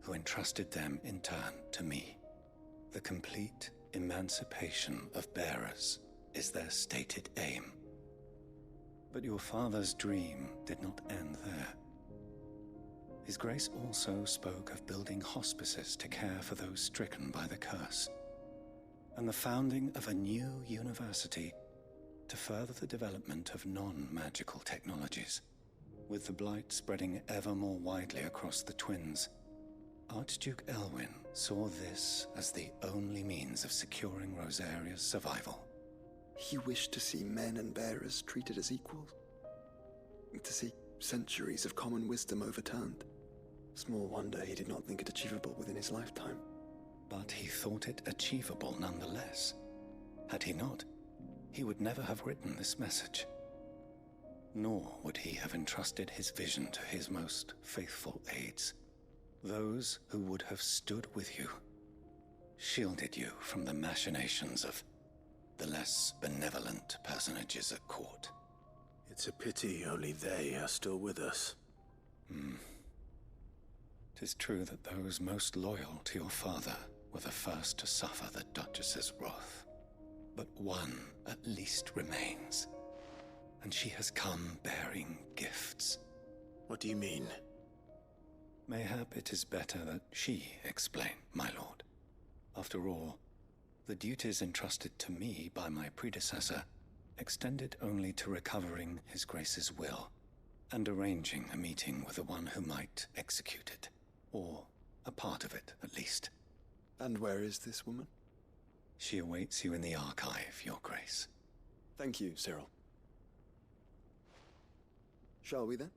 who entrusted them in turn to me. The complete emancipation of bearers is their stated aim. But your father's dream did not end there. His Grace also spoke of building hospices to care for those stricken by the curse, and the founding of a new university to further the development of non-magical technologies. With the blight spreading ever more widely across the twins, Archduke Elwyn saw this as the only means of securing Rosaria's survival. He wished to see men and bearers treated as equals. To see centuries of common wisdom overturned. Small wonder he did not think it achievable within his lifetime. But he thought it achievable nonetheless. Had he not, he would never have written this message. Nor would he have entrusted his vision to his most faithful aides, those who would have stood with you, shielded you from the machinations of the less benevolent personages at court. It's a pity only they are still with us. 'Tis true that those most loyal to your father were the first to suffer the Duchess's wrath. But one at least remains, and she has come bearing gifts. What do you mean? Mayhap it is better that she explain, my lord. After all, the duties entrusted to me by my predecessor extended only to recovering His Grace's will and arranging a meeting with the one who might execute it, or a part of it at least. And where is this woman? She awaits you in the archive, Your Grace. Thank you, Cyril. Shall we then?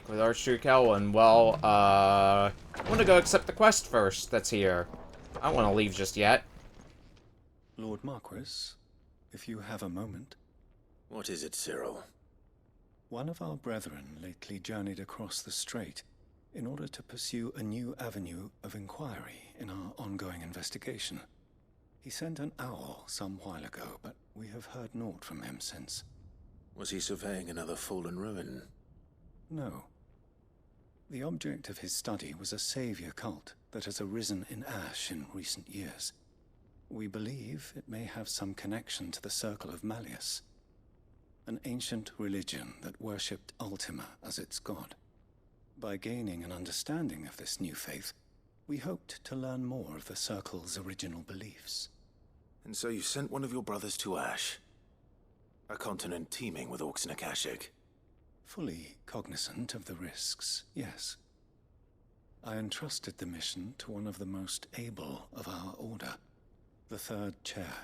With Archduke Elwyn, well, I want to go accept the quest first that's here. I don't want to leave just yet. Lord Marquis, if you have a moment. What is it, Cyril? One of our brethren lately journeyed across the strait in order to pursue a new avenue of inquiry in our ongoing investigation. He sent an owl some while ago, but we have heard naught from him since. Was he surveying another fallen ruin? No. The object of his study was a savior cult that has arisen in Ash in recent years. We believe it may have some connection to the Circle of Malleus, an ancient religion that worshipped Ultima as its god. By gaining an understanding of this new faith, we hoped to learn more of the Circle's original beliefs. And so you sent one of your brothers to Ash, a continent teeming with orcs and Akashic. Fully cognizant of the risks, yes. I entrusted the mission to one of the most able of our order, the Third Chair,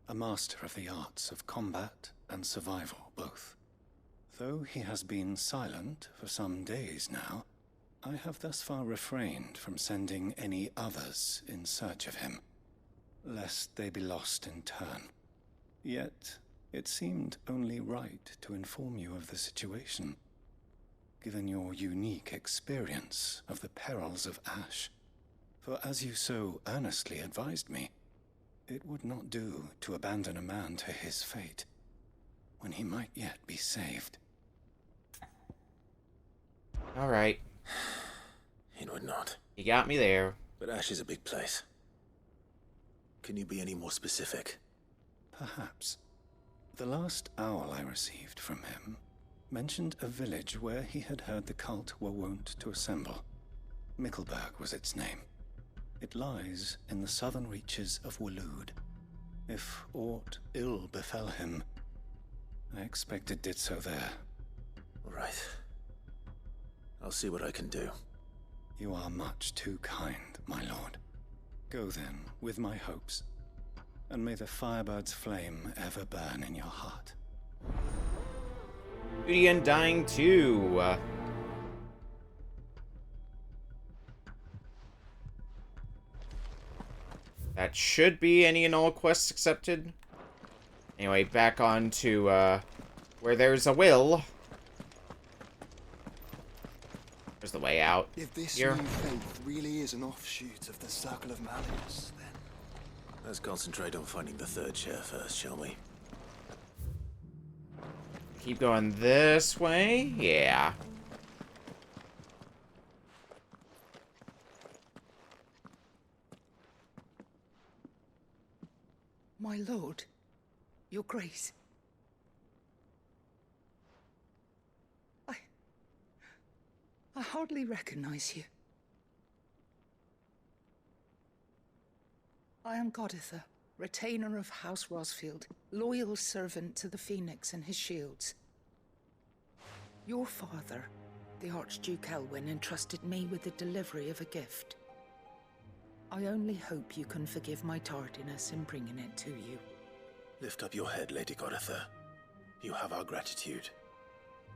a master of the arts of combat and survival both. Though he has been silent for some days now, I have thus far refrained from sending any others in search of him, lest they be lost in turn. Yet, it seemed only right to inform you of the situation, given your unique experience of the perils of Ash. For as you so earnestly advised me, it would not do to abandon a man to his fate, when he might yet be saved. Alright. It would not. You got me there. But Ash is a big place. Can you be any more specific? Perhaps. The last owl I received from him mentioned a village where he had heard the cult were wont to assemble. Mickleburg was its name. It lies in the southern reaches of Waloed. If aught ill befell him, I expect it did so there. All right. I'll see what I can do. You are much too kind, my lord. Go then, with my hopes, and may the Firebird's flame ever burn in your heart. Beauty and Dying 2. That should be any and all quests accepted. Anyway, back on to where there's a will. There's the way out. If this here. new faith really is an offshoot of the Circle of Malleus, then... Let's concentrate on finding the third chair first, shall we? Keep going this way? Yeah. My lord, your grace. I hardly recognize you. I am Goditha, retainer of House Rosfield, loyal servant to the Phoenix and his shields. Your father, the Archduke Elwyn, entrusted me with the delivery of a gift. I only hope you can forgive my tardiness in bringing it to you. Lift up your head, Lady Goditha. You have our gratitude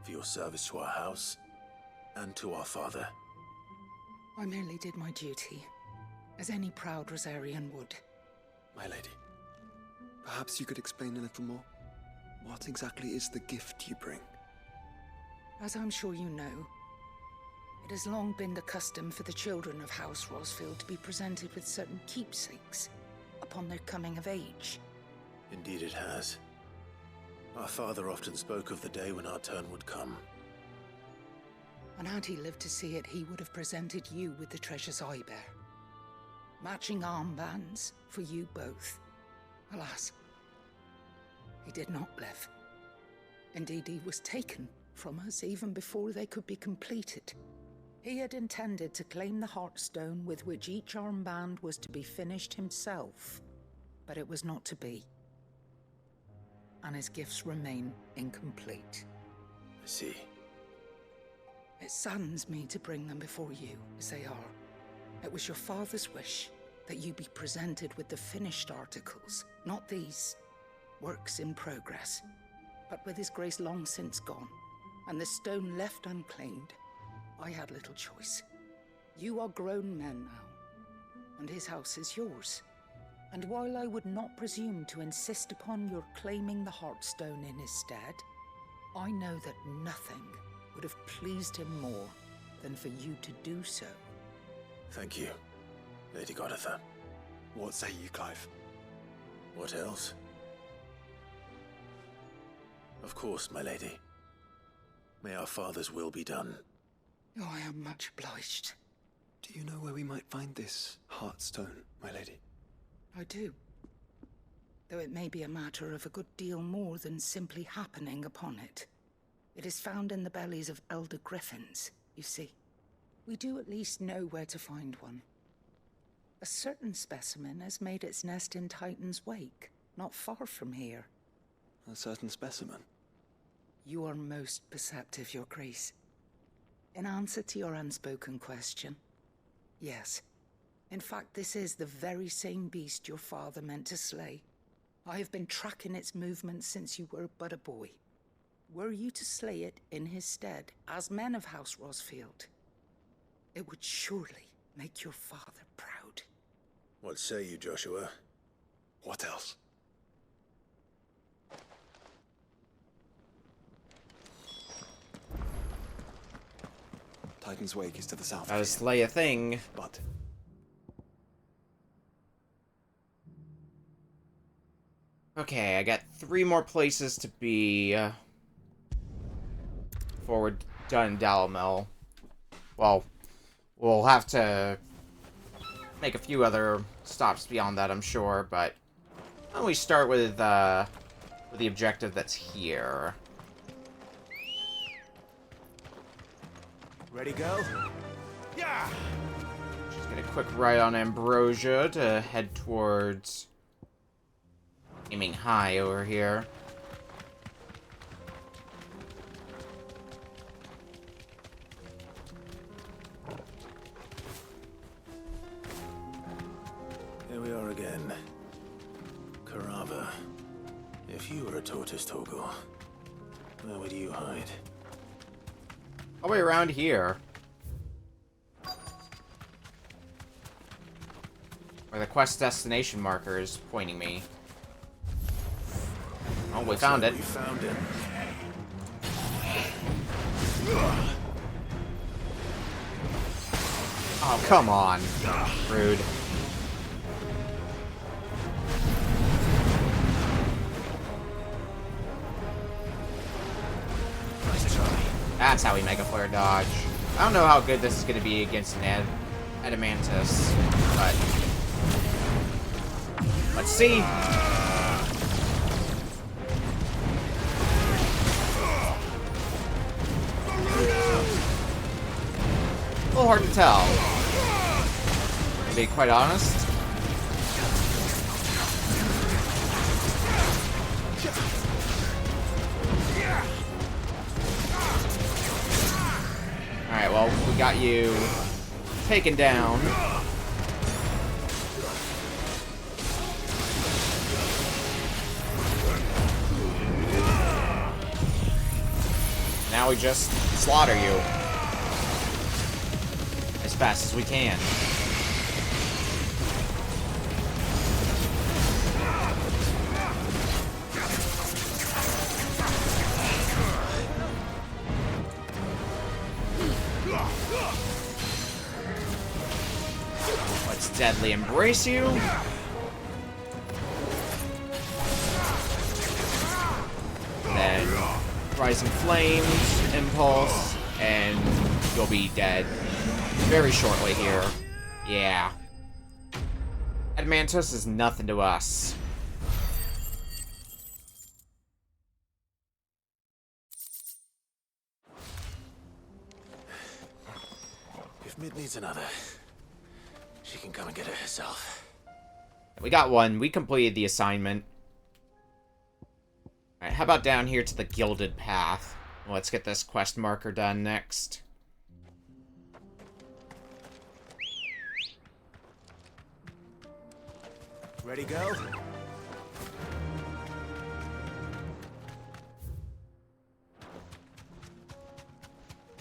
for your service to our house and to our father. I merely did my duty, as any proud Rosarian would. My lady, perhaps you could explain a little more? What exactly is the gift you bring? As I'm sure you know, it has long been the custom for the children of House Rosfield to be presented with certain keepsakes upon their coming of age. Indeed it has. Our father often spoke of the day when our turn would come. And had he lived to see it, he would have presented you with the treasures I bear. Matching armbands for you both. Alas, he did not live. Indeed, he was taken from us even before they could be completed. He had intended to claim the Heartstone with which each armband was to be finished himself, but it was not to be. And his gifts remain incomplete. I see. It saddens me to bring them before you, as they are. It was your father's wish that you be presented with the finished articles, not these works in progress. But with his grace long since gone, and the stone left unclaimed, I had little choice. You are grown men now, and his house is yours. And while I would not presume to insist upon your claiming the Heartstone in his stead, I know that nothing would have pleased him more than for you to do so. Thank you, Lady Goditha. What say you, Clive? What else? Of course, my lady. May our father's will be done. Oh, I am much obliged. Do you know where we might find this Heartstone, my lady? I do. Though it may be a matter of a good deal more than simply happening upon it. It is found in the bellies of elder griffins, you see. We do at least know where to find one. A certain specimen has made its nest in Titan's Wake, not far from here. A certain specimen? You are most perceptive, Your Grace. In answer to your unspoken question, yes. In fact, this is the very same beast your father meant to slay. I have been tracking its movements since you were but a boy. Were you to slay it in his stead, as men of House Rosfield, it would surely make your father proud. What say you, Joshua? What else? Titan's Wake is to the south. Gotta slay a thing. But okay, I got 3 more places to be before we're done Dalamel. Well, we'll have to make a few other stops beyond that, I'm sure, but why don't we start with with the objective that's here. Ready, go? Yeah! Just get a quick ride on Ambrosia to head towards aiming high over here. Here we are again. Carava. If you were a tortoise, Torgor, where would you hide? Probably around here. Where the quest destination marker is pointing me. Oh, we found it. We found it. Oh, come on. Rude. That's how we Mega Flare dodge. I don't know how good this is going to be against an Adamantus, but let's see. A little hard to tell, to be quite honest. Alright, well, we got you taken down. Now we just slaughter you as fast as we can. Let's deadly embrace you. Then Rising Flames, Impulse, and you'll be dead very shortly here. Yeah. Adamantus is nothing to us. If Mid needs another, she can come and get it herself. We got one. We completed the assignment. Alright, how about down here to the Gilded Path? Let's get this quest marker done next. Ready, go?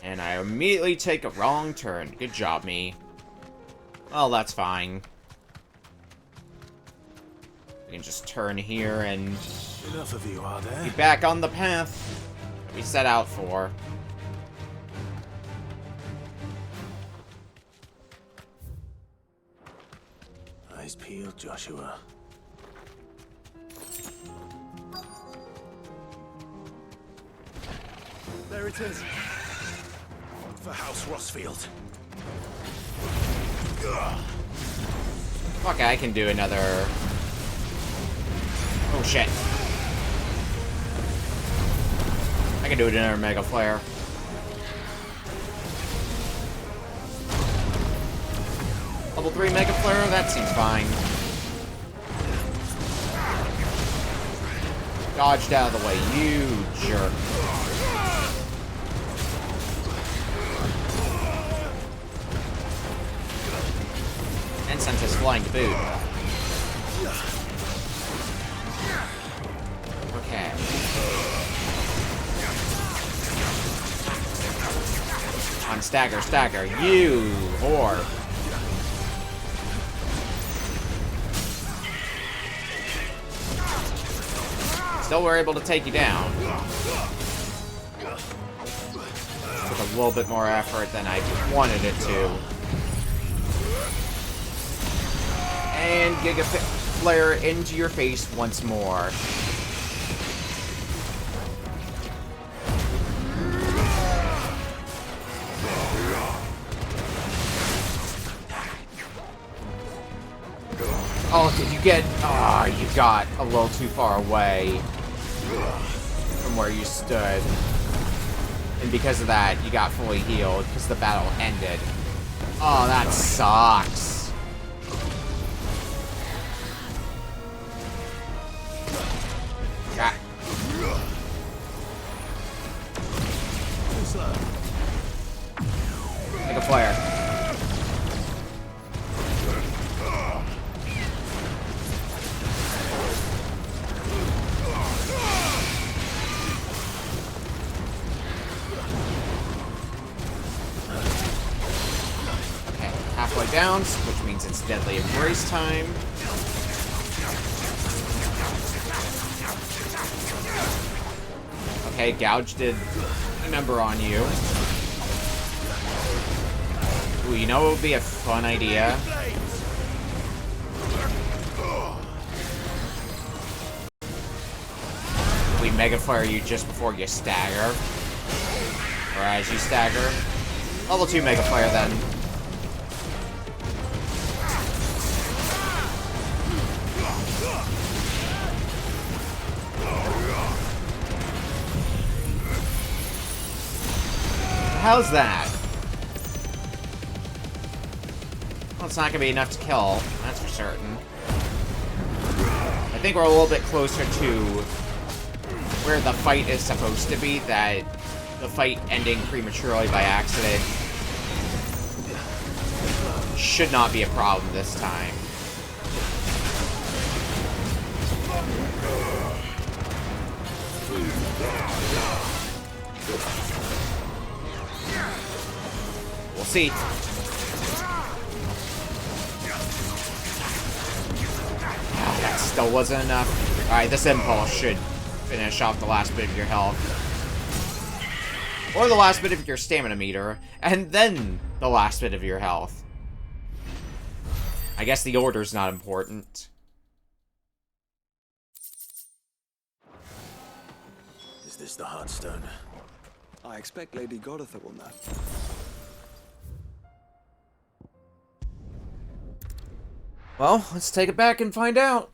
And I immediately take a wrong turn. Good job, me. Well, that's fine. We can just turn here and Enough of you, are there? be back on the path we set out for. Eyes peeled, Joshua. There it is. For House Rossfield. Fuck, I can do another... Oh, shit. I can do another Mega Flare. Level 3 Mega Flare? That seems fine. Dodged out of the way, you jerk. And sent us flying to boot. Okay. On stagger, stagger, you whore. Still we're able to take you down. With a little bit more effort than I wanted it to. And Giga Flare into your face once more. Oh, did you get... Ah, you got a little too far away. from where you stood. And because of that, you got fully healed because the battle ended. Oh, that sucks. Yeah. Make a flare. Okay, halfway down, which means it's deadly embrace time. Okay, Gouge did a number on you. Ooh, you know what would be a fun idea? We Mega Flare you just before you stagger. Or as you stagger. Level 2 Mega Flare then. How's that? Well, it's not gonna be enough to kill, that's for certain. I think we're a little bit closer to where the fight is supposed to be, that the fight ending prematurely by accident should not be a problem this time. We'll see. That still wasn't enough. Alright, this impulse should finish off the last bit of your health. Or the last bit of your stamina meter, and then the last bit of your health. I guess the order's not important. Is this the Heartstone? I expect Lady Goditha will know. Well, let's take it back and find out.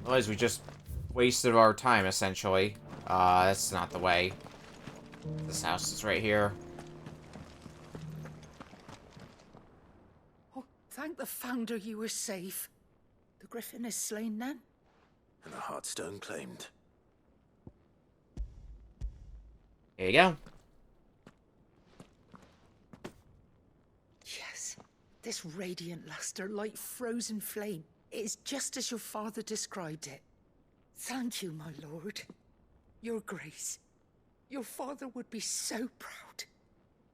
Otherwise, we just wasted our time, essentially. That's not the way. This house is right here. Oh, thank the Founder you were safe. The Griffin is slain then? And the Heartstone claimed. Here you go. Yes. This radiant luster like frozen flame. It is just as your father described it. Thank you, my lord. Your grace. Your father would be so proud.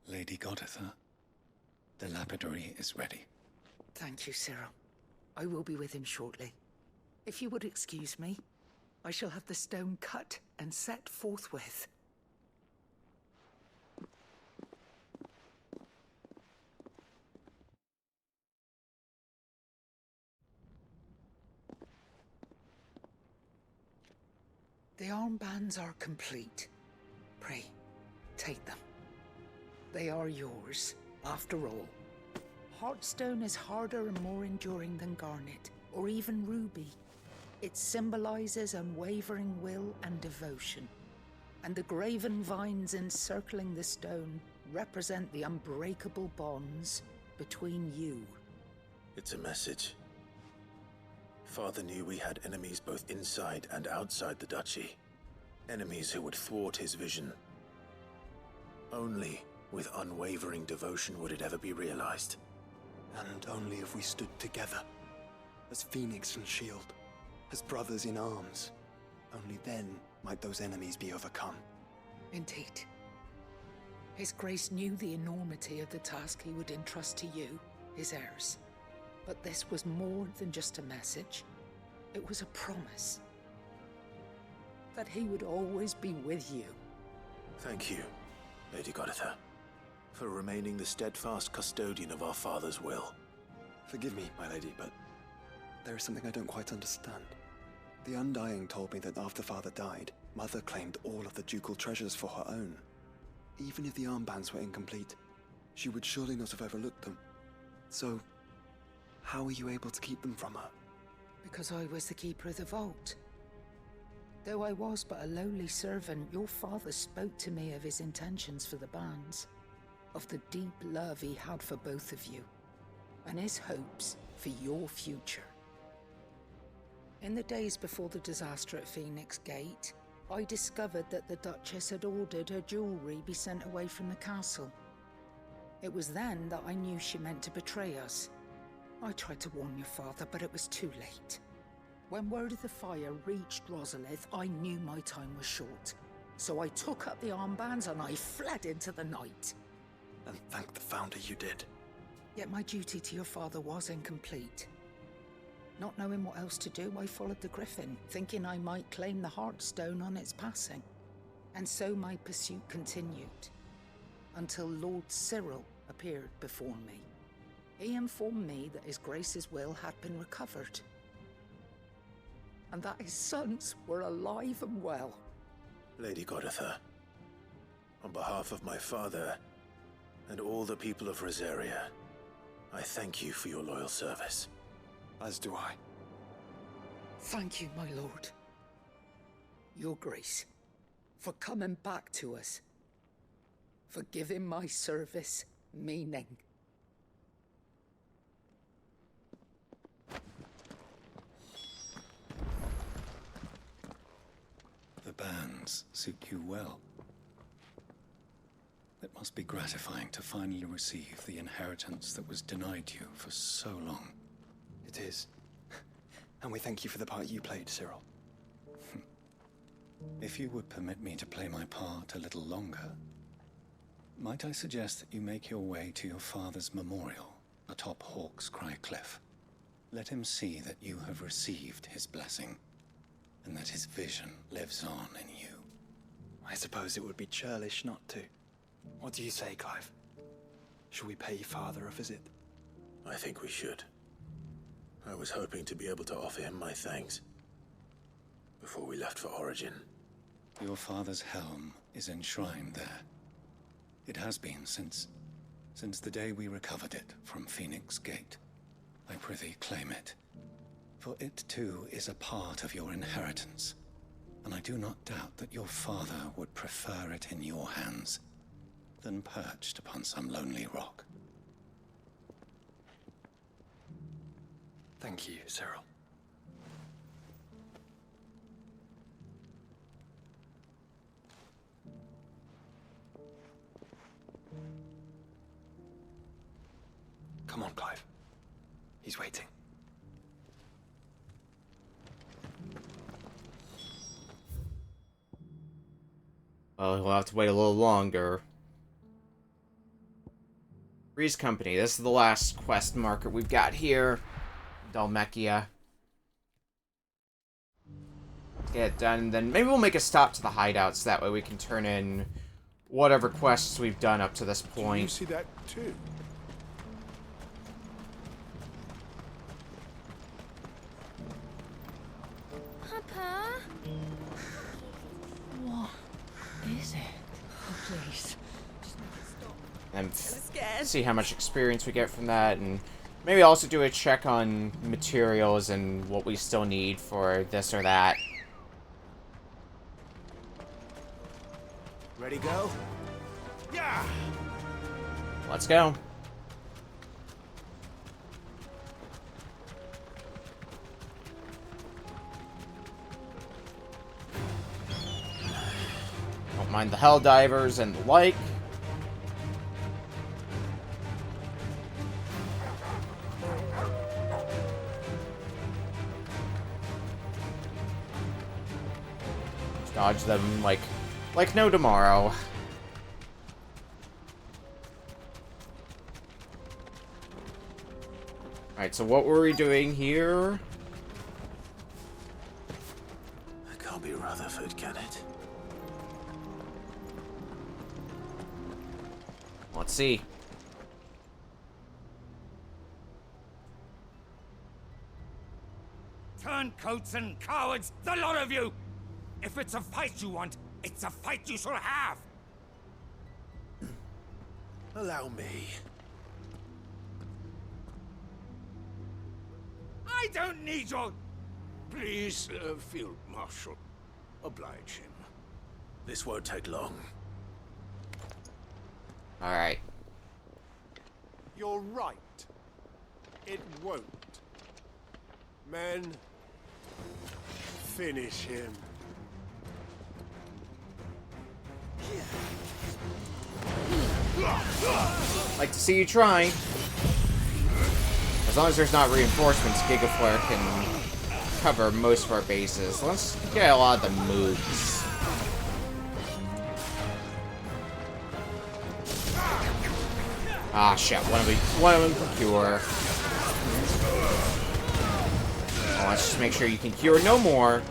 Lady Goditha, the lapidary is ready. Thank you, Cyril. I will be with him shortly. If you would excuse me, I shall have the stone cut and set forthwith. The armbands are complete. Pray, take them. They are yours, after all. Heartstone is harder and more enduring than garnet, or even ruby. It symbolizes unwavering will and devotion. And the graven vines encircling the stone represent the unbreakable bonds between you. It's a message. Father knew we had enemies both inside and outside the duchy. Enemies who would thwart his vision. Only with unwavering devotion would it ever be realized. And only if we stood together, as Phoenix and Shield, as brothers in arms, only then might those enemies be overcome. Indeed. His Grace knew the enormity of the task he would entrust to you, his heirs. But this was more than just a message. It was a promise. That he would always be with you. Thank you, Lady Goditha, for remaining the steadfast custodian of our father's will. Forgive me, my lady, but there is something I don't quite understand. The Undying told me that after Father died, Mother claimed all of the ducal treasures for her own. Even if the armbands were incomplete, she would surely not have overlooked them. So, how were you able to keep them from her? Because I was the keeper of the vault. Though I was but a lowly servant, your father spoke to me of his intentions for the bands, of the deep love he had for both of you, and his hopes for your future. In the days before the disaster at Phoenix Gate, I discovered that the Duchess had ordered her jewelry be sent away from the castle. It was then that I knew she meant to betray us. I tried to warn your father, but it was too late. When word of the fire reached Rosalith, I knew my time was short. So I took up the armbands and I fled into the night. And thank the Founder you did. Yet my duty to your father was incomplete. Not knowing what else to do, I followed the Griffin, thinking I might claim the Heartstone on its passing. And so my pursuit continued, until Lord Cyril appeared before me. He informed me that His Grace's will had been recovered, and that his sons were alive and well. Lady Goditha, on behalf of my father and all the people of Rosaria, I thank you for your loyal service. As do I. Thank you, my lord. Your Grace, for coming back to us, for giving my service meaning. The bands suit you well. It must be gratifying to finally receive the inheritance that was denied you for so long. It is. And we thank you for the part you played, Cyril. If you would permit me to play my part a little longer, might I suggest that you make your way to your father's memorial atop Hawk's Cry Cliff? Let him see that you have received his blessing, and that his vision lives on in you. I suppose it would be churlish not to. What do you say, Clive? Shall we pay Father a visit? I think we should. I was hoping to be able to offer him my thanks before we left for Origin. Your father's helm is enshrined there. It has been since the day we recovered it from Phoenix Gate. I prithee claim it, for it too is a part of your inheritance, and I do not doubt that your father would prefer it in your hands than perched upon some lonely rock. Thank you, Cyril. Come on, Clive. He's waiting. Well, we'll have to wait a little longer. Breeze Company. This is the last quest marker we've got here. Dalmechia. Get it done, and then maybe we'll make a stop to the hideouts. That way we can turn in whatever quests we've done up to this point. You see that too? Papa? What is it? Oh, please. And scared. see how much experience we get from that, and maybe also do a check on materials and what we still need for this or that. Ready, go? Yeah! Let's go. Don't mind the hell divers and the like. Dodge them like no tomorrow. Alright, so what were we doing here? It can't be Rutherford, can it? Let's see. Turn turncoats and cowards, the lot of you! If it's a fight you want, it's a fight you shall have! Allow me. I don't need your... Please, Field Marshal, oblige him. This won't take long. Alright. You're right. It won't. Men, finish him. Like to see you try. As long as there's not reinforcements, Gigaflare can cover most of our bases. Let's get a lot of the moves. Ah, shit. One of them can cure. Oh, let's just make sure you can cure no more.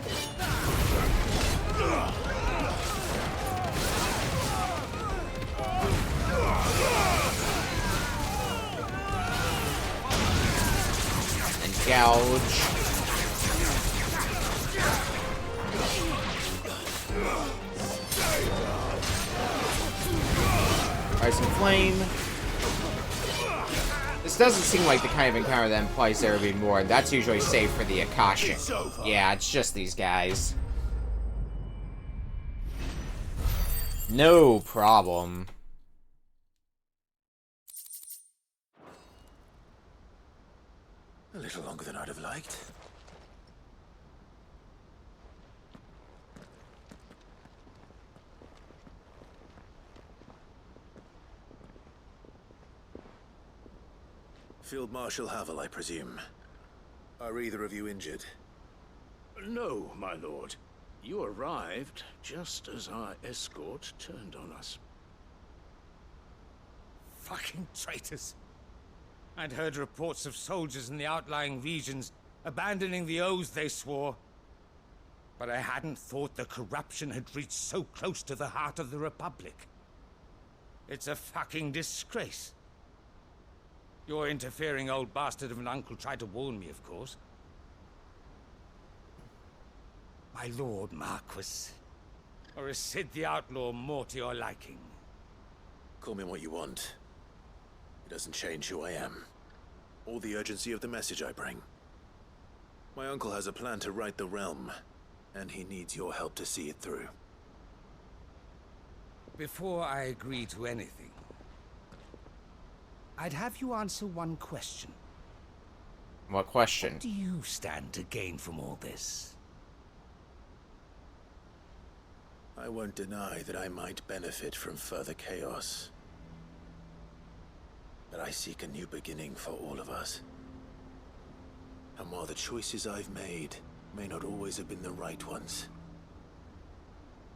And gouge. Ice and flame. This doesn't seem like the kind of encounter that implies there would be more. That's usually saved for the Akashic. Yeah, it's just these guys. No problem. A little longer than I'd have liked. Field Marshal Havel, I presume. Are either of you injured? No, my lord. You arrived just as our escort turned on us. Fucking traitors. I'd heard reports of soldiers in the outlying regions abandoning the oaths they swore. But I hadn't thought the corruption had reached so close to the heart of the Republic. It's a fucking disgrace. Your interfering old bastard of an uncle tried to warn me, of course. My lord Marquis. Or is Sid the Outlaw more to your liking? Call me what you want. It doesn't change who I am, or the urgency of the message I bring. My uncle has a plan to right the realm, and he needs your help to see it through. Before I agree to anything, I'd have you answer one question. What question? What do you stand to gain from all this? I won't deny that I might benefit from further chaos. But I seek a new beginning for all of us. And while the choices I've made may not always have been the right ones,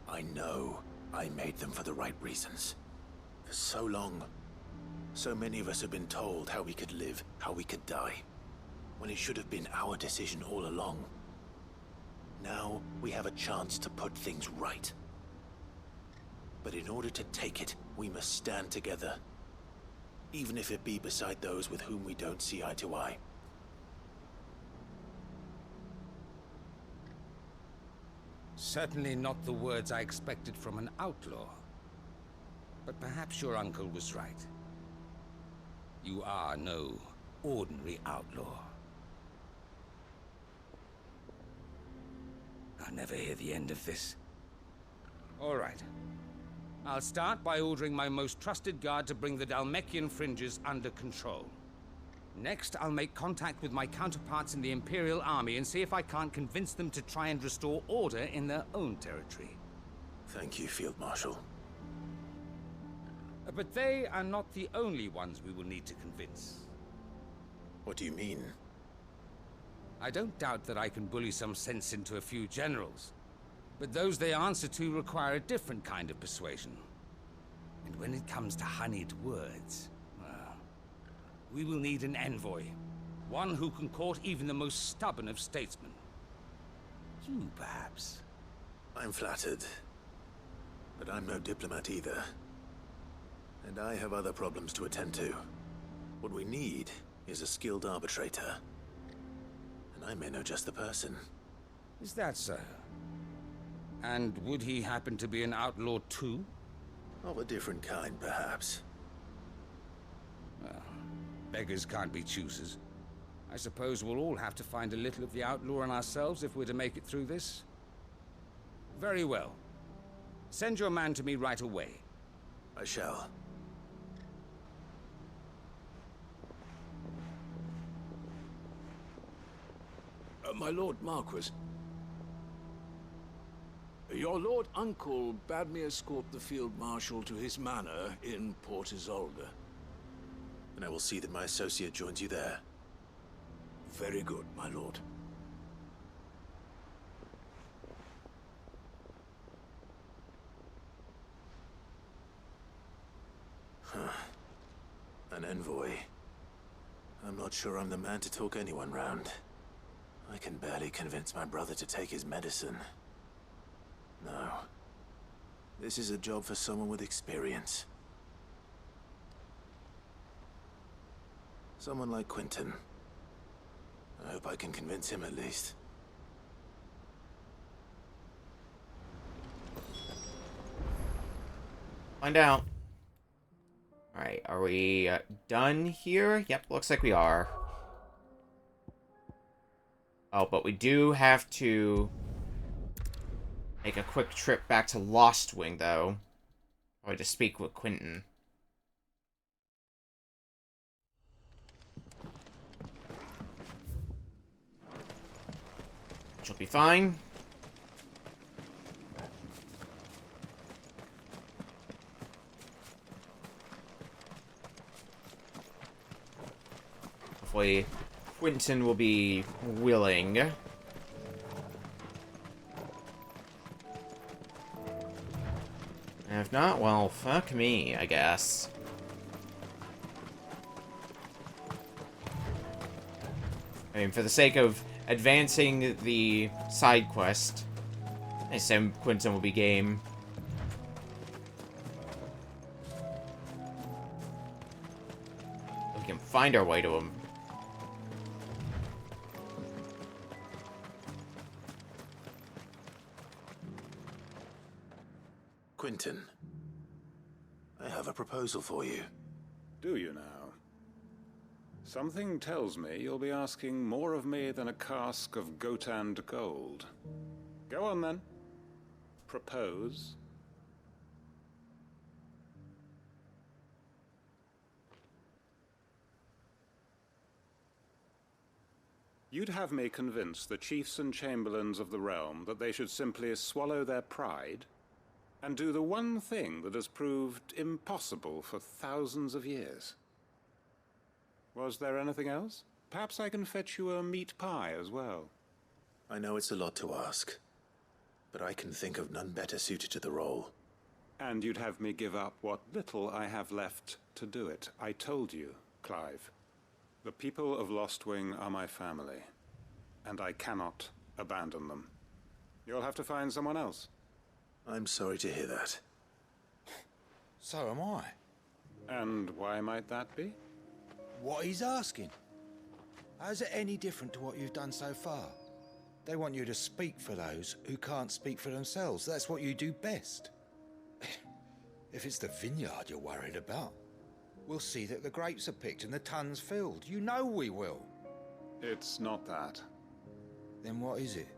I know I made them for the right reasons. For so long, so many of us have been told how we could live, how we could die, when it should have been our decision all along. Now, we have a chance to put things right. But in order to take it, we must stand together. Even if it be beside those with whom we don't see eye to eye. Certainly not the words I expected from an outlaw. But perhaps your uncle was right. You are no ordinary outlaw. I'll never hear the end of this. All right. I'll start by ordering my most trusted guard to bring the Dhalmekian fringes under control. Next, I'll make contact with my counterparts in the Imperial Army and see if I can't convince them to try and restore order in their own territory. Thank you, Field Marshal. But they are not the only ones we will need to convince. What do you mean? I don't doubt that I can bully some sense into a few generals. But those they answer to require a different kind of persuasion. And when it comes to honeyed words, well, we will need an envoy. One who can court even the most stubborn of statesmen. You, perhaps. I'm flattered. But I'm no diplomat either. And I have other problems to attend to. What we need is a skilled arbitrator. and I may know just the person. Is that so? And would he happen to be an outlaw too? Of a different kind, perhaps. Well, beggars can't be choosers. I suppose we'll all have to find a little of the outlaw in ourselves if we're to make it through this. Very well. Send your man to me right away. I shall. My Lord Marquis. Your Lord Uncle bade me escort the Field Marshal to his manor in Port Isolde. And I will see that my associate joins you there. Very good, my lord. An envoy. I'm not sure I'm the man to talk anyone round. I can barely convince my brother to take his medicine. No. This is a job for someone with experience. Someone like Quentin. I hope I can convince him at least. Find out. Alright, are we done here? Yep, looks like we are. Oh, but we do have to make a quick trip back to Lost Wing, though. Or to speak with Quentin. Which will be fine. Hopefully, Quentin will be willing. And if not, well, fuck me, I guess. I mean, for the sake of advancing the side quest, I assume Quentin will be game. We can find our way to him. Quentin, I have a proposal for you. Do you now? Something tells me you'll be asking more of me than a cask of Gotand gold. Go on, then. Propose. You'd have me convince the chiefs and chamberlains of the realm that they should simply swallow their pride and do the one thing that has proved impossible for thousands of years. Was there anything else? Perhaps I can fetch you a meat pie as well. I know it's a lot to ask, but I can think of none better suited to the role. And you'd have me give up what little I have left to do it. I told you, Clive. The people of Lost Wing are my family, and I cannot abandon them. You'll have to find someone else. I'm sorry to hear that. So am I. And why might that be? What he's asking. How's it any different to what you've done so far? They want you to speak for those who can't speak for themselves. That's what you do best. If it's the vineyard you're worried about, we'll see that the grapes are picked and the tons filled. You know we will. It's not that. Then what is it?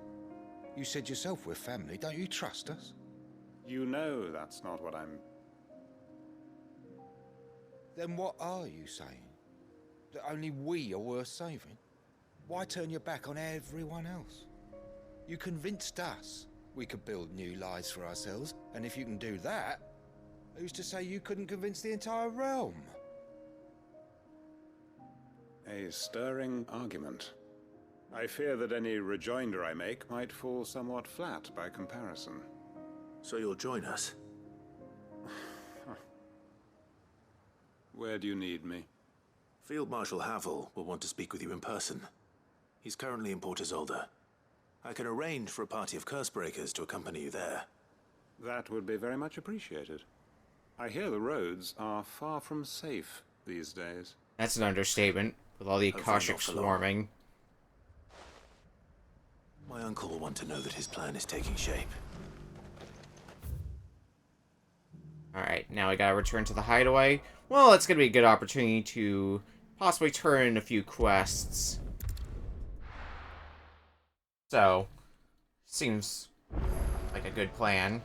You said yourself we're family. Don't you trust us? You know that's not what I'm... Then what are you saying? That only we are worth saving? Why turn your back on everyone else? You convinced us we could build new lives for ourselves, and if you can do that, who's to say you couldn't convince the entire realm? A stirring argument. I fear that any rejoinder I make might fall somewhat flat by comparison. So you'll join us? Where do you need me? Field Marshal Havel will want to speak with you in person. He's currently in Port Isolde. I can arrange for a party of Cursebreakers to accompany you there. That would be very much appreciated. I hear the roads are far from safe these days. That's an understatement, with all the Akashic swarming. My uncle will want to know that his plan is taking shape. Alright, now we gotta return to the hideaway. Well, it's gonna be a good opportunity to possibly turn in a few quests. So, seems like a good plan.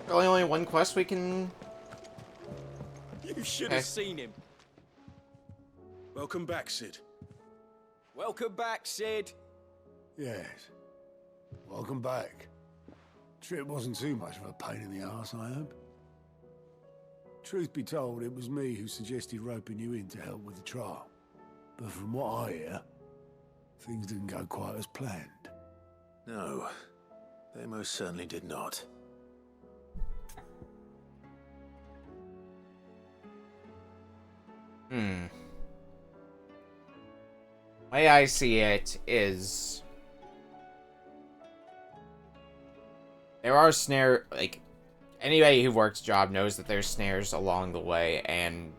Really only one quest we can... You should have seen him. Welcome back, Sid. Welcome back, Sid. Yes. Welcome back. Trip wasn't too much of a pain in the arse, I hope. Truth be told, it was me who suggested roping you in to help with the trial. But from what I hear, things didn't go quite as planned. No, they most certainly did not. Way I see it is... there are like, anybody who works a job knows that there's snares along the way, and...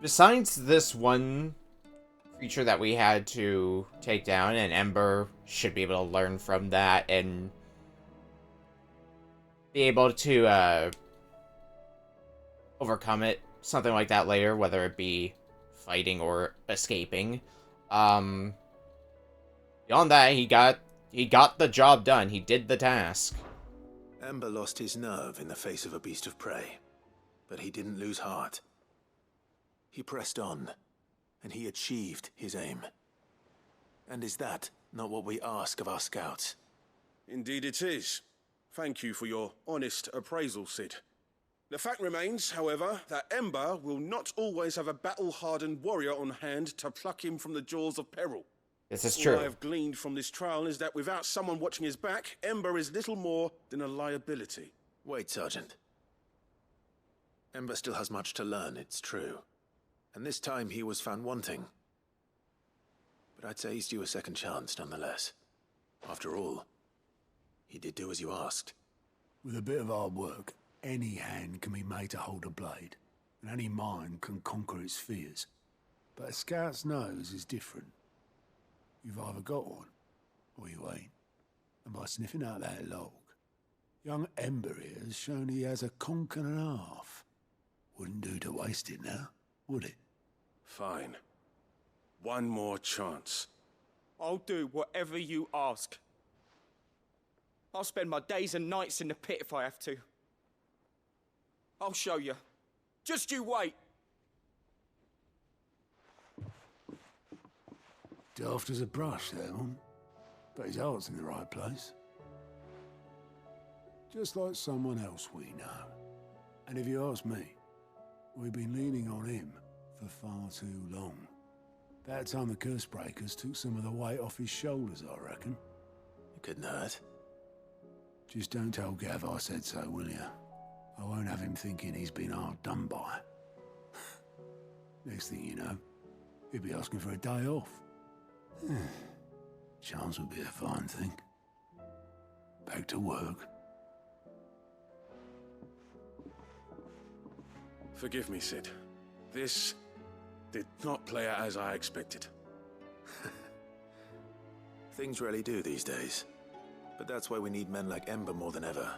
besides this one creature that we had to take down, and Ember should be able to learn from that, and... be able to, overcome it, something like that later, whether it be fighting or escaping. Beyond that, he got the job done. He did the task. Ember lost his nerve in the face of a beast of prey, but he didn't lose heart. He pressed on, and he achieved his aim. And is that not what we ask of our scouts? Indeed it is. Thank you for your honest appraisal, Sid. The fact remains, however, that Ember will not always have a battle-hardened warrior on hand to pluck him from the jaws of peril. This is All true. I have gleaned from this trial is that without someone watching his back, Ember is little more than a liability. Wait, Sergeant. Ember still has much to learn, it's true. And this time he was found wanting. But I'd say he's due a second chance, nonetheless. After all, he did do as you asked. With a bit of hard work, any hand can be made to hold a blade, and any mind can conquer its fears. But a scout's nose is different. You've either got one, or you ain't. And by sniffing out that log, young Ember here has shown he has a conch and a half. Wouldn't do to waste it now, would it? Fine. One more chance. I'll do whatever you ask. I'll spend my days and nights in the pit if I have to. I'll show you. Just you wait. Daft as a brush, that one. But his heart's in the right place. Just like someone else we know. And if you ask me, we've been leaning on him for far too long. That time the curse breakers took some of the weight off his shoulders, I reckon. It couldn't hurt. Just don't tell Gav I said so, will you? I won't have him thinking he's been hard done by. Next thing you know, he'll be asking for a day off. Chance would be a fine thing. Back to work. Forgive me, Sid. This did not play out as I expected. Things really do these days. But that's why we need men like Ember more than ever.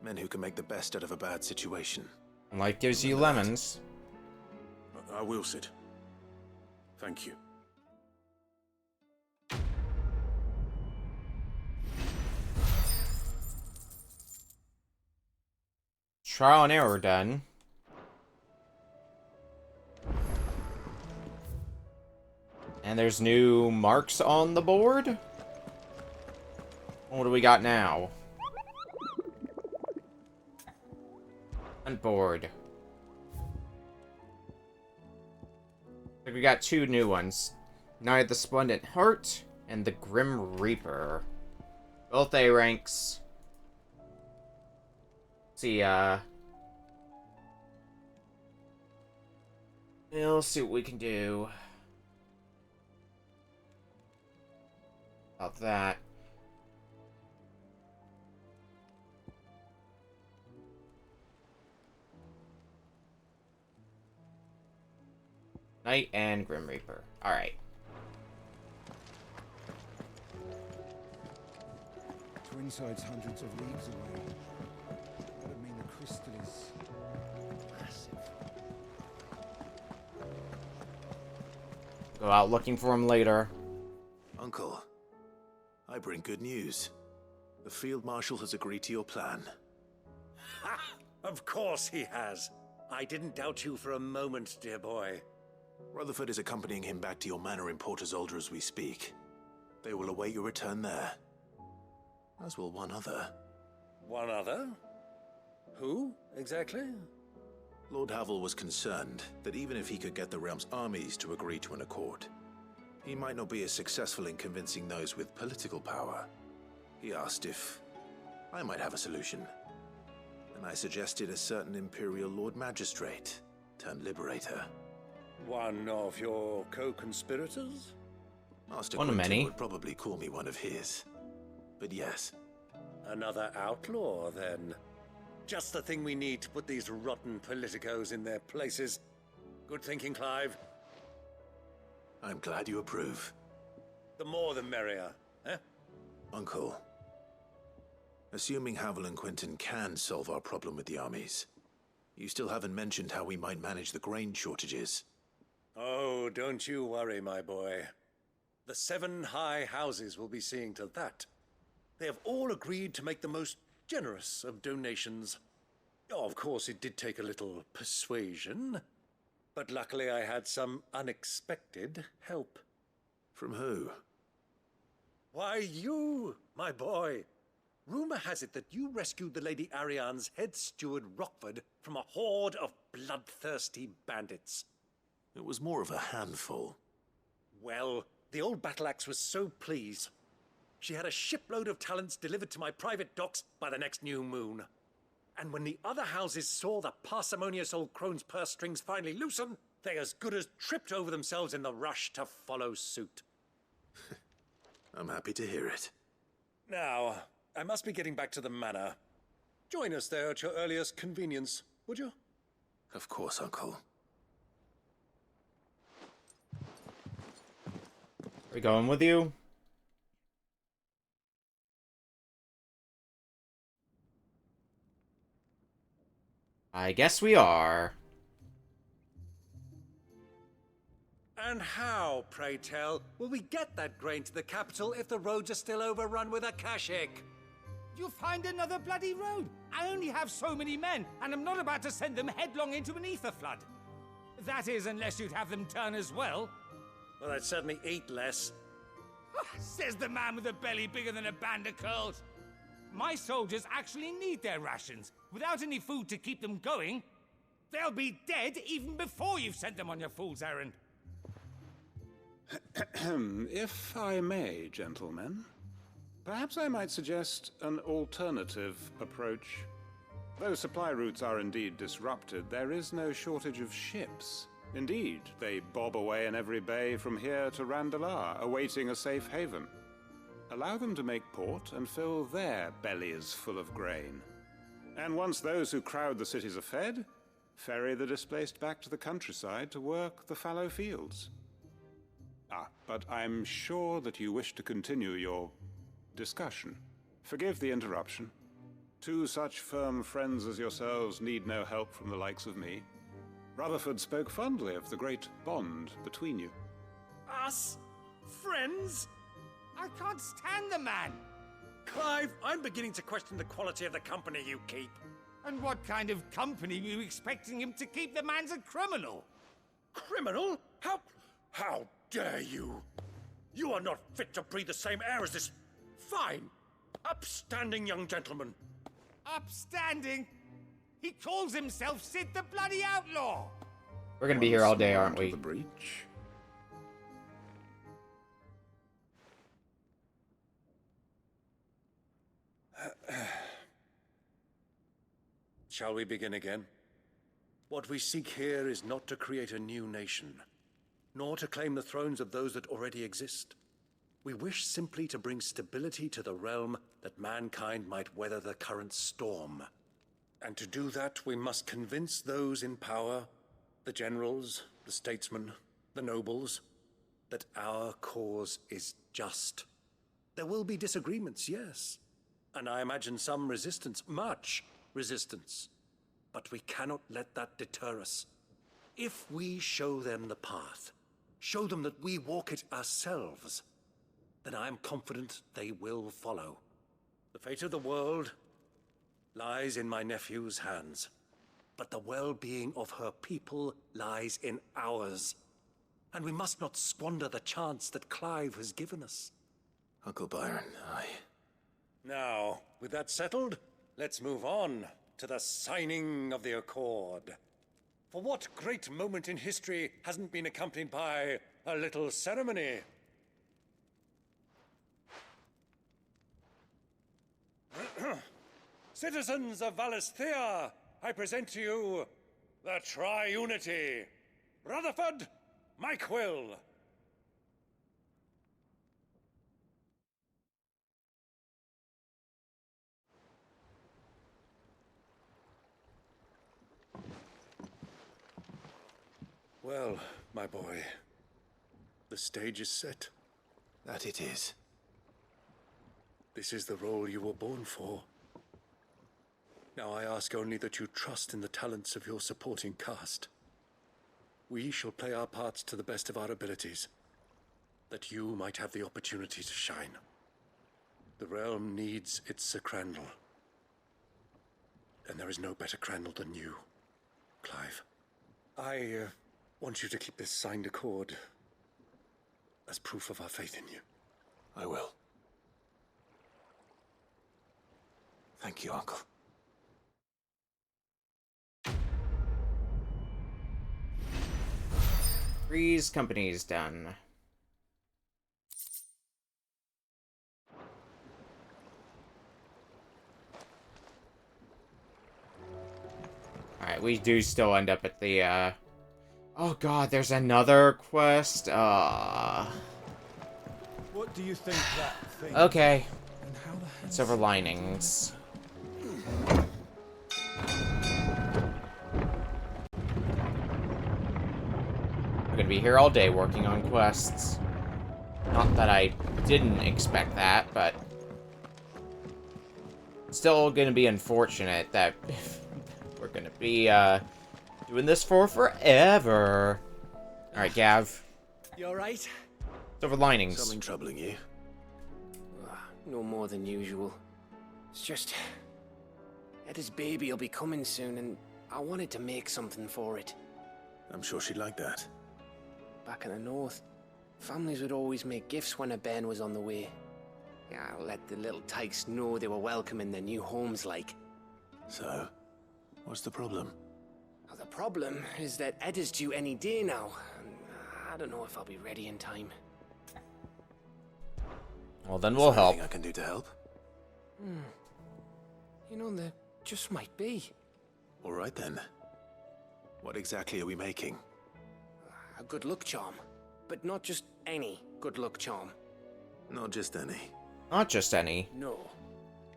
Men who can make the best out of a bad situation. Life gives you lemons. I will, Sid. Thank you. Trial and error done. And there's new marks on the board. What do we got now? Hunt board. I think we got two new ones. Knight of the Splendid Heart and the Grim Reaper. Both A ranks. Let's see, we'll see what we can do about that. Knight and Grim Reaper. Alright. Twin sides hundreds of leagues away. That would mean the crystal is massive. Go out looking for him later. Uncle, I bring good news. The Field Marshal has agreed to your plan. Ha! Of course he has. I didn't doubt you for a moment, dear boy. Rutherford is accompanying him back to your manor in Port Isolde as we speak. They will await your return there. As will one other. One other? Who, exactly? Lord Havel was concerned that even if he could get the realm's armies to agree to an accord, he might not be as successful in convincing those with political power. He asked if I might have a solution, and I suggested a certain Imperial Lord Magistrate turned Liberator. One of your co-conspirators? Master One of Quentin many. would probably call me one of his. But yes. Another outlaw, then. Just the thing we need to put these rotten politicos in their places. Good thinking, Clive. I'm glad you approve. The more the merrier, eh? Uncle, assuming Havel and Quentin can solve our problem with the armies, you still haven't mentioned how we might manage the grain shortages. Oh, don't you worry, my boy. The 7 high houses will be seeing to that. They have all agreed to make the most generous of donations. Oh, of course, it did take a little persuasion, but luckily I had some unexpected help. From who? Why, you, my boy. Rumor has it that you rescued the Lady Ariane's head steward Rockford from a horde of bloodthirsty bandits. It was more of a handful. Well, the old battle axe was so pleased. She had a shipload of talents delivered to my private docks by the next new moon. And when the other houses saw the parsimonious old crone's purse strings finally loosen, they as good as tripped over themselves in the rush to follow suit. I'm happy to hear it. Now, I must be getting back to the manor. Join us there at your earliest convenience, would you? Of course, Uncle. We going with you? I guess we are. And how, pray tell, will we get that grain to the capital if the roads are still overrun with akashic? You'll find another bloody road. I only have so many men, and I'm not about to send them headlong into an ether flood. That is, unless you'd have them turn as well. Well, I'd certainly eat less. Says the man with a belly bigger than a band of curls. My soldiers actually need their rations. Without any food to keep them going, they'll be dead even before you've sent them on your fool's errand. If I may, gentlemen, perhaps I might suggest an alternative approach. Though supply routes are indeed disrupted, there is no shortage of ships. Indeed, they bob away in every bay from here to Randalar, awaiting a safe haven. Allow them to make port and fill their bellies full of grain. And once those who crowd the cities are fed, ferry the displaced back to the countryside to work the fallow fields. But I'm sure that you wish to continue your discussion. Forgive the interruption. 2 such firm friends as yourselves need no help from the likes of me. Rutherford spoke fondly of the great bond between you. Us? Friends? I can't stand the man. Clive, I'm beginning to question the quality of the company you keep. And what kind of company were you expecting him to keep? The man's a criminal. Criminal? How dare you? You are not fit to breathe the same air as this fine, upstanding young gentleman. Upstanding? He calls himself Sid the Bloody Outlaw. We're gonna be here all day, aren't we? The breach. Shall we begin again? What we seek here is not to create a new nation, nor to claim the thrones of those that already exist. We wish simply to bring stability to the realm that mankind might weather the current storm. And to do that, we must convince those in power, the generals, the statesmen, the nobles, that our cause is just. There will be disagreements, yes, and I imagine some resistance, much resistance. But we cannot let that deter us. If we show them the path, show them that we walk it ourselves, then I am confident they will follow. The fate of the world lies in my nephew's hands, but the well-being of her people lies in ours. And we must not squander the chance that Clive has given us. Uncle Byron, Now, with that settled, let's move on to the signing of the Accord. For what great moment in history hasn't been accompanied by a little ceremony? Citizens of Valisthea, I present to you the Triunity. Rutherford, Mikewill. Well, my boy, the stage is set. That it is. This is the role you were born for. Now I ask only that you trust in the talents of your supporting cast. We shall play our parts to the best of our abilities, that you might have the opportunity to shine. The realm needs its Sir Crandall. And there is no better Crandall than you, Clive. I want you to keep this signed accord as proof of our faith in you. I will. Thank you, Uncle. Three's company is done. Alright, we do still end up at the, Oh god, there's another quest? What do you think that thing? Okay. And how the hell Silver linings. We're gonna be here all day working on quests. Not that I didn't expect that, but still gonna be unfortunate that we're gonna be doing this for forever. Alright, Gav. You alright? Silver linings. Something troubling you? No more than usual. It's just... Etta's baby will be coming soon, and I wanted to make something for it. I'm sure she'd like that. Back in the north, families would always make gifts when a bairn was on the way. Yeah, I'll let the little tykes know they were welcome in their new homes, like. So, what's the problem? Well, the problem is that Etta's due any day now, and I don't know if I'll be ready in time. Well, then we'll help. Anything I can do to help? You know, there just might be. All right then. What exactly are we making? A good luck charm. But not just any good luck charm. Not just any. Not just any. No.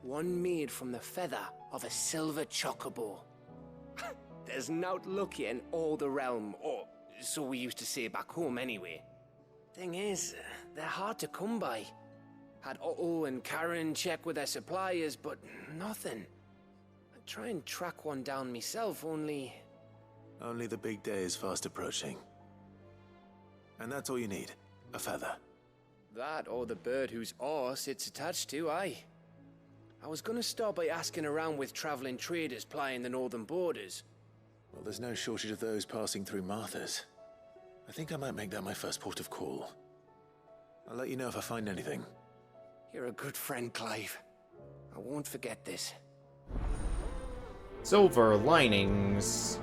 One made from the feather of a silver chocobo. There's naught luckier in all the realm, or so we used to say back home anyway. Thing is, they're hard to come by. Had Otto and Karen check with their suppliers, but nothing. I'd try and track one down myself, only... Only the big day is fast approaching. And that's all you need. A feather. That or the bird whose arse it's attached to, aye. I was gonna start by asking around with traveling traders plying the northern borders. Well, there's no shortage of those passing through Martha's. I think I might make that my first port of call. I'll let you know if I find anything. You're a good friend, Clive. I won't forget this. Silver linings.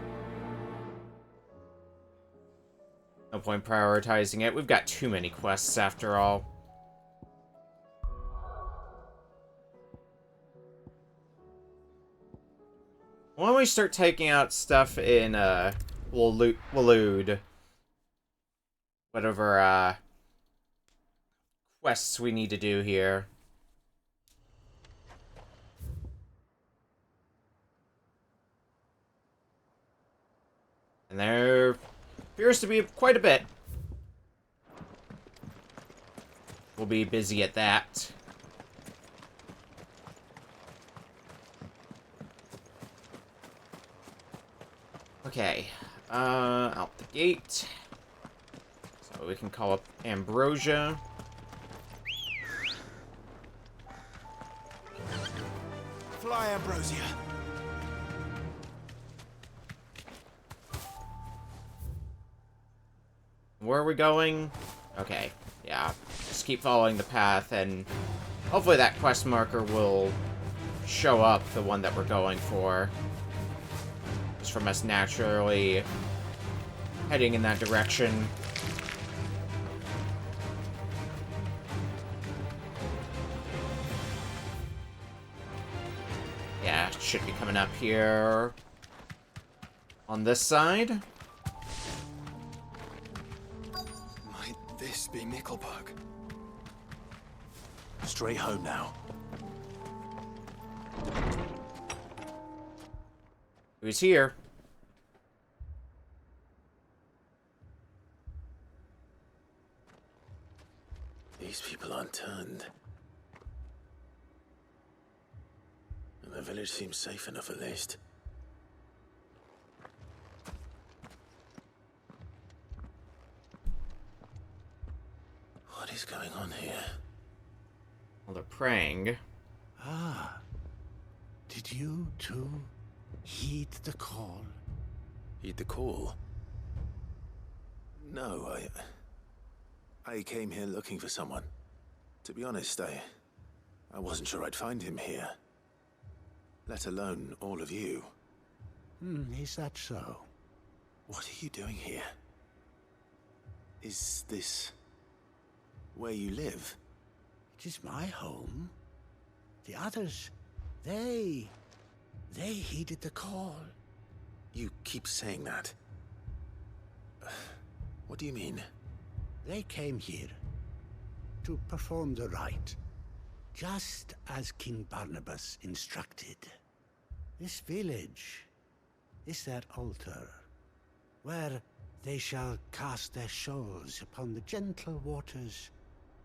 No point prioritizing it. We've got too many quests after all. Why don't we start taking out stuff in, Waloed? Whatever, quests we need to do here. And there appears to be quite a bit. we'll be busy at that. Okay, out the gate. So we can call up Ambrosia. Fly, Ambrosia. Where are we going? Okay, yeah. Just keep following the path, and hopefully that quest marker will show up, the one that we're going for. Just from us naturally heading in that direction. Yeah, it should be coming up here on this side. Might this be Nickelberg? Straight home now. Who's here? These people aren't turned. And the village seems safe enough at least. What is going on here? Well, they're praying. Ah. Did you, too, heed the call? Heed the call? No, I came here looking for someone. To be honest, I wasn't sure I'd find him here. Let alone all of you. Is that so? What are you doing here? Is this where you live? It is my home. The others, they heeded the call. You keep saying that. What do you mean? They came here to perform the rite, just as King Barnabas instructed. This village is their altar, where they shall cast their shoals upon the gentle waters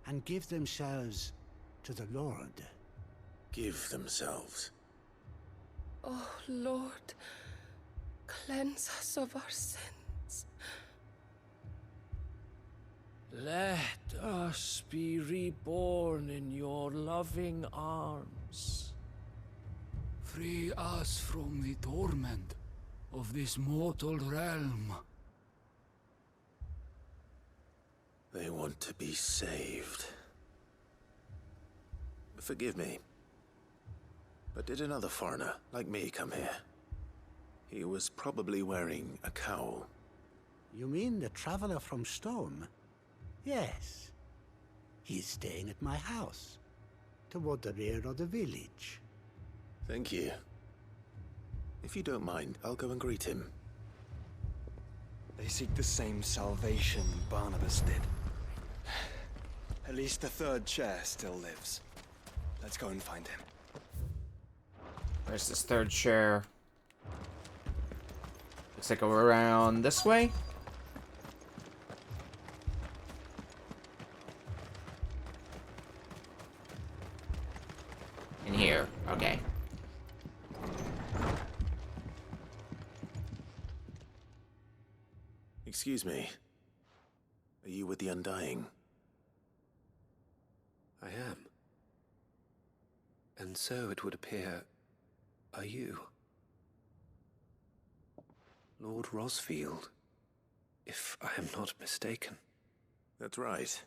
and give themselves to the Lord. Give themselves? Oh, Lord, cleanse us of our sins. Let us be reborn in your loving arms. Free us from the torment of this mortal realm. They want to be saved. Forgive me, but did another foreigner like me come here? He was probably wearing a cowl. You mean the traveler from Stone? Yes. He's staying at my house, toward the rear of the village. Thank you. If you don't mind, I'll go and greet him. They seek the same salvation Barnabas did. At least the third chair still lives. Let's go and find him. Where's this third chair? Looks like we're around this way. In here. Okay. Excuse me. Are you with the Undying? I am. And so it would appear, are you? Lord Rosfield, if I am not mistaken. That's right.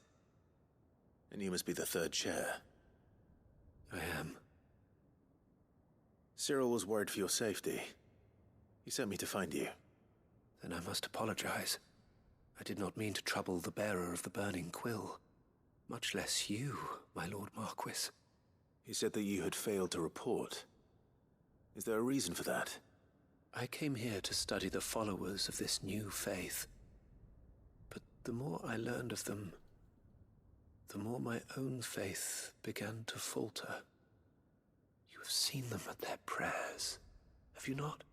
And you must be the third chair. I am. Cyril was worried for your safety. He sent me to find you. Then I must apologize. I did not mean to trouble the bearer of the burning quill. Much less you, my Lord Marquis. He said that you had failed to report. Is there a reason for that? I came here to study the followers of this new faith. But the more I learned of them, the more my own faith began to falter. You have seen them at their prayers, have you not?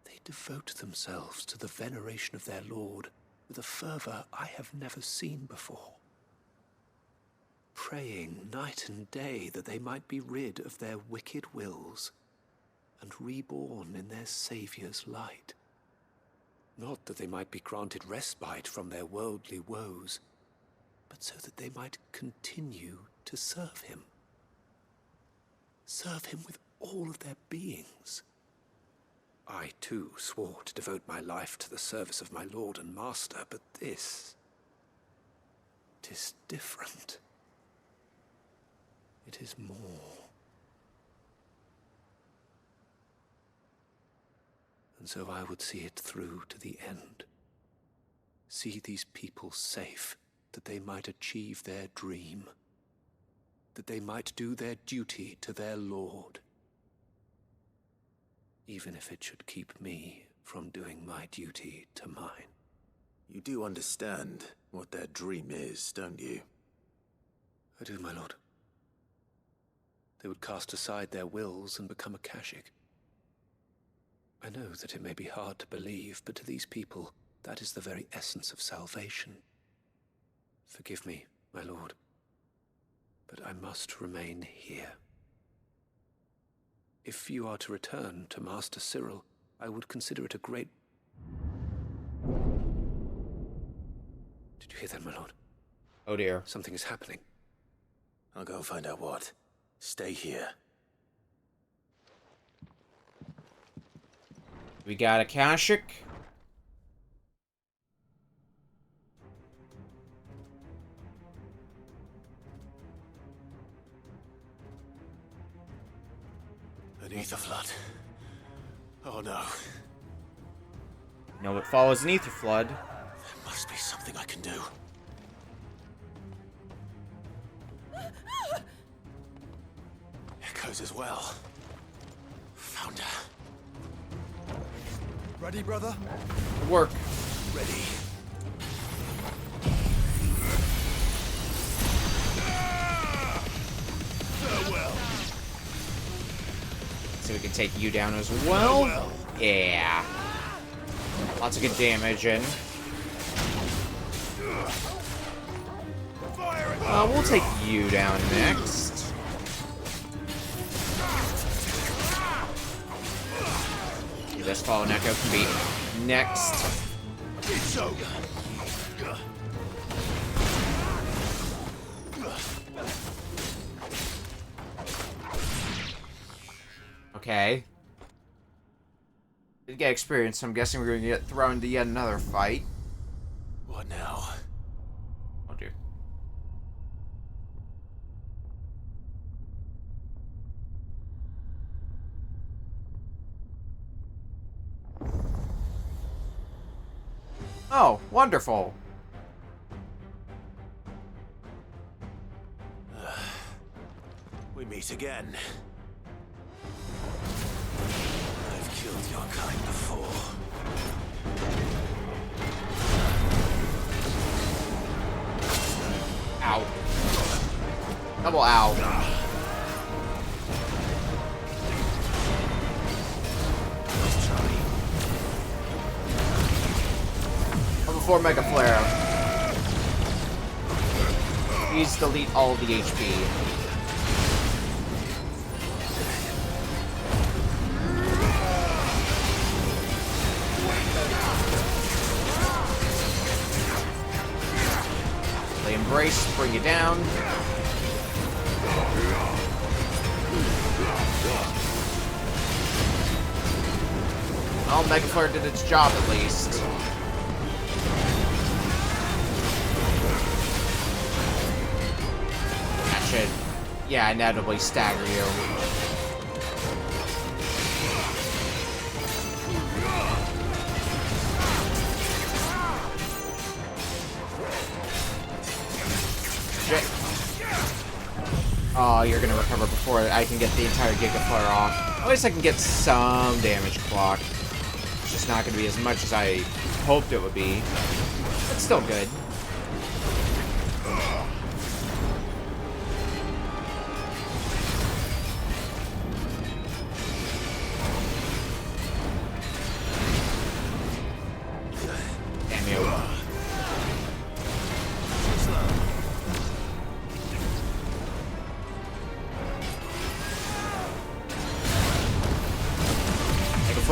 They devote themselves to the veneration of their Lord with a fervor I have never seen before, praying night and day that they might be rid of their wicked wills and reborn in their Saviour's light. Not that they might be granted respite from their worldly woes, but so that they might continue to serve him. Serve him with all of their beings. I, too, swore to devote my life to the service of my Lord and Master, but this... 'tis different. It is more. And so I would see it through to the end. See these people safe, that they might achieve their dream. That they might do their duty to their Lord. Even if it should keep me from doing my duty to mine. You do understand what their dream is, don't you? I do, my lord. They would cast aside their wills and become Akashic. I know that it may be hard to believe, but to these people, that is the very essence of salvation. Forgive me, my lord, but I must remain here. If you are to return to Master Cyril, I would consider it a great... Did you hear that, my lord? Oh dear. Something is happening. I'll go and find out what. Stay here. We got Akashic. Beneath the flood. Oh no. No, it follows an ether flood. There must be something I can do. Echoes as well. Found her. Ready, brother? Good work. Ready. Farewell. So we can take you down as well. Yeah. Lots of good damage in. We'll take you down next. This Fallen Echo can be next. Okay. Did get experience, so I'm guessing we're going to get thrown into yet another fight. What now? Oh dear. Oh, wonderful. We meet again. I've killed your kind before. Ow. Double ow. Before Mega Flare. Please delete all of the HP. They embrace, bring you down. Well, Mega Flare did its job at least. Yeah, inevitably stagger you. Shit. Oh, you're gonna recover before I can get the entire Giga Flare off. At least I can get some damage clock. It's just not gonna be as much as I hoped it would be. But still good.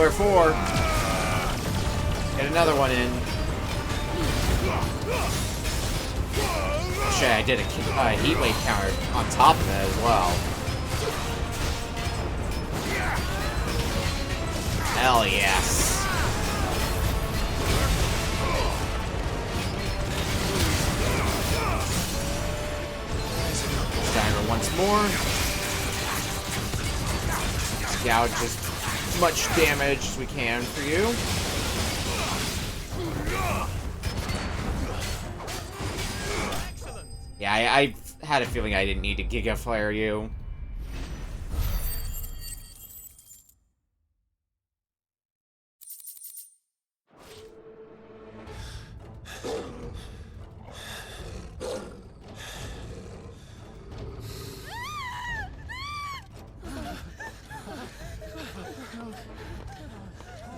Flare 4. Get another one in. Shit, I did a heat wave counter on top of that as well. Hell yes. Dagger once more. Gouge as much damage as we can for you. Yeah, I had a feeling I didn't need to Giga Flare you.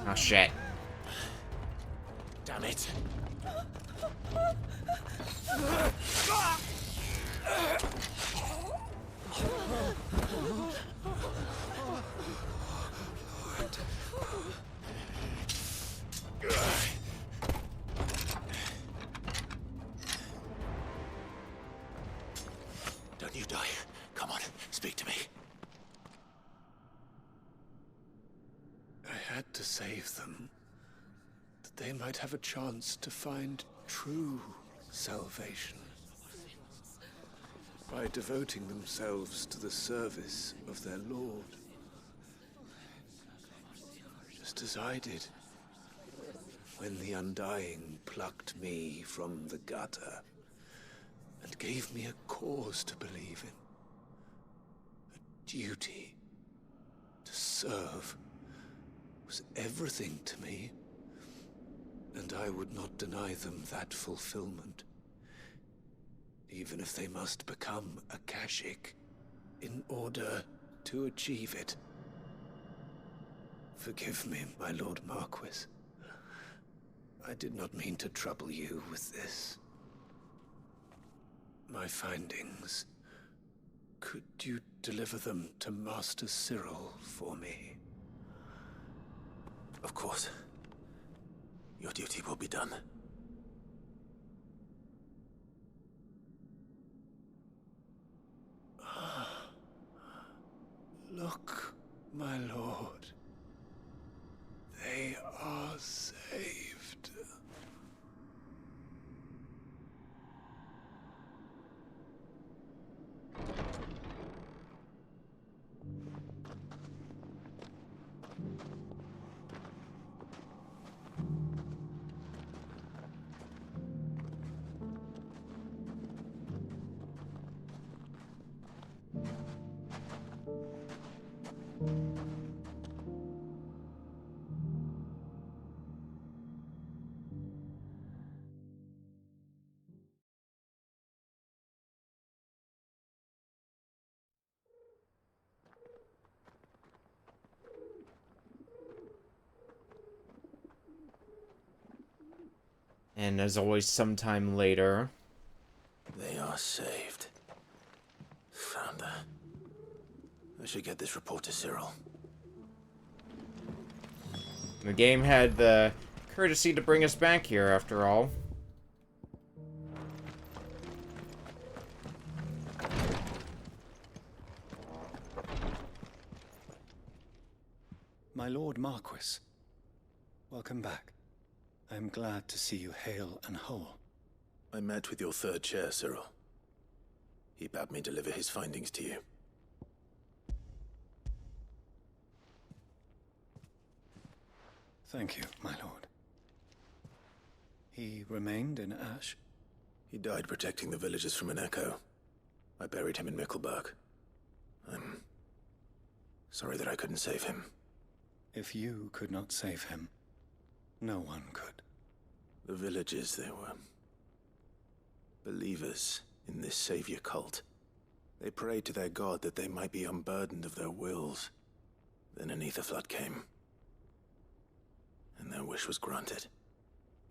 Oh shit. Damn it. Don't you die. Come on, speak to me. I had to save them, that they might have a chance to find true salvation. By devoting themselves to the service of their Lord. Just as I did, when the Undying plucked me from the gutter and gave me a cause to believe in. A duty to serve was everything to me, and I would not deny them that fulfillment, even if they must become a Kashik in order to achieve it. Forgive me, my Lord Marquis. I did not mean to trouble you with this. My findings. Could you deliver them to Master Cyril for me? Of course. Your duty will be done. Look, my lord. They are saved. And as always, sometime later. They are saved. Founder. I should get this report to Cyril. The game had the courtesy to bring us back here, after all. My Lord Marquis, welcome back. I am glad to see you hale and whole. I met with your third chair, Cyril. He bade me deliver his findings to you. Thank you, my lord. He remained in Ash? He died protecting the villagers from an echo. I buried him in Mickelberg. I'm sorry that I couldn't save him. If you could not save him, no one could. The villagers, they were believers in this savior cult. They prayed to their god that they might be unburdened of their wills. Then an ether flood came, and their wish was granted.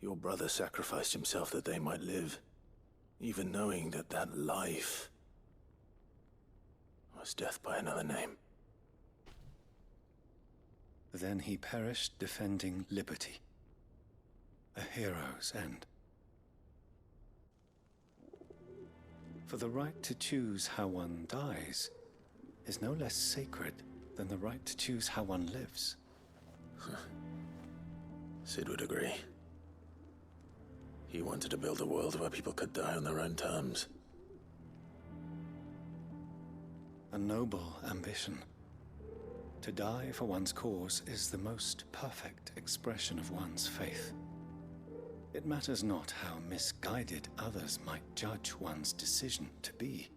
Your brother sacrificed himself that they might live, even knowing that that life was death by another name. Then he perished defending liberty. A hero's end. For the right to choose how one dies is no less sacred than the right to choose how one lives. Sid would agree. He wanted to build a world where people could die on their own terms. A noble ambition. To die for one's cause is the most perfect expression of one's faith. It matters not how misguided others might judge one's decision to be.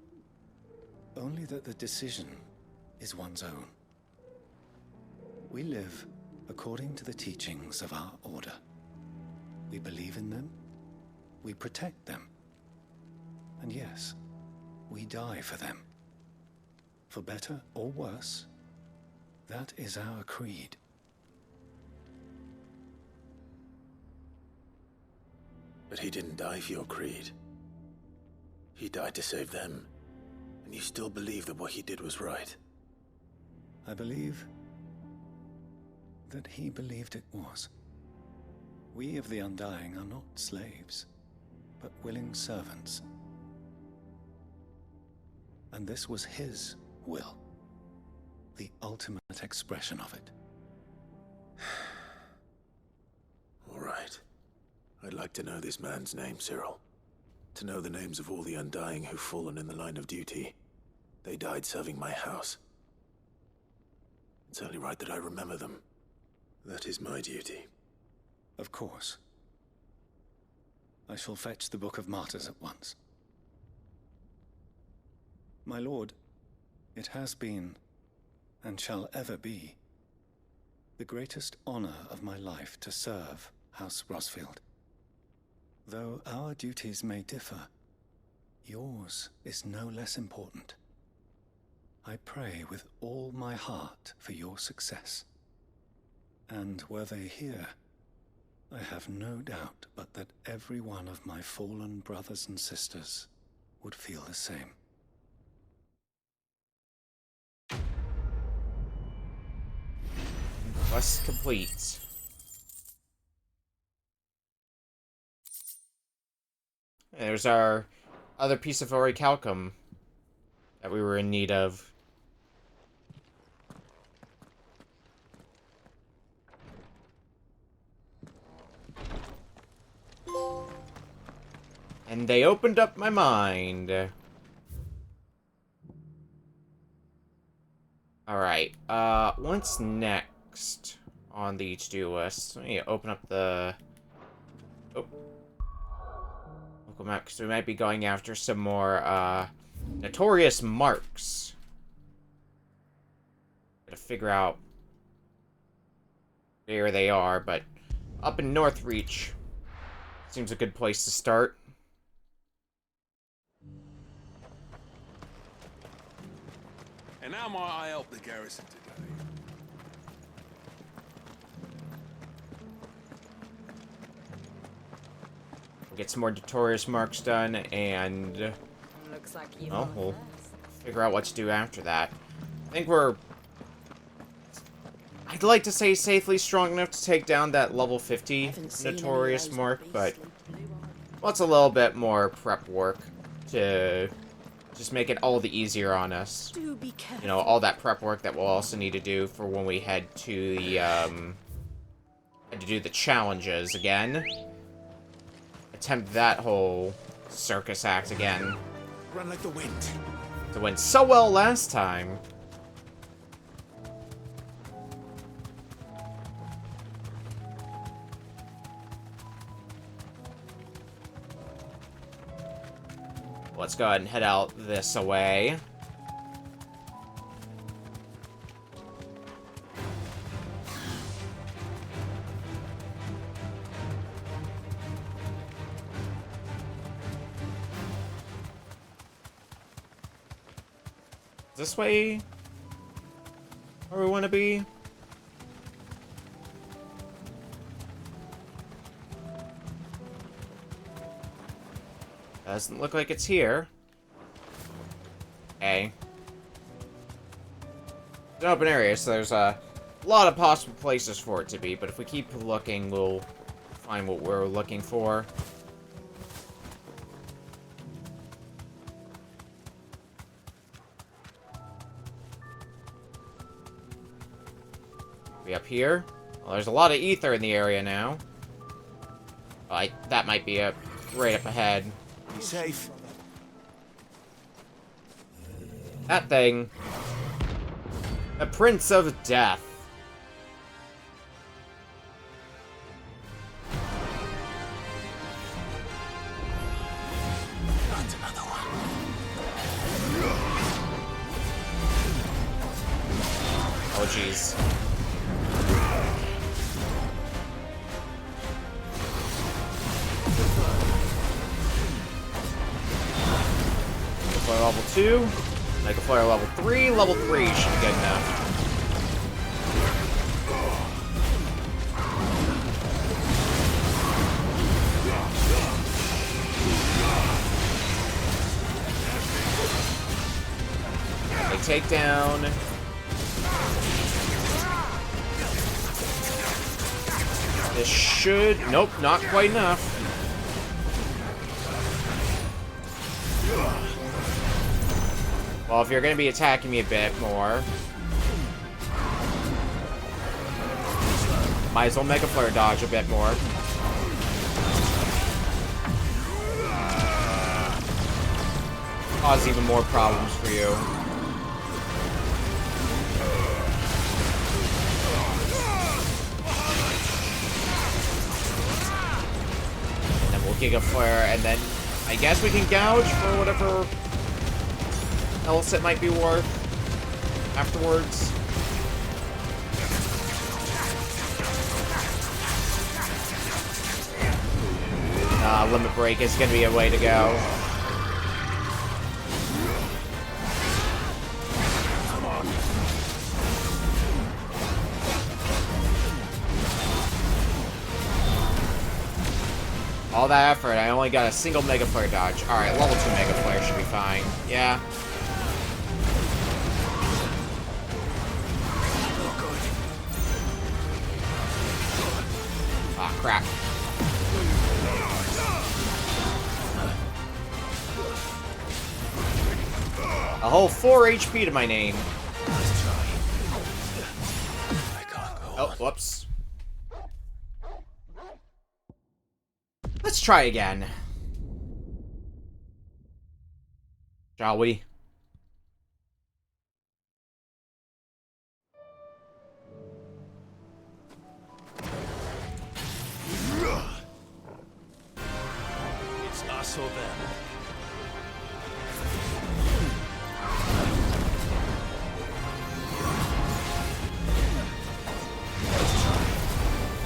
Only that the decision is one's own. We live according to the teachings of our order. We believe in them, we protect them, and yes, we die for them. For better or worse, that is our creed. But he didn't die for your creed. He died to save them. And you still believe that what he did was right. I believe that he believed it was. We of the Undying are not slaves, but willing servants. And this was his will, the ultimate expression of it. All right. I'd like to know this man's name, Cyril. To know the names of all the Undying who've fallen in the line of duty. They died serving my house. It's only right that I remember them. That is my duty. Of course. I shall fetch the Book of Martyrs at once. My lord, it has been, and shall ever be, the greatest honor of my life to serve House Rosfield. Though our duties may differ, yours is no less important. I pray with all my heart for your success. And were they here, I have no doubt but that every one of my fallen brothers and sisters would feel the same. Quest complete. There's our other piece of orichalcum that we were in need of. And they opened up my mind. Alright, what's next on the to-do list? Let me open up the... Oh. Local map, because we might be going after some more, notorious marks. Gotta figure out where they are, but up in Northreach seems a good place to start. And how might I help the garrison today? Get some more notorious marks done, and Looks like you. well, we'll figure out what to do after that. I think we're, I'd like to say, safely strong enough to take down that level 50 notorious mark, but well, it's a little bit more prep work to just make it all the easier on us. Do be careful. You know, all that prep work that we'll also need to do for when we head to the challenges again. Attempt that whole circus act again. Run like the wind. It went so well last time. Let's go ahead and head out this way. This way where we want to be? Doesn't look like it's here. Okay. It's an open area, so there's a lot of possible places for it to be, but if we keep looking, we'll find what we're looking for. We up here? Well, there's a lot of ether in the area now. That might be right up ahead. Be safe. That thing. The Prince of Death. Not another one. Oh, jeez. Flare level 2, Mega Flare level 3, level 3 should be good enough. Big takedown. This should... Nope, not quite enough. Well, if you're going to be attacking me a bit more, might as well Mega Flare dodge a bit more. Cause even more problems for you. And then we'll Giga Flare, and then I guess we can gouge for whatever else it might be worth afterwards. Limit Break is going to be a way to go. All that effort, I only got a single Mega Flare dodge. Alright, level 2 Mega Flare should be fine. Yeah. Ah, crap. A whole 4 HP to my name. Oh, whoops. Let's try again. Shall we? It's us or them.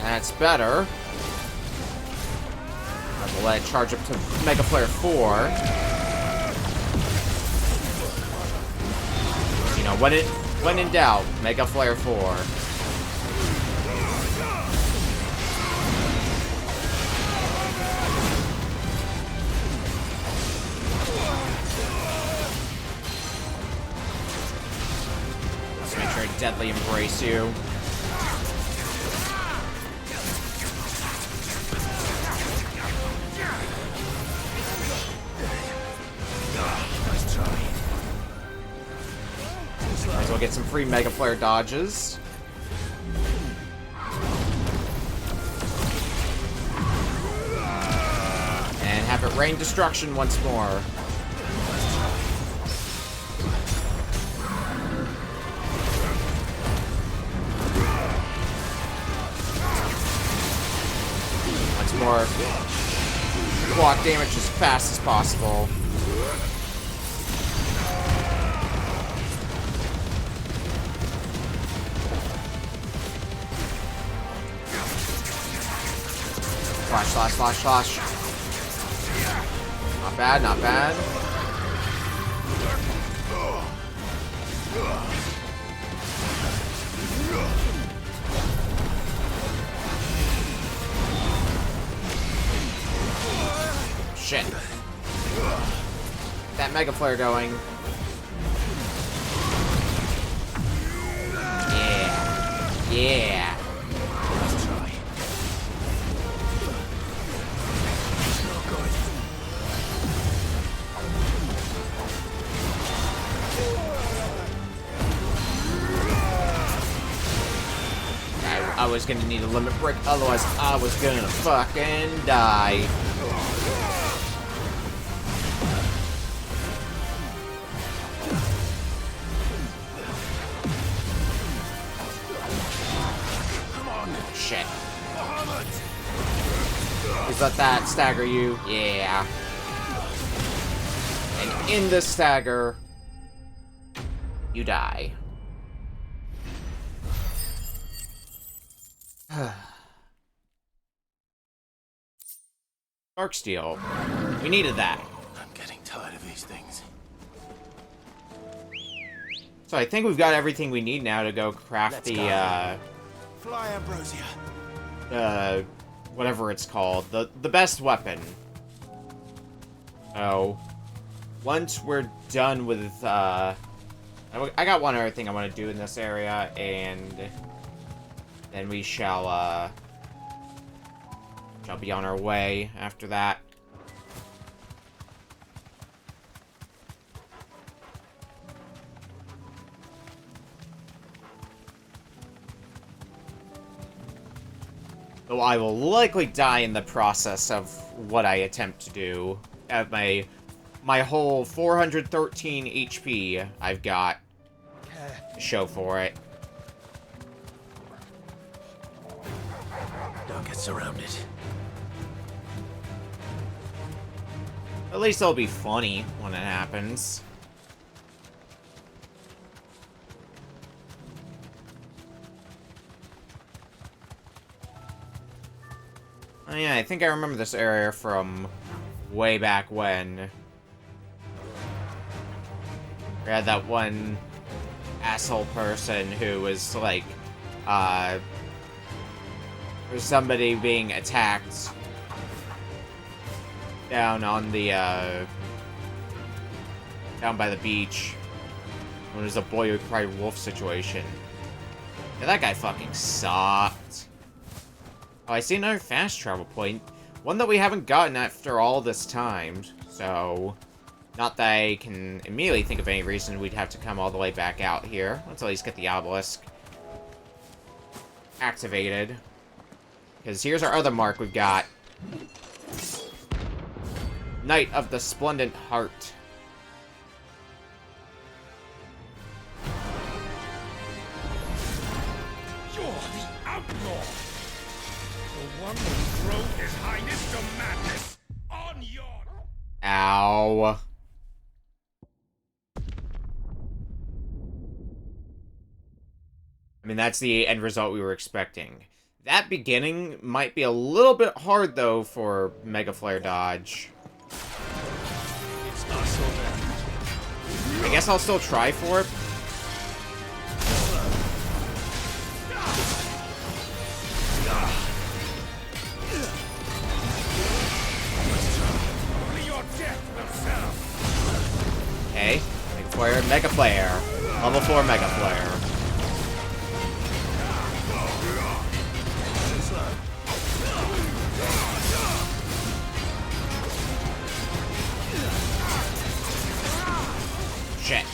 That's better. I will let it charge up to Mega Flare 4. You know, when in doubt, Mega Flare 4. Let's make sure to deadly embrace you. Might as well get some free Mega Flare dodges. And have it rain destruction once more. Once more. Block damage as fast as possible. Slash, slash, slash, slash. Not bad, not bad. Shit. That Mega Flare going. Yeah. Yeah. Let's try. I was gonna need a limit break, otherwise I was gonna fucking die. Shit. Please let that stagger you. Yeah. And in the stagger, you die. Dark steel. We needed that. I'm getting tired of these things. So I think we've got everything we need now to go craft the, Fly, Ambrosia. whatever it's called. The best weapon. So, once we're done with, I got one other thing I want to do in this area, and then we shall be on our way after that. Though I will likely die in the process of what I attempt to do. At my whole 413 HP I've got to show for it. Don't get surrounded. At least it'll be funny when it happens. Oh yeah, I think I remember this area from way back when. We had that one asshole person who was like, for somebody being attacked down on the, down by the beach. When it was a boy who cried wolf situation. Yeah, that guy fucking sucked. Oh, I see another fast travel point. One that we haven't gotten after all this time. So, not that I can immediately think of any reason we'd have to come all the way back out here. Let's at least get the obelisk activated. Because here's our other mark we've got. Knight of the Splendid Heart. You're the outlaw! The one who drove his highness to madness on your... Ow. I mean, that's the end result we were expecting. That beginning might be a little bit hard, though, for Mega Flare dodge. It's us or them. I guess I'll still try for it. Only your death will serve. Okay. Mega Flare, Mega Flare. Level 4 Mega Flare. Shit.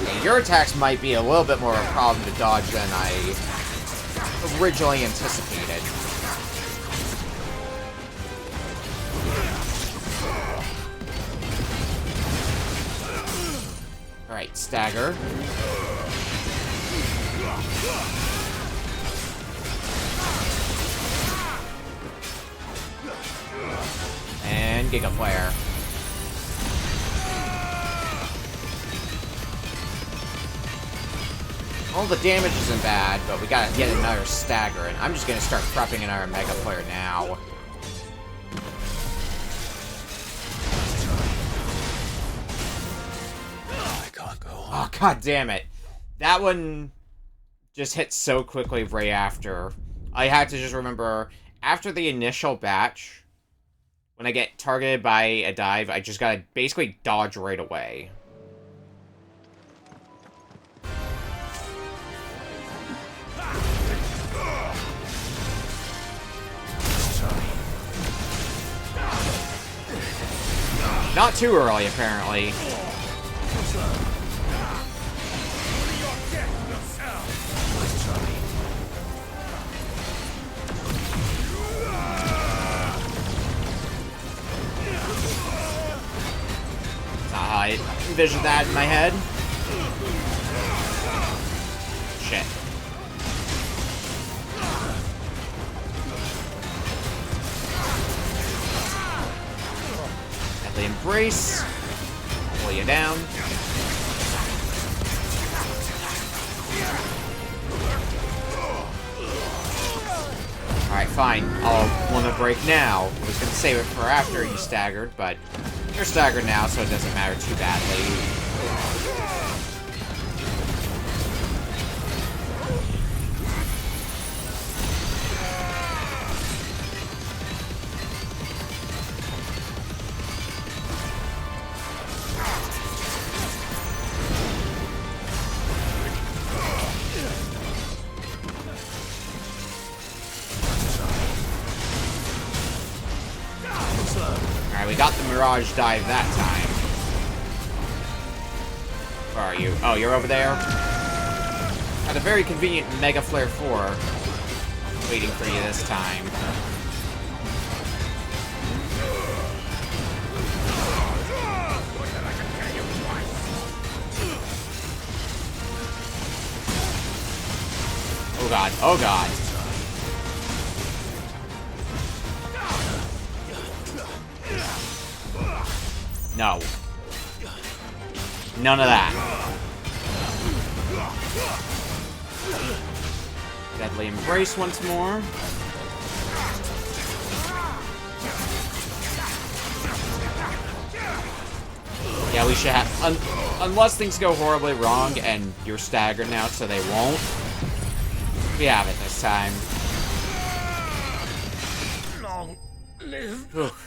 Okay, your attacks might be a little bit more of a problem to dodge than I originally anticipated. Alright, stagger. And Giga Flare. All the damage isn't bad, but we gotta get another stagger, and I'm just gonna start prepping another Mega Flare now. I can't go on. Oh, god damn it. That one just hit so quickly right after. I had to just remember, after the initial batch, when I get targeted by a dive, I just gotta basically dodge right away. Not too early, apparently. I envisioned that in my head. Shit. Deadly Embrace. Pull you down. Alright, fine. I'll want to break now. I was going to save it for after you staggered, but you're staggered now, so it doesn't matter too badly. We got the Mirage dive that time. Where are you? Oh, you're over there? Had a very convenient Mega Flare 4 waiting for you this time. Oh god, oh god. No. None of that. Deadly Embrace once more. Yeah, we should have... unless things go horribly wrong and you're staggered now, so they won't. We have it this time. Long live. Oof.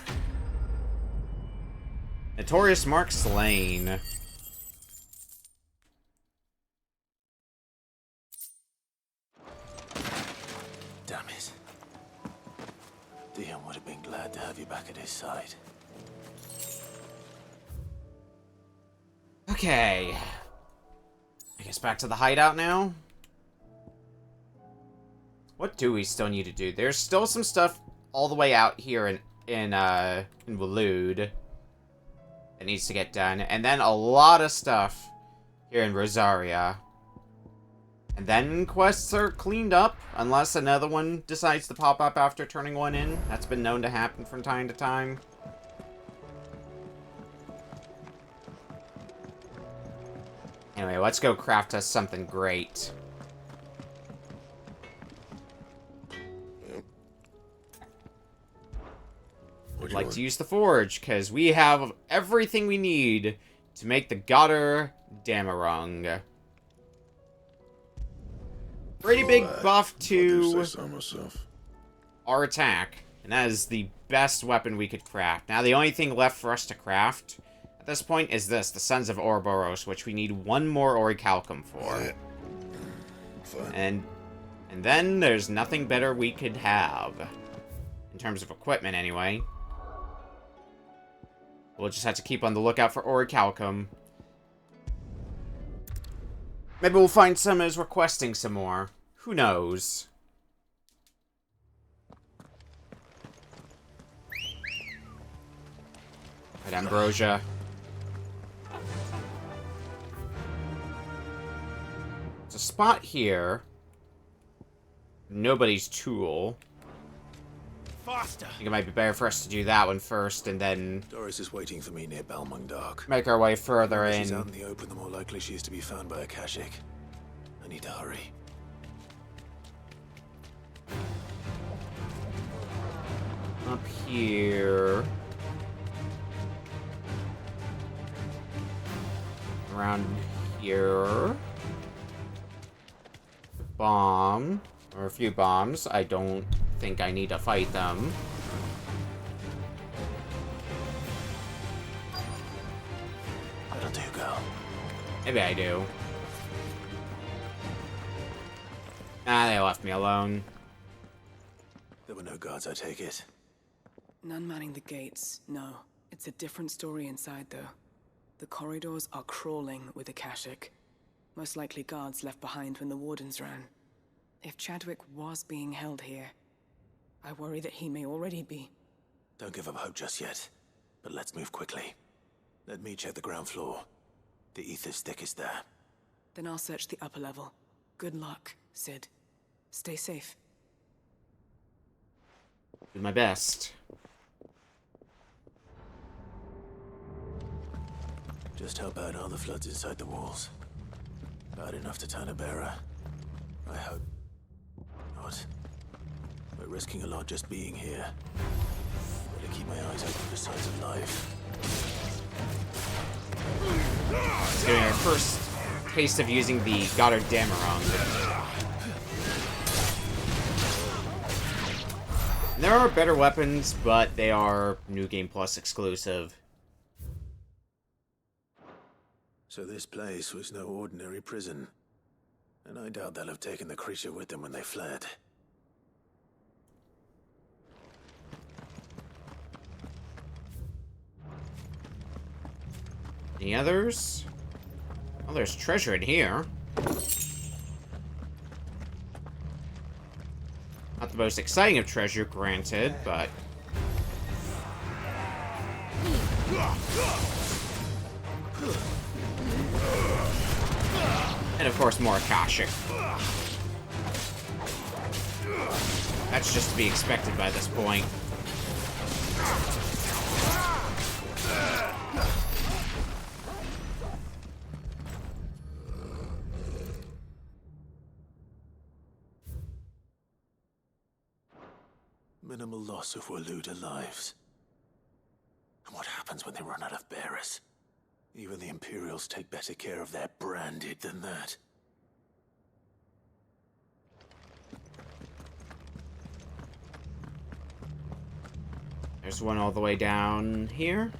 Notorious Mark slain. Damn it. Dion would have been glad to have you back at his side. Okay. I guess back to the hideout now. What do we still need to do? There's still some stuff all the way out here in Waloed that needs to get done, and then a lot of stuff here in Rosaria. And then quests are cleaned up, unless another one decides to pop up after turning one in. That's been known to happen from time to time. Anyway, let's go craft us something great. I'd like to use the forge, because we have everything we need to make the Goddard Damarung. Pretty big buff to our attack, and that is the best weapon we could craft. Now, the only thing left for us to craft at this point is this, the Sons of Ouroboros, which we need one more Orichalcum for. And then there's nothing better we could have. In terms of equipment, anyway. We'll just have to keep on the lookout for Orichalcum. Maybe we'll find some as requesting some more. Who knows? Right, Ambrosia. There's a spot here. Nobody's tool. Faster. I think it might be better for us to do that one first, and then Doris is waiting for me near Balmung make our way further in. She's out in the open, the more likely she is to be found by a Kashik. I need to hurry. Up here. Around here. Bomb. Or a few bombs. I don't think I need to fight them. That'll do, girl. Maybe I do. Nah, they left me alone. There were no guards, I take it. None manning the gates, no. It's a different story inside, though. The corridors are crawling with Akashic. Most likely guards left behind when the Wardens ran. If Chadwick was being held here, I worry that he may already be. Don't give up hope just yet, but let's move quickly. Let me check the ground floor. The ether's thickest there. Then I'll search the upper level. Good luck, Sid. Stay safe. Do my best. Just how bad are the floods inside the walls? Bad enough to turn a bearer. I hope not. We're risking a lot just being here. Better keep my eyes open for signs of life. It's getting our first taste of using the Goddard Dameron. There are better weapons, but they are New Game Plus exclusive. So this place was no ordinary prison. And I doubt they'll have taken the creature with them when they fled. Any others? Oh, there's treasure in here. Not the most exciting of treasure, granted, but... And of course, more Akashic. That's just to be expected by this point. Minimal loss of Waluda lives. And what happens when they run out of bearers? Even the Imperials take better care of their branded than that. There's one all the way down here.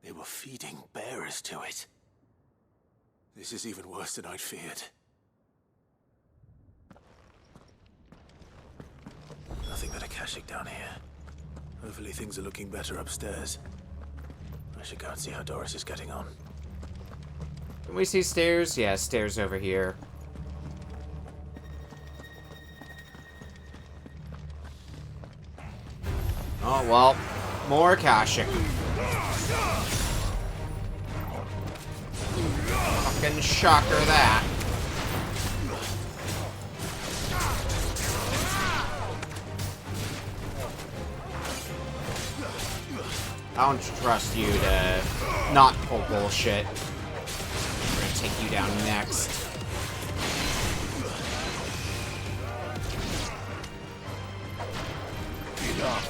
They were feeding bearers to it. This is even worse than I'd feared. Nothing but Akashic down here. Hopefully things are looking better upstairs. I should go and see how Doris is getting on. Can we see stairs? Yeah, stairs over here. Oh, well. More Akashic. Fucking shocker, that. I don't trust you to not pull bullshit. We're gonna take you down next. Enough.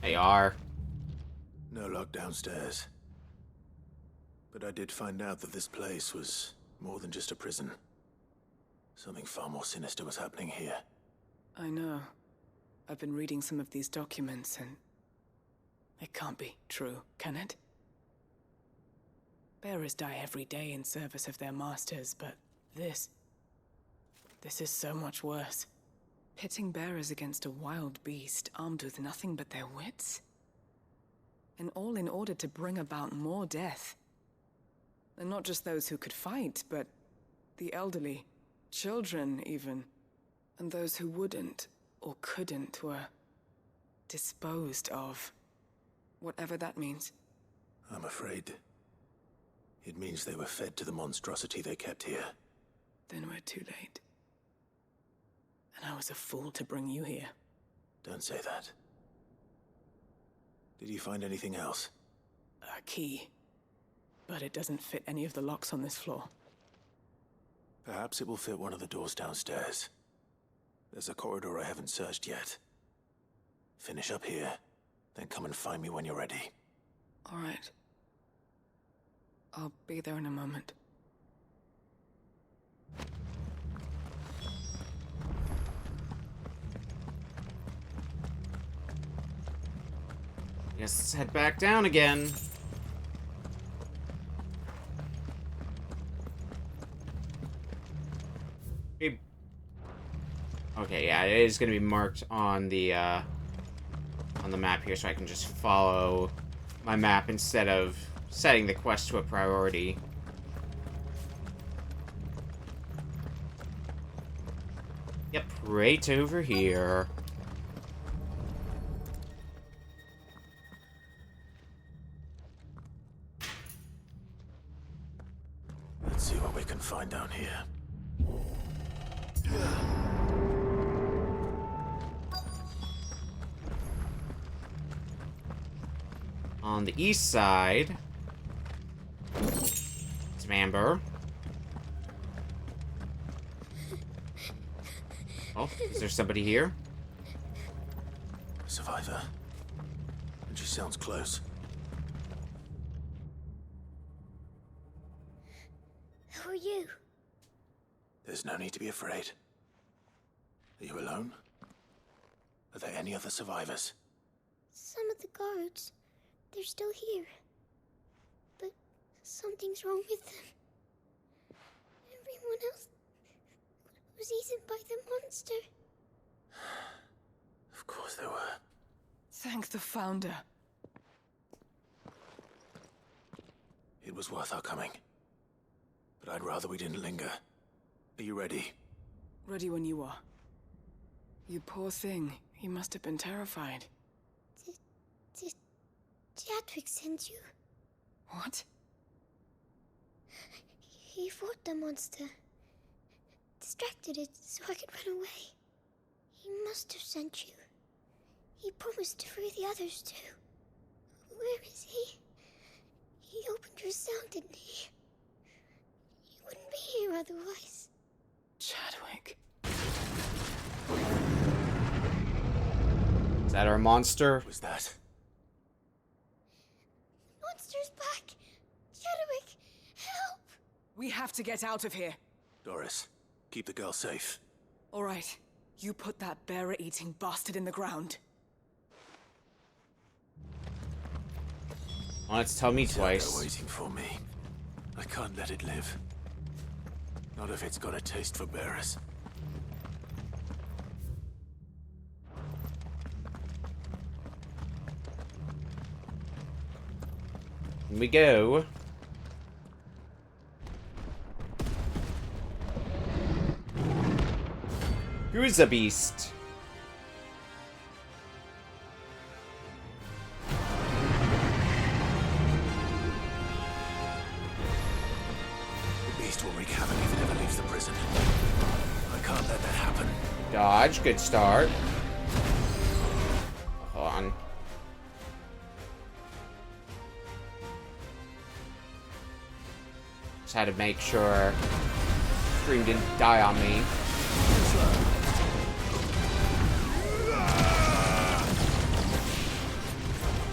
They are. No lock downstairs. But I did find out that this place was more than just a prison. Something far more sinister was happening here. I know. I've been reading some of these documents, and it can't be true, can it? Bearers die every day in service of their masters, but this is so much worse. Pitting bearers against a wild beast armed with nothing but their wits? And all in order to bring about more death. And not just those who could fight, but the elderly, children even. And those who wouldn't, or couldn't, were disposed of. Whatever that means. I'm afraid it means they were fed to the monstrosity they kept here. Then we're too late. And I was a fool to bring you here. Don't say that. Did you find anything else? A key. But it doesn't fit any of the locks on this floor. Perhaps it will fit one of the doors downstairs. There's a corridor I haven't searched yet. Finish up here, then come and find me when you're ready. All right. I'll be there in a moment. Guess let's head back down again. Okay, yeah, it is going to be marked on the map here, so I can just follow my map instead of setting the quest to a priority. Yep, right over here. Let's see what we can find down here. On the east side, some amber. Oh, is there somebody here? A survivor. And she sounds close. Who are you? There's no need to be afraid. Are you alone? Are there any other survivors? Some of the guards. They're still here. But something's wrong with them. Everyone else was eaten by the monster. Of course there were. Thank the Founder. It was worth our coming. But I'd rather we didn't linger. Are you ready? Ready when you are. You poor thing. He must have been terrified. Did Chadwick send you? What? He fought the monster. Distracted it so I could run away. He must have sent you. He promised to free the others too. Where is he? He opened your cell, didn't he? He wouldn't be here otherwise. Chadwick. Is that our monster? Was that? Monster's back! Chadwick, help! We have to get out of here. Doris, keep the girl safe. All right. You put that bearer-eating bastard in the ground. Well, it's tell me twice. They're waiting for me. I can't let it live. Not if it's got a taste for bearers. Here we go. Who's the beast? The beast will wreak havoc if it ever leaves the prison. I can't let that happen. Dodge, good start. Hold on. Just had to make sure Scream didn't die on me.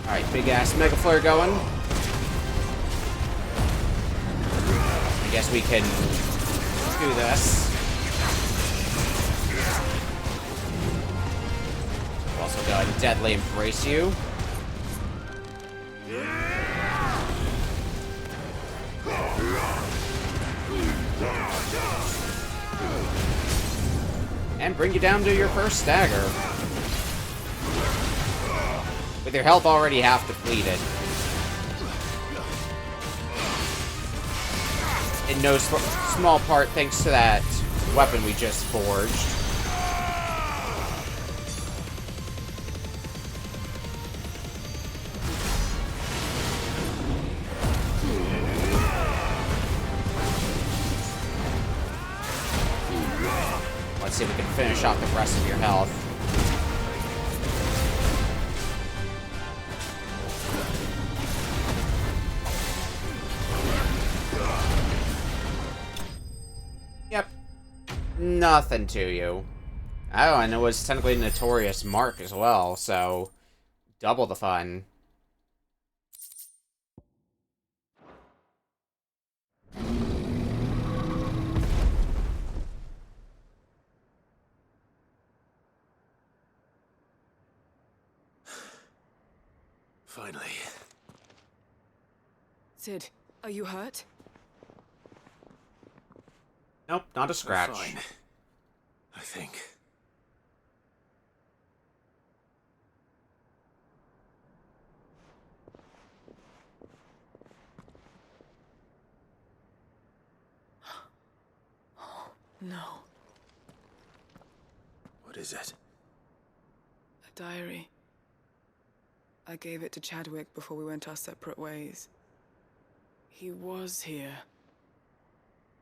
Alright, big ass Mega Flare going. I guess we can do this. We'll also go ahead and deadly embrace you. And bring you down to your first stagger. With your health already half depleted. In no small part thanks to that weapon we just forged. Let's see if we can finish off the rest of your health. Yep. Nothing to you. Oh, and it was technically a notorious mark as well, so double the fun. Finally. Sid, are you hurt? Nope, not a scratch. Fine. I think. No. What is it? A diary. I gave it to Chadwick before we went our separate ways. He was here.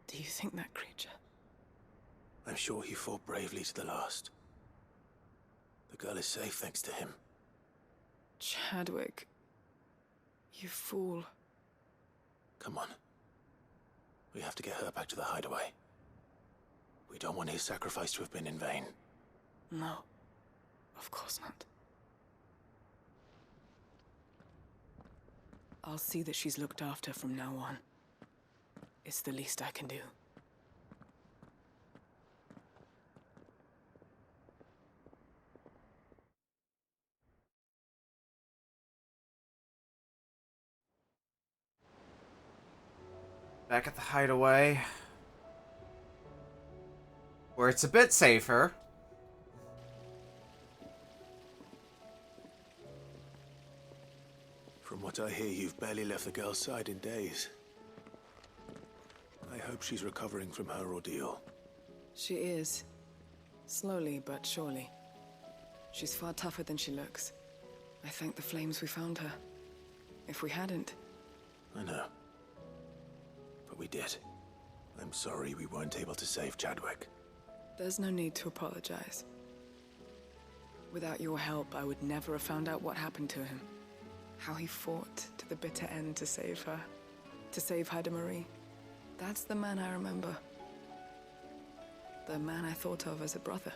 Do you think that creature? I'm sure he fought bravely to the last. The girl is safe thanks to him. Chadwick. You fool. Come on. We have to get her back to the hideaway. We don't want his sacrifice to have been in vain. No. Of course not. I'll see that she's looked after from now on. It's the least I can do. Back at the hideaway. Where it's a bit safer. From what I hear, you've barely left the girl's side in days. I hope she's recovering from her ordeal. She is. Slowly but surely. She's far tougher than she looks. I thank the flames we found her. If we hadn't... I know. But we did. I'm sorry we weren't able to save Chadwick. There's no need to apologize. Without your help, I would never have found out what happened to him. How he fought to the bitter end to save her. To save Haida Marie. That's the man I remember. The man I thought of as a brother.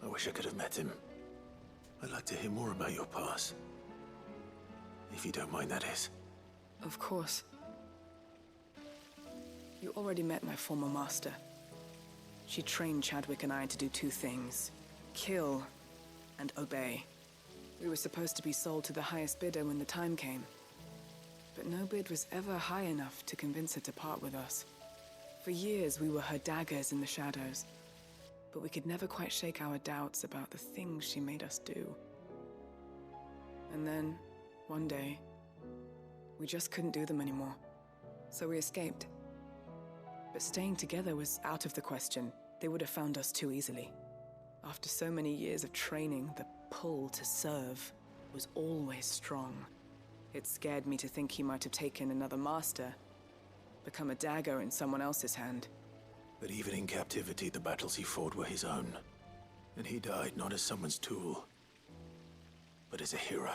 I wish I could have met him. I'd like to hear more about your past. If you don't mind, that is. Of course. You already met my former master. She trained Chadwick and I to do two things. Kill and obey. We were supposed to be sold to the highest bidder when the time came. But no bid was ever high enough to convince her to part with us. For years, we were her daggers in the shadows. But we could never quite shake our doubts about the things she made us do. And then, one day, we just couldn't do them anymore. So we escaped. But staying together was out of the question. They would have found us too easily. After so many years of training, the pull to serve was always strong. It scared me to think he might have taken another master, become a dagger in someone else's hand. But even in captivity, the battles he fought were his own. And he died not as someone's tool, but as a hero.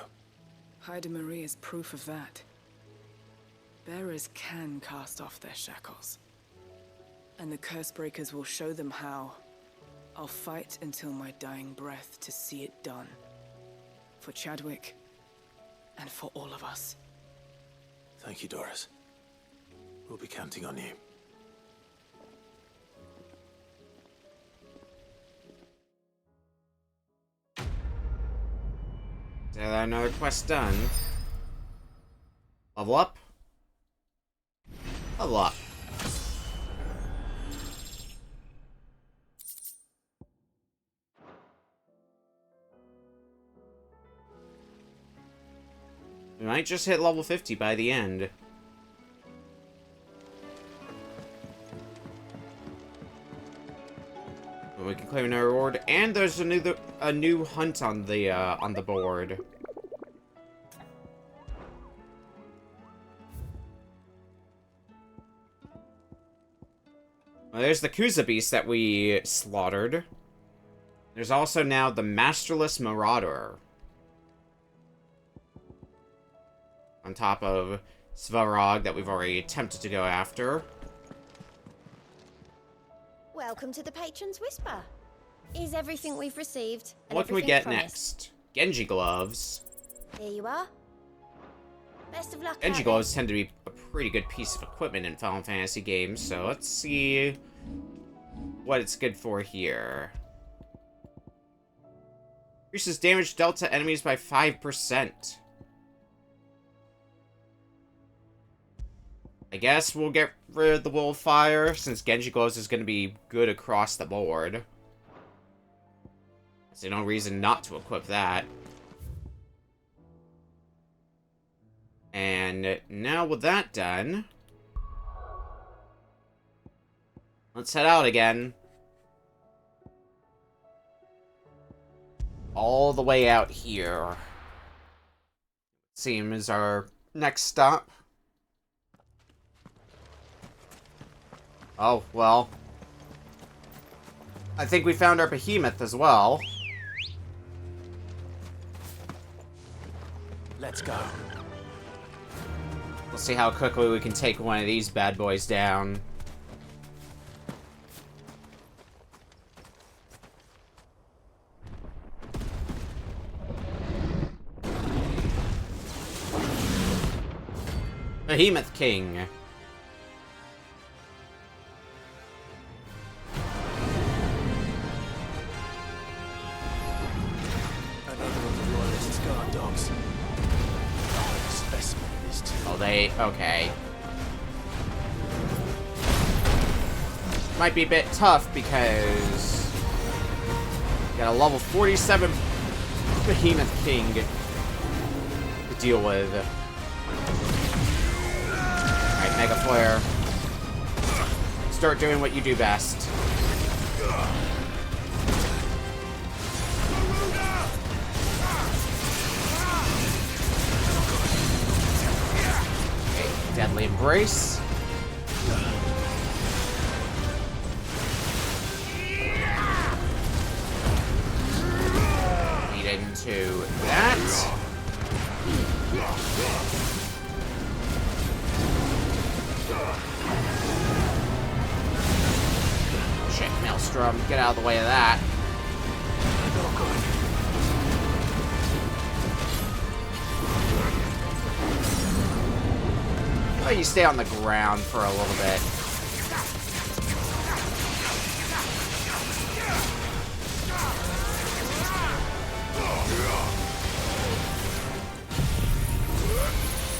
Haida Marie is proof of that. Bearers can cast off their shackles. And the Cursebreakers will show them how. I'll fight until my dying breath to see it done. For Chadwick, and for all of us. Thank you, Doris. We'll be counting on you. So another quest done. Level up. Level up. We might just hit level 50 by the end. But we can claim another reward, and there's a new hunt on the board. Well, there's the Kuza beast that we slaughtered. There's also now the Masterless Marauder. On top of Svarog that we've already attempted to go after. Welcome to the Patron's Whisper. Is everything we've received and What can we everything get promised? next? Genji gloves. Here you are. Best of luck. Genji out gloves tend to be a pretty good piece of equipment in Final Fantasy games, so let's see what it's good for here. Increases damage dealt to enemies by 5%. I guess we'll get rid of the Will of Fire, since Genji Gloves is going to be good across the board. There's no reason not to equip that. And now with that done, let's head out again. all the way out here. Seems our next stop. Oh, well. I think we found our behemoth as well. Let's go. We'll see how quickly we can take one of these bad boys down. Behemoth King. Another of the Royalist guard dogs. Oh, specimen it is too. Oh, they... okay. Might be a bit tough because... got a level 47 Behemoth King to deal with. Alright, Mega Flare. Start doing what you do best. Okay, Deadly Embrace. Lead into that. Shit, Maelstrom, get out of the way of that. Why don't you stay on the ground for a little bit?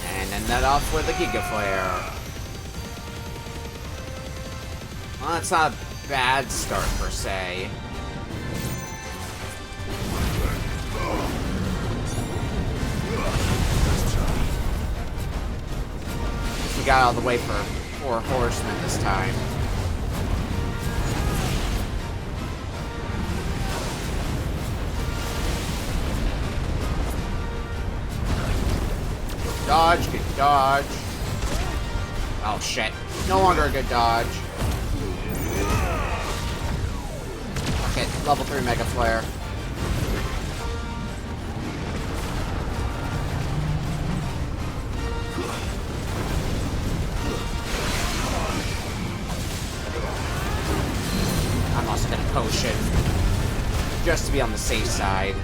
And end that off with a Giga Flare. Well, that's not a bad start, per se. We got out of the way for 4 horsemen this time. Dodge, good dodge. Oh shit, no longer a good dodge. Okay, level 3 Mega Flare. I'm also gonna potion, just to be on the safe side.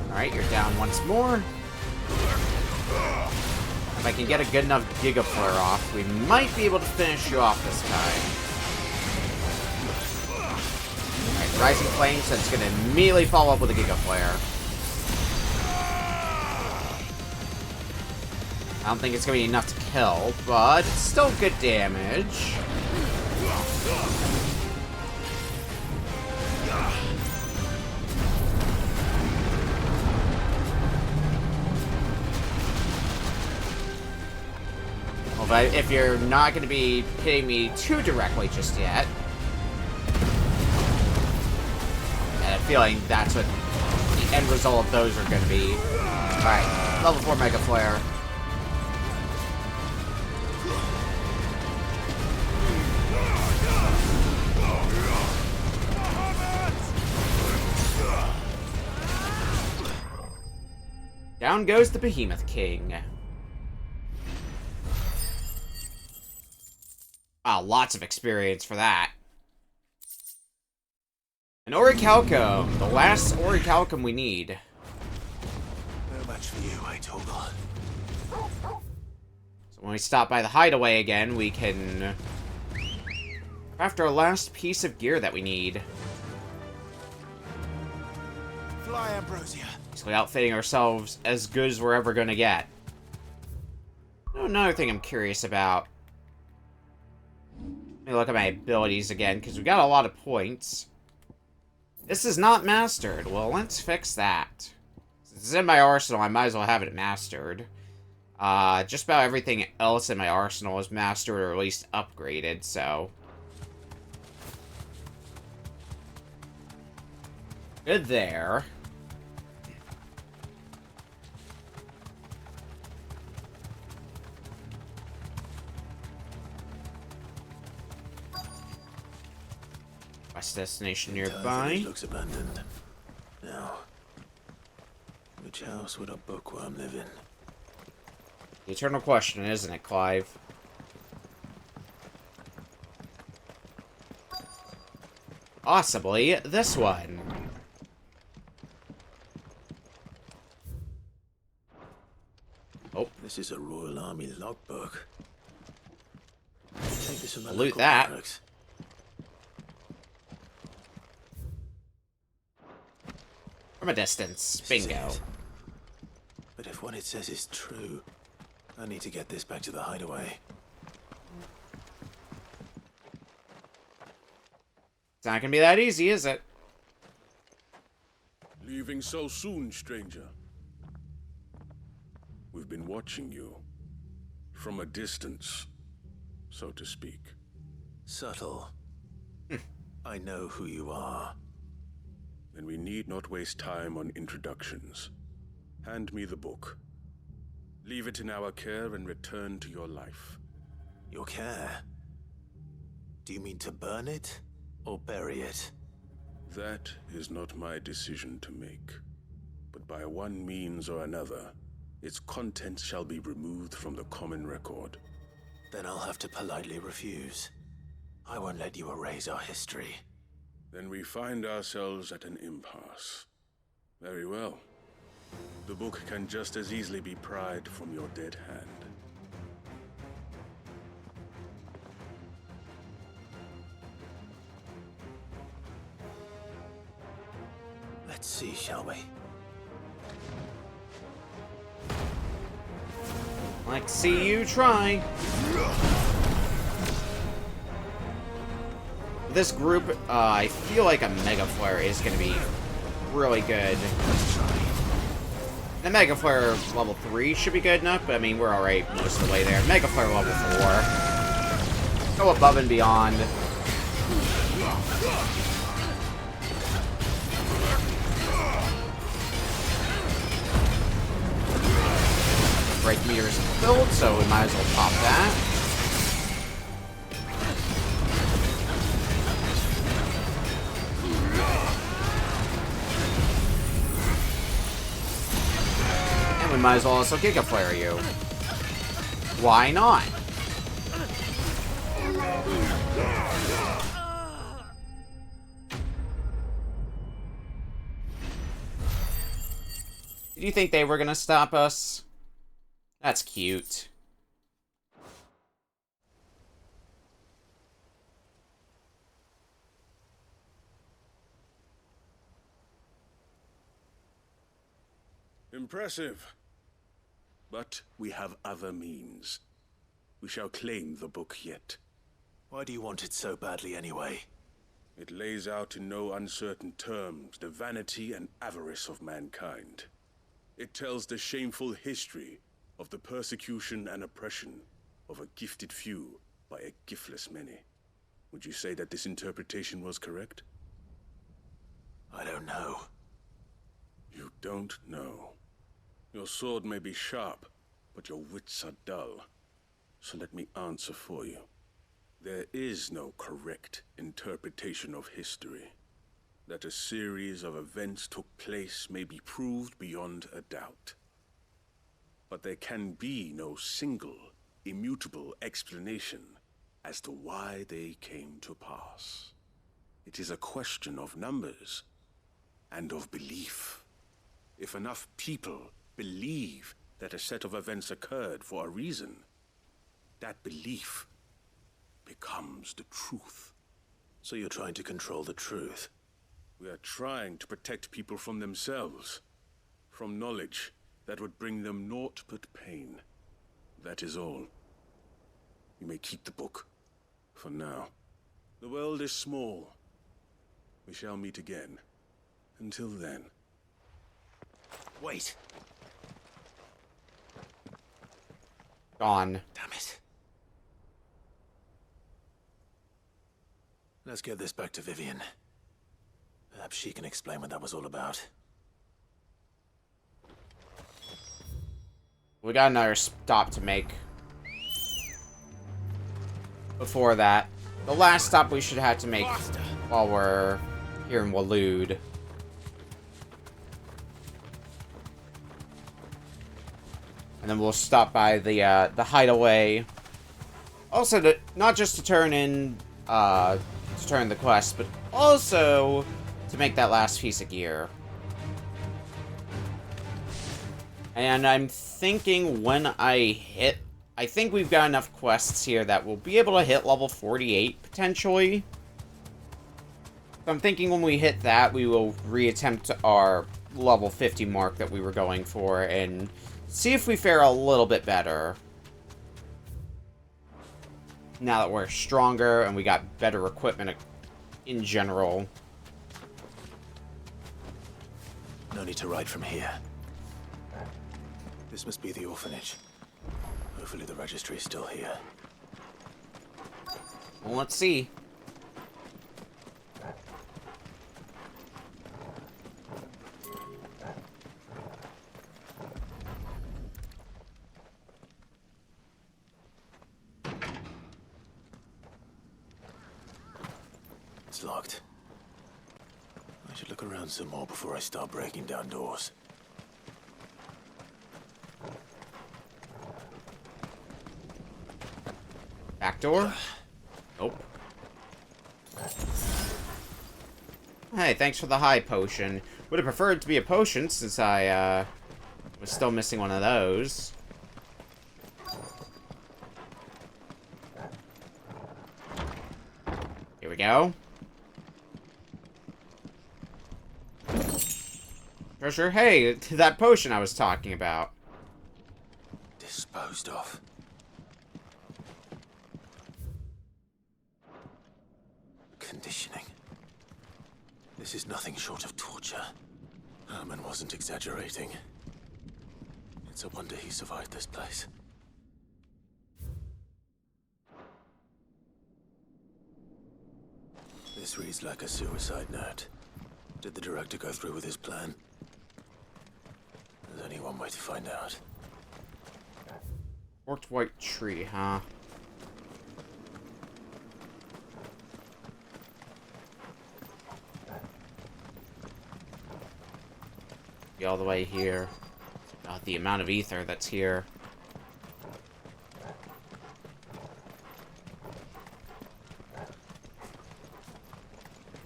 Alright, you're down once more. If I can get a good enough Giga Flare off, we might be able to finish you off this time. Alright, Rising Flame, so it's gonna immediately follow up with a Giga Flare. I don't think it's gonna be enough to kill, but it's still good damage. Well, but if you're not gonna be hitting me too directly just yet, I have a feeling that's what the end result of those are gonna be. Alright, level 4 Mega Flare. Down goes the Behemoth King. Wow, lots of experience for that. An Orichalcum, the last Orichalcum we need. No much for you, I Toggle. So when we stop by the hideaway again, we can craft our last piece of gear that we need. Fly, Ambrosia. Basically outfitting ourselves as good as we're ever gonna get. Oh, another thing I'm curious about. Let me look at my abilities again, because we got a lot of points. This is not mastered. Well, let's fix that. Since it's in my arsenal, I might as well have it mastered. Just about everything else in my arsenal is mastered or at least upgraded, so... Good there. West destination nearby. Looks abandoned. Now, which house would a bookworm live in? The eternal question, isn't it, Clive? Possibly this one. Oh. This is a Royal Army logbook. Take this from the Loot local that. barracks. From a distance. Bingo. But if what it says is true, I need to get this back to the hideaway. It's not gonna be that easy, is it? Leaving so soon, stranger? We've been watching you. From a distance, so to speak. Subtle. I know who you are. Then we need not waste time on introductions. Hand me the book. Leave it in our care and return to your life. Your care? Do you mean to burn it or bury it? That is not my decision to make. But by one means or another, its contents shall be removed from the common record. Then I'll have to politely refuse. I won't let you erase our history. Then we find ourselves at an impasse. Very well. The book can just as easily be pried from your dead hand. Let's see, shall we? Like, see you try. This group, I feel like a Mega Flare is going to be really good. The Mega Flare level 3 should be good enough, but I mean, we're alright most of the way there. Mega Flare level 4. Go above and beyond. Break meter is filled, so we might as well pop that. And we might as well also Giga Flare you. Why not? Did you think they were gonna stop us? That's cute. Impressive. But we have other means. We shall claim the book yet. Why do you want it so badly anyway? It lays out in no uncertain terms the vanity and avarice of mankind. It tells the shameful history of the persecution and oppression of a gifted few by a giftless many. Would you say that this interpretation was correct? I don't know. You don't know. Your sword may be sharp, but your wits are dull. So let me answer for you. There is no correct interpretation of history. That a series of events took place may be proved beyond a doubt. But there can be no single, immutable explanation as to why they came to pass. It is a question of numbers and of belief. If enough people believe that a set of events occurred for a reason, that belief becomes the truth. So you're trying to control the truth? We are trying to protect people from themselves, from knowledge that would bring them naught but pain. That is all. You may keep the book, for now. The world is small. We shall meet again, Until then. Wait. Gone. Damn it. Let's get this back to Vivian. Perhaps she can explain what that was all about. We got another stop to make. Before that, the last stop we should have to make while we're here in Waloed. And then we'll stop by the hideaway. Also, not just to turn the quest, but also to make that last piece of gear. And I'm thinking when I think we've got enough quests here that we'll be able to hit level 48, potentially. So I'm thinking when we hit that, we will reattempt our level 50 mark that we were going for, and see if we fare a little bit better. Now that we're stronger, and we got better equipment in general. No need to ride from here. This must be the orphanage. Hopefully the registry is still here. Well, let's see. It's locked. I should look around some more before I start breaking down doors. Back door? Nope. Hey, thanks for the high potion. Would have preferred it to be a potion since I was still missing one of those. Here we go. Treasure, hey, that potion I was talking about. Disposed of. Conditioning. This is nothing short of torture. Herman wasn't exaggerating. It's a wonder he survived this place. This reads like a suicide note. Did the director go through with his plan? There's only one way to find out. Forked white tree, huh? Be all the way here. God, the amount of ether that's here.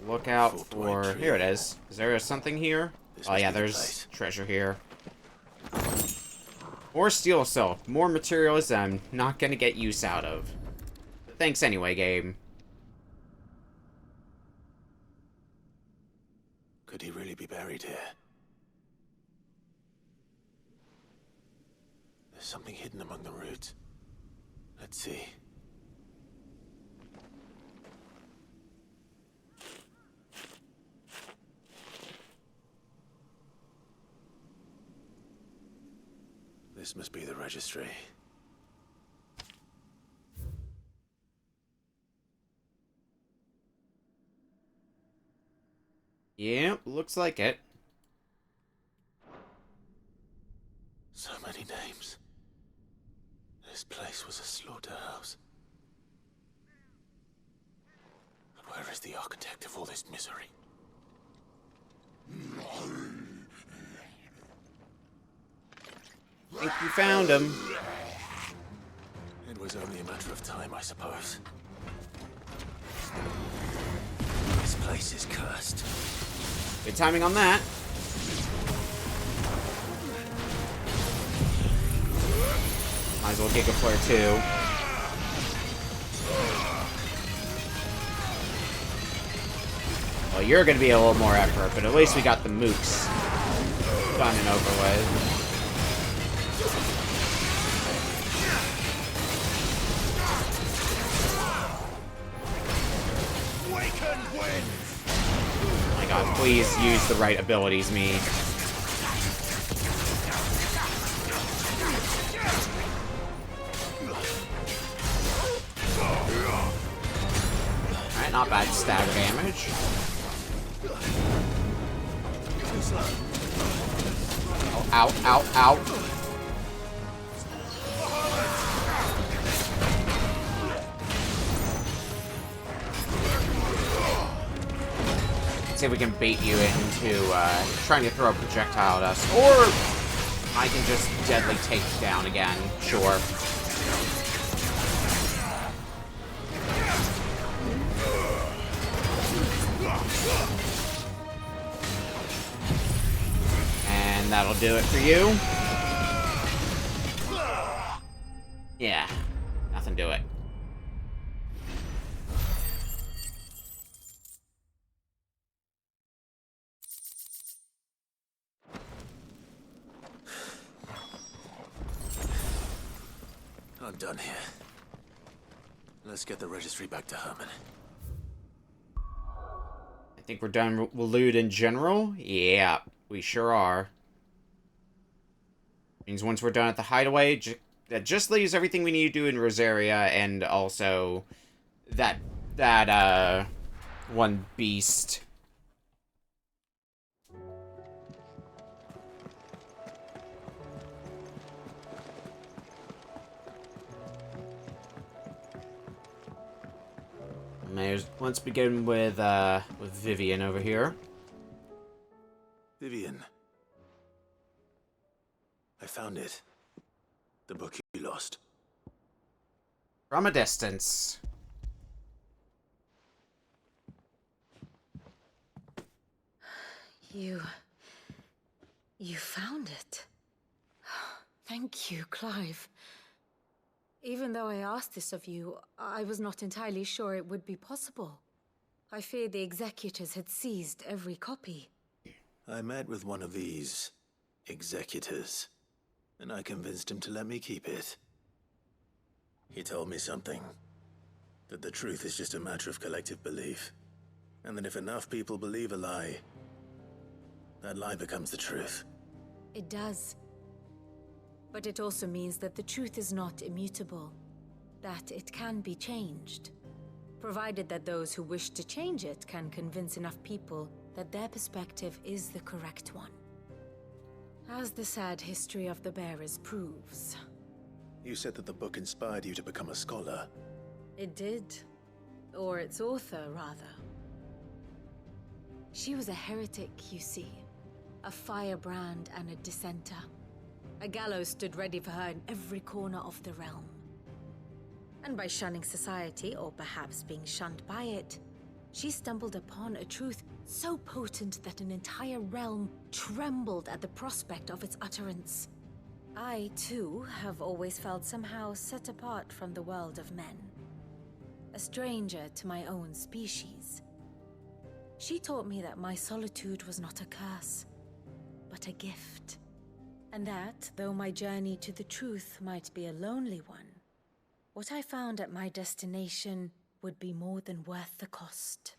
Look out for... Here it is. Is there something here? Oh yeah, there's treasure here. Or steel silk. More materials that I'm not gonna get use out of. But thanks anyway, game. Could he really be buried here? There's something hidden among the roots. Let's see. This must be the registry. Yeah, looks like it. So many names. This place was a slaughterhouse. But where is the architect of all this misery? Think you found him. It was only a matter of time, I suppose. This place is cursed. Good timing on that. Might as well kick a flare too. Well, you're gonna be a little more effort, but at least we got the mooks done and over with. God, please use the right abilities, me. Alright, not bad stagger damage. Oh, ow, ow, ow. See if we can bait you into trying to throw a projectile at us. Or I can just deadly take you down again. Sure. And that'll do it for you. Yeah. Nothing to it. I'm done here. Let's get the registry back to Herman. I think we're done with loot in general. Yeah, we sure are. Means once we're done at the hideaway, that just leaves everything we need to do in Rosaria, and also that one beast. Let's begin with Vivian over here. Vivian. I found it. The book you lost. From a distance. You found it. Thank you, Clive. Even though I asked this of you, I was not entirely sure it would be possible. I feared the executors had seized every copy. I met with one of these executors, and I convinced him to let me keep it. He told me something. That the truth is just a matter of collective belief. And that if enough people believe a lie, that lie becomes the truth. It does. But it also means that the truth is not immutable. That it can be changed. Provided that those who wish to change it can convince enough people that their perspective is the correct one. As the sad history of the bearers proves. You said that the book inspired you to become a scholar. It did. Or its author, rather. She was a heretic, you see. A firebrand and a dissenter. A gallows stood ready for her in every corner of the realm. And by shunning society, or perhaps being shunned by it, she stumbled upon a truth so potent that an entire realm trembled at the prospect of its utterance. I, too, have always felt somehow set apart from the world of men. A stranger to my own species. She taught me that my solitude was not a curse, but a gift. And that, though my journey to the truth might be a lonely one, what I found at my destination would be more than worth the cost.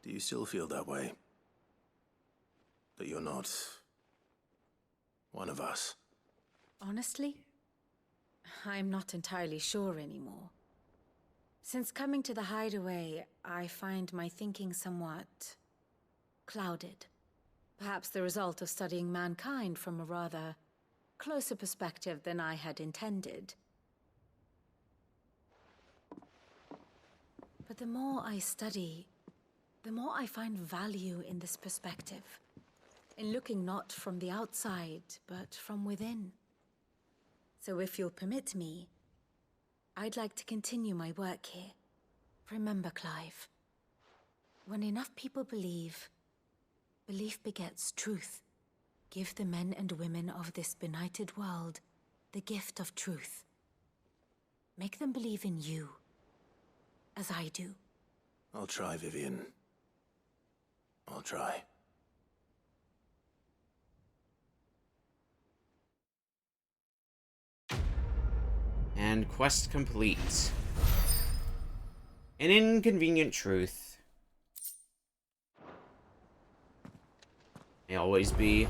Do you still feel that way? That you're not one of us? Honestly, I'm not entirely sure anymore. Since coming to the hideaway, I find my thinking somewhat clouded. Perhaps the result of studying mankind from a rather closer perspective than I had intended. But the more I study, the more I find value in this perspective. In looking not from the outside, but from within. So if you'll permit me, I'd like to continue my work here. Remember, Clive, when enough people believe, belief begets truth. Give the men and women of this benighted world the gift of truth. Make them believe in you, as I do. I'll try, Vivian. I'll try. And quest complete. An inconvenient truth. May always be.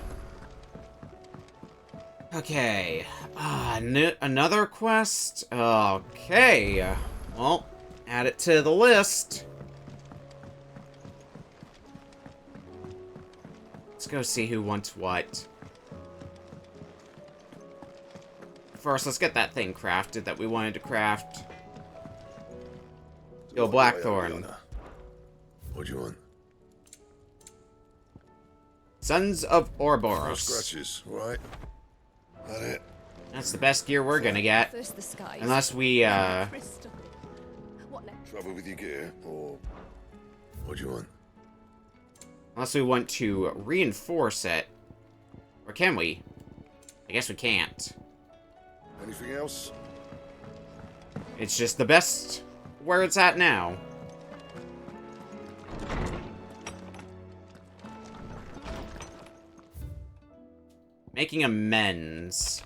Okay. Another quest? Okay. Well, add it to the list. Let's go see who wants what. First, let's get that thing crafted that we wanted to craft. Yo, Blackthorn. What do you want? Sons of No Ouroboros. scratches, right? That it? That's the best gear we're gonna get. First the skies, Unless we, then the crystal. What next? Trouble with your gear, or what do you want? Unless we want to reinforce it. Or can we? I guess we can't. Anything else? It's just the best where it's at now. Making amends.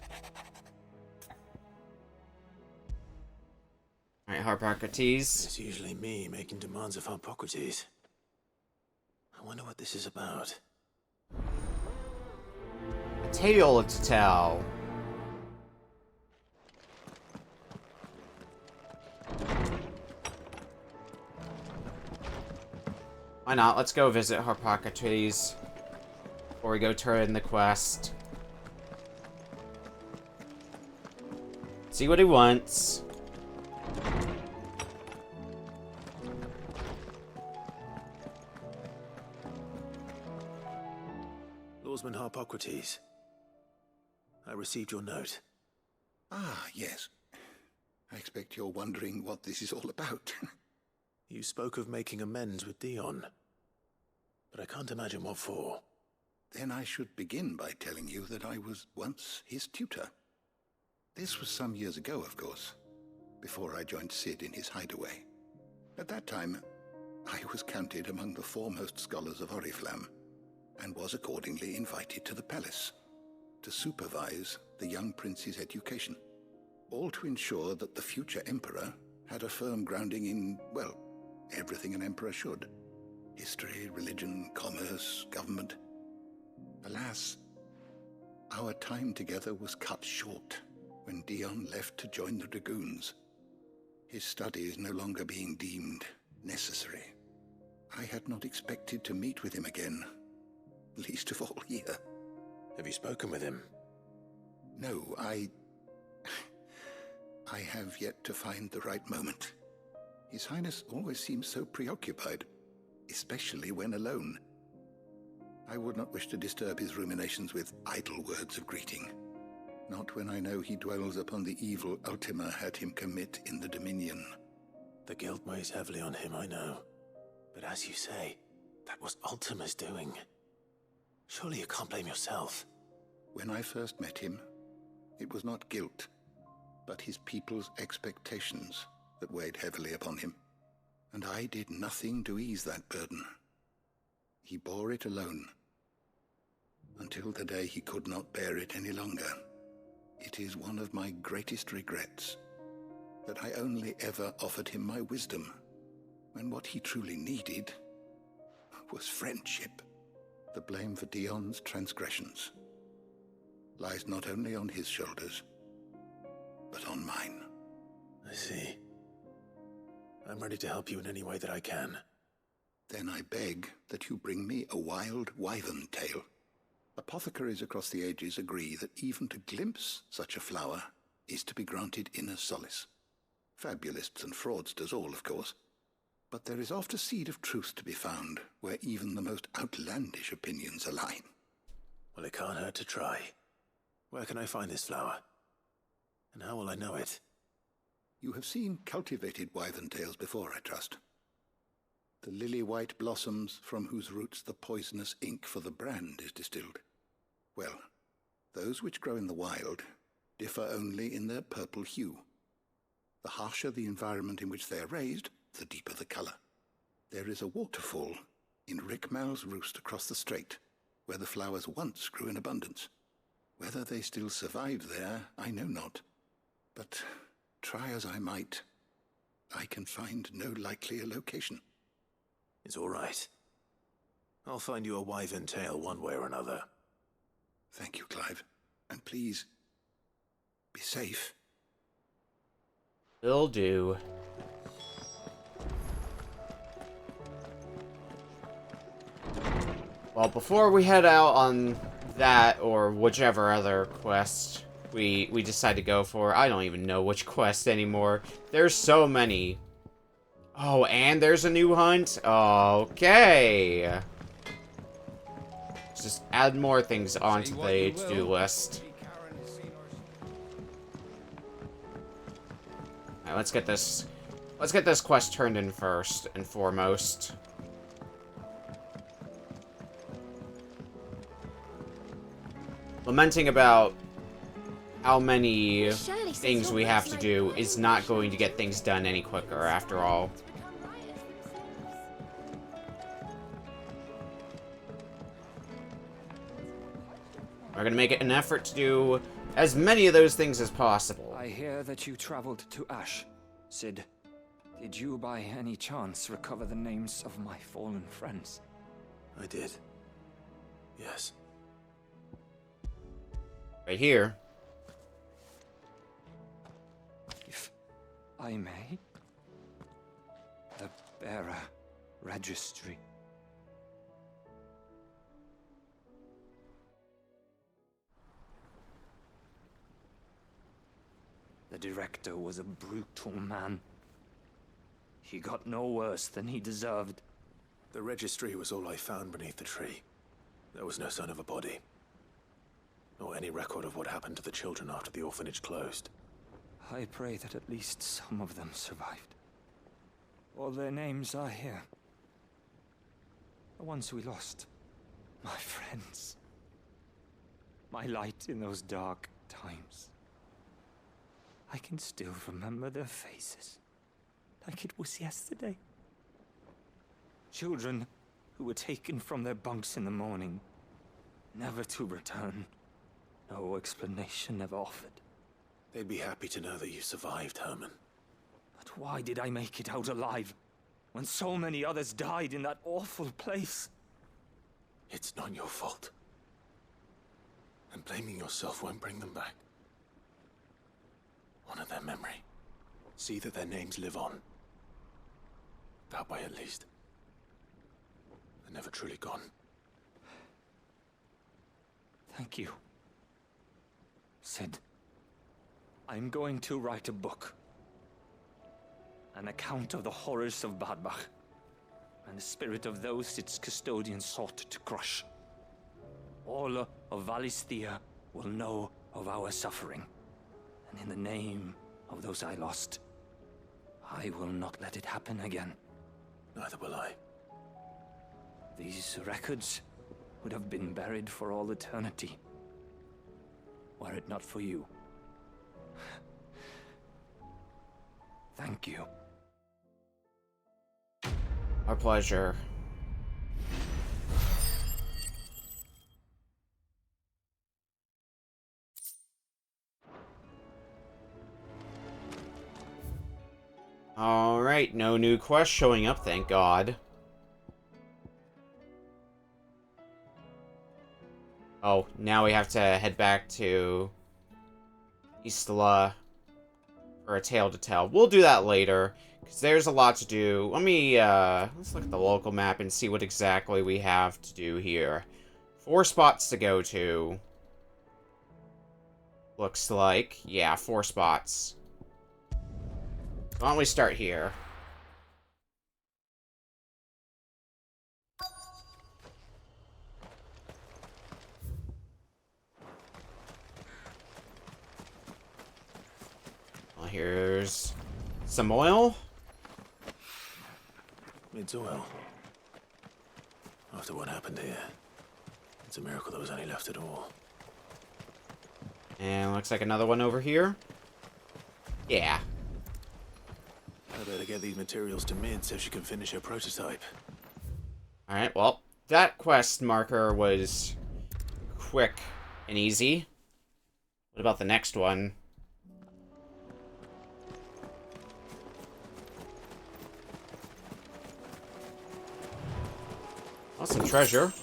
Alright, Harpocrates. It's usually me making demands of Harpocrates. I wonder what this is about. A tale to tell. Why not? Let's go visit Harpocrates before we go turn in the quest. See what he wants. Lordsman Harpocrates, I received your note. Ah, yes. I expect you're wondering what this is all about. You spoke of making amends with Dion, but I can't imagine what for. Then I should begin by telling you that I was once his tutor. This was some years ago, of course, before I joined Cid in his hideaway. At that time, I was counted among the foremost scholars of Oriflamme, and was accordingly invited to the palace to supervise the young prince's education, all to ensure that the future emperor had a firm grounding in, well, everything an emperor should. History, religion, commerce, government. Alas, our time together was cut short when Dion left to join the Dragoons, his studies no longer being deemed necessary. I had not expected to meet with him again, least of all here. Have you spoken with him? No, I have yet to find the right moment. His Highness always seems so preoccupied, especially when alone. I would not wish to disturb his ruminations with idle words of greeting. Not when I know he dwells upon the evil Ultima had him commit in the Dominion. The guilt weighs heavily on him, I know. But as you say, that was Ultima's doing. Surely you can't blame yourself. When I first met him, it was not guilt, but his people's expectations that weighed heavily upon him. And I did nothing to ease that burden. He bore it alone, until the day he could not bear it any longer. It is one of my greatest regrets that I only ever offered him my wisdom, when what he truly needed was friendship. The blame for Dion's transgressions lies not only on his shoulders, but on mine. I see. I'm ready to help you in any way that I can. Then I beg that you bring me a wild wyvern tail. Apothecaries across the ages agree that even to glimpse such a flower is to be granted inner solace. Fabulists and fraudsters all, of course. But there is oft a seed of truth to be found where even the most outlandish opinions align. Well, it can't hurt to try. Where can I find this flower? And how will I know it? You have seen cultivated wyvern tails before, I trust. The lily-white blossoms from whose roots the poisonous ink for the brand is distilled. Well, those which grow in the wild differ only in their purple hue. The harsher the environment in which they are raised, the deeper the color. There is a waterfall in Rickmal's roost across the strait, where the flowers once grew in abundance. Whether they still survive there, I know not. But try as I might, I can find no likelier location. It's all right. I'll find you a wyvern tail one way or another. Thank you, Clive. And please, be safe. Will do. Well, before we head out on that or whichever other quest we decide to go for, I don't even know which quest anymore. There's so many. Oh, and there's a new hunt? Okay. Just add more things onto the to-do list. Alright, let's get this quest turned in first and foremost. Lamenting about how many things we have to do is not going to get things done any quicker, after all. We're gonna make it an effort to do as many of those things as possible. I hear that you traveled to Ash, Cid. Did you by any chance recover the names of my fallen friends? I did. Yes. Right here. If I may. The bearer registry. The director was a brutal man. He got no worse than he deserved. The registry was all I found beneath the tree. There was no sign of a body. Nor any record of what happened to the children after the orphanage closed. I pray that at least some of them survived. All their names are here. The ones we lost. My friends. My light in those dark times. I can still remember their faces, like it was yesterday. Children who were taken from their bunks in the morning, never to return. No explanation ever offered. They'd be happy to know that you survived, Herman. But why did I make it out alive, when so many others died in that awful place? It's not your fault. And blaming yourself won't bring them back. Honor their memory. See that their names live on. That way, at least. They're never truly gone. Thank you, Cid. I'm going to write a book. An account of the horrors of Badbach, and the spirit of those its custodians sought to crush. All of Valisthea will know of our suffering. And in the name of those I lost, I will not let it happen again. Neither will I. These records would have been buried for all eternity, were it not for you. Thank you. Our pleasure. Alright, no new quest showing up, thank God. Oh, now we have to head back to Istla for a tale to tell. We'll do that later, because there's a lot to do. Let me, let's look at the local map and see what exactly we have to do here. 4 spots to go to. Looks like. Yeah, 4 spots. Why don't we start here? Well, here's some oil. It's oil. After what happened here, it's a miracle there was any left at all. And looks like another one over here. Yeah. I better get these materials to Mid so she can finish her prototype. Alright, well, that quest marker was quick and easy. What about the next one? Awesome treasure.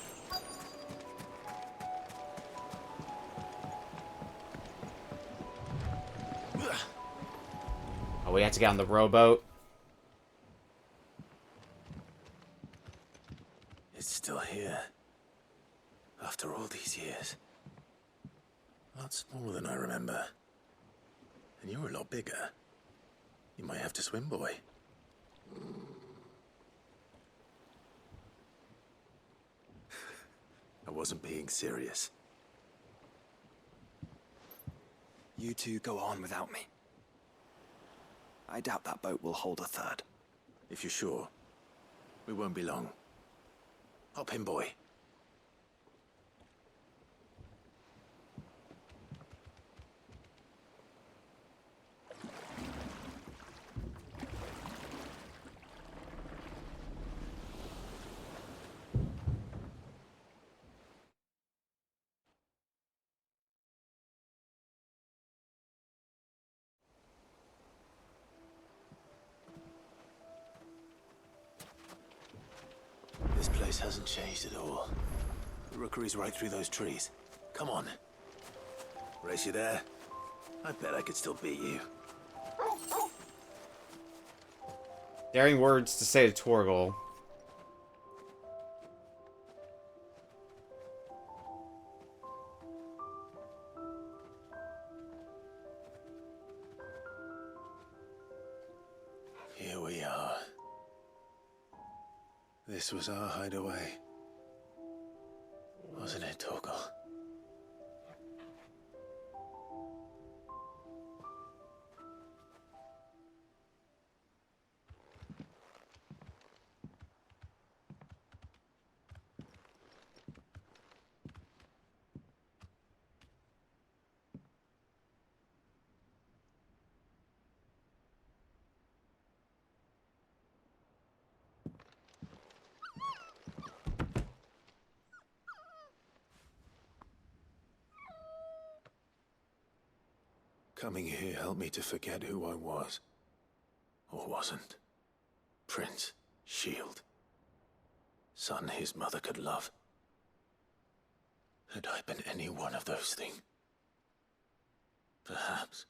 Oh, we have to get on the rowboat. It's still here. After all these years. A lot smaller than I remember. And you're a lot bigger. You might have to swim, boy. I wasn't being serious. You two go on without me. I doubt that boat will hold a third. If you're sure, we won't be long. Hop in, boy. This place hasn't changed at all. The rookery's right through those trees. Come on. Race you there? I bet I could still beat you. Daring words to say to Torgal. Here we are. This was our hideaway. Wasn't it, Torgal? Coming here helped me to forget who I was. Or wasn't. Prince, Shield. Son his mother could love. Had I been any one of those things? Perhaps.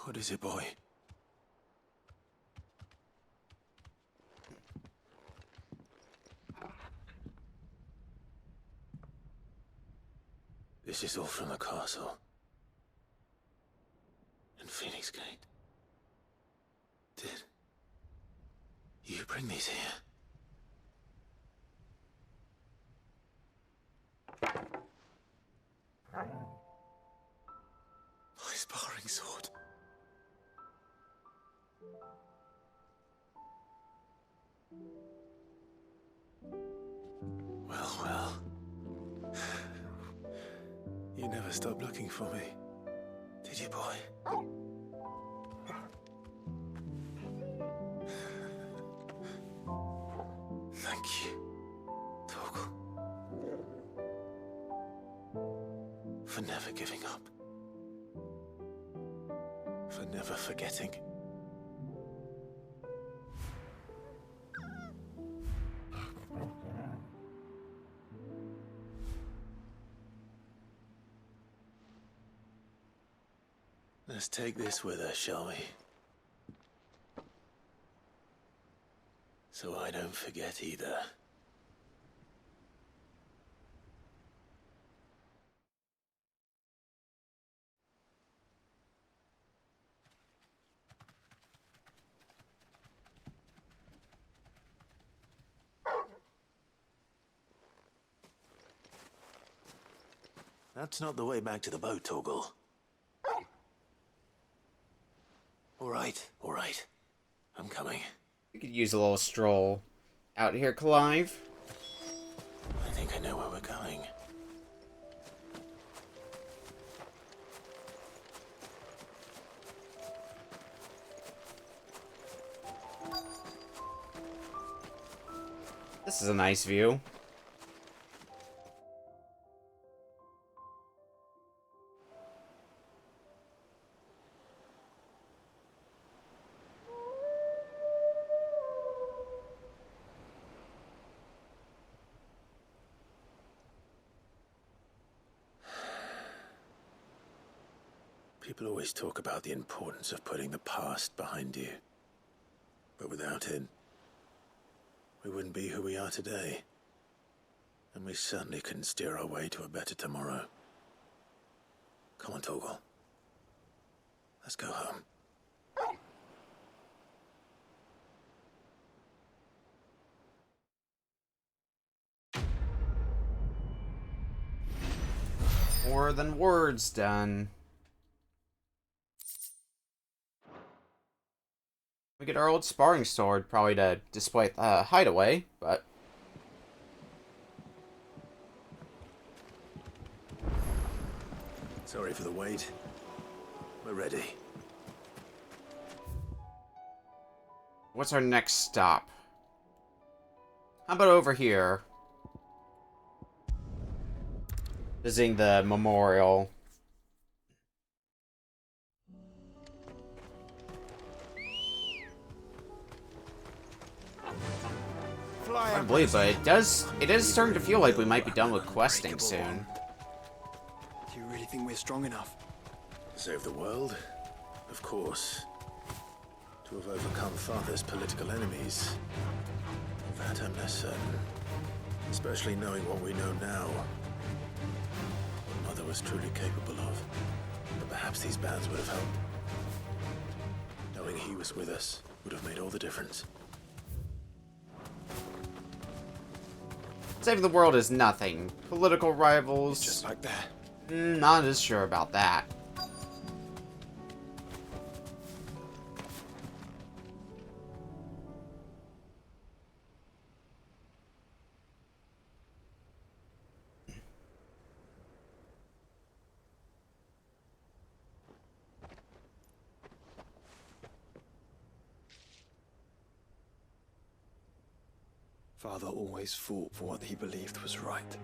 What is it, boy? This is all from the castle. In Phoenix Gate. Did you bring these here? My sparring sword. Well, well. You never stopped looking for me, did you, boy? Thank you, Torgal. For never giving up. For never forgetting. Let's take this with us, shall we? So I don't forget either. That's not the way back to the boat, Torgal. All right. I'm coming. We could use a little stroll out here, Clive. I think I know where we're going. This is a nice view. People always talk about the importance of putting the past behind you. But without it, we wouldn't be who we are today. And we certainly couldn't steer our way to a better tomorrow. Come on, Torgal. Let's go home. More than words done. We get our old sparring sword, probably to display the hideaway, but... Sorry for the wait. We're ready. What's our next stop? How about over here? Visiting the memorial. I believe, but it is starting to feel like we might be done with questing soon. Do you really think we're strong enough? To save the world? Of course. To have overcome Father's political enemies? That I'm less certain. Especially knowing what we know now. What Mother was truly capable of. But perhaps these bands would have helped. Knowing he was with us would have made all the difference. Saving the world is nothing. Political rivals... Just like that. Not as sure about that. Father always fought for what he believed was right.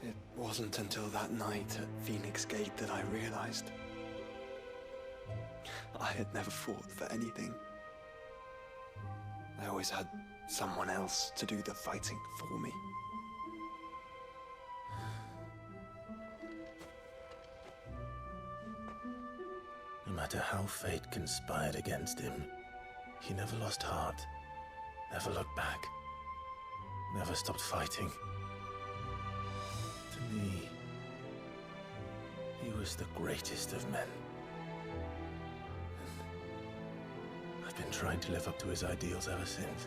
It wasn't until that night at Phoenix Gate that I realized I had never fought for anything. I always had someone else to do the fighting for me. No matter how fate conspired against him, he never lost heart, never looked back, never stopped fighting. To me, he was the greatest of men. And I've been trying to live up to his ideals ever since.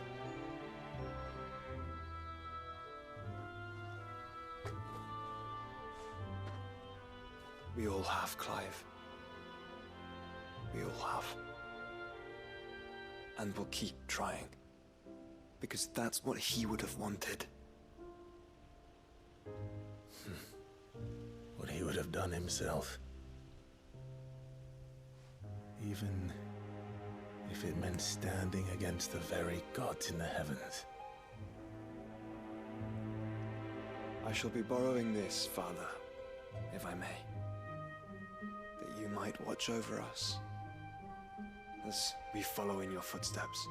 We all have, Clive. We all have. And we'll keep trying. Because that's what he would have wanted. What he would have done himself. Even if it meant standing against the very gods in the heavens. I shall be borrowing this, Father, if I may. That you might watch over us as we follow in your footsteps.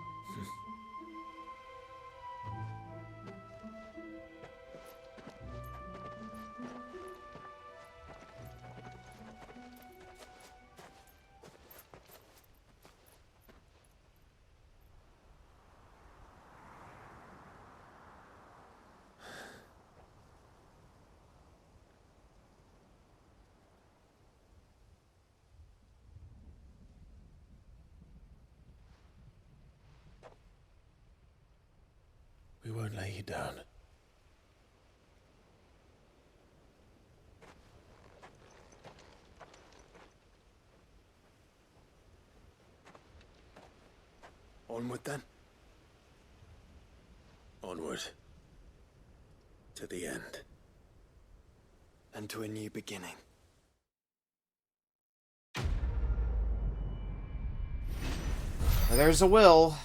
We won't lay you down. Onward then. Onward. To the end. And to a new beginning. There's a will.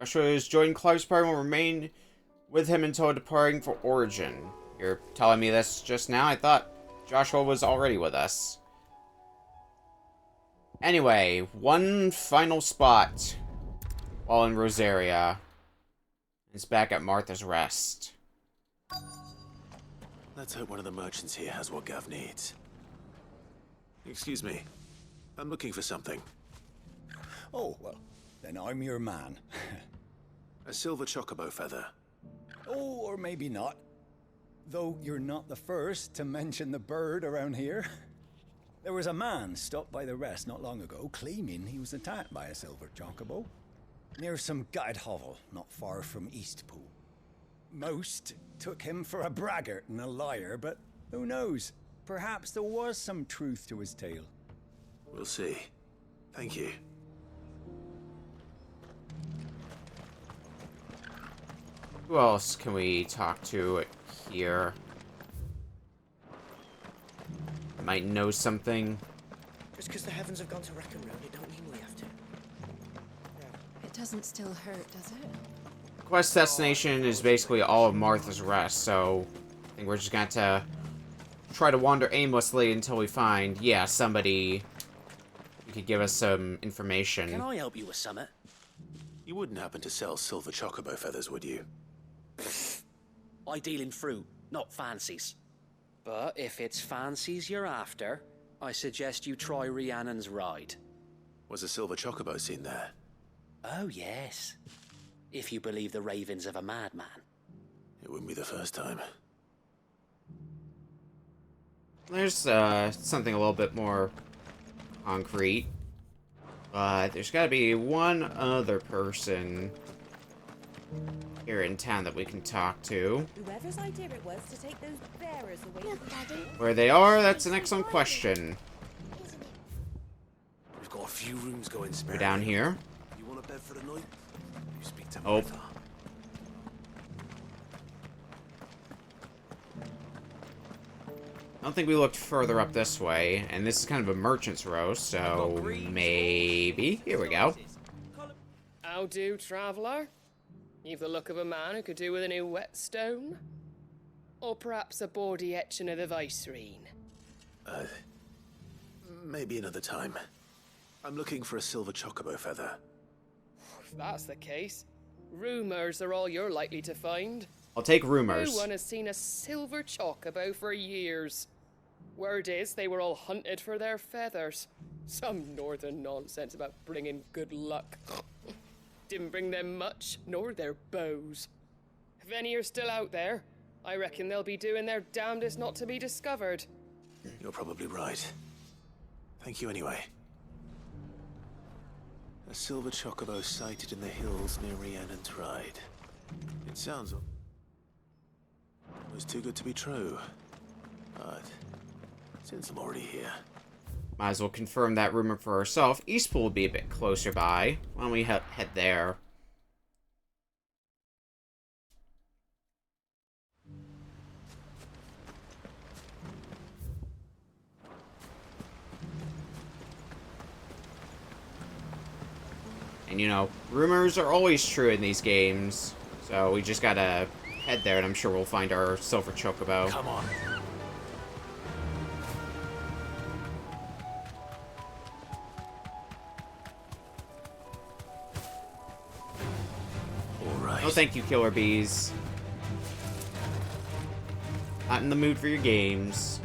Australia's joined Clive's party will remain with him until departing for Origin. You're telling me this just now? I thought Joshua was already with us. Anyway, one final spot while in Rosaria. It's back at Martha's Rest. Let's hope one of the merchants here has what Gav needs. Excuse me. I'm looking for something. Oh, well, then I'm your man. A silver chocobo feather. Oh, or maybe not. Though you're not the first to mention the bird around here. There was a man stopped by the rest not long ago, claiming he was attacked by a silver chocobo. Near some gutted hovel, not far from Eastpool. Most took him for a braggart and a liar, but who knows? Perhaps there was some truth to his tale. We'll see. Thank you. Who else can we talk to here? Might know something. Just because the heavens have gone to rack and ruin, it don't mean we have to. It doesn't still hurt, does it? Quest destination is basically all of Martha's Rest, so I think we're just going to try to wander aimlessly until we find, yeah, somebody who could give us some information. Can I help you with something? You wouldn't happen to sell silver chocobo feathers, would you? I deal in fruit, not fancies. But if it's fancies you're after, I suggest you try Rhiannon's ride. Was a silver chocobo seen there? Oh, yes. If you believe the ravings of a madman. It wouldn't be the first time. There's something a little bit more concrete. But there's got to be one other person here in town that we can talk to. Whoever's idea it was to take those bearers away from Daddy. Where they are, that's an excellent question. We've got a few rooms going spare. We're down here. You want a bed for the night? You speak to Oh. Martha. I don't think we looked further up this way, and this is kind of a merchant's row, so maybe. Here we go. How do, traveller? You've the look of a man who could do with a new whetstone? Or perhaps a bawdy etching of the Vicerine? Maybe another time. I'm looking for a silver chocobo feather. If that's the case, rumours are all you're likely to find. I'll take rumors. No one has seen a silver chocobo for years. Word is they were all hunted for their feathers. Some northern nonsense about bringing good luck. Didn't bring them much, nor their bows. If any are still out there, I reckon they'll be doing their damnedest not to be discovered. You're probably right. Thank you anyway. A silver chocobo sighted in the hills near Rhiannon's Ride. It sounds almost too good to be true. But since I'm already here, Might as well confirm that rumor for ourselves. Eastpool will be a bit closer by. Why don't we head there? And you know, rumors are always true in these games. So we just gotta head there and I'm sure we'll find our silver chocobo. Come on. Oh, thank you, killer bees. Not in the mood for your games.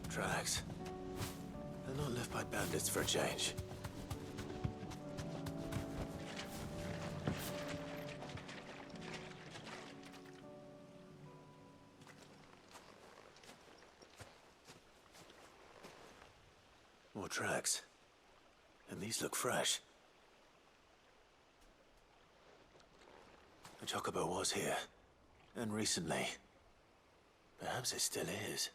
tracks. They're not left by bandits for a change. More tracks. And these look fresh. The chocobo was here. And recently. Perhaps it still is.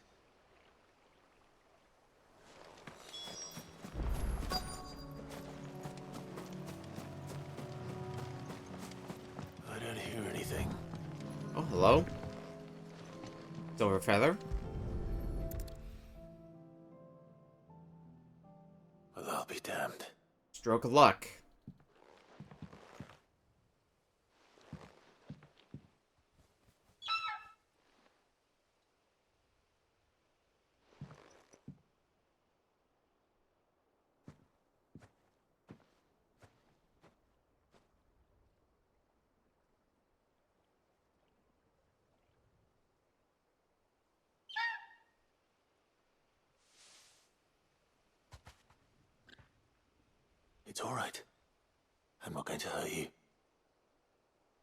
I don't hear anything. Oh, hello? Silver feather? Well, I'll be damned. Stroke of luck. It's all right. I'm not going to hurt you.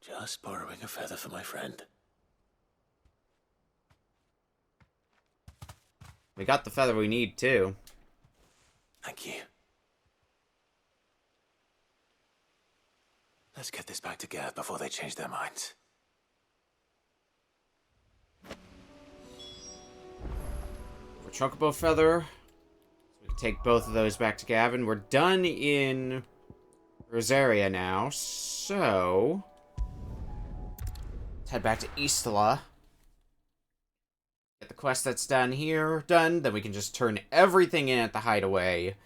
Just borrowing a feather for my friend. We got the feather we need, too. Thank you. Let's get this back to Gav before they change their minds. For Chocobo Feather, so we can take both of those back to Gavin. We're done in Rosaria now, so let's head back to Eastla. Get the quest that's done here done, then we can just turn everything in at the Hideaway.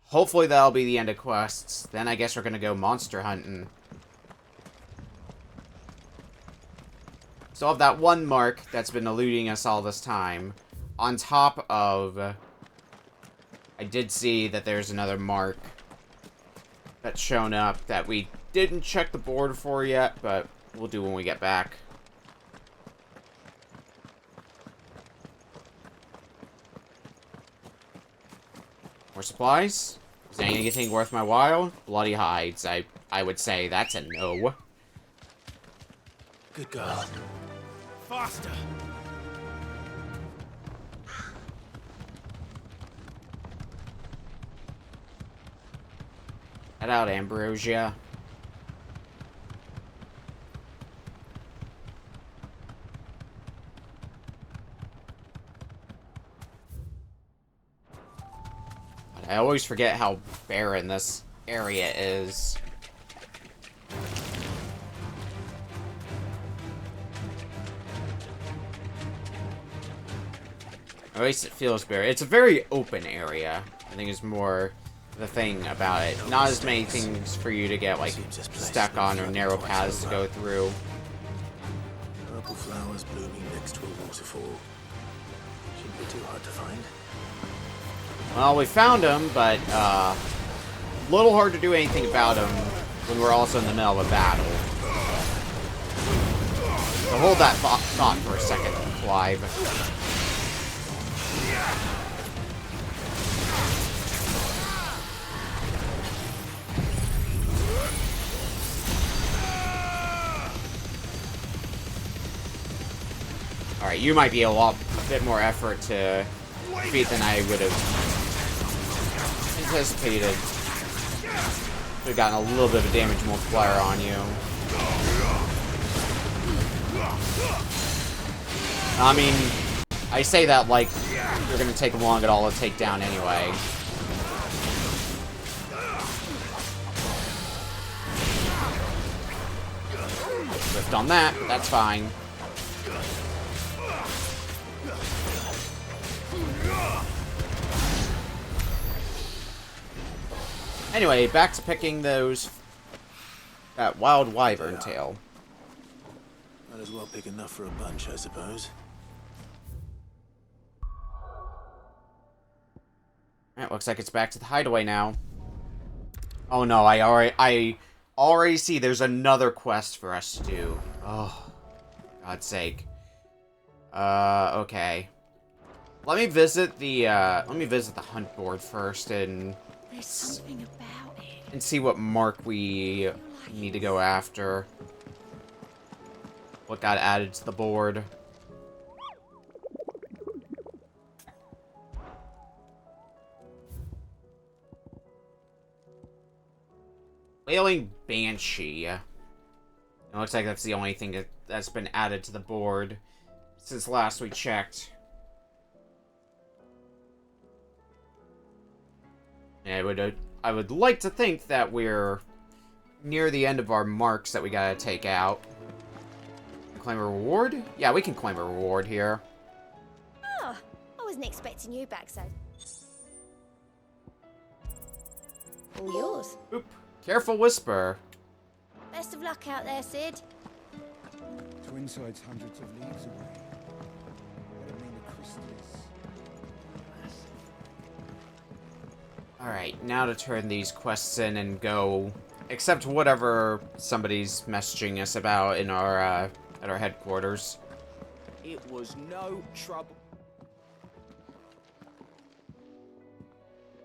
Hopefully that'll be the end of quests. Then I guess we're gonna go monster hunting. Still have that one mark that's been eluding us all this time. On top of, I did see that there's another mark that's shown up that we didn't check the board for yet, but we'll do when we get back. More supplies? Is there anything worth my while? Bloody hides. I would say that's a no. Good girl. Faster! Head out, Ambrosia. I always forget how barren this area is. At least it feels barren. It's a very open area. I think is more the thing about it. Not as many things for you to get, like, stuck on or narrow paths to go through. Purple flowers blooming next to a waterfall. Shouldn't be too hard to find. Well, we found him, but, a little hard to do anything about him when we're also in the middle of a battle. So hold that thought for a second, Clive. Alright, you might be a bit more effort to defeat than I would have anticipated. Should have gotten a little bit of a damage multiplier on you. I mean, I say that like you're gonna take long at all to take down anyway. Rift on that, but that's fine. Anyway, back to picking that wild wyvern tail. Might as well pick enough for a bunch, I suppose. Alright, looks like it's back to the hideaway now. Oh no, I already see there's another quest for us to do. Oh, God's sake. Okay. Let me visit the hunt board first and There's something about it. and see what mark we need to go after. What got added to the board. Wailing Banshee. It looks like that's the only thing that's been added to the board since last we checked. And I would like to think that we're near the end of our marks that we gotta take out. Claim a reward? Yeah, we can claim a reward here. Oh, I wasn't expecting you back, so. All yours. Oop. Careful whisper. Best of luck out there, Sid. Twinside's hundreds of leagues away. But I mean, the crystal is... Alright, now to turn these quests in and go accept whatever somebody's messaging us about in our, at our headquarters. It was no trouble.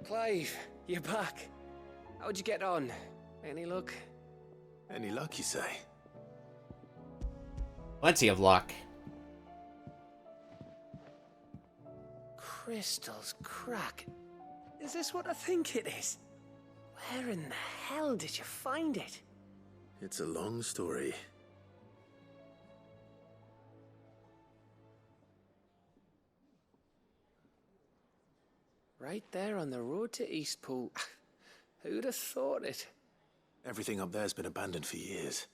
Clive, you're back. How'd you get on? Any luck? Any luck, you say? Plenty of luck. Crystal's crack. Is this what I think it is? Where in the hell did you find it? It's a long story. Right there on the road to Eastpool. Who'd have thought it? Everything up there's been abandoned for years.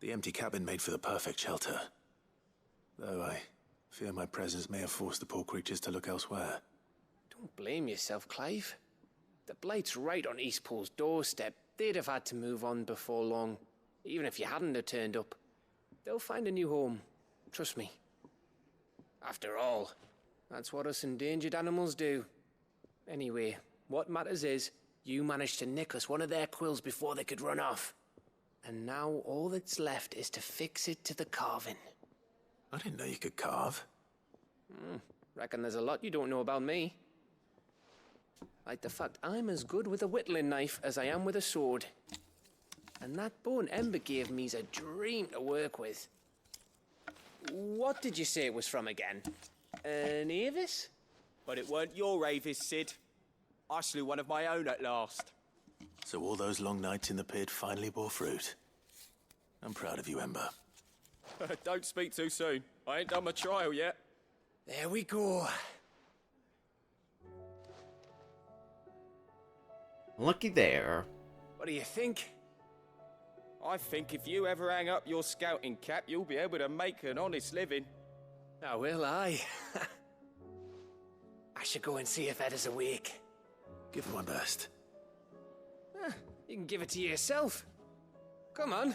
The empty cabin made for the perfect shelter. Though I fear my presence may have forced the poor creatures to look elsewhere. Don't blame yourself, Clive. The Blight's right on Eastpool's doorstep. They'd have had to move on before long, even if you hadn't have turned up. They'll find a new home. Trust me. After all, that's what us endangered animals do. Anyway, what matters is, you managed to nick us one of their quills before they could run off. And now all that's left is to fix it to the carving. I didn't know you could carve. Reckon there's a lot you don't know about me. Like the fact I'm as good with a whittling knife as I am with a sword. And that bone Ember gave me's a dream to work with. What did you say it was from again? An Avis? But it weren't your Avis, Sid. I slew one of my own at last. So all those long nights in the pit finally bore fruit. I'm proud of you, Ember. Don't speak too soon. I ain't done my trial yet. There we go. Looky there. What do you think? I think if you ever hang up your scouting cap, you'll be able to make an honest living. Now will I? I should go and see if Ed is awake. Give it my best. You can give it to yourself. Come on.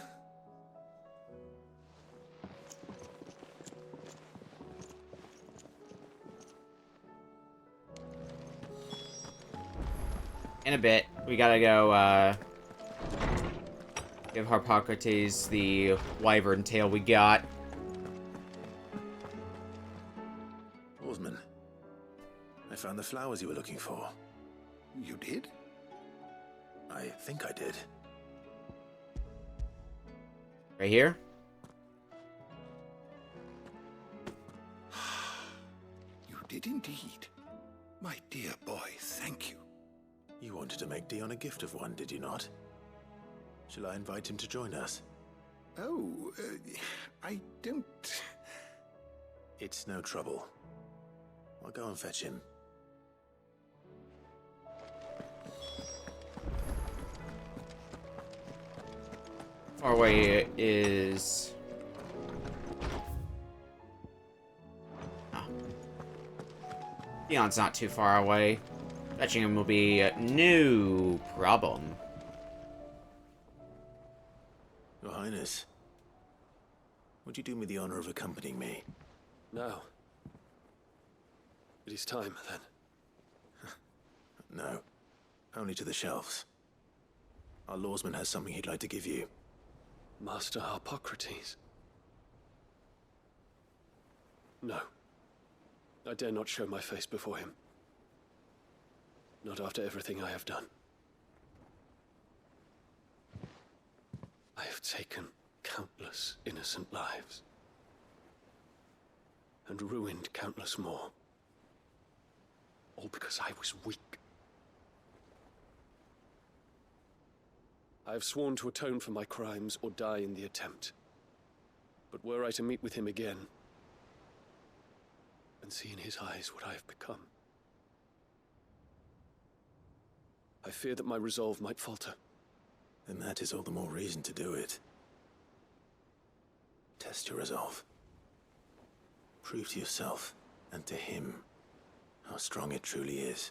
In a bit, we gotta go, give Harpocrates the wyvern tail we got. Oarsman, I found the flowers you were looking for. You did? I think I did. Right here? You did indeed. My dear boy, thank you. You wanted to make Dion a gift of one, did you not? Shall I invite him to join us? Oh, I don't... It's no trouble. I'll go and fetch him. Far away is... Oh. Dion's not too far away. Fetching him will be no problem. Your Highness, would you do me the honor of accompanying me? No. It is time, then. No. Only to the shelves. Our lawsman has something he'd like to give you. Master Harpocrates. No. I dare not show my face before him. Not after everything I have done. I have taken countless innocent lives. And ruined countless more. All because I was weak. I have sworn to atone for my crimes or die in the attempt. But were I to meet with him again, and see in his eyes what I have become, I fear that my resolve might falter. Then that is all the more reason to do it. Test your resolve. Prove to yourself, and to him, how strong it truly is.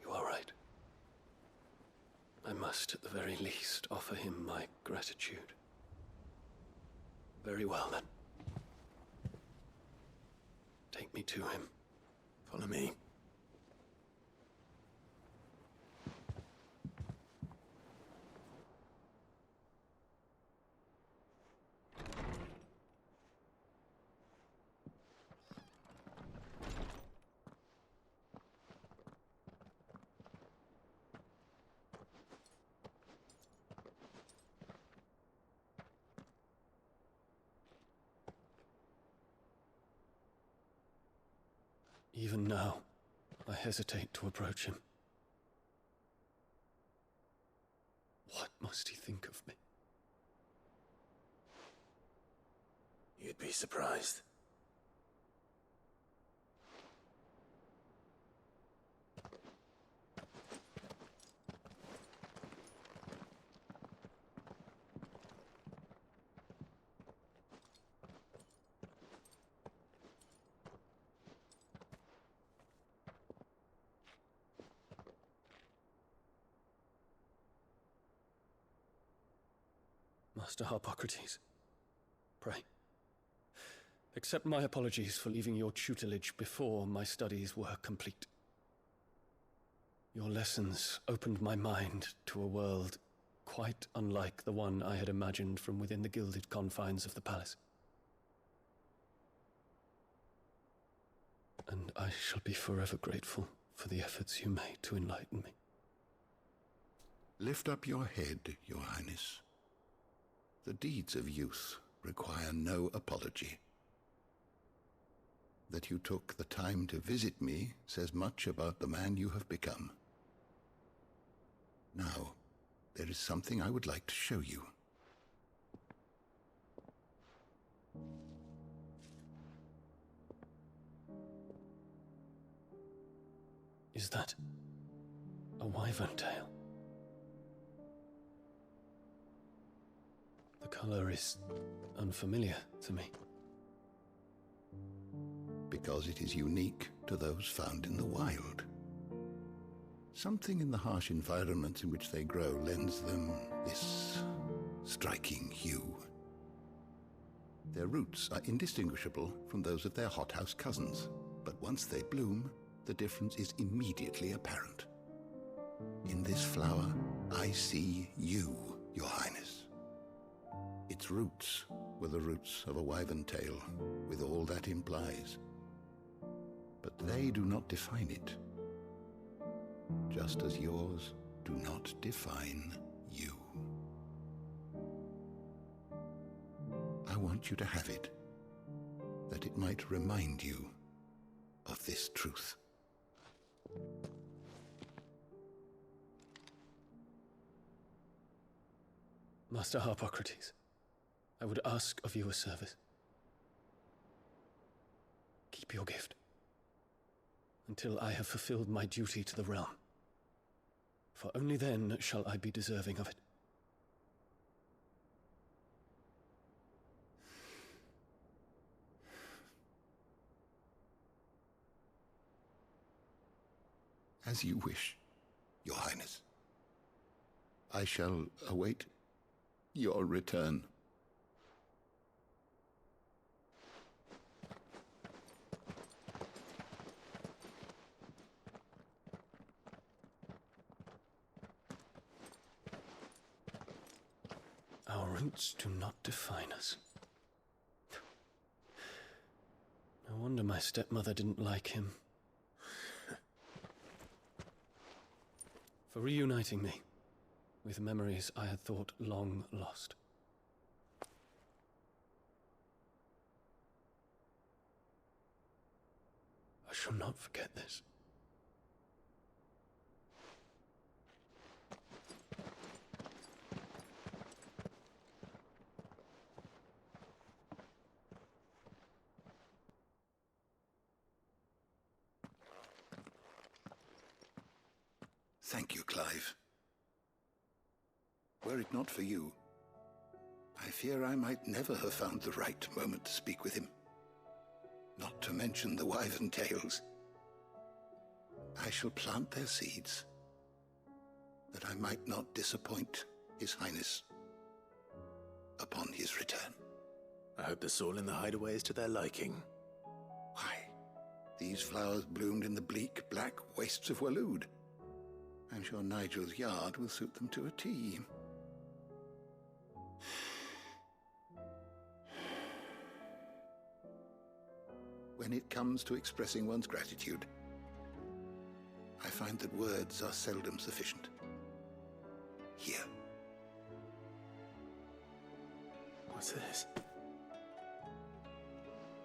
You are right. I must, at the very least, offer him my gratitude. Very well, then. Take me to him. Follow me. Even now, I hesitate to approach him. What must he think of me? You'd be surprised. Master Harpocrates, pray, accept my apologies for leaving your tutelage before my studies were complete. Your lessons opened my mind to a world quite unlike the one I had imagined from within the gilded confines of the palace. And I shall be forever grateful for the efforts you made to enlighten me. Lift up your head, Your Highness. The deeds of youth require no apology. That you took the time to visit me says much about the man you have become. Now, there is something I would like to show you. Is that a wyvern tail? The color is unfamiliar to me. Because it is unique to those found in the wild. Something in the harsh environments in which they grow lends them this striking hue. Their roots are indistinguishable from those of their hothouse cousins, but once they bloom, the difference is immediately apparent. In this flower, I see you, Your Highness. Its roots were the roots of a wyvern tail, with all that implies. But they do not define it, just as yours do not define you. I want you to have it, that it might remind you of this truth. Master Harpocrates, I would ask of you a service. Keep your gift until I have fulfilled my duty to the realm, for only then shall I be deserving of it. As you wish, Your Highness. I shall await your return. Our roots do not define us. No wonder my stepmother didn't like him. For reuniting me with memories I had thought long lost. I shall not forget this. Thank you, Clive. Were it not for you, I fear I might never have found the right moment to speak with him. Not to mention the wyvern tales. I shall plant their seeds, that I might not disappoint His Highness upon his return. I hope the soil in the hideaway is to their liking. Why, these flowers bloomed in the bleak, black wastes of Waloed. I'm sure Nigel's yard will suit them to a T. When it comes to expressing one's gratitude, I find that words are seldom sufficient. Here. What's this?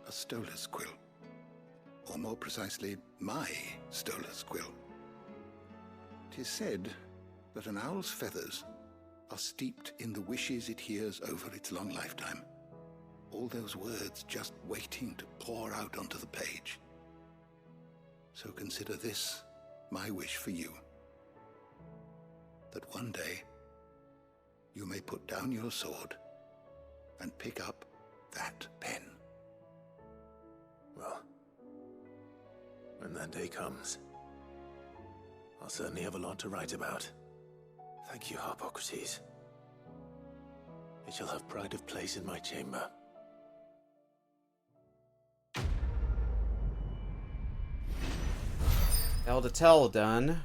A stolas quill. or more precisely, my Stolas quill. 'Tis said that an owl's feathers are steeped in the wishes it hears over its long lifetime. All those words just waiting to pour out onto the page. So consider this my wish for you. That one day, you may put down your sword and pick up that pen. Well, when that day comes, I'll certainly have a lot to write about. Thank you, Harpocrates. It shall have pride of place in my chamber. Tell to tell done.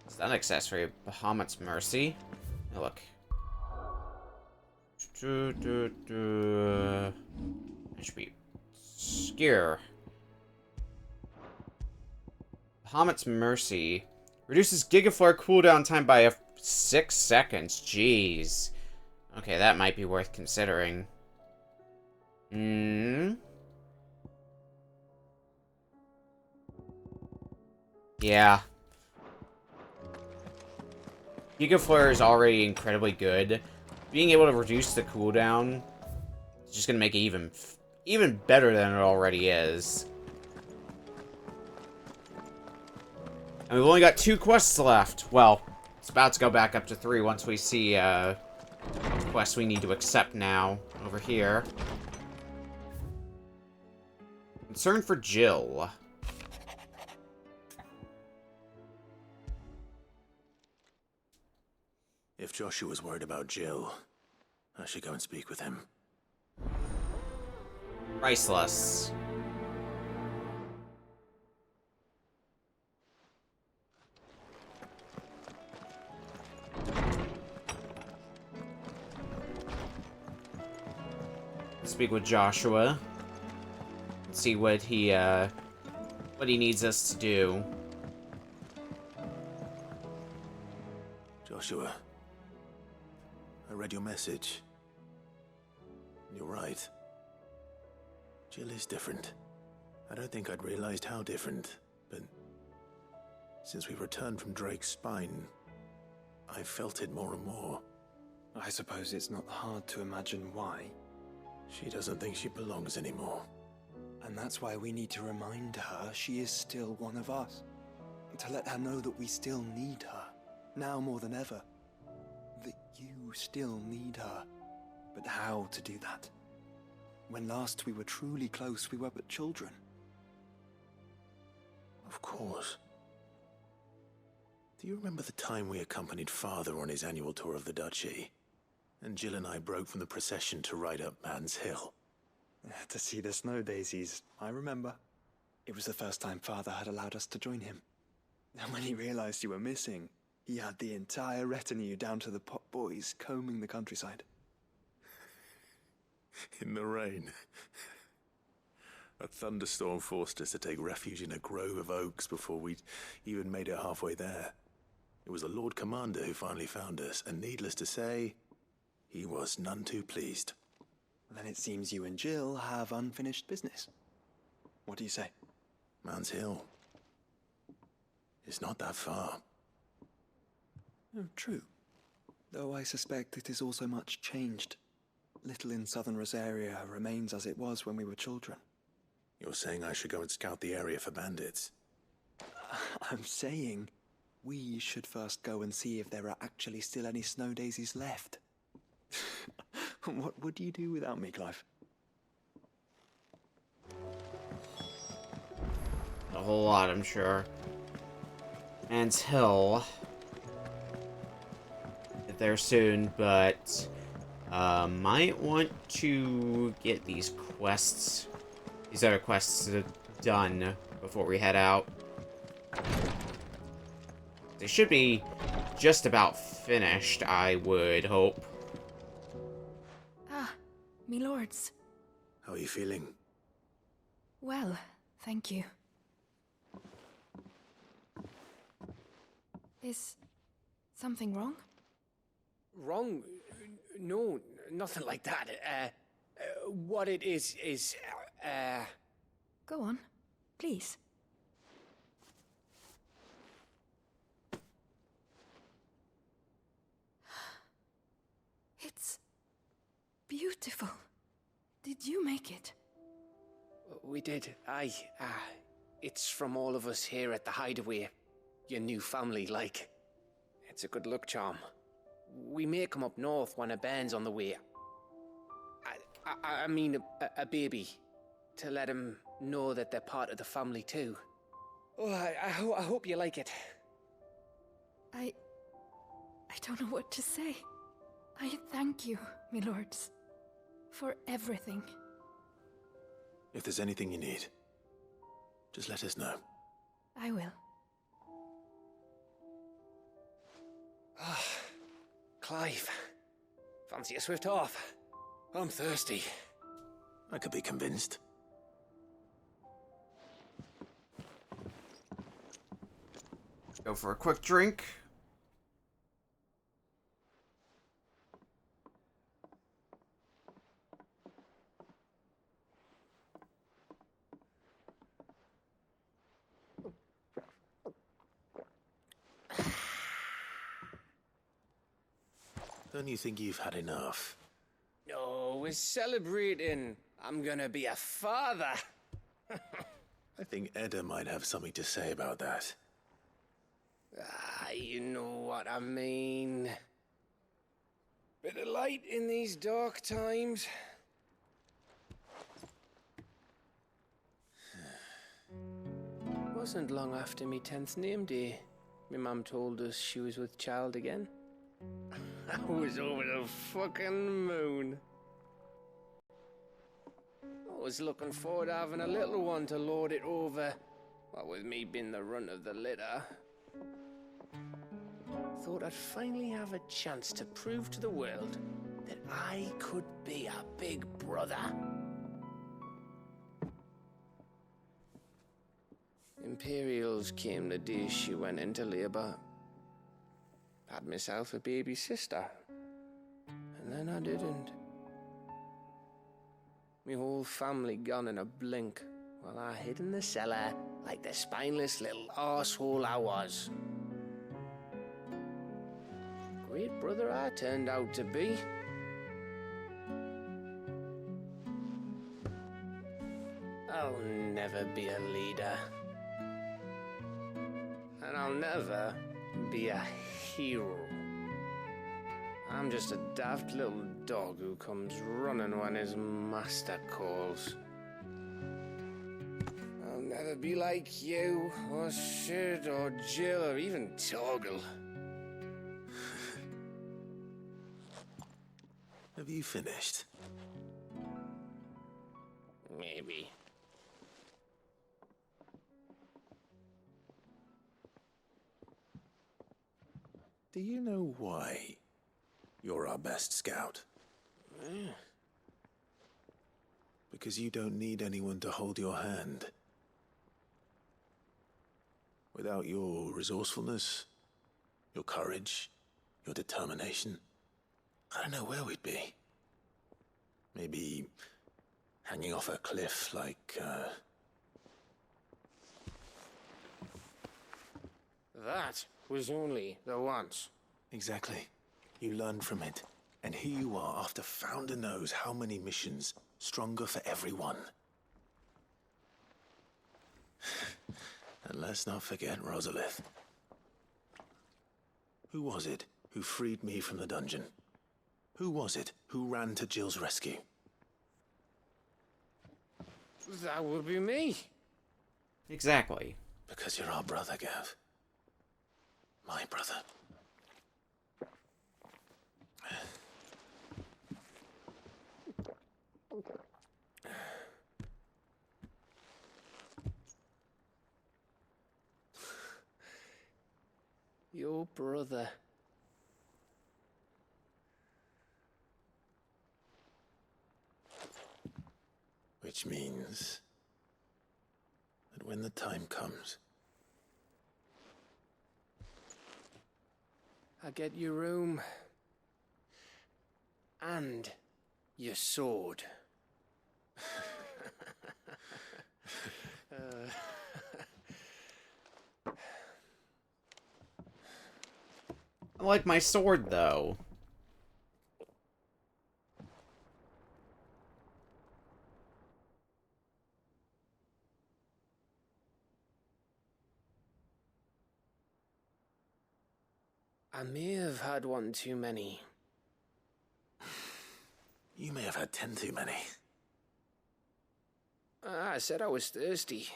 Is that accessory? Bahamut's Mercy? Hey, look. It should be Skier. Bahamut's Mercy reduces Gigaflare cooldown time by 6 seconds. Jeez. Okay, that might be worth considering. Yeah. Gigaflare is already incredibly good. Being able to reduce the cooldown is just gonna make it even better than it already is. And we've only got 2 quests left. Well, it's about to go back up to 3 once we see what quests we need to accept now over here. Concern for Jill. If Joshua's worried about Jill, I should go and speak with him. Priceless. Speak with Joshua. See what he needs us to do. Joshua, I read your message. You're right. Jill is different. I don't think I'd realized how different, but since we returned from Drake's spine, I've felt it more and more. I suppose it's not hard to imagine why. She doesn't think she belongs anymore. And that's why we need to remind her she is still one of us. To let her know that we still need her, now more than ever. That you still need her. But how to do that? When last we were truly close, we were but children. Of course. Do you remember the time we accompanied Father on his annual tour of the Duchy? And Jill and I broke from the procession to ride up Man's Hill. To see the snow daisies, I remember. It was the first time Father had allowed us to join him. And when he realized you were missing, he had the entire retinue down to the pot boys combing the countryside. In the rain. A thunderstorm forced us to take refuge in a grove of oaks before we'd even made it halfway there. It was the Lord Commander who finally found us, and needless to say, he was none too pleased. Then it seems you and Jill have unfinished business. What do you say? Man's Hill. It's not that far. Oh, true. Though I suspect it is also much changed. Little in southern Rosaria remains as it was when we were children. You're saying I should go and scout the area for bandits? I'm saying we should first go and see if there are actually still any snow daisies left. What would you do without me, Clive? A whole lot, I'm sure. Until get there soon, but might want to get these other quests done before we head out. They should be just about finished, I would hope. Ah, me lords. How are you feeling? Well, thank you. Is something wrong? Wrong? No, nothing like that. What it is, Go on, please. It's beautiful. Did you make it? We did. Aye. It's from all of us here at the Hideaway. Your new family, like. It's a good luck charm. We may come up north when a band's on the way. I mean, a baby. To let him know that they're part of the family too. Oh, I hope you like it. I don't know what to say. I thank you, my lords, for everything. If there's anything you need, just let us know. I will. Clive, fancy a swift off? I'm thirsty. I could be convinced. Go for a quick drink. Don't you think you've had enough? No, we're celebrating. I'm gonna be a father. I think Edda might have something to say about that. You know what I mean. Bit of light in these dark times. Wasn't long after me 10th name day. My mum told us she was with child again. I was over the fucking moon. I was looking forward to having a little one to lord it over. What with me being the runt of the litter. Thought I'd finally have a chance to prove to the world that I could be a big brother. Imperials came the day she went into labour. Had myself a baby sister. And then I didn't. My whole family gone in a blink, while I hid in the cellar like the spineless little arsehole I was. Great brother I turned out to be. I'll never be a leader. And I'll never be a hero. I'm just a daft little dog who comes running when his master calls. I'll never be like you, or Sid, or Jill, or even Torgal. Have you finished? Maybe. Do you know why you're our best scout? Yeah. Because you don't need anyone to hold your hand. Without your resourcefulness, your courage, your determination, I don't know where we'd be. Maybe hanging off a cliff like, That was only the once. Exactly. You learned from it. And here you are after Founder knows how many missions, stronger for everyone. And let's not forget Rosalith. Who was it who freed me from the dungeon? Who was it who ran to Jill's rescue? That would be me. Exactly. Because you're our brother, Gav. My brother. Your brother. Which means that when the time comes, I get your room. And your sword. I like my sword, though. I may have had one too many. You may have had 10 too many. I said I was thirsty.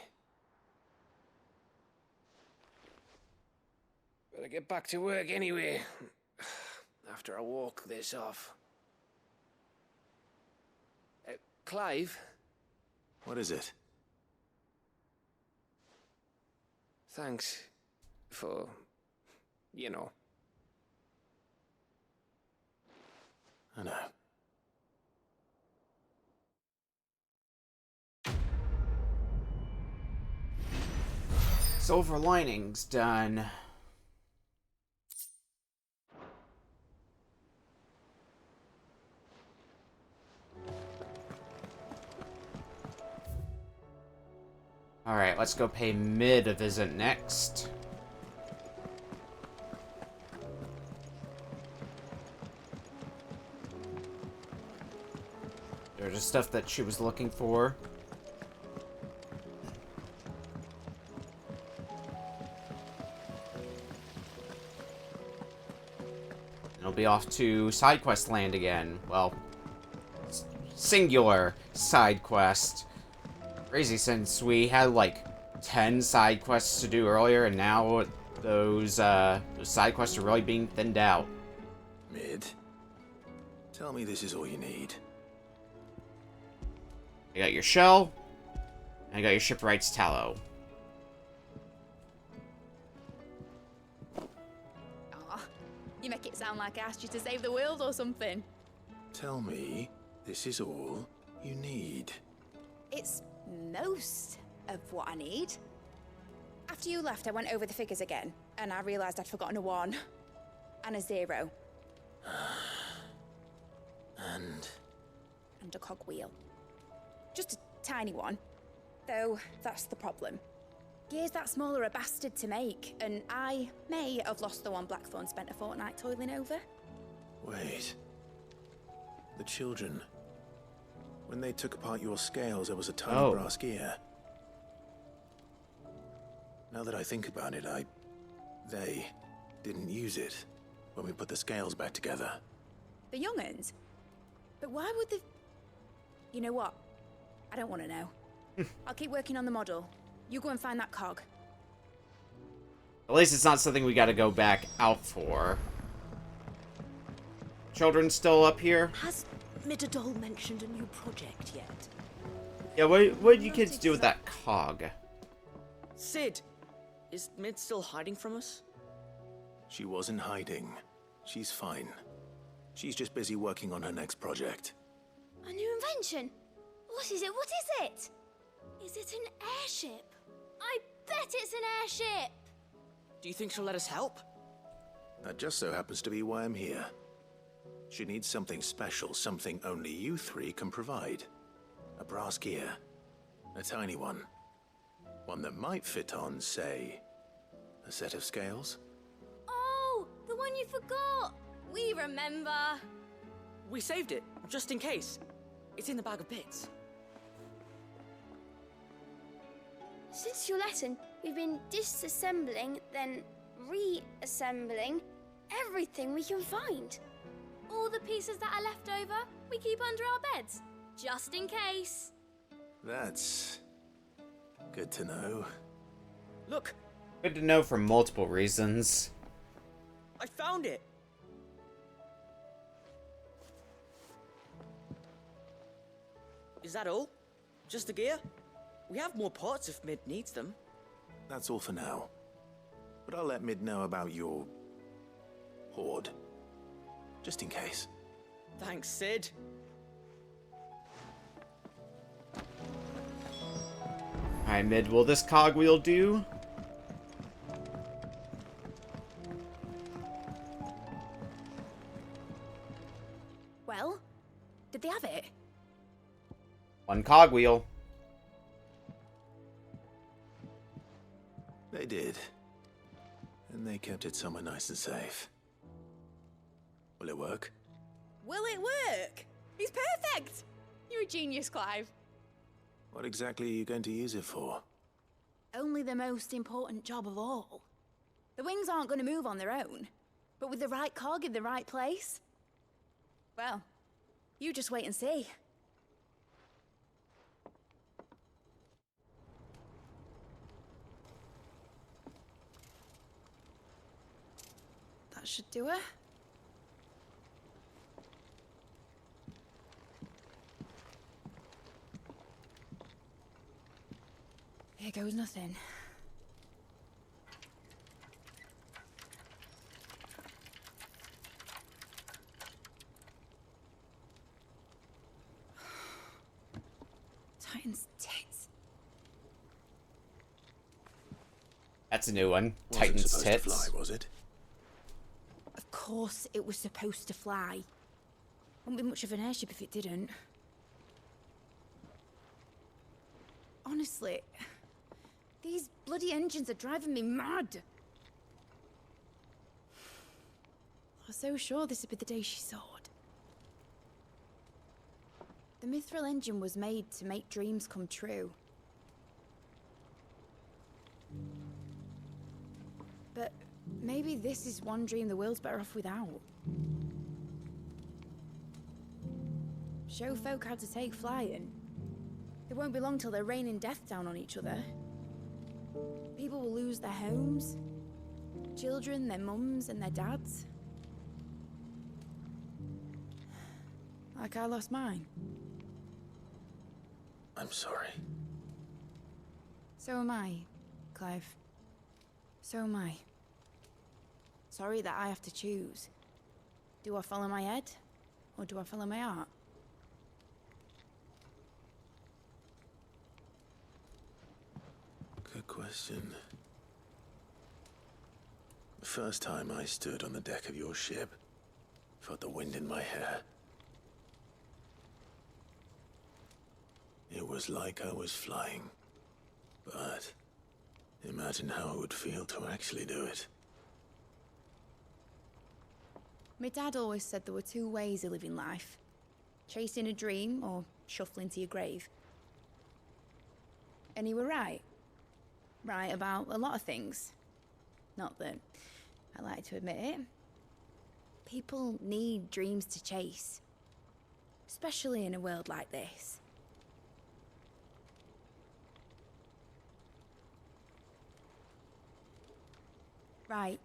Better get back to work anyway. After I walk this off. Clive? What is it? Thanks for, you know. I know. Silver linings done. Alright, let's go pay Mid a visit next. There's just stuff that she was looking for. It'll be off to side quest land again. Well, singular side quest. Crazy, since we had like 10 side quests to do earlier, and now those side quests are really being thinned out. Mid, tell me this is all you need. I got your shell, and I got your shipwright's tallow. Aw, you make it sound like I asked you to save the world or something. Tell me this is all you need. It's most of what I need. After you left, I went over the figures again, and I realized I'd forgotten a 1 and a 0. And a cogwheel. Just a tiny one. Though, that's the problem. Gears that small are a bastard to make, and I may have lost the one Blackthorn spent a fortnight toiling over. Wait. The children. When they took apart your scales, there was a tiny brass gear. Now that I think about it, they didn't use it when we put the scales back together. The young'uns? But why would the... You know what? I don't want to know. I'll keep working on the model. You go and find that cog. At least it's not something we gotta go back out for. Children still up here? Has Midadol mentioned a new project yet? Yeah, what did you kids do with that cog? Sid, is Mid still hiding from us? She wasn't hiding. She's fine. She's just busy working on her next project. A new invention? What is it? What is it? Is it an airship? I bet it's an airship! Do you think she'll let us help? That just so happens to be why I'm here. She needs something special, something only you three can provide. A brass gear. A tiny one. One that might fit on, say, a set of scales? Oh, the one you forgot! We remember! We saved it, just in case. It's in the bag of bits. Since your lesson, we've been disassembling, then reassembling everything we can find. All the pieces that are left over, we keep under our beds, just in case. That's good to know. Look! Good to know for multiple reasons. I found it! Is that all? Just the gear? We have more parts if Mid needs them. That's all for now. But I'll let Mid know about your hoard. Just in case. Thanks, Sid. Alright, Mid, will this cogwheel do? Well, did they have it? One cogwheel. They did. And they kept it somewhere nice and safe. Will it work? Will it work? He's perfect! You're a genius, Clive. What exactly are you going to use it for? Only the most important job of all. The wings aren't going to move on their own, but with the right cog in the right place. Well, you just wait and see. That should do it. Here goes nothing. Titan's tits. That's a new one. Wasn't Titan's supposed tits. to fly, was it? Of course it was supposed to fly. Wouldn't be much of an airship if it didn't. Honestly, these bloody engines are driving me mad. I was so sure this would be the day she soared. The Mithril engine was made to make dreams come true. But maybe this is one dream the world's better off without. Show folk how to take flying. It won't be long till they're raining death down on each other. People will lose their homes. Children, their mums and their dads. Like I lost mine. I'm sorry. So am I, Clive. So am I. Sorry that I have to choose. Do I follow my head, or do I follow my heart? Good question. The first time I stood on the deck of your ship, felt the wind in my hair. It was like I was flying. But imagine how it would feel to actually do it. My dad always said there were two ways of living life. Chasing a dream or shuffling to your grave. And he were right. Right about a lot of things. Not that I like to admit it. People need dreams to chase. Especially in a world like this. Right.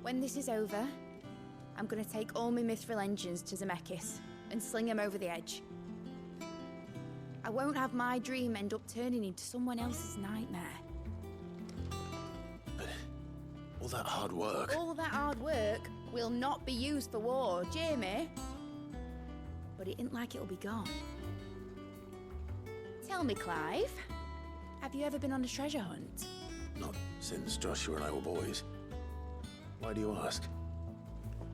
When this is over, I'm gonna take all my Mithril engines to Zemeckis and sling them over the edge. I won't have my dream end up turning into someone else's nightmare. All that hard work. All that hard work will not be used for war, Jamie. But it ain't like it'll be gone. Tell me, Clive, have you ever been on a treasure hunt? Not since Joshua and I were boys. Why do you ask?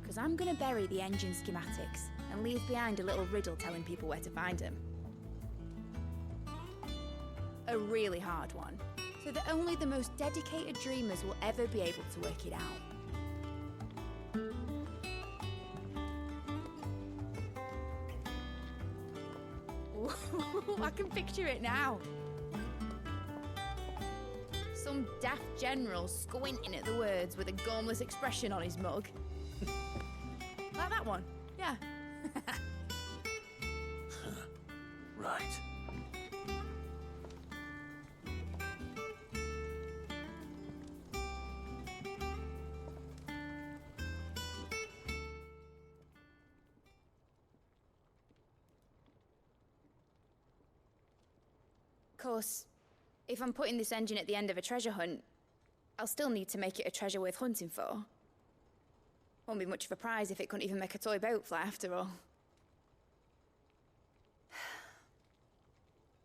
Because I'm gonna bury the engine schematics and leave behind a little riddle telling people where to find them. A really hard one, so that only the most dedicated dreamers will ever be able to work it out. Ooh, I can picture it now. Some daft general squinting at the words with a gormless expression on his mug. Like that one, yeah. Right. Of course, if I'm putting this engine at the end of a treasure hunt, I'll still need to make it a treasure worth hunting for. Won't be much of a prize if it couldn't even make a toy boat fly after all.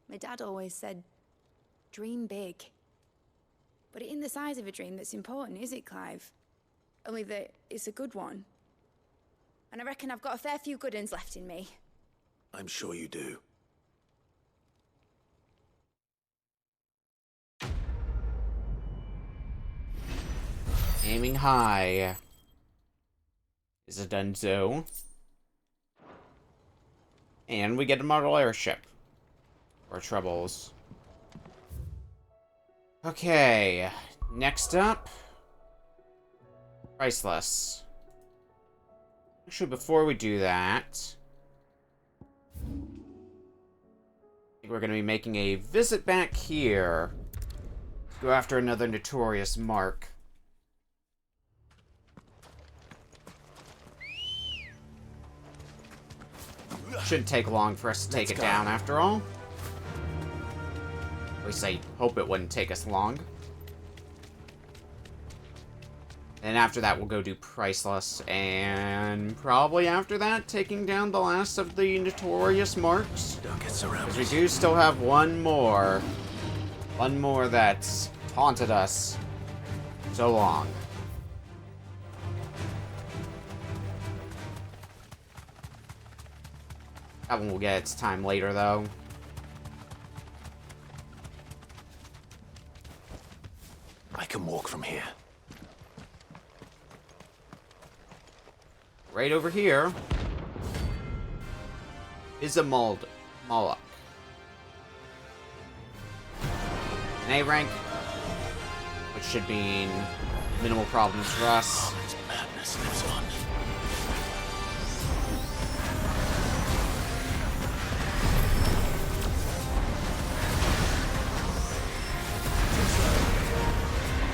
My dad always said, dream big. But it ain't the size of a dream that's important, is it, Clive? Only that it's a good one. and I reckon I've got a fair few good uns left in me. I'm sure you do. Aiming high. Is it done so? And we get a model airship. For troubles. Okay. Next up. Priceless. Actually, before we do that, I think we're going to be making a visit back here. Go after another notorious mark. Shouldn't take long for us to take it down, after all. At least I hope it wouldn't take us long. And after that, we'll go do Priceless. And probably after that, taking down the last of the notorious marks. Don't get surrounded. Because we do still have one more. One more that's haunted us so long. That one will get its time later, though. I can walk from here. Right over here is a Moloch. An A rank, which should mean minimal problems for us. This madness lives on.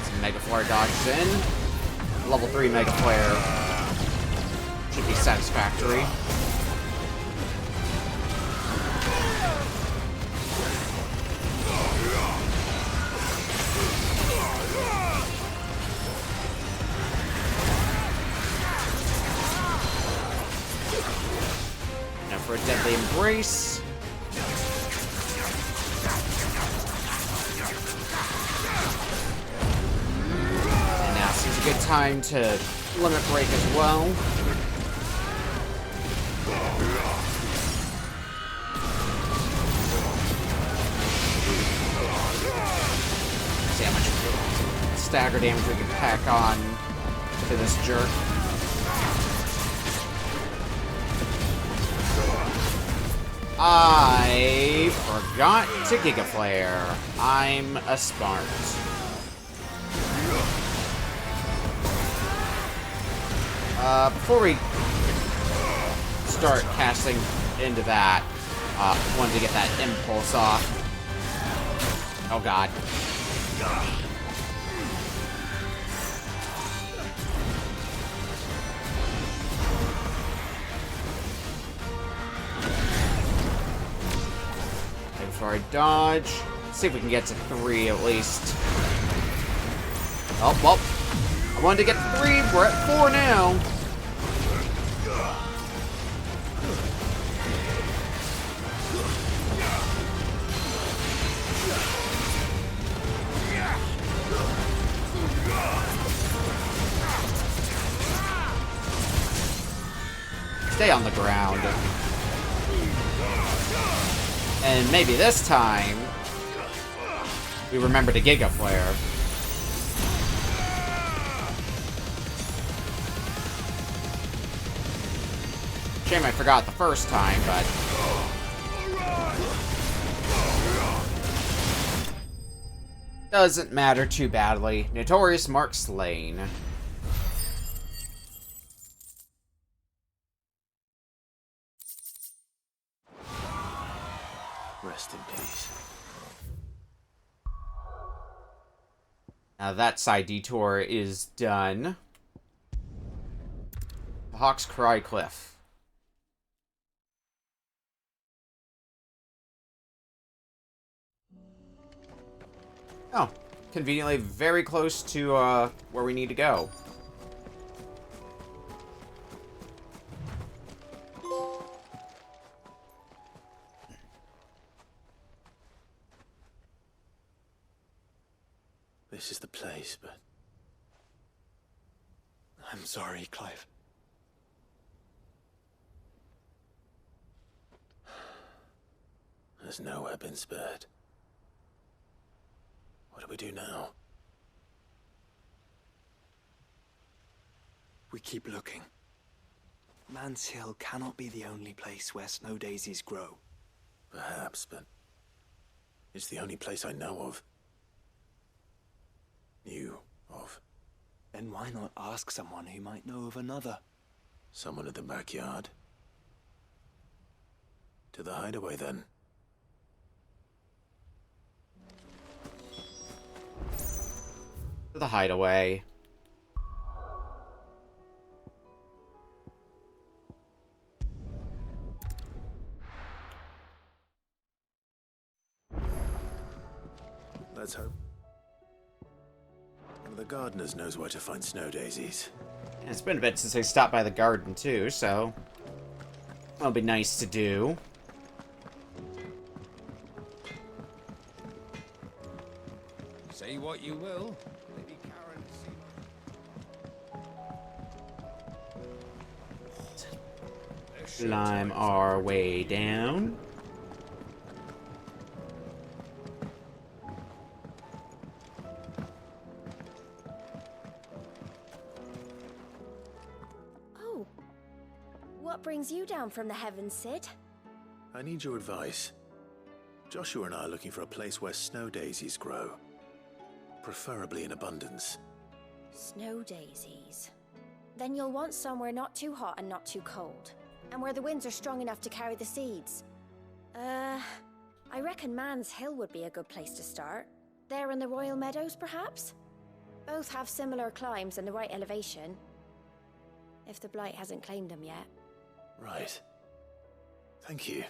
Some Mega Flare dodges in. Level 3 Mega Flare should be satisfactory. Now for a Deadly Embrace. And now seems a good time to Limit Break as well. See how much stagger damage we can pack on to this jerk. I forgot to Giga Flare. I'm a smart. Before we start casting into that, wanted to get that impulse off. Oh god. Before I dodge, see if we can get to 3 at least. Oh, well, I wanted to get to 3, we're at 4 now. Stay on the ground. And maybe this time, we remember to Giga Flare. Shame I forgot the first time, but... doesn't matter too badly. Notorious Mark slain. Rest in peace. Now that side detour is done. The Hawk's Cry Cliff. Oh, conveniently very close to where we need to go. This is the place, but... I'm sorry, Clive. There's nowhere been spared. What do we do now? We keep looking. Man's Hill cannot be the only place where snow daisies grow. Perhaps, but it's the only place I know of. Knew of. Then why not ask someone who might know of another? Someone at the backyard. To the hideaway, then. To the hideaway. Let's hope. One of the gardeners knows where to find snow daisies. Yeah, it's been a bit since I stopped by the garden, too, so that'll be nice to do. Say what you will. Lady Karen Climb our way down. Oh. What brings you down from the heavens, Sid? I need your advice. Joshua and I are looking for a place where snow daisies grow. Preferably in abundance. Snow daisies. Then you'll want somewhere not too hot and not too cold. And where the winds are strong enough to carry the seeds. I reckon Man's Hill would be a good place to start. There in the Royal Meadows, perhaps? Both have similar climbs and the right elevation. If the Blight hasn't claimed them yet. Right. Thank you.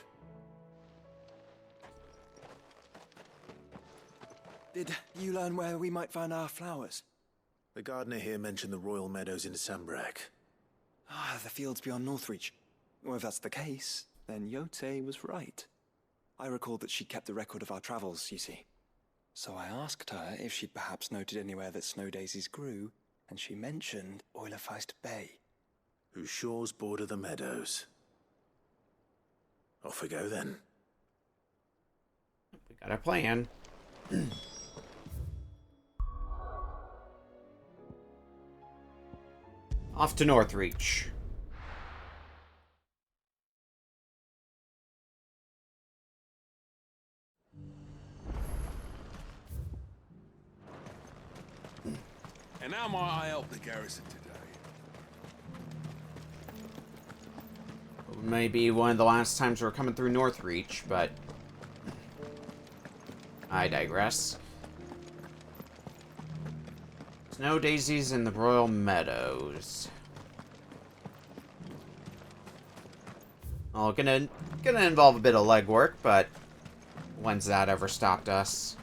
Did you learn where we might find our flowers? The gardener here mentioned the Royal Meadows in Sambrek. Ah, the fields beyond Northreach. Well, if that's the case, then Yote was right. I recalled that she kept a record of our travels, you see. So I asked her if she'd perhaps noted anywhere that snow daisies grew, and she mentioned Oilefeist Bay. Whose shores border the meadows. Off we go then. We got our plan. Off to Northreach. And how might I help the garrison today? Maybe one of the last times we're coming through Northreach, but I digress. Snow daisies in the Royal Meadows. Oh, gonna involve a bit of legwork, but when's that ever stopped us?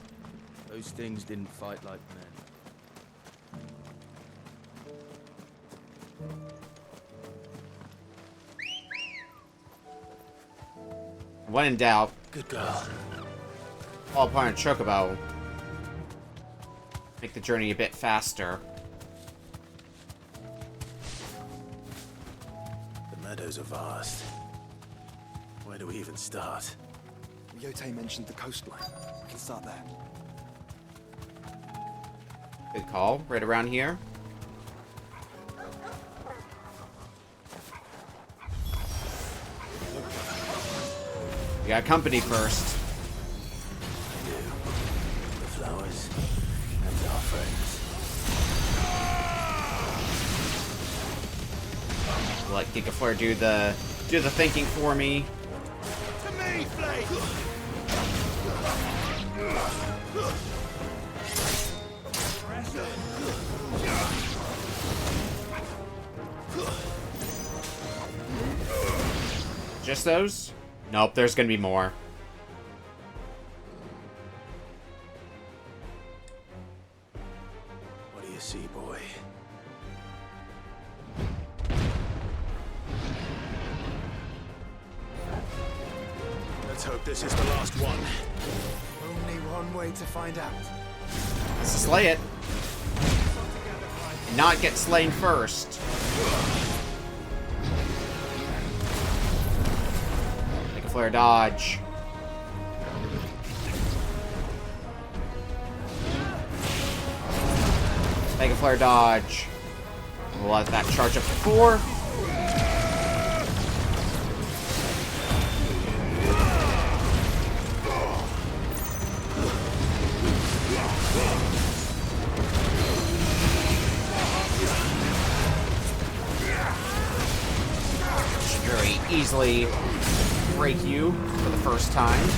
Those things didn't fight like men. When in doubt, good girl. Fall upon a chocobo. Make the journey a bit faster. The meadows are vast. Where do we even start? Yote mentioned the coastline. We can start there. Good call. Right around here. We got company first. The flowers and our friends. Let Gigaflare do the thinking for me. To me, Flake! Just those? Nope, there's gonna be more. What do you see, boy? Let's hope this is the last one. Only one way to find out. Let's slay it. And not get slain first. Make a flare dodge. Mega Flare dodge. We'll let that charge up to 4. Should very easily break you for the first time.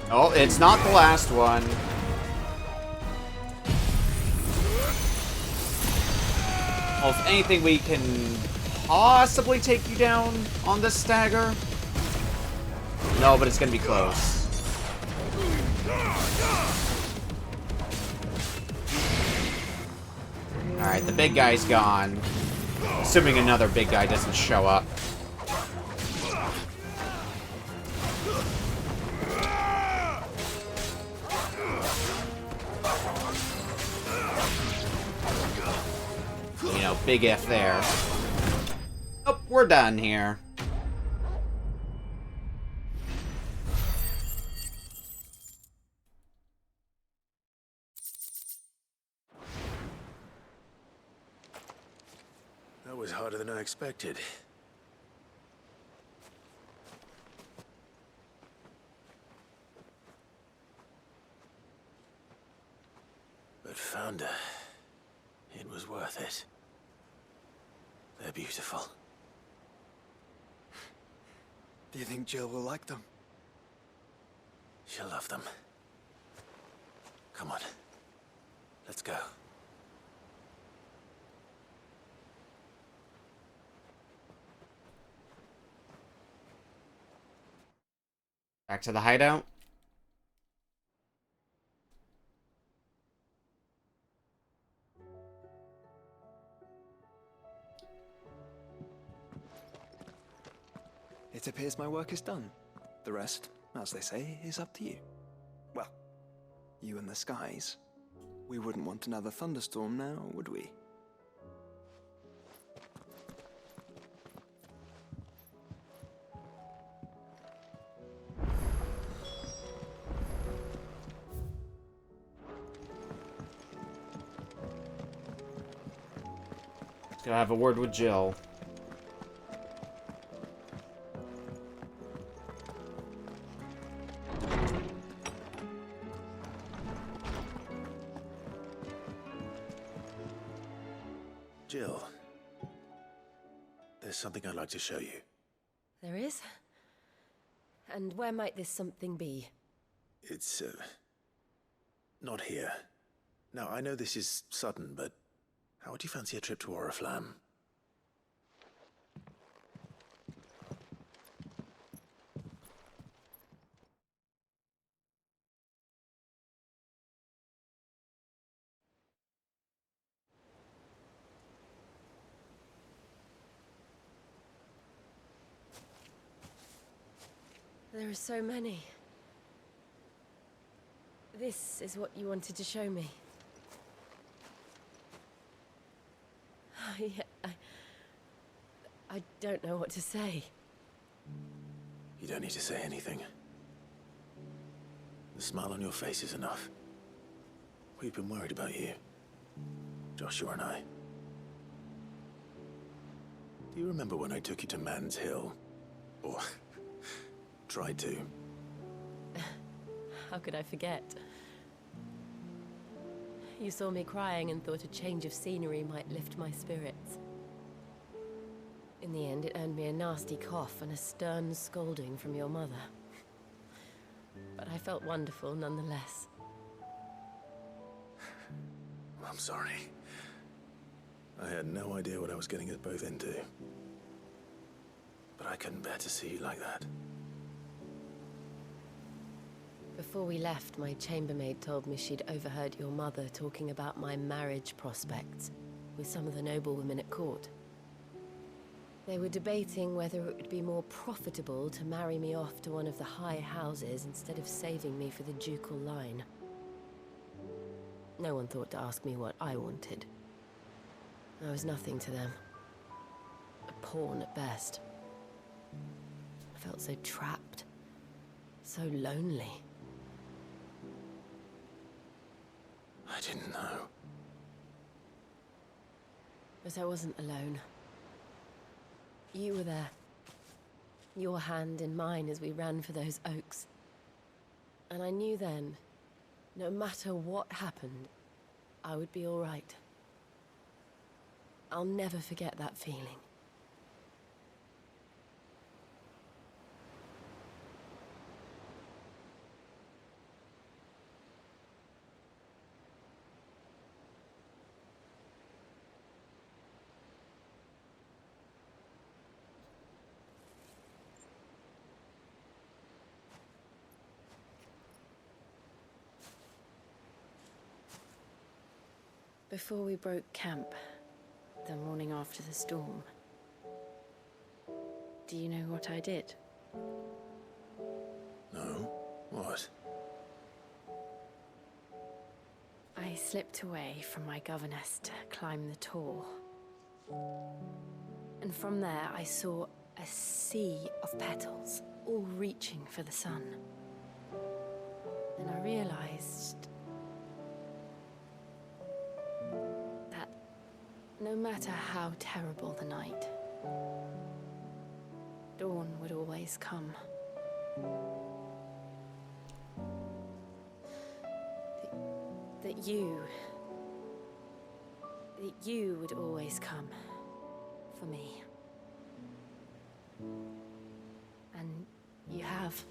Oh, it's not the last one. Well, if anything, we can possibly take you down on this stagger. No, but it's gonna be close. Alright, the big guy's gone. Assuming another big guy doesn't show up. You know, big F there. Oh, we're done here. That was harder than I expected. But Founder, it was worth it. They're beautiful. Do you think Jill will like them? She'll love them. Come on. Let's go. Back to the hideout. It appears my work is done. The rest, as they say, is up to you. Well, you and the skies. We wouldn't want another thunderstorm now, would we? Gonna have a word with Jill. Jill, there's something I'd like to show you. There is? And where might this something be? It's, not here. Now, I know this is sudden, but how would you fancy a trip to Oriflamme? There are so many. This is what you wanted to show me. I don't know what to say. You don't need to say anything. The smile on your face is enough. We've been worried about you, Joshua and I. Do you remember when I took you to Man's Hill? Or tried to? How could I forget? You saw me crying and thought a change of scenery might lift my spirits. In the end, it earned me a nasty cough and a stern scolding from your mother. But I felt wonderful nonetheless. I'm sorry. I had no idea what I was getting us both into. But I couldn't bear to see you like that. Before we left, my chambermaid told me she'd overheard your mother talking about my marriage prospects with some of the noblewomen at court. They were debating whether it would be more profitable to marry me off to one of the high houses instead of saving me for the ducal line. No one thought to ask me what I wanted. I was nothing to them. A pawn at best. I felt so trapped. So lonely. didn't know. But I wasn't alone. You were there. Your hand in mine as we ran for those oaks. And I knew then, no matter what happened, I would be all right. I'll never forget that feeling. Before we broke camp, the morning after the storm, do you know what I did? No? What? I slipped away from my governess to climb the tor. And from there I saw a sea of petals, all reaching for the sun. And I realized that no matter how terrible the night, dawn would always come. That you would always come for me. And you have.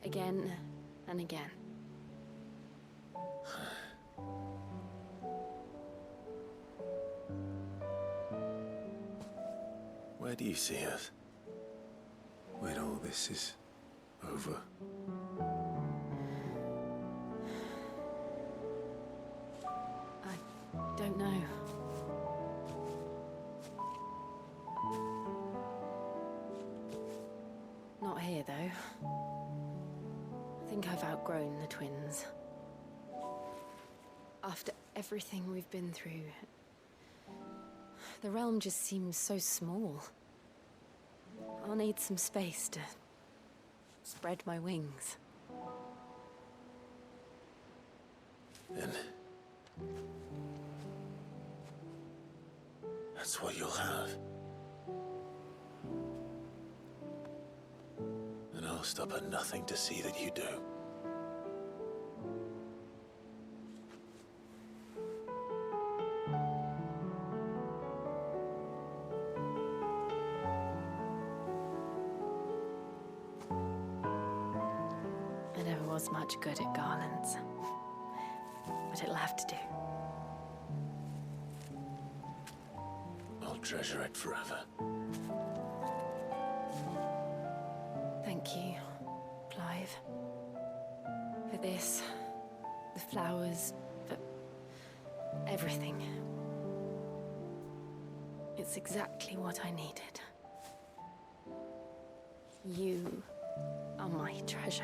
Again and again. Where do you see us? When all this is over? Don't know. Not here, though. I think I've outgrown the twins. After everything we've been through, the realm just seems so small. I'll need some space to spread my wings. Then that's what you'll have. And I'll stop at nothing to see that you do. I never was much good at garlands, but it'll have to do. I'll treasure it forever. Thank you, Clive. For this, the flowers, for everything. It's exactly what I needed. You are my treasure.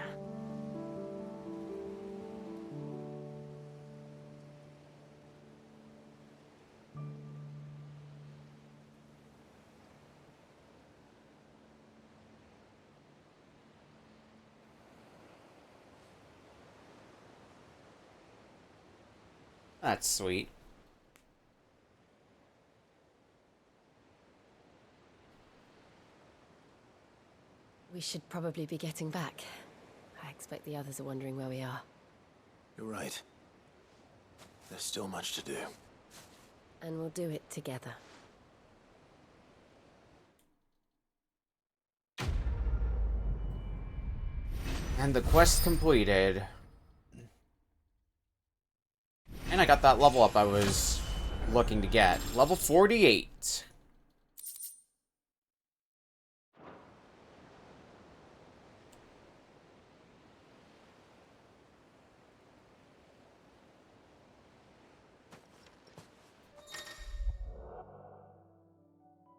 That's sweet. We should probably be getting back. I expect the others are wondering where we are. You're right. There's still much to do. And we'll do it together. And the quest completed. And I got that level up I was looking to get. Level 48.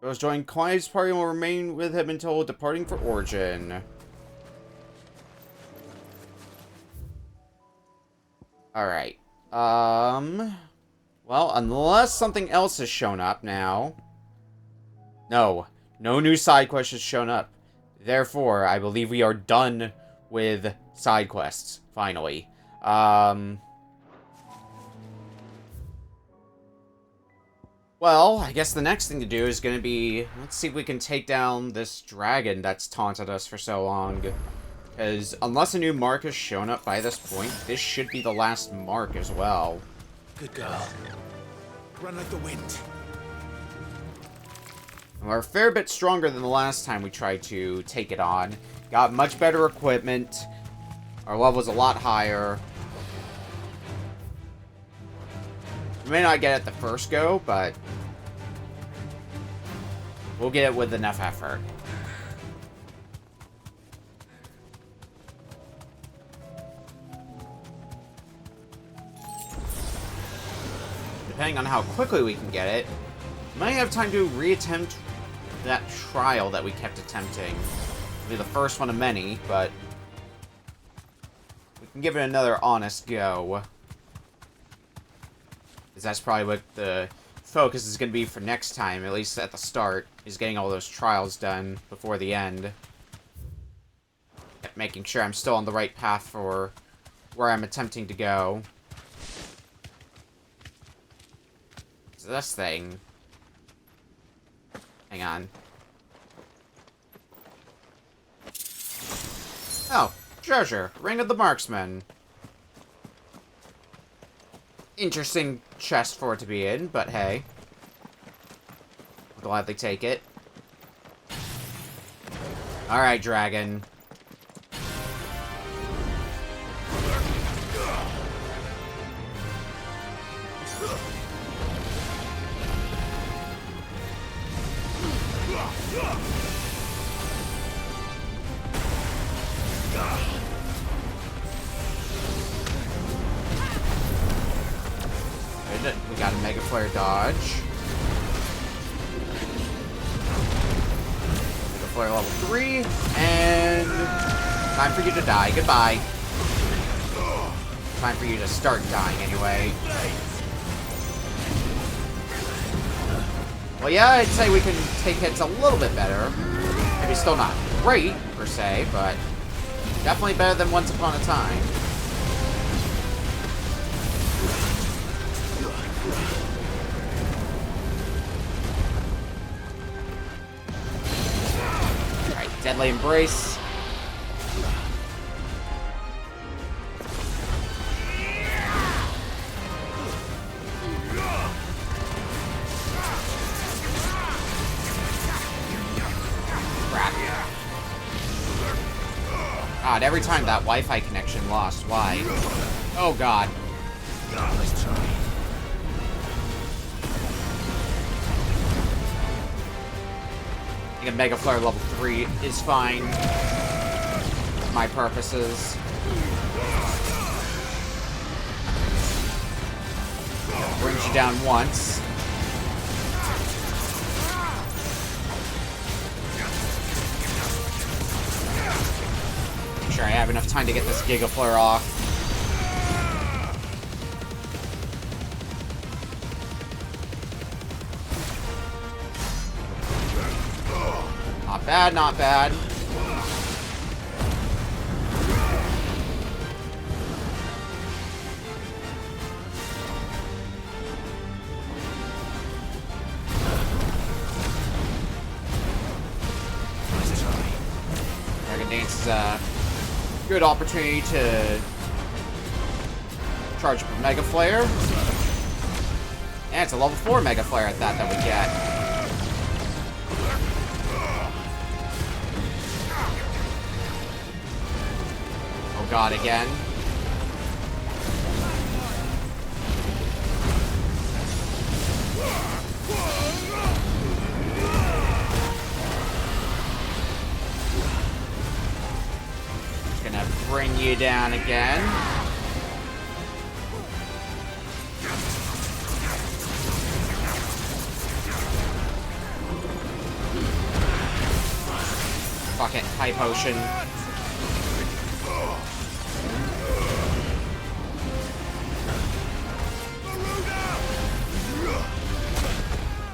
Those join Clive's party and will remain with him until departing for Origin. Alright. Well, unless something else has shown up now. No. No new side quest has shown up. Therefore, I believe we are done with side quests, finally. Well, I guess the next thing to do is going to be... Let's see if we can take down this dragon that's taunted us for so long. Because unless a new mark has shown up by this point, this should be the last mark as well. Good girl. Run like the wind. We're a fair bit stronger than the last time we tried to take it on. Got much better equipment. Our level's a lot higher. We may not get it the first go, but we'll get it with enough effort. Depending on how quickly we can get it, we might have time to reattempt that trial that we kept attempting. It'll be the first one of many, but we can give it another honest go. Because that's probably what the focus is going to be for next time, at least at the start, is getting all those trials done before the end. Making sure I'm still on the right path for where I'm attempting to go. So this thing... Hang on. Oh, treasure. Ring of the Marksman. Interesting chest for it to be in, but hey. I'll gladly take it. Alright, dragon. We got a Mega Flare dodge. Mega Flare level 3, and time for you to die. Goodbye. Time for you to start dying anyway. Well, yeah, I'd say we can take hits a little bit better. Maybe still not great, per se, but definitely better than Once Upon a Time. Alright, Deadly Embrace. God, every time that Wi-Fi connection lost, why? Oh god. Let's try. I think a Mega Flare level 3 is fine. For my purposes. Brings you down once. Sure I have enough time to get this Giga Flare off. Not bad, not bad. Dragon Dance is a good opportunity to charge up a Mega Flare. And it's a level 4 Mega Flare at that we get. Oh god, again. Gonna bring you down again. Fuck it, high potion.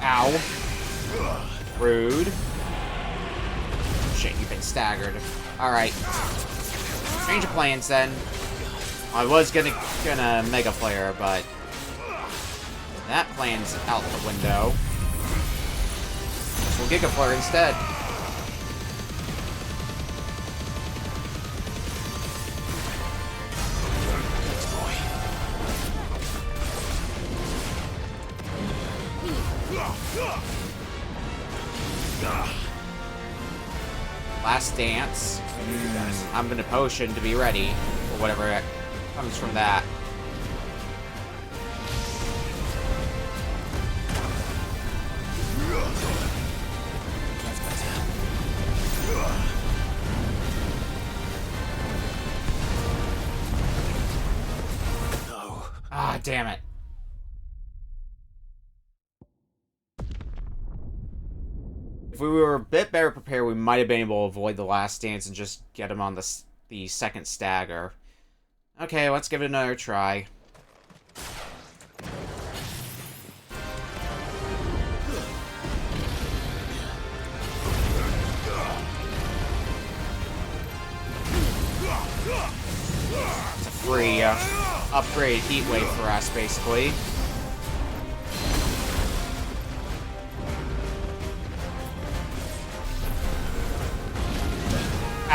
Ow. Rude. Shit, you've been staggered. Alright. Change of plans then. I was gonna Mega Flare, but That plan's out the window. So we'll Giga Flare instead. Last Dance. I'm gonna potion to be ready for whatever comes from that. No. Ah, damn it. If we were a bit better prepared, we might have been able to avoid the Last Dance and just get him on the second stagger. Okay, let's give it another try. It's a free upgrade heat wave for us, basically.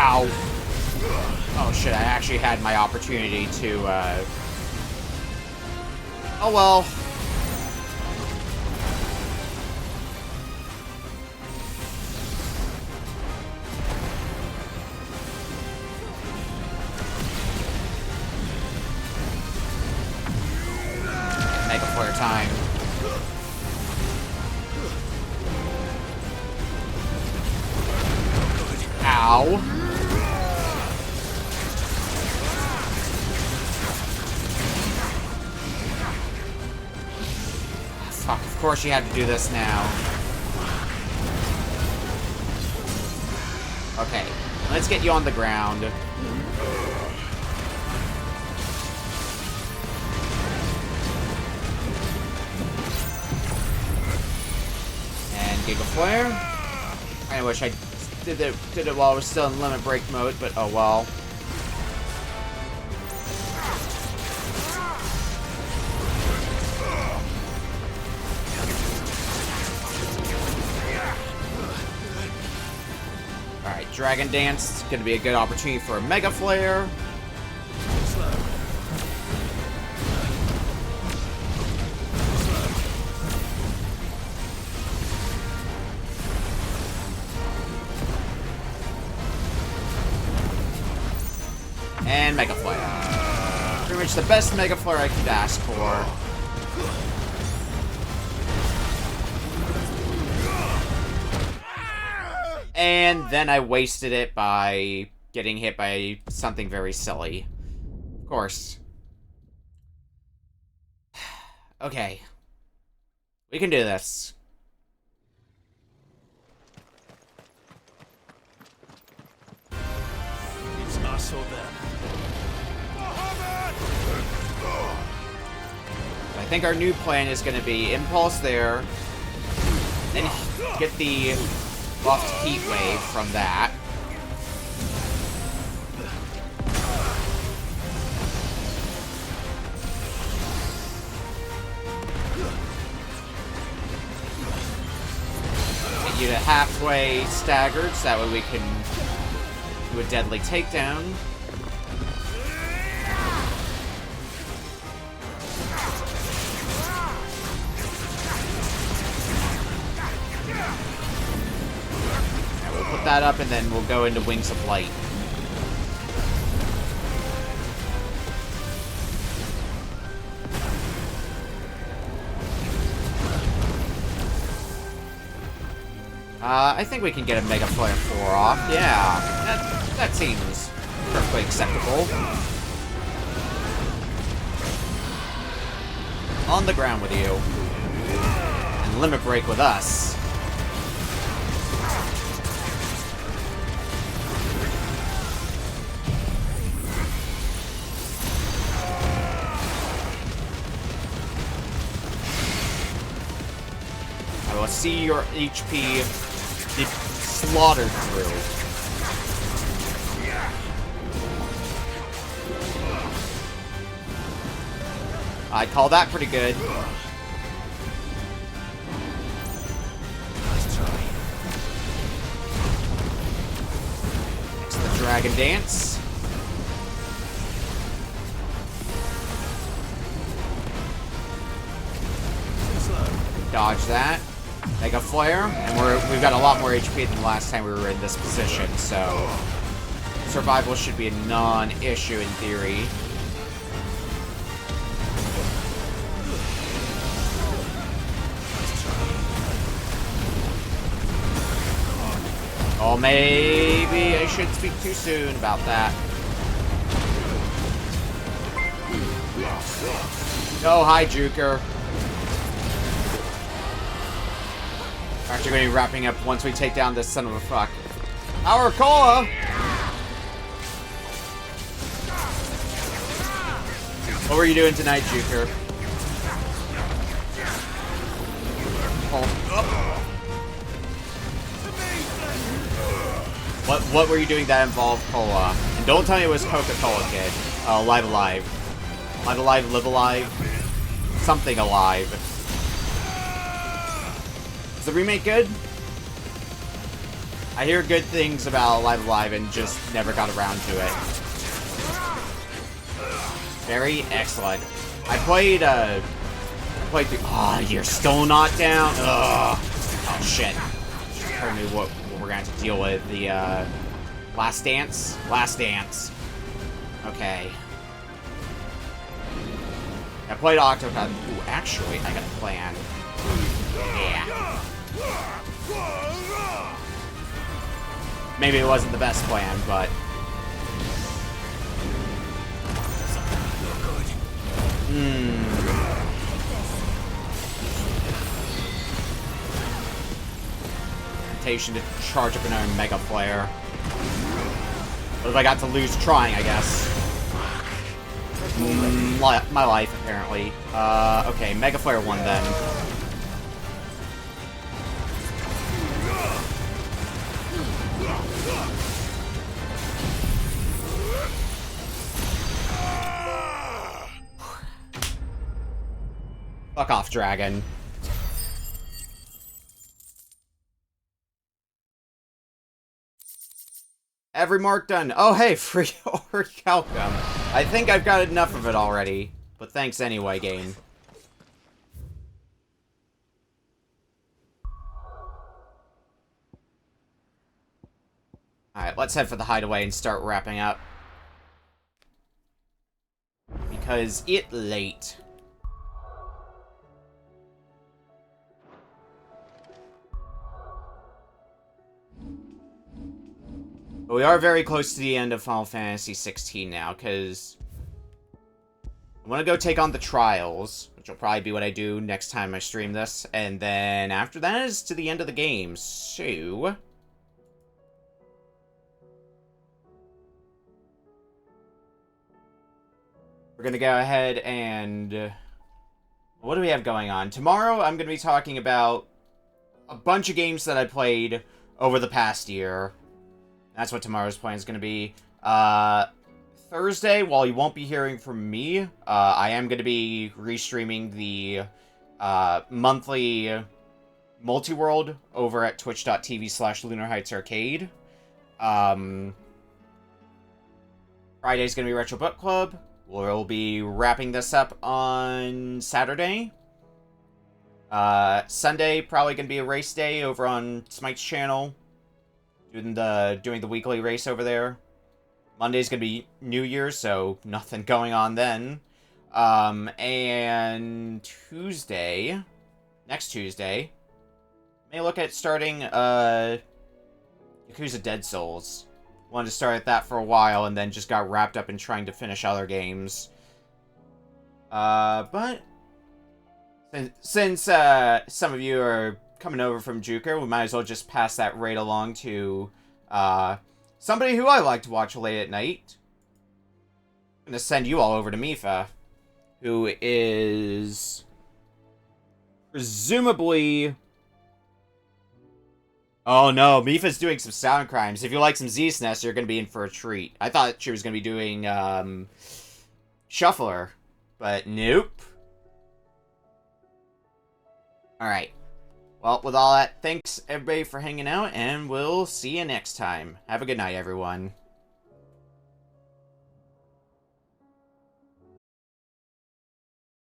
Ow. Oh shit, I actually had my opportunity to, oh well. Mega Flare time. Ow. Fuck, of course you had to do this now. Okay, let's get you on the ground. And Giga Flare. I wish I did it while I was still in limit break mode, but oh well. Alright, Dragon Dance is gonna be a good opportunity for a Mega Flare. And Mega Flare. Pretty much the best Mega Flare I could ask for. And then I wasted it by getting hit by something very silly. Of course. Okay. We can do this. It's us or them. I think our new plan is going to be Impulse there, then get the buffed Heat Wave from that. Get you to halfway staggered, so that way we can do a deadly takedown. Put that up, and then we'll go into Wings of Light. I think we can get a Mega Flare 4 off. Yeah, that seems perfectly acceptable. On the ground with you. And Limit Break with us. I will see your HP be slaughtered through. I call that pretty good. Dragon Dance. Dodge that. Mega Flare, and we've got a lot more HP than the last time we were in this position, so survival should be a non-issue in theory. Oh, maybe I shouldn't speak too soon about that. Oh, hi, Juker. We're actually going to be wrapping up once we take down this son of a fuck. Our Cola! What were you doing tonight, Juker? What were you doing that involved cola? And don't tell me it was Coca-Cola, kid. Live Alive. Live Alive, Live Alive. Something alive. Is the remake good? I hear good things about Live Alive and just never got around to it. Very excellent. I played through... Oh, you're still not down? Ugh. Oh, shit. Tell me what we're gonna have to deal with. The, Last Dance? Last Dance. Okay. I played Octopath. Ooh, actually, I got a plan. Yeah. Maybe it wasn't the best plan, but... Temptation to charge up another Mega Flare. What if I got to lose trying, I guess? My life, apparently. Okay, Mega Flare 1 then. Fuck off, dragon. Every mark done. Oh, hey, free Orichalcum. I think I've got enough of it already. But thanks anyway, game. Alright, let's head for the hideaway and start wrapping up. Because it's late. But we are very close to the end of Final Fantasy XVI now, because I want to go take on the trials, which will probably be what I do next time I stream this, and then after that is to the end of the game, so... we're going to go ahead and... what do we have going on? Tomorrow, I'm going to be talking about a bunch of games that I played over the past year. That's what tomorrow's plan is going to be. Thursday, while you won't be hearing from me, I am going to be restreaming the monthly multi-world over at twitch.tv/Lunar Heights Arcade. Friday's going to be Retro Book Club. We'll be wrapping this up on Saturday. Sunday, probably going to be a race day over on Smite's channel. Doing the weekly race over there. Monday's gonna be New Year's, so nothing going on then. And Tuesday, next Tuesday, may look at starting Yakuza Dead Souls. Wanted to start at that for a while, and then just got wrapped up in trying to finish other games. But since some of you are coming over from Juker, we might as well just pass that raid along to somebody who I like to watch late at night. I'm gonna send you all over to Mifa, who is presumably... oh no, Mifa's doing some sound crimes. If you like some Z-SNES, you're gonna be in for a treat. I thought she was gonna be doing Shuffler, but nope. Alright. Well, with all that, thanks everybody for hanging out, and we'll see you next time. Have a good night, everyone.